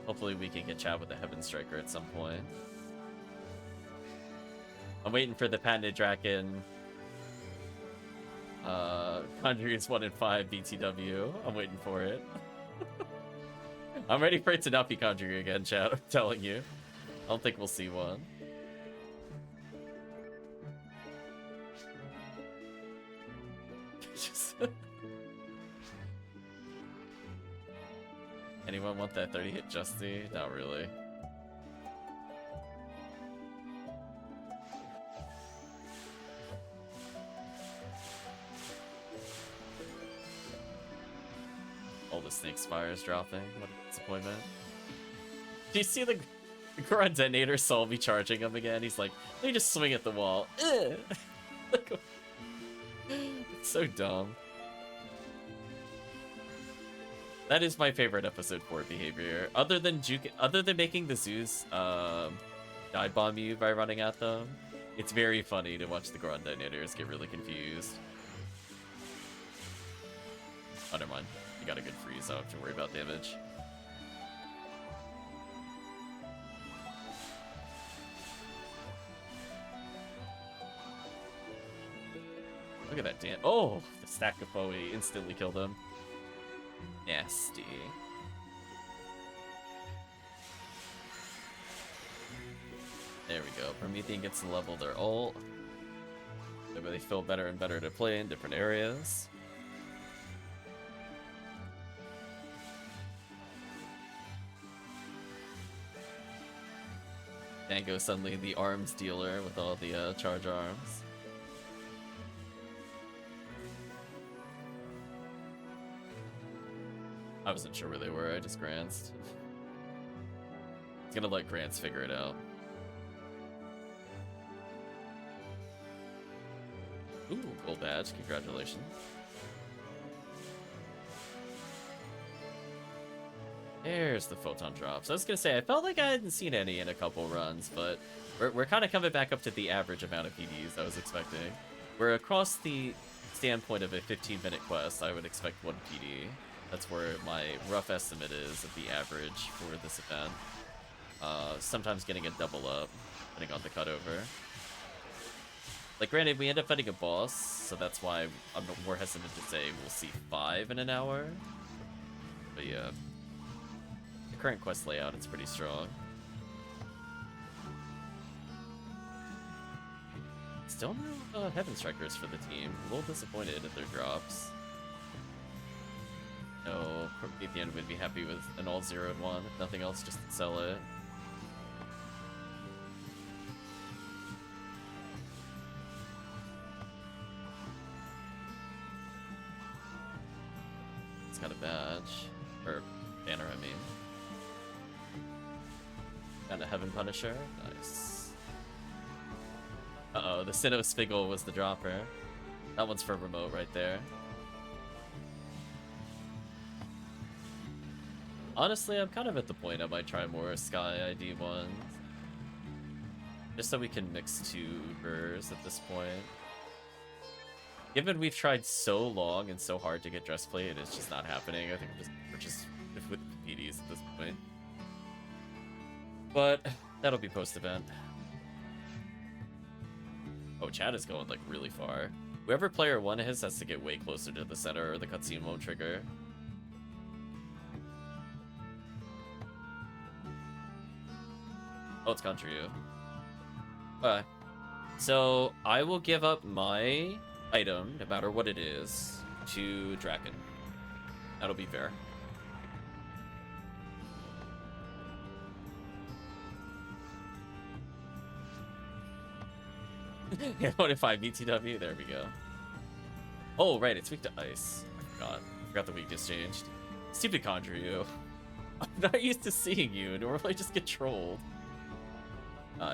Hopefully we can get chat with the Heaven Striker at some point. I'm waiting for the Patented Draken. Conjure's 1 in 5 BTW. I'm waiting for it. I'm ready for it to not be Conjuring again, chat. I'm telling you. I don't think we'll see one. Anyone want that 30-hit Justy? Not really. All the snake spires dropping. What a disappointment. Do you see the Goron Detonator saw me charging him again? He's like, let me just swing at the wall. It's so dumb. That is my favorite episode 4 behavior. Other than making the Zeus dive bomb you by running at them, it's very funny to watch the Goron Detonators get really confused. Oh, never mind. You got a good freeze, so I don't have to worry about damage. Look at that damn. Oh, the stack of Bowie instantly killed him. Nasty. There we go. Promethean gets to level their ult. Maybe they feel better and better to play in different areas. Dango suddenly the arms dealer with all the charge arms. I wasn't sure where they were, I just glanced. It's gonna let Grants figure it out. Ooh, gold badge, congratulations. There's the photon drops. I was gonna say, I felt like I hadn't seen any in a couple runs, but we're kind of coming back up to the average amount of PDs I was expecting. We're across the standpoint of a 15-minute quest, I would expect 1 PD. That's where my rough estimate is of the average for this event. Sometimes getting a double up, depending on the cutover. Like, granted, we end up fighting a boss, so that's why I'm more hesitant to say we'll see 5 in an hour. But yeah, the current quest layout is pretty strong. Still no Heaven Strikers for the team. A little disappointed at their drops. No, Promethean would be happy with an all 0 and 1, if nothing else, just to sell it. It's got a badge. Or banner, I mean. And a Heaven Punisher. Nice. Uh-oh, the Sinnoh Spiggle was the dropper. That one's for remote right there. Honestly, I'm kind of at the point I might try more Sky ID ones. Just so we can mix 2 Ubers at this point. Given we've tried so long and so hard to get dress plate, it's just not happening. I think we're just with PDs at this point. But that'll be post-event. Oh, chat is going, like, really far. Whoever player 1 is has to get way closer to the center or the cutscene won't trigger. Oh, it's gone through you. Okay. So, I will give up my item, no matter what it is, to Draken. That'll be fair. Yeah, 25 BTW, there we go. Oh, right, it's weak to ice. I forgot the weakness changed. Stupid Conjure you. I'm not used to seeing you, normally I just get trolled.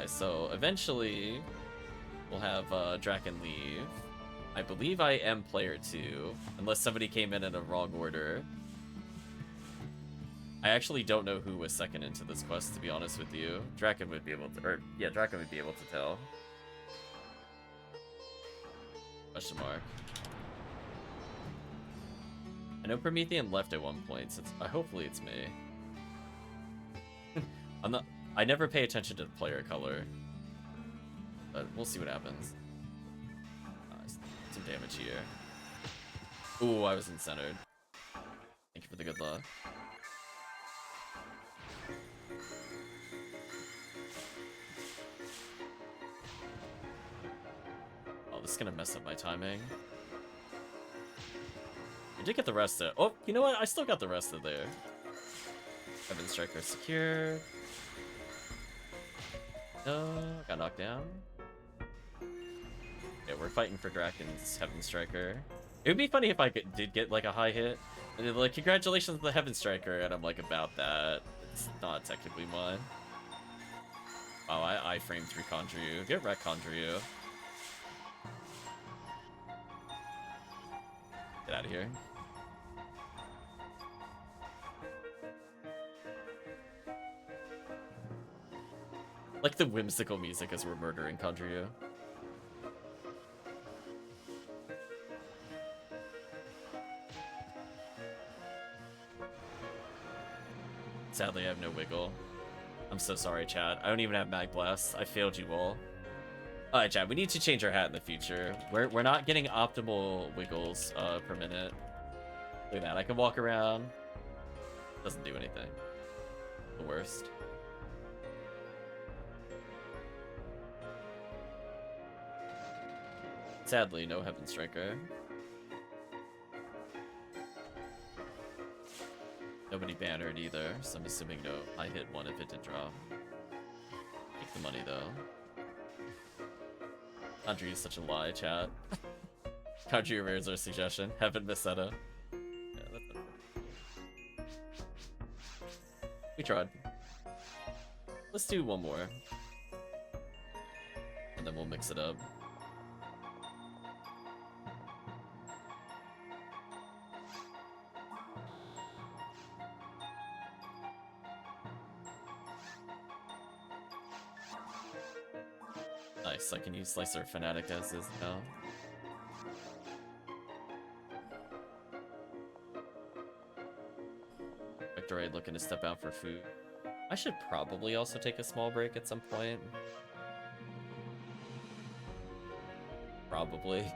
So eventually, we'll have Draken leave. I believe I am player 2, unless somebody came in a wrong order. I actually don't know who was second into this quest, to be honest with you. Draken would be able to, or yeah, Draken would be able to tell. Question mark. I know Promethean left at one point, so hopefully it's me. I never pay attention to the player color, but we'll see what happens. Some damage here. Ooh, I was incentered. Thank you for the good luck. Oh, this is gonna mess up my timing. I did get the rest of. Oh, you know what? I still got the rest of there. Heaven Striker secured. No, got knocked down. Yeah, we're fighting for Draken's Heaven Striker. It would be funny if I did get like a high hit. And they're like, congratulations on the Heaven Striker, and I'm like, about that. It's not technically mine. Oh, I framed through Conjure you. Get wrecked, Conjure you. Get out of here. Like the whimsical music as we're murdering Conjure you. Sadly, I have no wiggle. I'm so sorry, chat. I don't even have Mag Blast. I failed you all. Alright, chat, we need to change our hat in the future. We're not getting optimal wiggles per minute. Look at that. I can walk around. Doesn't do anything. The worst. Sadly, no Heaven Striker. Nobody bannered either, so I'm assuming no. I hit one if it did drop. Take the money though. Conjure is such a lie, chat. Conjure rare is our suggestion. Heaven Meseta. Yeah, that's it. We tried. Let's do one more. And then we'll mix it up. Nice, I can use Slicer Fanatic as is now. Vectorade looking to step out for food. I should probably also take a small break at some point. Probably.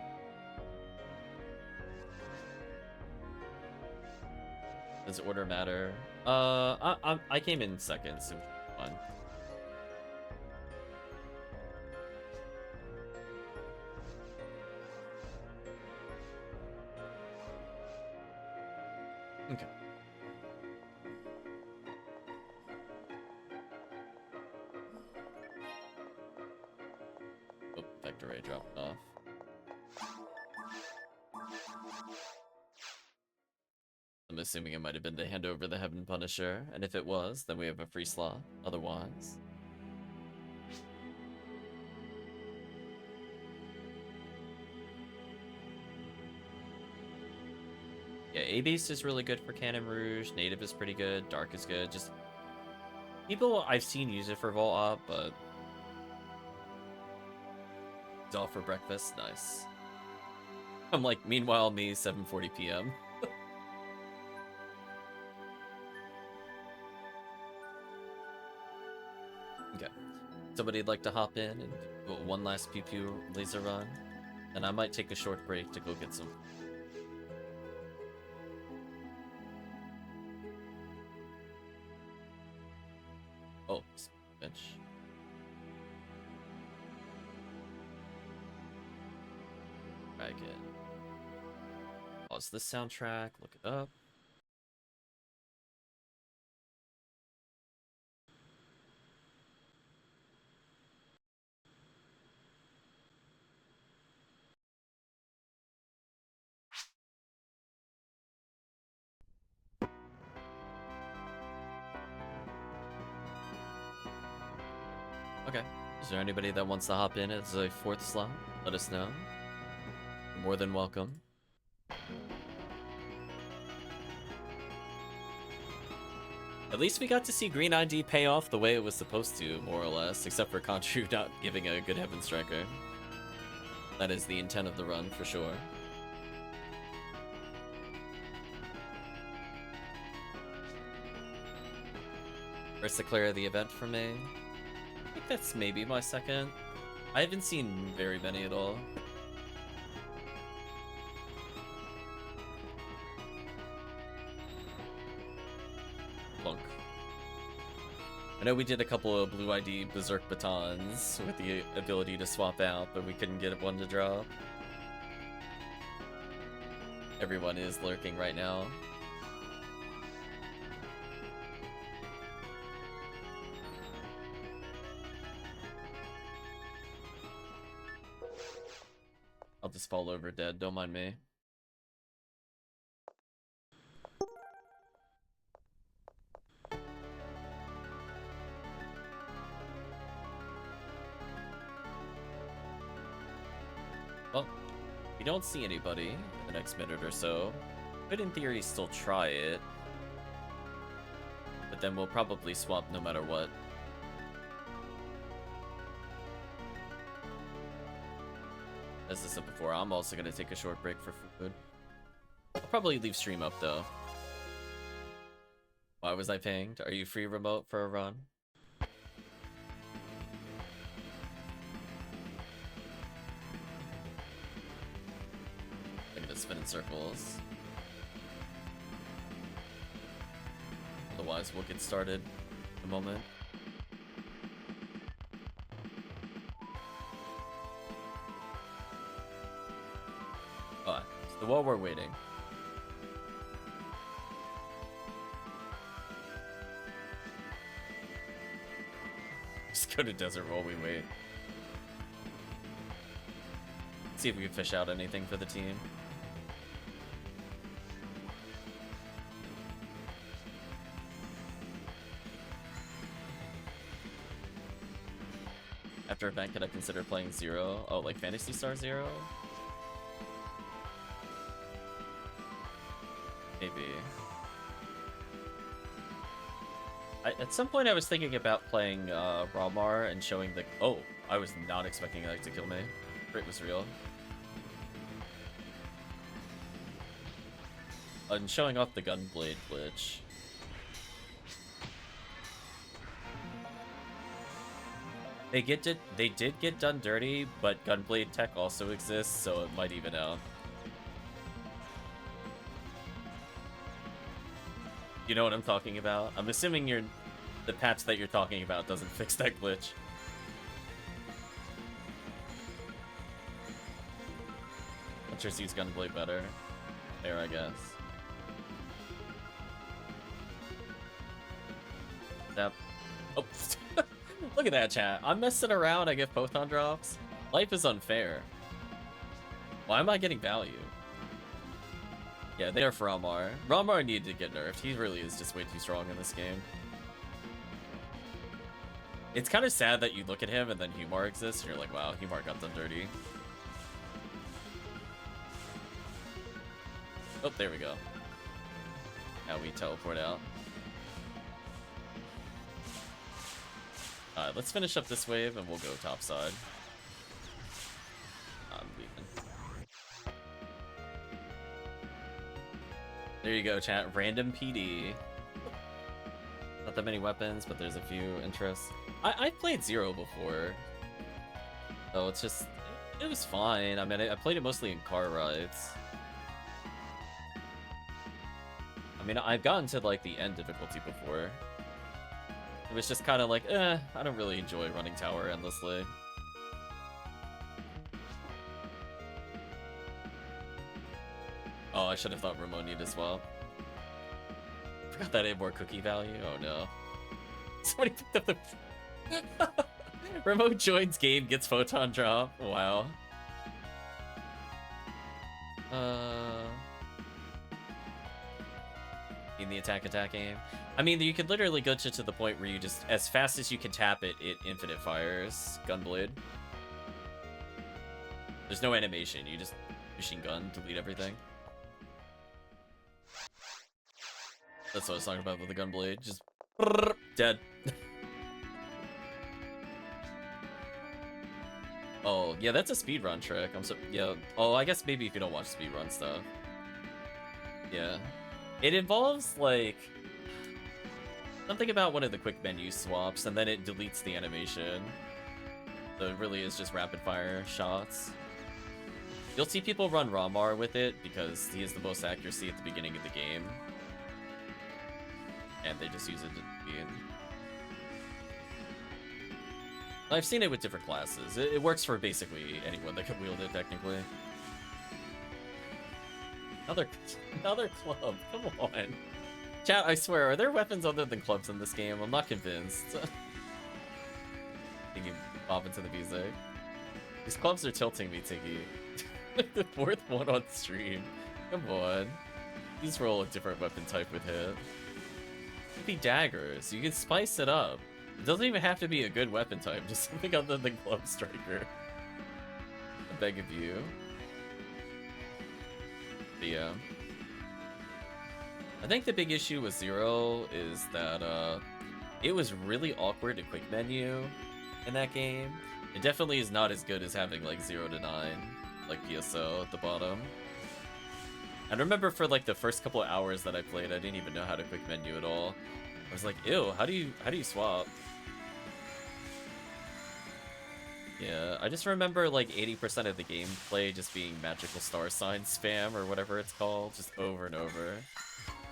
Does order matter? I came in second, so fun. Okay. Oh, Vector Ray dropped off. I'm assuming it might have been to hand over the Heaven Punisher, and if it was, then we have a free slot. Otherwise... yeah, A-Beast is really good for Cannon Rouge, Native is pretty good, Dark is good, just... people I've seen use it for Vault Op, but... it's all for breakfast, nice. I'm like, meanwhile, me, 7:40 p.m. Okay. Somebody'd like to hop in and do one last pew-pew laser run? And I might take a short break to go get some... oh, bench. Drag it. Pause this soundtrack, look it up. Okay. Is there anybody that wants to hop in as a fourth slot? Let us know. You're more than welcome. At least we got to see Green ID pay off the way it was supposed to, more or less, except for Contru not giving a good Heaven Striker. That is the intent of the run, for sure. First to clear the event for me. I think that's maybe my second. I haven't seen very many at all. Plunk. I know we did a couple of Blue ID Berserk Batons with the ability to swap out, but we couldn't get one to drop. Everyone is lurking right now. I'll just fall over dead, don't mind me. Well, if we don't see anybody in the next minute or so, could in theory still try it. But then we'll probably swap no matter what. As I said before, I'm also going to take a short break for food. I'll probably leave stream up, though. Why was I pinged? Are you free remote for a run? I'm going to spin in circles. Otherwise, we'll get started in a moment. So while we're waiting, just go to desert while we wait. See if we can fish out anything for the team. After event, could I consider playing Zero? Oh, like Phantasy Star Zero? Maybe. At some point I was thinking about playing Ramar and showing the... oh, I was not expecting that to kill me. Crit was real. I'm showing off the gunblade glitch. They did get done dirty, but gunblade tech also exists, so it might even out. You know what I'm talking about? I'm assuming the patch that you're talking about doesn't fix that glitch. Hunter sees gunblade better. There, I guess. Yep. Oh, look at that, chat. I'm messing around, I get photon drops. Life is unfair. Why am I getting value? Yeah, they nerfed Ramar. Ramar needed to get nerfed. He really is just way too strong in this game. It's kind of sad that you look at him and then Humar exists, and you're like, wow, Humar got done dirty. Oh, there we go. Now we teleport out. Alright, let's finish up this wave and we'll go topside. I'm leaving. There you go, chat. Random PD. Not that many weapons, but there's a few interests. I've played Zero before. So it's just... It was fine. I mean, I played it mostly in car rides. I mean, I've gotten to, like, the end difficulty before. It was just kind of like, I don't really enjoy running tower endlessly. Oh, I should have thought Remote needed as well. Forgot that had more cookie value. Oh no. Somebody picked up the... Remote joins game, gets photon drop. Wow. In the attack aim. I mean, you could literally go to the point where you just, as fast as you can tap it, it infinite fires Gunblade. There's no animation, you just machine gun, delete everything. That's what I was talking about with the Gunblade, just dead. Oh, yeah, that's a speedrun trick. Yeah. Oh, I guess maybe if you don't watch speedrun stuff. Yeah. It involves, like, something about one of the quick menu swaps, and then it deletes the animation. So it really is just rapid-fire shots. You'll see people run Ramar with it, because he has the most accuracy at the beginning of the game. And they just use it to begin. I've seen it with different classes. It works for basically anyone that can wield it, technically. Another club, come on. Chat, I swear, are there weapons other than clubs in this game? I'm not convinced. Thinking pop into the music. These clubs are tilting me, Tiggy. The fourth one on stream. Come on. Please roll a different weapon type with hit. It could be daggers. You can spice it up. It doesn't even have to be a good weapon type, just something other than Club Striker. I beg of you. But yeah. I think the big issue with Zero is that it was really awkward to quick menu in that game. It definitely is not as good as having like 0 to 9, like PSO at the bottom. And I remember for like the first couple of hours that I played, I didn't even know how to quick menu at all. I was like, ew, how do you swap? Yeah, I just remember like 80% of the gameplay just being magical star sign spam or whatever it's called, just over and over.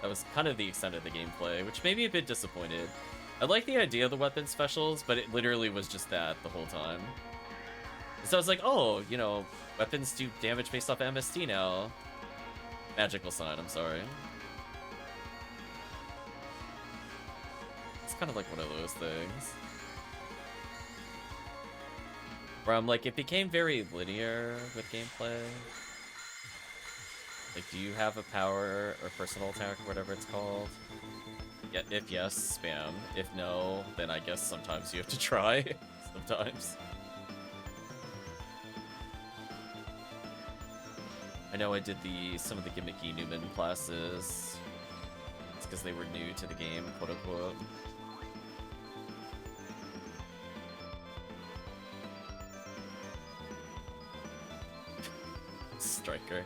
That was kind of the extent of the gameplay, which made me a bit disappointed. I like the idea of the weapon specials, but it literally was just that the whole time. So I was like, oh, you know, weapons do damage based off MST now. Magical sign, I'm sorry. It's kind of like one of those things. Where I'm like, it became very linear with gameplay. Like, do you have a power or personal attack or whatever it's called? Yeah, if yes, spam. If no, then I guess sometimes you have to try. Sometimes. I know I did some of the gimmicky Newman classes. It's because they were new to the game, quote unquote. striker.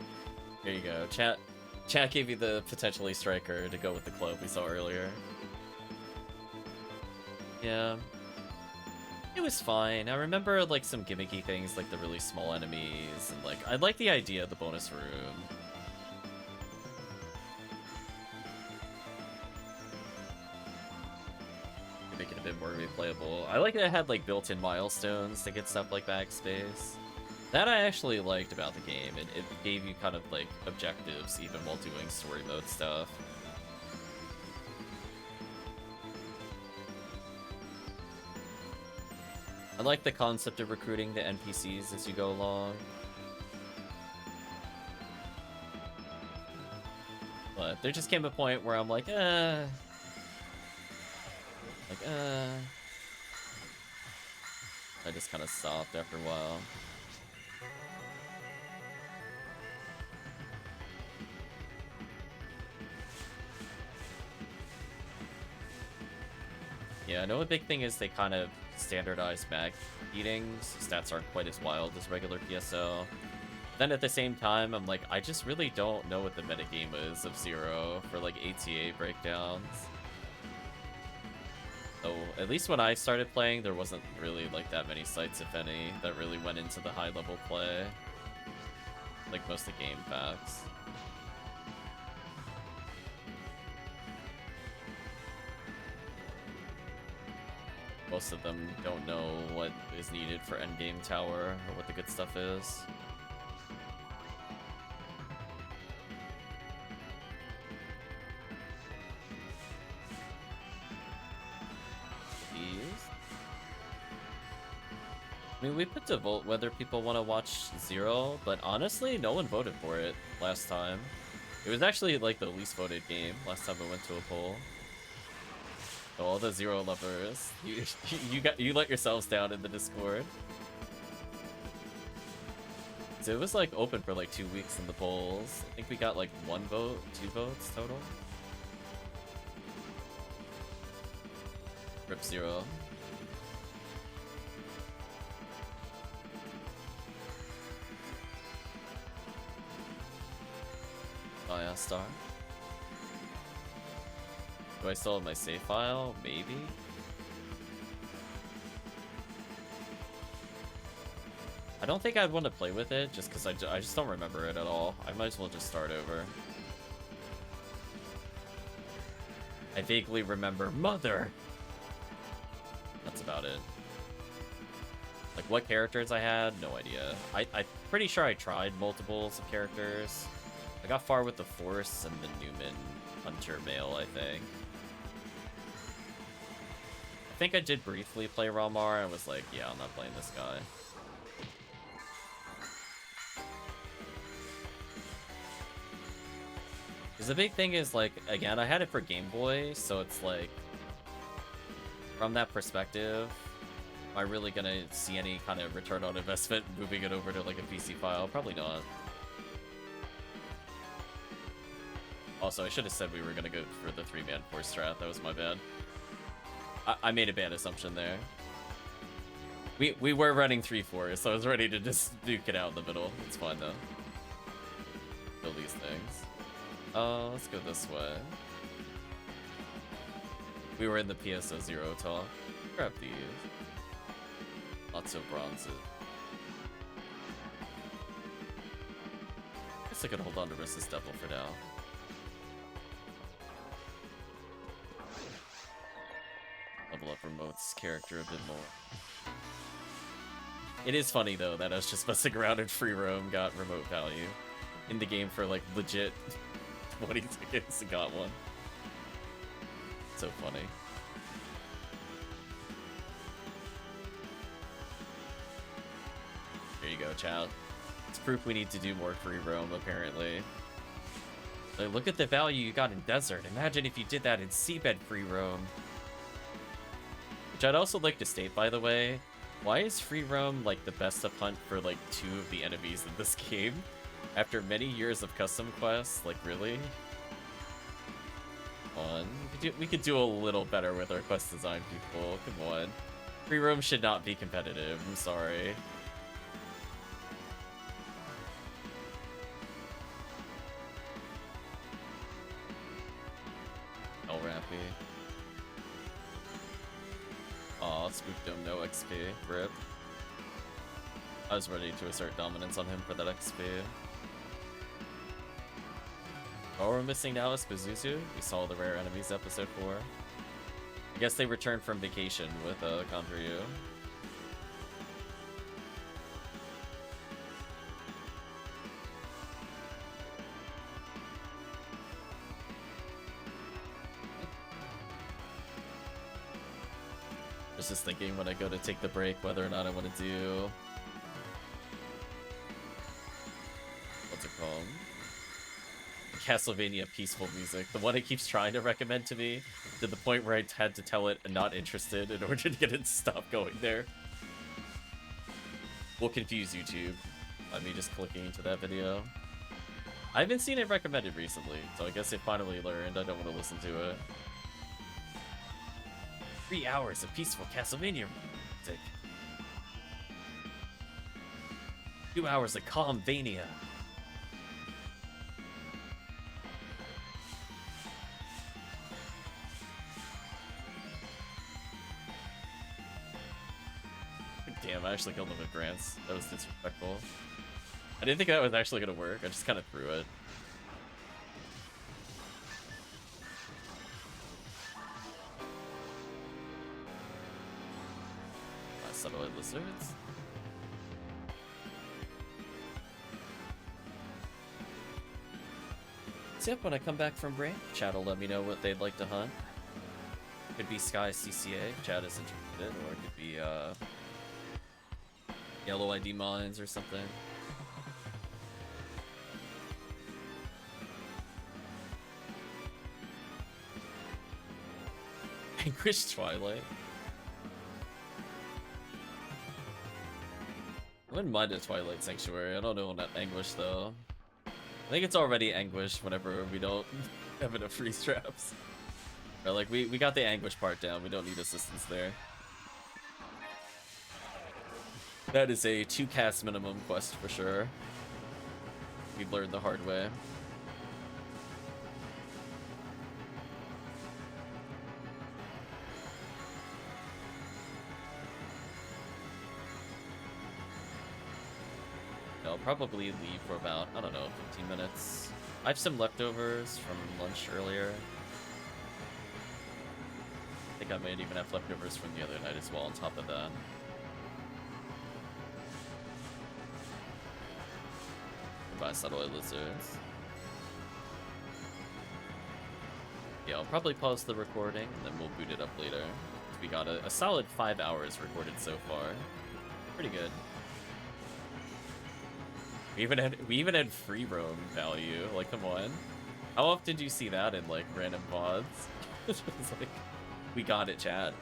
There you go. Chat gave you the potentially striker to go with the club we saw earlier. Yeah. It was fine. I remember, like, some gimmicky things, like the really small enemies, and, like, I like the idea of the bonus room. To make it a bit more replayable. I like that it had, like, built-in milestones to get stuff like backspace. That I actually liked about the game. It gave you kind of, like, objectives even while doing story mode stuff. I like the concept of recruiting the NPCs as you go along. But there just came a point where I'm like, I just kind of stopped after a while. Yeah, I know a big thing is they kind of standardized mag beatings. Stats aren't quite as wild as regular PSO. Then at the same time, I'm like, I just really don't know what the metagame is of Zero for like ATA breakdowns. So at least when I started playing, there wasn't really like that many sites, if any, that really went into the high level play. Like most of the game facts. Most of them don't know what is needed for endgame tower or what the good stuff is. I mean, we put to vote whether people want to watch Zero, but honestly, no one voted for it last time. It was actually like the least voted game last time we went to a poll. So all the Zero lovers, you let yourselves down in the Discord. So it was like open for like 2 weeks in the polls. I think we got like 1 vote, 2 votes total. Rip Zero. Star. Do I still have my save file? Maybe? I don't think I'd want to play with it just because I just don't remember it at all. I might as well just start over. I vaguely remember Mother! That's about it. Like what characters I had? No idea. I'm pretty sure I tried multiples of characters. I got far with the Force and the Newman Hunter male, I think. I think I did briefly play Ramar and was like, yeah, I'm not playing this guy. Because the big thing is, like, again, I had it for Game Boy, so it's like, from that perspective, am I really gonna see any kind of return on investment moving it over to like a PC file? Probably not. Also, I should have said we were going to go for the 3-man force strat. That was my bad. I made a bad assumption there. We were running 3-4, so I was ready to just duke it out in the middle. It's fine, though. Kill these things. Let's go this way. We were in the PSO 0 talk. Grab these. Lots of bronzes. Guess I could hold on to Rissa's Devil for now. Level up Remote's character a bit more. It is funny though that I was just messing around in free roam, got remote value in the game for like legit 20 tickets and got one. So funny. There you go, child. It's proof we need to do more free roam apparently. Like, look at the value you got in desert. Imagine if you did that in seabed free roam. Which I'd also like to state, by the way, why is free roam like the best of hunt for like 2 of the enemies in this game? After many years of custom quests, like really? Come on, we could do a little better with our quest design, people. Come on. Free roam should not be competitive, I'm sorry. Aw, Spookdome no XP. Rip. I was ready to assert dominance on him for that XP. All we're missing now is Pazuzu. We saw the rare enemies episode 4. I guess they returned from vacation with Konryu. I was just thinking when I go to take the break whether or not I want to do... What's it called? Castlevania peaceful music. The one it keeps trying to recommend to me, to the point where I had to tell it I'm not interested in order to get it to stop going there. Will confuse YouTube by me just clicking into that video. I haven't seen it recommended recently, so I guess it finally learned I don't want to listen to it. 3 hours of peaceful Castlevania music. 2 hours of Calmvania. Damn, I actually killed him with grants. That was disrespectful. I didn't think that was actually gonna work. I just kind of threw it. Satellite lizards. So yep, when I come back from break, chat will let me know what they'd like to hunt. Could be Sky CCA, if chat is interested, or it could be yellow ID mines or something. Anguished Twilight. I wouldn't mind a Twilight Sanctuary. I don't know about Anguish though. I think it's already Anguish whenever we don't have enough freeze traps. Or like we got the Anguish part down. We don't need assistance there. That is a 2 cast minimum quest for sure. We've learned the hard way. I'll probably leave for about, I don't know, 15 minutes. I have some leftovers from lunch earlier. I think I might even have leftovers from the other night as well on top of that. Goodbye, satellite lizards. Yeah, I'll probably pause the recording and then we'll boot it up later. We got a solid 5 hours recorded so far. Pretty good. We even had free roam value. Like, come on. How often do you see that in like random VODs? It's like, we got it, chat.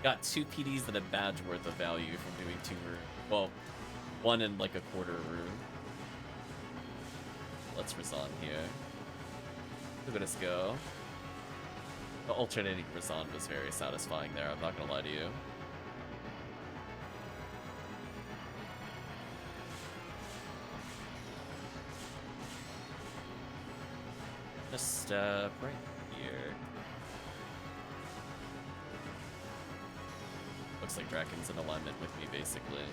Got 2 PDs and a badge worth of value from doing 2 room. Well, 1 and like a quarter room. Let's resign here. Look at us go. The alternating resign was very satisfying there. I'm not gonna lie to you. Just right here. Looks like Draken's in alignment with me, basically.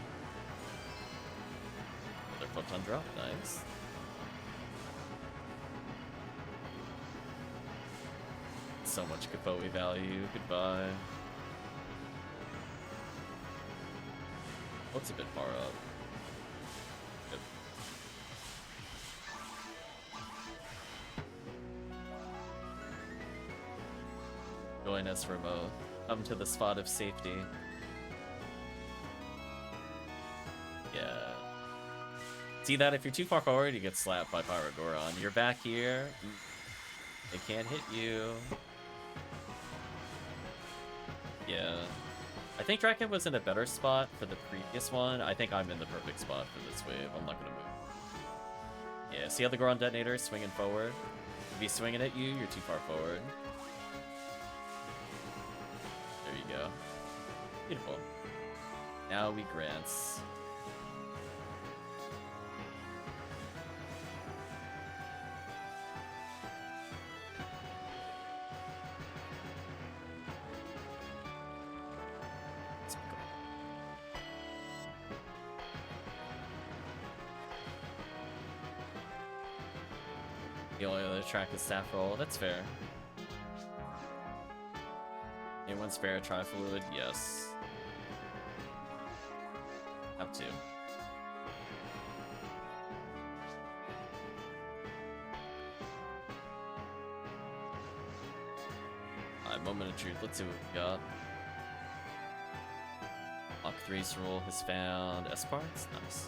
Another photon drop, nice. So much Kapoe value, goodbye. Looks a bit far up. Yep. Join us, Remote. Come to the spot of safety. Yeah. See that? If you're too far forward, you get slapped by Pyrogoron. You're back here. They can't hit you. Yeah. I think Draken was in a better spot for the previous one. I think I'm in the perfect spot for this wave. I'm not gonna move. Yeah, see how the Goron detonator is swinging forward? If he's swinging at you, you're too far forward. There you go. Beautiful. Now we grants. The only other track is staff roll. That's fair. Anyone spare a tri-fluid? Yes. Have to. Alright, moment of truth. Let's see what we got. Mach 3's rule has found S parts. Nice.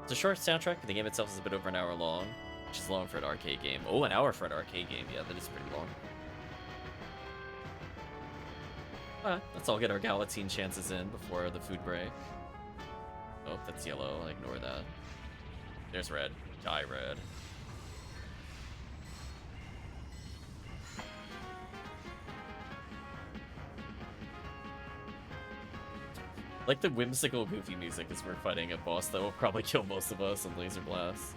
It's a short soundtrack, but the game itself is a bit over an hour long, which is long for an arcade game. Oh, an hour for an arcade game. Yeah, that is pretty long. Alright, let's all get our Galatine chances in before the food break. Oh, that's yellow. I ignore that. There's red. Die red. Like the whimsical, goofy music as we're fighting a boss that will probably kill most of us in laser blasts.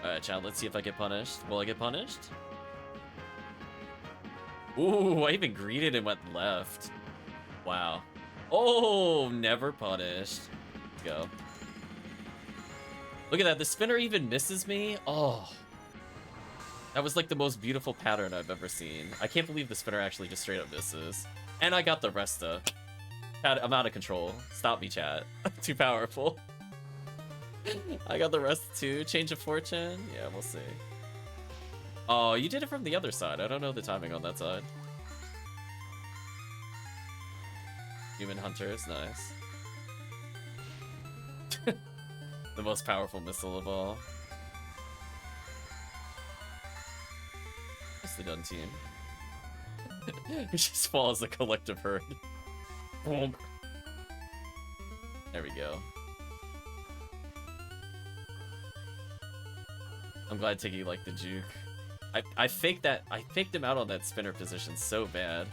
Alright, chat, let's see if I get punished. Will I get punished? Ooh, I even greeted and went left. Wow. Oh, never punished. Let's go. Look at that, the spinner even misses me? Oh. That was like the most beautiful pattern I've ever seen. I can't believe the spinner actually just straight up misses. And I got the Resta. I'm out of control. Stop me, chat. Too powerful. I got the Resta too. Change of fortune? Yeah, we'll see. Oh, you did it from the other side. I don't know the timing on that side. Human hunters, nice. The most powerful missile of all. Nicely done, team. It just falls a collective herd. Boom. There we go. I'm glad Tiggy liked the juke. I faked him out on that spinner position so bad.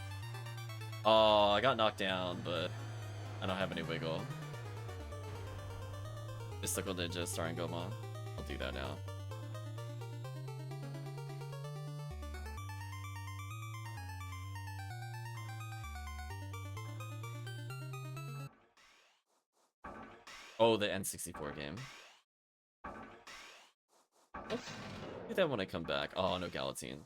Oh, I got knocked down, but I don't have any wiggle. Mystical Ninja starring Goma. I'll do that now. Oh, the N64 game. Oh, get that when I come back. Oh, no Galatine.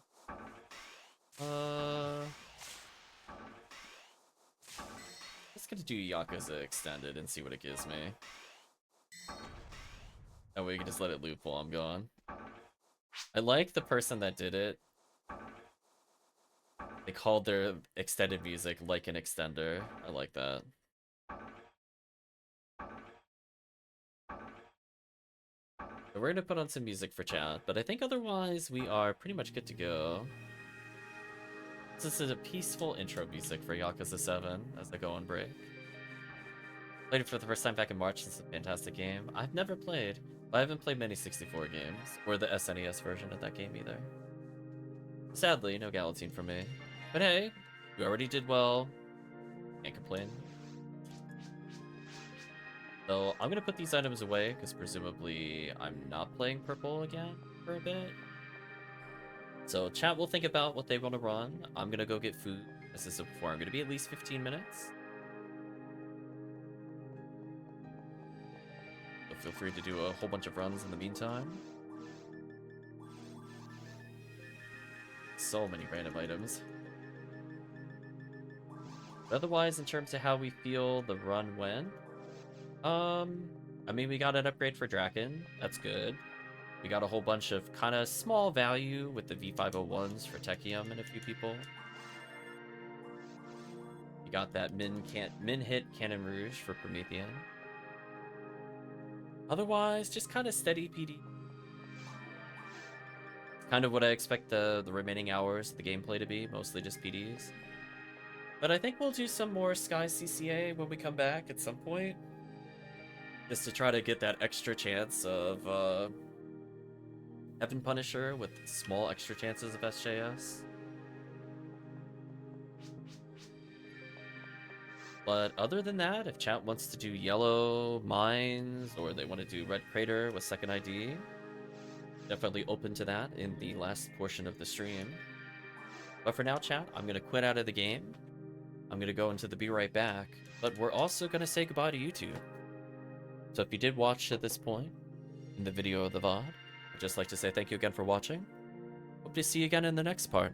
Let's get to do Yakuza Extended and see what it gives me. That way we can just let it loop while I'm gone. I like the person that did it. They called their extended music like an extender. I like that. So we're gonna put on some music for chat, but I think otherwise we are pretty much good to go. This is a peaceful intro music for Yakuza 7 as I go on break. Played it for the first time back in March. It's a fantastic game. I've never played. I haven't played many 64 games, or the SNES version of that game either. Sadly, no Galatine for me. But hey, we already did well. Can't complain. So I'm gonna put these items away, because presumably I'm not playing purple again for a bit. So chat will think about what they want to run. I'm gonna go get food. As I said before, I'm gonna be at least 15 minutes. So feel free to do a whole bunch of runs in the meantime. So many random items. But otherwise, in terms of how we feel the run went, I mean, we got an upgrade for Draken. That's good. We got a whole bunch of kind of small value with the V501s for Tekkium and a few people. You got that min hit Cannon Rouge for Promethean. Otherwise, just kind of steady PD. Kind of what I expect the remaining hours of the gameplay to be, mostly just PDs. But I think we'll do some more Sky CCA when we come back at some point. Just to try to get that extra chance of Heaven Punisher with small extra chances of SJS. But other than that, if chat wants to do yellow mines or they want to do red crater with second ID, definitely open to that in the last portion of the stream. But for now, chat, I'm going to quit out of the game. I'm going to go into the be right back. But we're also going to say goodbye to YouTube. So if you did watch at this point in the video of the VOD, I'd just like to say thank you again for watching. Hope to see you again in the next part.